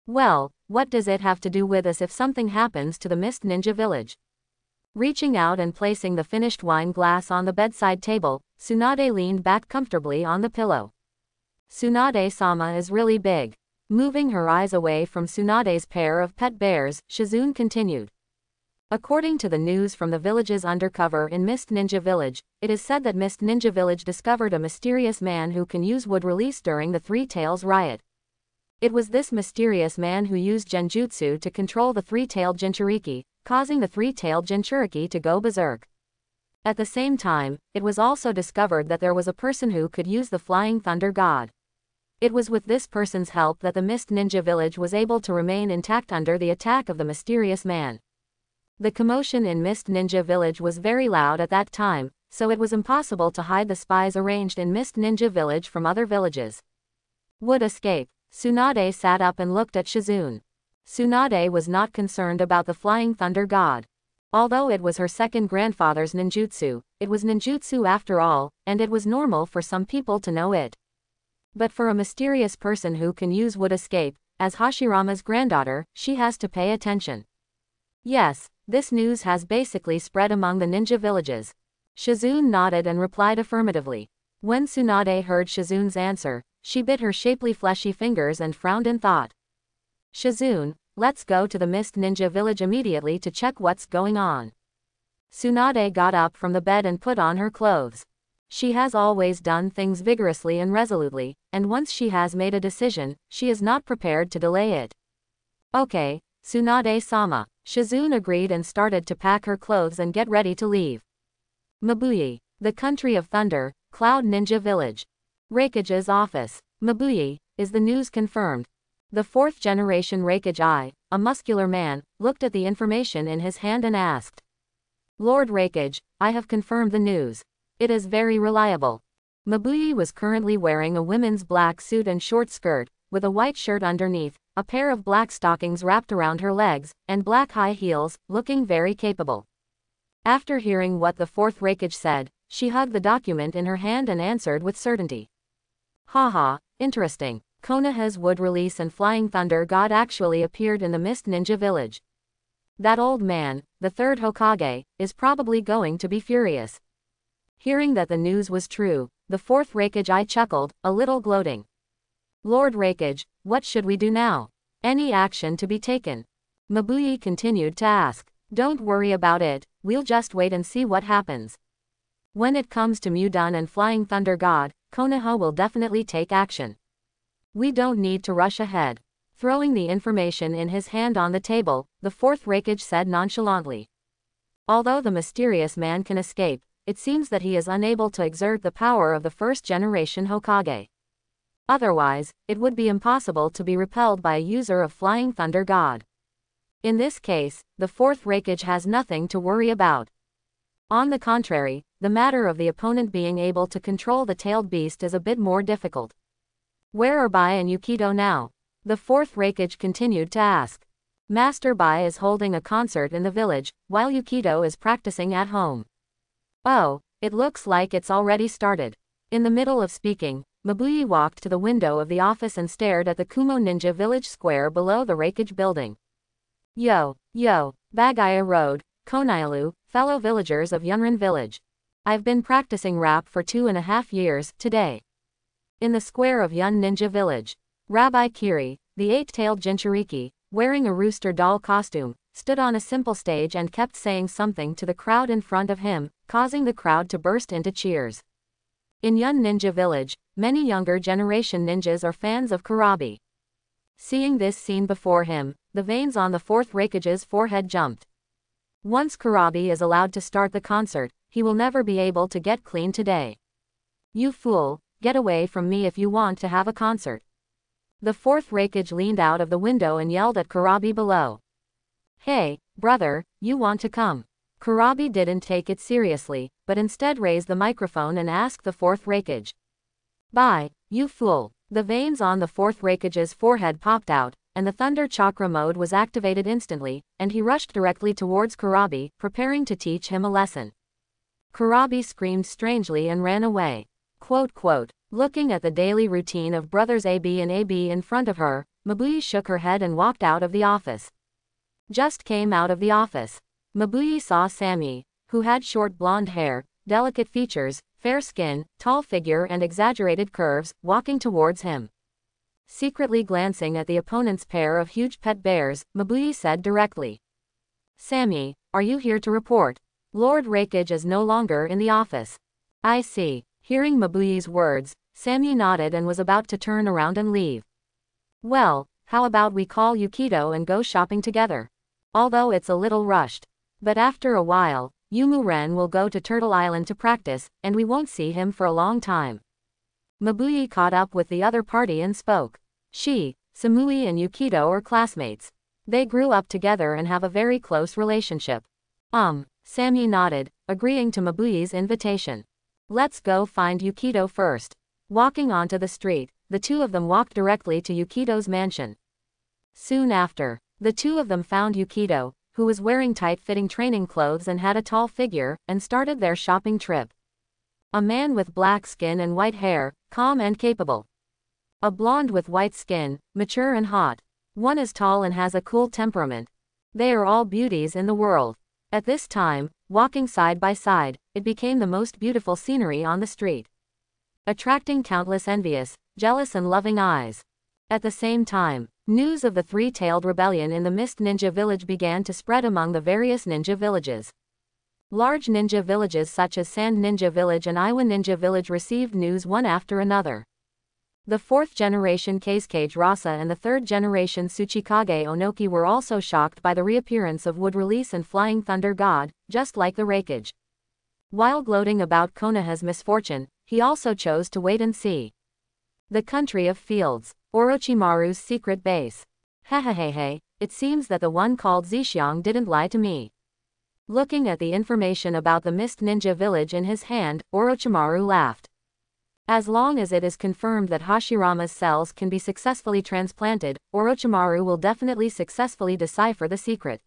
Well, what does it have to do with us if something happens to the Mist Ninja Village? Reaching out and placing the finished wine glass on the bedside table, Tsunade leaned back comfortably on the pillow. Tsunade-sama is really big. Moving her eyes away from Tsunade's pair of pet bears, Shizune continued. According to the news from the village's undercover in Mist Ninja Village, it is said that Mist Ninja Village discovered a mysterious man who can use wood release during the 3 Tails riot. It was this mysterious man who used genjutsu to control the 3-tailed Jinchuriki, causing the 3-tailed Jinchuriki to go berserk. At the same time, it was also discovered that there was a person who could use the Flying Thunder God. It was with this person's help that the Mist Ninja Village was able to remain intact under the attack of the mysterious man. The commotion in Mist Ninja Village was very loud at that time, so it was impossible to hide the spies arranged in Mist Ninja Village from other villages. Would escape. Tsunade sat up and looked at Shizune. Tsunade was not concerned about the Flying Thunder God. Although it was her second grandfather's ninjutsu, it was ninjutsu after all, and it was normal for some people to know it. But for a mysterious person who can use wood escape, as Hashirama's granddaughter, she has to pay attention. Yes, this news has basically spread among the ninja villages. Shizune nodded and replied affirmatively. When Tsunade heard Shizune's answer, she bit her shapely fleshy fingers and frowned in thought. Shizune, let's go to the Mist Ninja Village immediately to check what's going on. Tsunade got up from the bed and put on her clothes. She has always done things vigorously and resolutely, and once she has made a decision, she is not prepared to delay it. Okay, Tsunade-sama. Shizune agreed and started to pack her clothes and get ready to leave. Mabuye, the country of thunder, Cloud Ninja Village. Raikage's office. Mabuye, is the news confirmed? The 4th generation Raikage, a muscular man, looked at the information in his hand and asked. Lord Raikage, I have confirmed the news. It is very reliable. Mabuye was currently wearing a women's black suit and short skirt, with a white shirt underneath, a pair of black stockings wrapped around her legs, and black high heels, looking very capable. After hearing what the 4th Raikage said, she hugged the document in her hand and answered with certainty. Haha, interesting. Konoha's wood release and Flying Thunder God actually appeared in the Mist Ninja Village. That old man, the 3rd Hokage, is probably going to be furious. Hearing that the news was true, the 4th Raikage chuckled, a little gloating. Lord Raikage, what should we do now? Any action to be taken? Mabuye continued to ask. Don't worry about it, we'll just wait and see what happens. When it comes to Mudun and Flying Thunder God, Konoha will definitely take action. We don't need to rush ahead. Throwing the information in his hand on the table, the 4th Raikage said nonchalantly. Although the mysterious man can escape, it seems that he is unable to exert the power of the first-generation Hokage. Otherwise, it would be impossible to be repelled by a user of Flying Thunder God. In this case, the fourth Raikage has nothing to worry about. On the contrary, the matter of the opponent being able to control the tailed beast is a bit more difficult. Where are Bai and Yukito now? The fourth Raikage continued to ask. Master Bai is holding a concert in the village, while Yukito is practicing at home. Oh, it looks like it's already started. In the middle of speaking, Mabuyi walked to the window of the office and stared at the Kumo Ninja Village square below the Raikage building. Yo, Bagaya Road, Konailu, fellow villagers of Yunrin Village. I've been practicing rap for 2.5 years, today. In the square of Yun Ninja Village, Rabbi Kiri, the eight-tailed Jinchuriki, wearing a rooster doll costume, stood on a simple stage and kept saying something to the crowd in front of him, causing the crowd to burst into cheers. In Yun Ninja Village, many younger generation ninjas are fans of Kurabi. Seeing this scene before him, the veins on the fourth Raikage's forehead jumped. Once Kurabi is allowed to start the concert, he will never be able to get clean today. You fool, get away from me if you want to have a concert. The fourth Raikage leaned out of the window and yelled at Kurabi below. Hey, brother, you want to come? Kurabi didn't take it seriously, but instead raised the microphone and asked the fourth Raikage. Bye, you fool. The veins on the fourth Raikage's forehead popped out, and the Thunder Chakra mode was activated instantly, and he rushed directly towards Kurabi, preparing to teach him a lesson. Kurabi screamed strangely and ran away. Looking at the daily routine of brothers AB and AB in front of her, Mabuyi shook her head and walked out of the office. Just came out of the office. Mabuyi saw Sammy, who had short blonde hair, delicate features, fair skin, tall figure and exaggerated curves, walking towards him. Secretly glancing at the opponent's pair of huge pet bears, Mabuyi said directly. Sammy, are you here to report? Lord Raikage is no longer in the office. I see. Hearing Mabuyi's words, Sammy nodded and was about to turn around and leave. Well, how about we call Yukito and go shopping together? Although it's a little rushed. But after a while, Yumu Ren will go to Turtle Island to practice, and we won't see him for a long time. Mabuyi caught up with the other party and spoke. Samui and Yukito are classmates. They grew up together and have a very close relationship. Sammy nodded, agreeing to Mabuyi's invitation. Let's go find Yukito first. Walking onto the street, the two of them walked directly to Yukito's mansion. Soon after, the two of them found Yukito, who was wearing tight-fitting training clothes and had a tall figure, and started their shopping trip. A man with black skin and white hair, calm and capable. A blonde with white skin, mature and hot. One is tall and has a cool temperament. They are all beauties in the world. At this time, walking side by side, it became the most beautiful scenery on the street, attracting countless envious, jealous and loving eyes. At the same time, news of the three-tailed rebellion in the Mist Ninja Village began to spread among the various ninja villages. Large ninja villages such as Sand Ninja Village and Iwa Ninja Village received news one after another. The fourth-generation Kazekage Rasa and the third-generation Tsuchikage Onoki were also shocked by the reappearance of Wood Release and Flying Thunder God, just like the Raikage. While gloating about Konoha's misfortune, he also chose to wait and see. The country of fields, Orochimaru's secret base. Hehehehe, it seems that the one called Zhixiang didn't lie to me. Looking at the information about the Mist Ninja Village in his hand, Orochimaru laughed. As long as it is confirmed that Hashirama's cells can be successfully transplanted, Orochimaru will definitely successfully decipher the secret.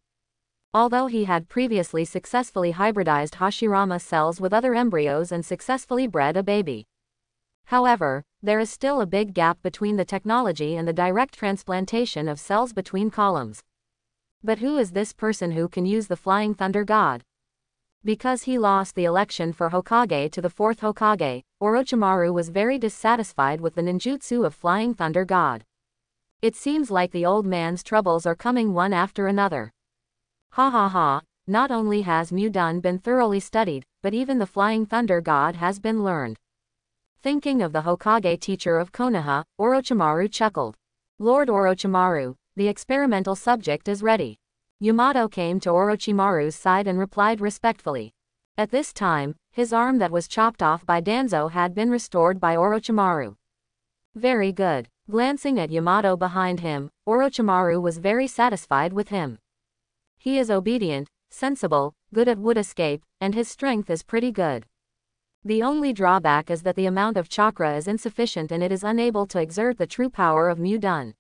Although he had previously successfully hybridized Hashirama cells with other embryos and successfully bred a baby. However, there is still a big gap between the technology and the direct transplantation of cells between columns. But who is this person who can use the Flying Thunder God? Because he lost the election for Hokage to the fourth Hokage, Orochimaru was very dissatisfied with the ninjutsu of Flying Thunder God. It seems like the old man's troubles are coming one after another. Ha ha ha, not only has Mudun been thoroughly studied, but even the Flying Thunder God has been learned. Thinking of the Hokage teacher of Konoha, Orochimaru chuckled. Lord Orochimaru, the experimental subject is ready. Yamato came to Orochimaru's side and replied respectfully. At this time, his arm that was chopped off by Danzo had been restored by Orochimaru. Very good. Glancing at Yamato behind him, Orochimaru was very satisfied with him. He is obedient, sensible, good at wood escape, and his strength is pretty good. The only drawback is that the amount of chakra is insufficient and it is unable to exert the true power of Mudun.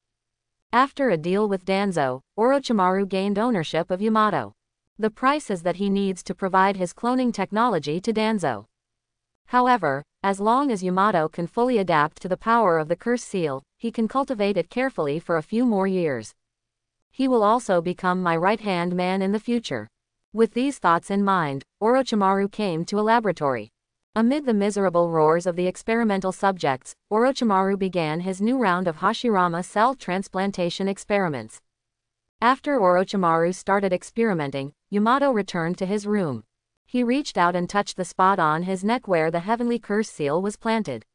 After a deal with Danzo, Orochimaru gained ownership of Yamato. The price is that he needs to provide his cloning technology to Danzo. However, as long as Yamato can fully adapt to the power of the curse seal, he can cultivate it carefully for a few more years. He will also become my right-hand man in the future. With these thoughts in mind, Orochimaru came to a laboratory. Amid the miserable roars of the experimental subjects, Orochimaru began his new round of Hashirama cell transplantation experiments. After Orochimaru started experimenting, Yamato returned to his room. He reached out and touched the spot on his neck where the heavenly curse seal was planted.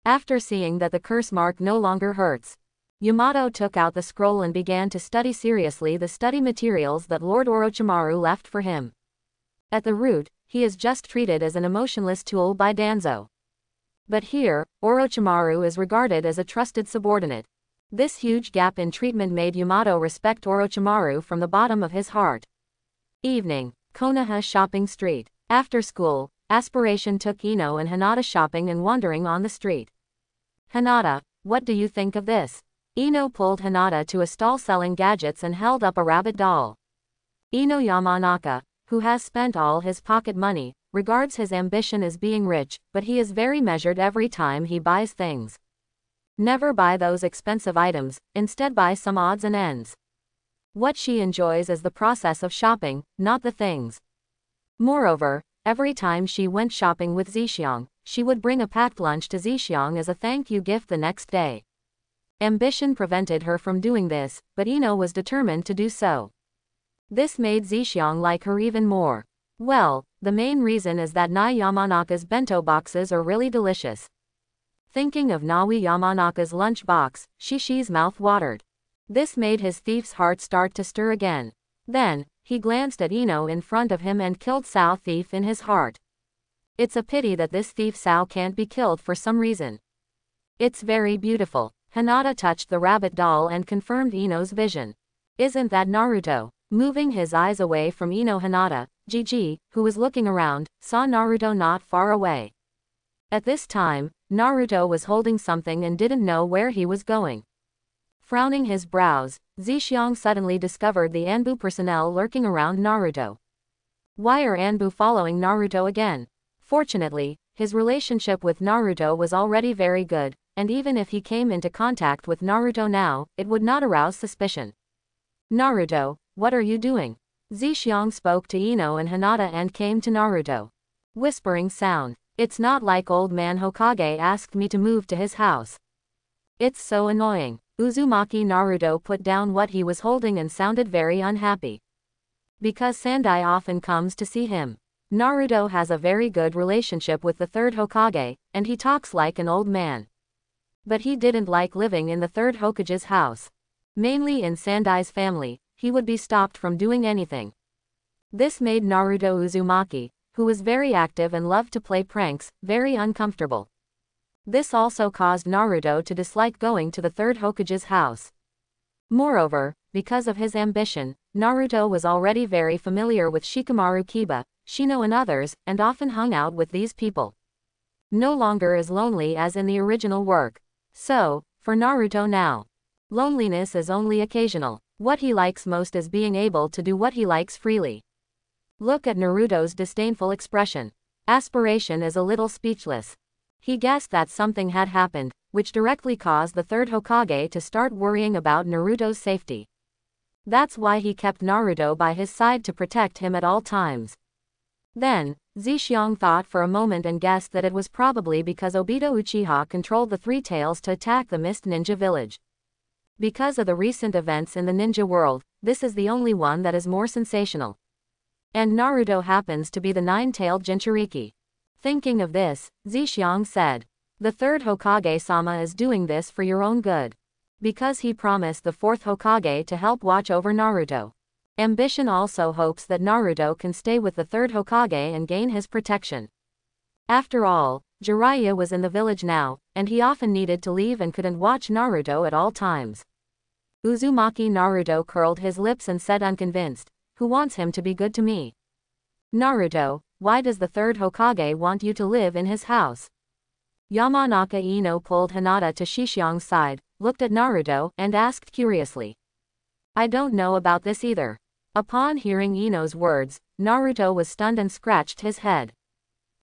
After seeing that the curse mark no longer hurts, Yamato took out the scroll and began to study seriously the study materials that Lord Orochimaru left for him. At the root, he is just treated as an emotionless tool by Danzo. But here, Orochimaru is regarded as a trusted subordinate. This huge gap in treatment made Yamato respect Orochimaru from the bottom of his heart. Evening, Konoha Shopping Street. After school, Aspiration took Ino and Hinata shopping and wandering on the street. Hinata, what do you think of this? Ino pulled Hinata to a stall selling gadgets and held up a rabbit doll. Ino Yamanaka, who has spent all his pocket money, regards his ambition as being rich, but he is very measured every time he buys things. Never buy those expensive items, instead buy some odds and ends. What she enjoys is the process of shopping, not the things. Moreover, every time she went shopping with Zhixiang, she would bring a packed lunch to Zhixiang as a thank you gift the next day. Ambition prevented her from doing this, but Ino was determined to do so. This made Zhixiang like her even more. Well, the main reason is that Nai Yamanaka's bento boxes are really delicious. Thinking of Naui Yamanaka's lunch box, Shishi's mouth watered. This made his thief's heart start to stir again. Then, he glanced at Ino in front of him and killed Sao Thief in his heart. It's a pity that this thief Sao can't be killed for some reason. It's very beautiful. Hinata touched the rabbit doll and confirmed Ino's vision. Isn't that Naruto? Moving his eyes away from Ino, Hinata, Gigi, who was looking around, saw Naruto not far away. At this time, Naruto was holding something and didn't know where he was going. Frowning his brows, Zhixiang suddenly discovered the Anbu personnel lurking around Naruto. Why are Anbu following Naruto again? Fortunately, his relationship with Naruto was already very good, and even if he came into contact with Naruto now, it would not arouse suspicion. Naruto, what are you doing? Zhixiang spoke to Ino and Hinata and came to Naruto. Whispering sound. It's not like old man Hokage asked me to move to his house. It's so annoying. Uzumaki Naruto put down what he was holding and sounded very unhappy. Because Sandai often comes to see him. Naruto has a very good relationship with the third Hokage, and he talks like an old man. But he didn't like living in the third Hokage's house. Mainly in Sandai's family, he would be stopped from doing anything. This made Naruto Uzumaki, who was very active and loved to play pranks, very uncomfortable. This also caused Naruto to dislike going to the third Hokage's house. Moreover, because of his ambition, Naruto was already very familiar with Shikamaru Kiba, Shino and others, and often hung out with these people. No longer as lonely as in the original work. So, for Naruto now, loneliness is only occasional. What he likes most is being able to do what he likes freely. Look at Naruto's disdainful expression. Aspiration is a little speechless. He guessed that something had happened, which directly caused the third Hokage to start worrying about Naruto's safety. That's why he kept Naruto by his side to protect him at all times. Then, Zhixiang thought for a moment and guessed that it was probably because Obito Uchiha controlled the Three Tails to attack the Mist Ninja village. Because of the recent events in the ninja world, this is the only one that is more sensational. And Naruto happens to be the nine-tailed Jinchuriki. Thinking of this, Zhixiang said, "The third Hokage-sama is doing this for your own good. Because he promised the fourth Hokage to help watch over Naruto. Ambition also hopes that Naruto can stay with the third Hokage and gain his protection. After all, Jiraiya was in the village now, and he often needed to leave and couldn't watch Naruto at all times. Uzumaki Naruto curled his lips and said unconvinced, "Who wants him to be good to me?" "Naruto, why does the third Hokage want you to live in his house?" Yamanaka Ino pulled Hinata to Shishyong's side, looked at Naruto, and asked curiously. "I don't know about this either." Upon hearing Ino's words, Naruto was stunned and scratched his head.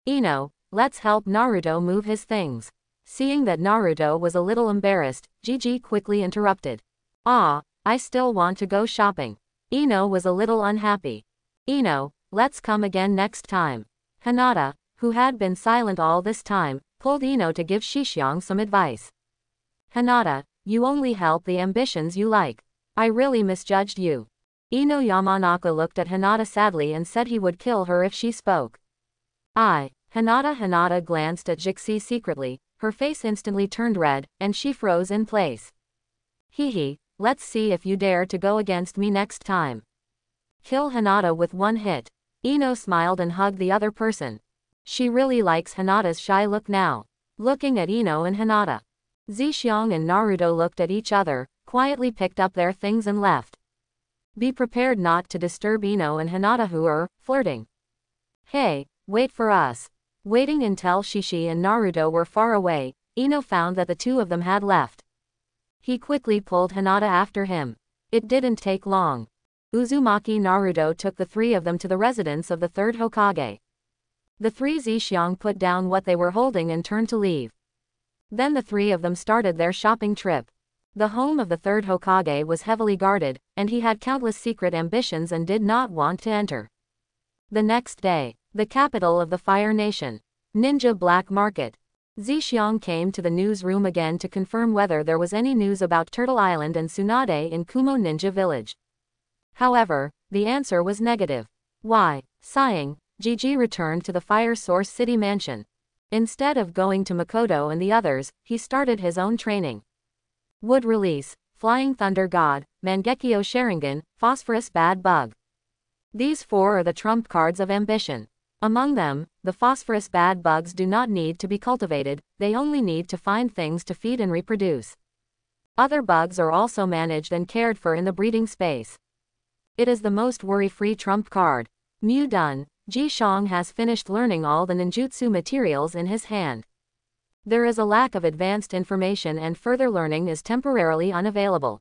"Ino, let's help Naruto move his things." Seeing that Naruto was a little embarrassed, Gigi quickly interrupted. "Ah, I still want to go shopping." Ino was a little unhappy. "Ino, let's come again next time." Hinata, who had been silent all this time, pulled Ino to give Shishyong some advice. "Hinata, you only help the ambitions you like. I really misjudged you." Ino Yamanaka looked at Hinata sadly and said he would kill her if she spoke. Hinata glanced at Jixi secretly, her face instantly turned red, and she froze in place. "Hehe, let's see if you dare to go against me next time." "Kill Hinata with one hit." Ino smiled and hugged the other person. She really likes Hinata's shy look now. Looking at Ino and Hinata, Zhixiang and Naruto looked at each other, quietly picked up their things and left. Be prepared not to disturb Ino and Hinata who are flirting. "Hey, wait for us." Waiting until Shishi and Naruto were far away, Ino found that the two of them had left. He quickly pulled Hinata after him. It didn't take long. Uzumaki Naruto took the three of them to the residence of the third Hokage. The three Zhixiang put down what they were holding and turned to leave. Then the three of them started their shopping trip. The home of the third Hokage was heavily guarded, and he had countless secret ambitions and did not want to enter. The next day, the capital of the Fire Nation, Ninja Black Market. Zhixiang came to the newsroom again to confirm whether there was any news about Turtle Island and Tsunade in Kumo Ninja Village. However, the answer was negative. Why? Sighing, Gigi returned to the Fire Source City mansion. Instead of going to Makoto and the others, he started his own training. Wood Release, Flying Thunder God, Mangekyo Sharingan, Phosphorus Bad Bug. These four are the trump cards of ambition. Among them, the phosphorus bad bugs do not need to be cultivated, they only need to find things to feed and reproduce. Other bugs are also managed and cared for in the breeding space. It is the most worry-free trump card. Mew done, Ji-Shang has finished learning all the ninjutsu materials in his hand. There is a lack of advanced information and further learning is temporarily unavailable.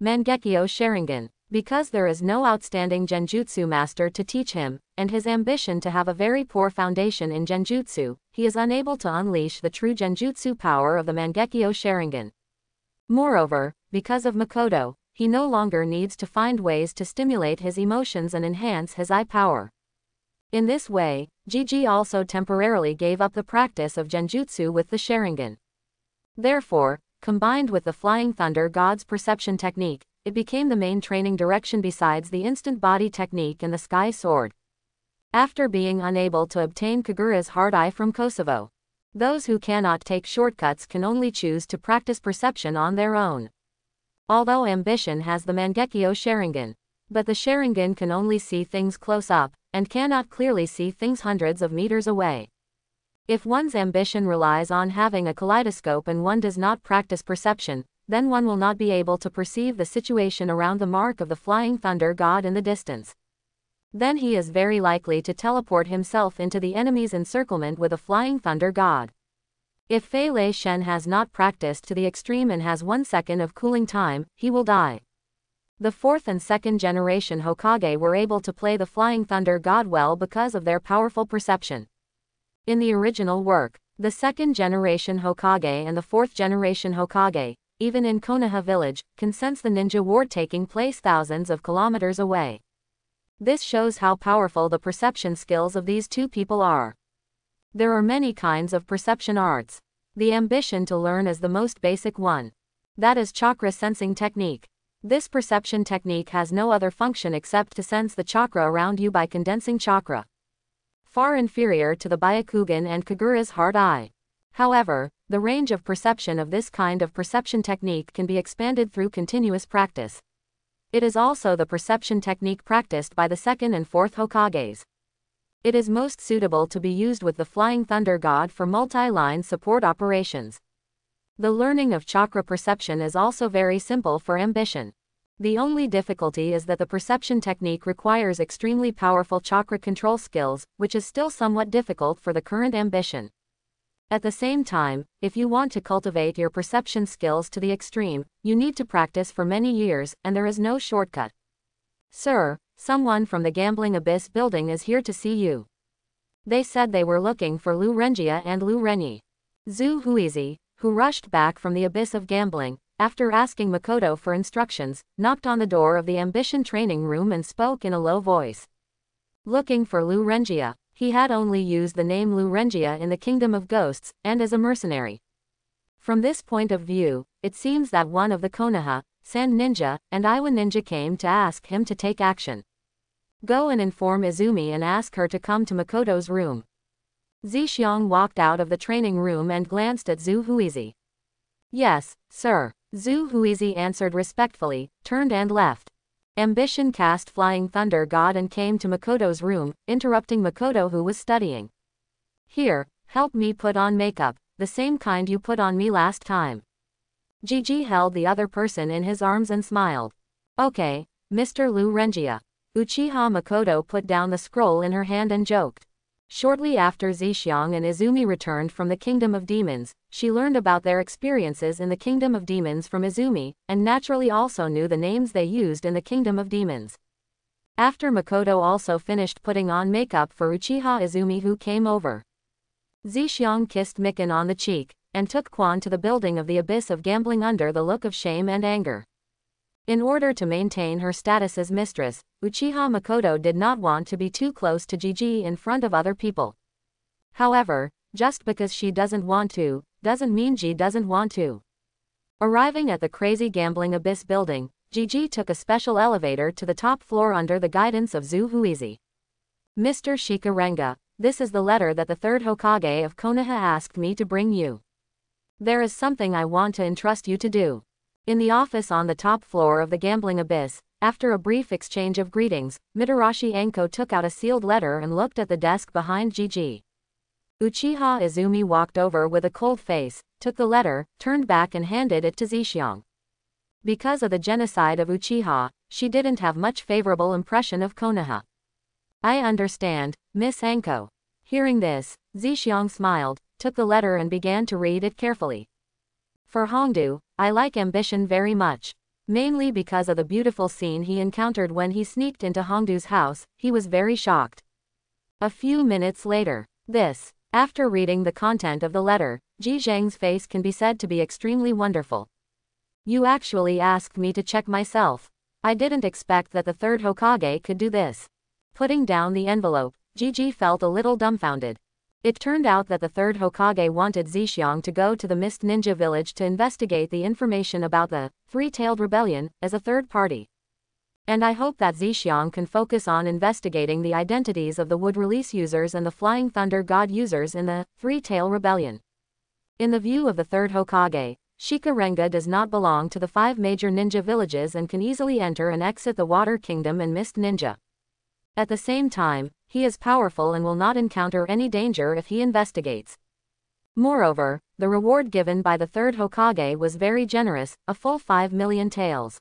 Mangekyo Sharingan. Because there is no outstanding genjutsu master to teach him, and his ambition to have a very poor foundation in genjutsu, he is unable to unleash the true genjutsu power of the Mangekyo Sharingan. Moreover, because of Makoto, he no longer needs to find ways to stimulate his emotions and enhance his eye power. In this way, Gigi also temporarily gave up the practice of genjutsu with the Sharingan. Therefore, combined with the Flying Thunder God's perception technique, it became the main training direction besides the instant body technique and the sky sword. After being unable to obtain Kagura's hard eye from Kosovo, those who cannot take shortcuts can only choose to practice perception on their own. Although ambition has the Mangekyo Sharingan, but the Sharingan can only see things close up, and cannot clearly see things hundreds of meters away. If one's ambition relies on having a kaleidoscope and one does not practice perception, then one will not be able to perceive the situation around the mark of the Flying Thunder God in the distance. Then he is very likely to teleport himself into the enemy's encirclement with a Flying Thunder God. If Fei Lei Shen has not practiced to the extreme and has 1 second of cooling time, he will die. The 4th and 2nd generation Hokage were able to play the Flying Thunder God well because of their powerful perception. In the original work, the 2nd generation Hokage and the 4th generation Hokage, even in Konoha village, can sense the ninja war taking place thousands of kilometers away. This shows how powerful the perception skills of these two people are. There are many kinds of perception arts. The ambition to learn is the most basic one. That is chakra sensing technique. This perception technique has no other function except to sense the chakra around you by condensing chakra. Far inferior to the Byakugan and Kagura's hard eye. However, the range of perception of this kind of perception technique can be expanded through continuous practice. It is also the perception technique practiced by the second and fourth Hokages. It is most suitable to be used with the Flying Thunder God for multi-line support operations. The learning of chakra perception is also very simple for ambition. The only difficulty is that the perception technique requires extremely powerful chakra control skills, which is still somewhat difficult for the current ambition. At the same time, if you want to cultivate your perception skills to the extreme, you need to practice for many years, and there is no shortcut. Sir, someone from the Gambling Abyss building is here to see you. They said they were looking for Lu Renjia and Lu Renyi. Zhu Huizi, who rushed back from the abyss of gambling, after asking Makoto for instructions, knocked on the door of the ambition training room and spoke in a low voice. Looking for Lu Renjia. He had only used the name Lu Renjia in the Kingdom of Ghosts, and as a mercenary. From this point of view, it seems that one of the Konoha, Sand Ninja, and Iwa Ninja came to ask him to take action. Go and inform Izumi and ask her to come to Makoto's room. Zixiang walked out of the training room and glanced at Zhu Huizi. Yes, sir. Zhu Huizi answered respectfully, turned and left. Ambition cast Flying Thunder God and came to Makoto's room, interrupting Makoto who was studying. Here, help me put on makeup, the same kind you put on me last time. Gigi held the other person in his arms and smiled. Okay, Mr. Lu Renjia. Uchiha Makoto put down the scroll in her hand and joked. Shortly after Zixiang and Izumi returned from the Kingdom of Demons, she learned about their experiences in the Kingdom of Demons from Izumi, and naturally also knew the names they used in the Kingdom of Demons. After Makoto also finished putting on makeup for Uchiha Izumi who came over. Zixiang kissed Mikan on the cheek, and took Quan to the building of the abyss of gambling under the look of shame and anger. In order to maintain her status as mistress, Uchiha Makoto did not want to be too close to Gigi in front of other people. However, just because she doesn't want to, doesn't mean Gigi doesn't want to. Arriving at the crazy gambling abyss building, Gigi took a special elevator to the top floor under the guidance of Zhu Huizi. Mr. Shikarenga, this is the letter that the third Hokage of Konoha asked me to bring you. There is something I want to entrust you to do. In the office on the top floor of the gambling abyss, after a brief exchange of greetings, Mitarashi Anko took out a sealed letter and looked at the desk behind Gigi. Uchiha Izumi walked over with a cold face, took the letter, turned back and handed it to Zixiang. Because of the genocide of Uchiha, she didn't have much favorable impression of Konoha. I understand, Miss Anko. Hearing this, Zixiang smiled, took the letter and began to read it carefully. For Hongdu, I like ambition very much. Mainly because of the beautiful scene he encountered when he sneaked into Hongdu's house, he was very shocked. A few minutes later, after reading the content of the letter, Ji Zhang's face can be said to be extremely wonderful. You actually asked me to check myself. I didn't expect that the third Hokage could do this. Putting down the envelope, Gigi felt a little dumbfounded. It turned out that the third Hokage wanted Zixiang to go to the Mist Ninja village to investigate the information about the Three-Tailed Rebellion as a third party. And I hope that Zixiang can focus on investigating the identities of the Wood Release users and the Flying Thunder God users in the Three-Tailed Rebellion. In the view of the third Hokage, Shikarenga does not belong to the 5 major ninja villages and can easily enter and exit the Water Kingdom and Mist Ninja. At the same time, he is powerful and will not encounter any danger if he investigates. Moreover, the reward given by the third Hokage was very generous, a full 5 million taels.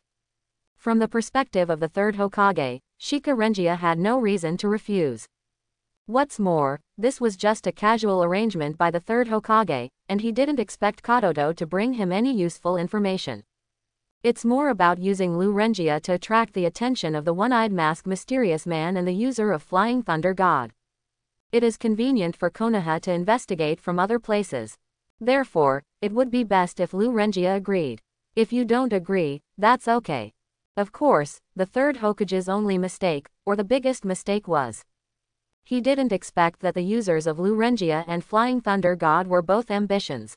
From the perspective of the third Hokage, Shikarenga had no reason to refuse. What's more, this was just a casual arrangement by the third Hokage, and he didn't expect Katoto to bring him any useful information. It's more about using Lu Renjia to attract the attention of the one-eyed masked mysterious man and the user of Flying Thunder God. It is convenient for Konoha to investigate from other places. Therefore, it would be best if Lu Renjia agreed. If you don't agree, that's okay. Of course, the third Hokage's only mistake, or the biggest mistake was. He didn't expect that the users of Lu Renjia and Flying Thunder God were both ambitions.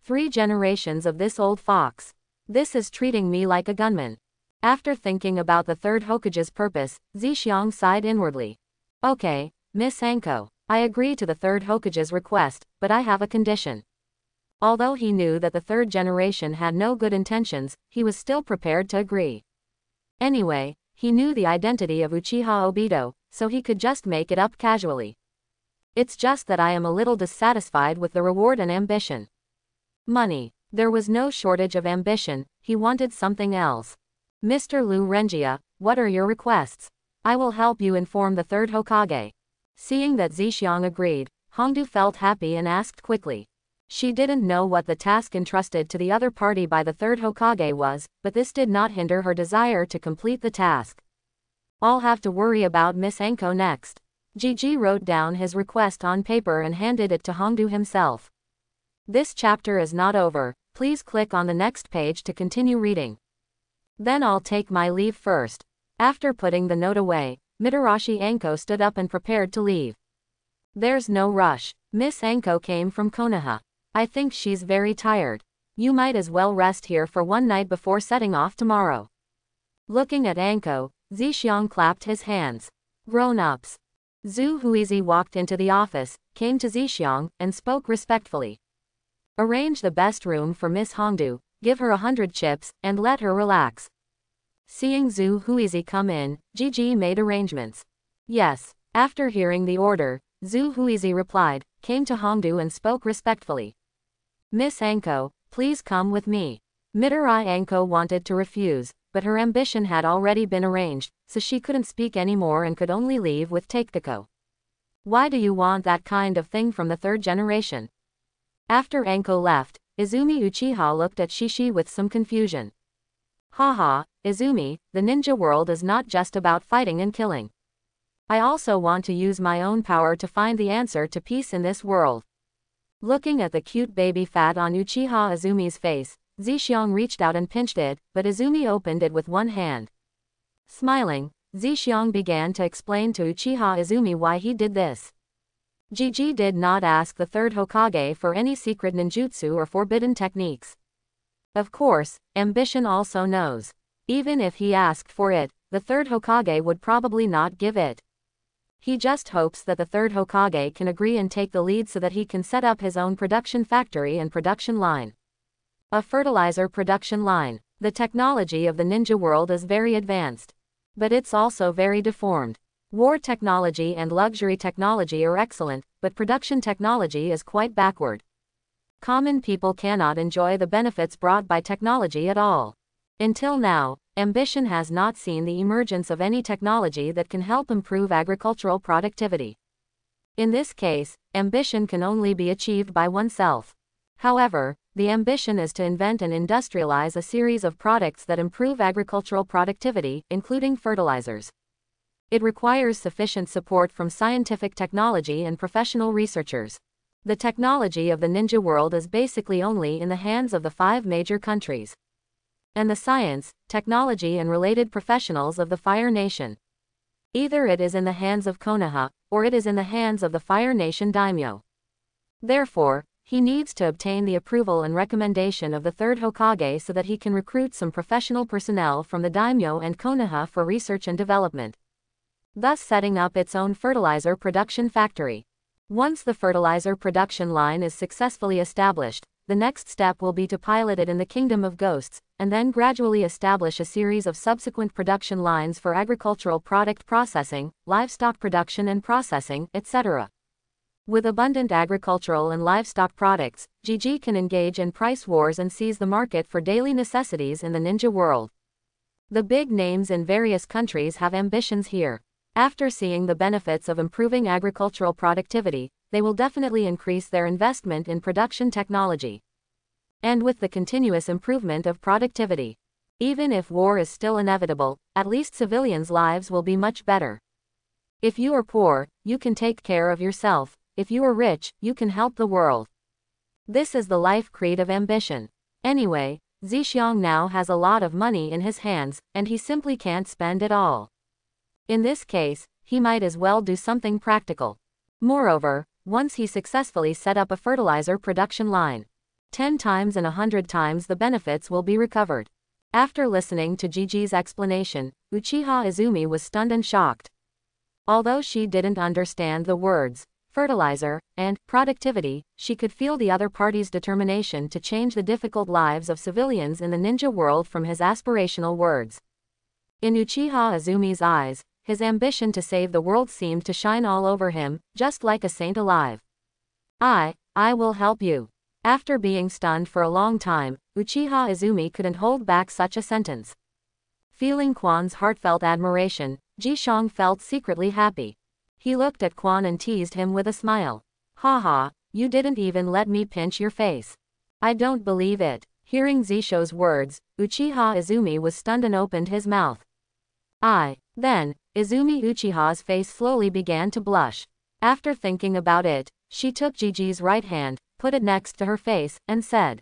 3 generations of this old fox. This is treating me like a gunman. After thinking about the third Hokage's purpose, Zixiang sighed inwardly. Okay, Miss Anko, I agree to the third Hokage's request, but I have a condition. Although he knew that the third generation had no good intentions, he was still prepared to agree. Anyway, he knew the identity of Uchiha Obito, so he could just make it up casually. It's just that I am a little dissatisfied with the reward and ambition. Money. There was no shortage of ambition, he wanted something else. Mr. Lu Renjia, what are your requests? I will help you inform the third Hokage. Seeing that Zixiang agreed, Hongdu felt happy and asked quickly. She didn't know what the task entrusted to the other party by the third Hokage was, but this did not hinder her desire to complete the task. I'll have to worry about Miss Anko next. Gigi wrote down his request on paper and handed it to Hongdu himself. This chapter is not over, please click on the next page to continue reading. Then I'll take my leave first. After putting the note away, Mitarashi Anko stood up and prepared to leave. There's no rush. Miss Anko came from Konoha. I think she's very tired. You might as well rest here for one night before setting off tomorrow. Looking at Anko, Zixiang clapped his hands. Grown-ups. Zhu Huizi walked into the office, came to Zixiang, and spoke respectfully. Arrange the best room for Miss Hongdu, give her 100 chips, and let her relax. Seeing Zhu Huizi come in, Gigi made arrangements. Yes. After hearing the order, Zhu Huizi replied, came to Hongdu and spoke respectfully. Miss Anko, please come with me. Mitarashi Anko wanted to refuse, but her ambition had already been arranged, so she couldn't speak anymore and could only leave with Takeko. Why do you want that kind of thing from the third generation? After Anko left, Izumi Uchiha looked at Shishi with some confusion. Haha, Izumi, the ninja world is not just about fighting and killing. I also want to use my own power to find the answer to peace in this world. Looking at the cute baby fat on Uchiha Izumi's face, Zixiang reached out and pinched it, but Izumi opened it with one hand. Smiling, Zixiang began to explain to Uchiha Izumi why he did this. Gigi did not ask the third Hokage for any secret ninjutsu or forbidden techniques. Of course, ambition also knows. Even if he asked for it, the third Hokage would probably not give it. He just hopes that the third Hokage can agree and take the lead so that he can set up his own production factory and production line. A fertilizer production line. The technology of the ninja world is very advanced. But it's also very deformed. War technology and luxury technology are excellent, but production technology is quite backward. Common people cannot enjoy the benefits brought by technology at all. Until now, ambition has not seen the emergence of any technology that can help improve agricultural productivity. In this case, ambition can only be achieved by oneself. However, the ambition is to invent and industrialize a series of products that improve agricultural productivity, including fertilizers. It requires sufficient support from scientific technology and professional researchers. The technology of the ninja world is basically only in the hands of the 5 major countries. And the science, technology and related professionals of the Fire Nation. Either it is in the hands of Konoha, or it is in the hands of the Fire Nation daimyo. Therefore, he needs to obtain the approval and recommendation of the third Hokage so that he can recruit some professional personnel from the daimyo and Konoha for research and development, thus setting up its own fertilizer production factory. Once the fertilizer production line is successfully established, the next step will be to pilot it in the Kingdom of Ghosts, and then gradually establish a series of subsequent production lines for agricultural product processing, livestock production and processing, etc. With abundant agricultural and livestock products, Gigi can engage in price wars and seize the market for daily necessities in the ninja world. The big names in various countries have ambitions here. After seeing the benefits of improving agricultural productivity, they will definitely increase their investment in production technology. And with the continuous improvement of productivity, even if war is still inevitable, at least civilians' lives will be much better. If you are poor, you can take care of yourself. If you are rich, you can help the world. This is the life creed of ambition. Anyway, Zixiang now has a lot of money in his hands, and he simply can't spend it all. In this case, he might as well do something practical. Moreover, once he successfully set up a fertilizer production line, 10 times and 100 times the benefits will be recovered. After listening to Gigi's explanation, Uchiha Izumi was stunned and shocked. Although she didn't understand the words fertilizer and productivity, she could feel the other party's determination to change the difficult lives of civilians in the ninja world from his aspirational words. In Uchiha Izumi's eyes, his ambition to save the world seemed to shine all over him, just like a saint alive. I will help you. After being stunned for a long time, Uchiha Izumi couldn't hold back such a sentence. Feeling Quan's heartfelt admiration, Jishang felt secretly happy. He looked at Quan and teased him with a smile. Haha, you didn't even let me pinch your face. I don't believe it. Hearing Zisho's words, Uchiha Izumi was stunned and opened his mouth. Then, Izumi Uchiha's face slowly began to blush. After thinking about it, she took Gigi's right hand, put it next to her face, and said,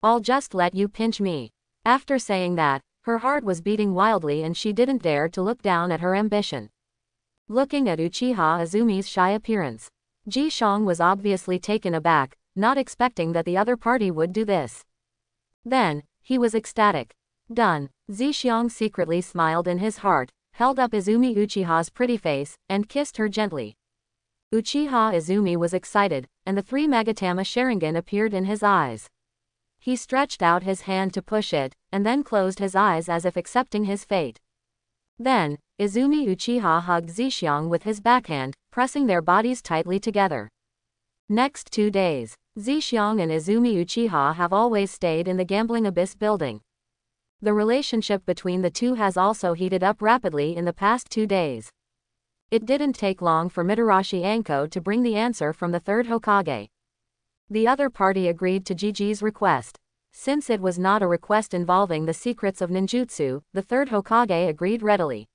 I'll just let you pinch me. After saying that, her heart was beating wildly and she didn't dare to look down at her ambition. Looking at Uchiha Izumi's shy appearance, Jishang was obviously taken aback, not expecting that the other party would do this. Then, he was ecstatic. Done. Zishiang secretly smiled in his heart, held up Izumi Uchiha's pretty face, and kissed her gently. Uchiha Izumi was excited, and the 3 Magatama Sharingan appeared in his eyes. He stretched out his hand to push it, and then closed his eyes as if accepting his fate. Then, Izumi Uchiha hugged Zishiang with his backhand, pressing their bodies tightly together. Next 2 days, Zishiang and Izumi Uchiha have always stayed in the Gambling Abyss building. The relationship between the two has also heated up rapidly in the past 2 days. It didn't take long for Mitarashi Anko to bring the answer from the 3rd Hokage. The other party agreed to Gigi's request. Since it was not a request involving the secrets of ninjutsu, the 3rd Hokage agreed readily.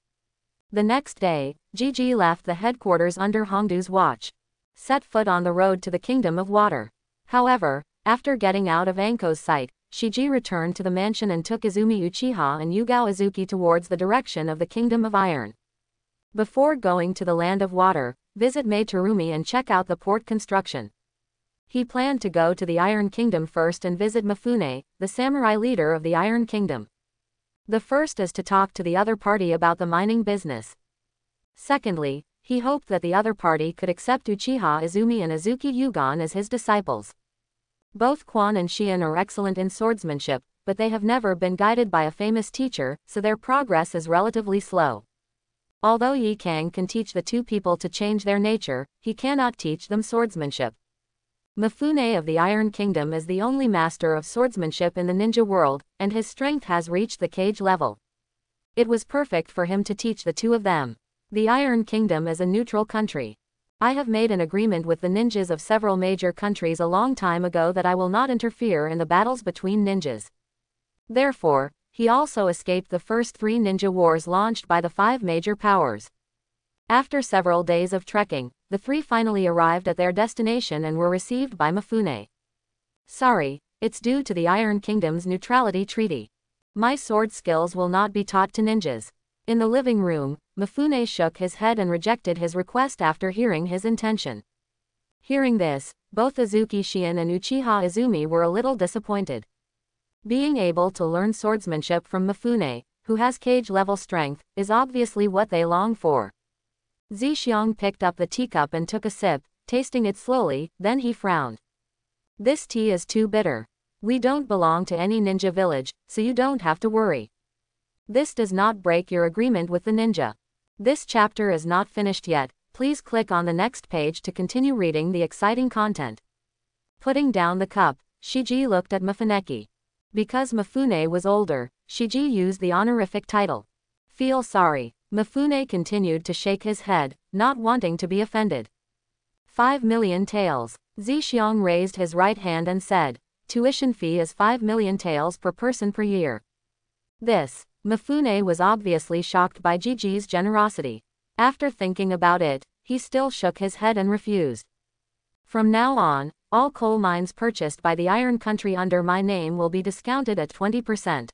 The next day, Gigi left the headquarters under Hongdu's watch. Set foot on the road to the Kingdom of Water. However, after getting out of Anko's sight, Shiji returned to the mansion and took Izumi Uchiha and Yugao Izuki towards the direction of the Kingdom of Iron. Before going to the Land of Water, visit Mei Terumi and check out the port construction. He planned to go to the Iron Kingdom first and visit Mifune, the samurai leader of the Iron Kingdom. The first is to talk to the other party about the mining business. Secondly, he hoped that the other party could accept Uchiha Izumi and Izuki Yugon as his disciples. Both Quan and Xian are excellent in swordsmanship, but they have never been guided by a famous teacher, so their progress is relatively slow. Although Yi Kang can teach the 2 people to change their nature, he cannot teach them swordsmanship. Mifune of the Iron Kingdom is the only master of swordsmanship in the ninja world, and his strength has reached the cage level. It was perfect for him to teach the 2 of them. The Iron Kingdom is a neutral country. I have made an agreement with the ninjas of several major countries a long time ago that I will not interfere in the battles between ninjas. Therefore, he also escaped the first 3 ninja wars launched by the 5 major powers. After several days of trekking, the 3 finally arrived at their destination and were received by Mifune. Sorry, it's due to the Iron Kingdom's neutrality treaty. My sword skills will not be taught to ninjas. In the living room, Mifune shook his head and rejected his request after hearing his intention. Hearing this, both Izuki Xian and Uchiha Izumi were a little disappointed. Being able to learn swordsmanship from Mifune, who has cage-level strength, is obviously what they long for. Zishiang picked up the teacup and took a sip, tasting it slowly, then he frowned. This tea is too bitter. We don't belong to any ninja village, so you don't have to worry. This does not break your agreement with the ninja. This chapter is not finished yet, please click on the next page to continue reading the exciting content. Putting down the cup, Shiji looked at Mifuneki. Because Mifune was older, Shiji used the honorific title. Feel sorry. Mifune continued to shake his head, not wanting to be offended. 5 million taels. Zishiang raised his right hand and said, tuition fee is 5 million taels per person per year. Mifune was obviously shocked by Gigi's generosity. After thinking about it, he still shook his head and refused. From now on, all coal mines purchased by the Iron Country under my name will be discounted at 20%.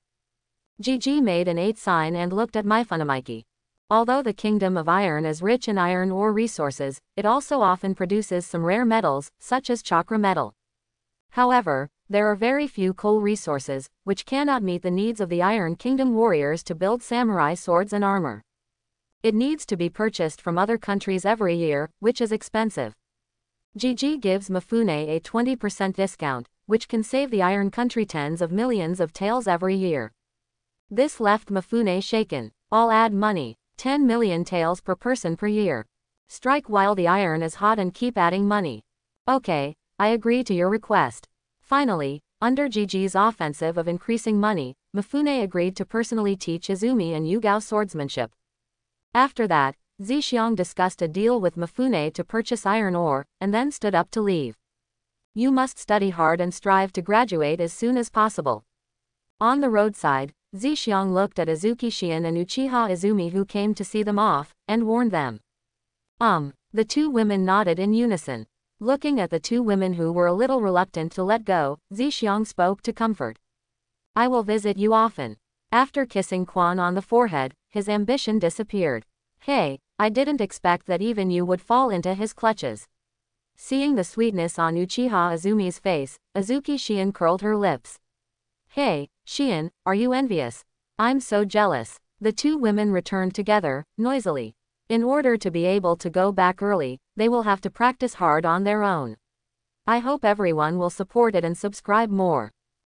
Gigi made an 8 sign and looked at Mifuneki. Although the Kingdom of Iron is rich in iron ore resources, it also often produces some rare metals, such as chakra metal. However, there are very few coal resources, which cannot meet the needs of the Iron Kingdom warriors to build samurai swords and armor. It needs to be purchased from other countries every year, which is expensive. Gigi gives Mifune a 20% discount, which can save the Iron Country tens of millions of taels every year. This left Mifune shaken. I'll add money. 10 million taels per person per year. Strike while the iron is hot and keep adding money. Okay, I agree to your request. Finally, under Gigi's offensive of increasing money, Mifune agreed to personally teach Izumi and Yugao swordsmanship. After that, Zixiang discussed a deal with Mifune to purchase iron ore, and then stood up to leave. You must study hard and strive to graduate as soon as possible. On the roadside, Zixiang looked at Azuki Shion and Uchiha Izumi who came to see them off, and warned them. The two women nodded in unison. Looking at the two women who were a little reluctant to let go, Zixiang spoke to comfort. I will visit you often. After kissing Quan on the forehead, his ambition disappeared. Hey, I didn't expect that even you would fall into his clutches. Seeing the sweetness on Uchiha Izumi's face, Azuki Shion curled her lips. Hey, Shion, are you envious? I'm so jealous. The two women returned together, noisily. In order to be able to go back early, they will have to practice hard on their own. I hope everyone will support it and subscribe more.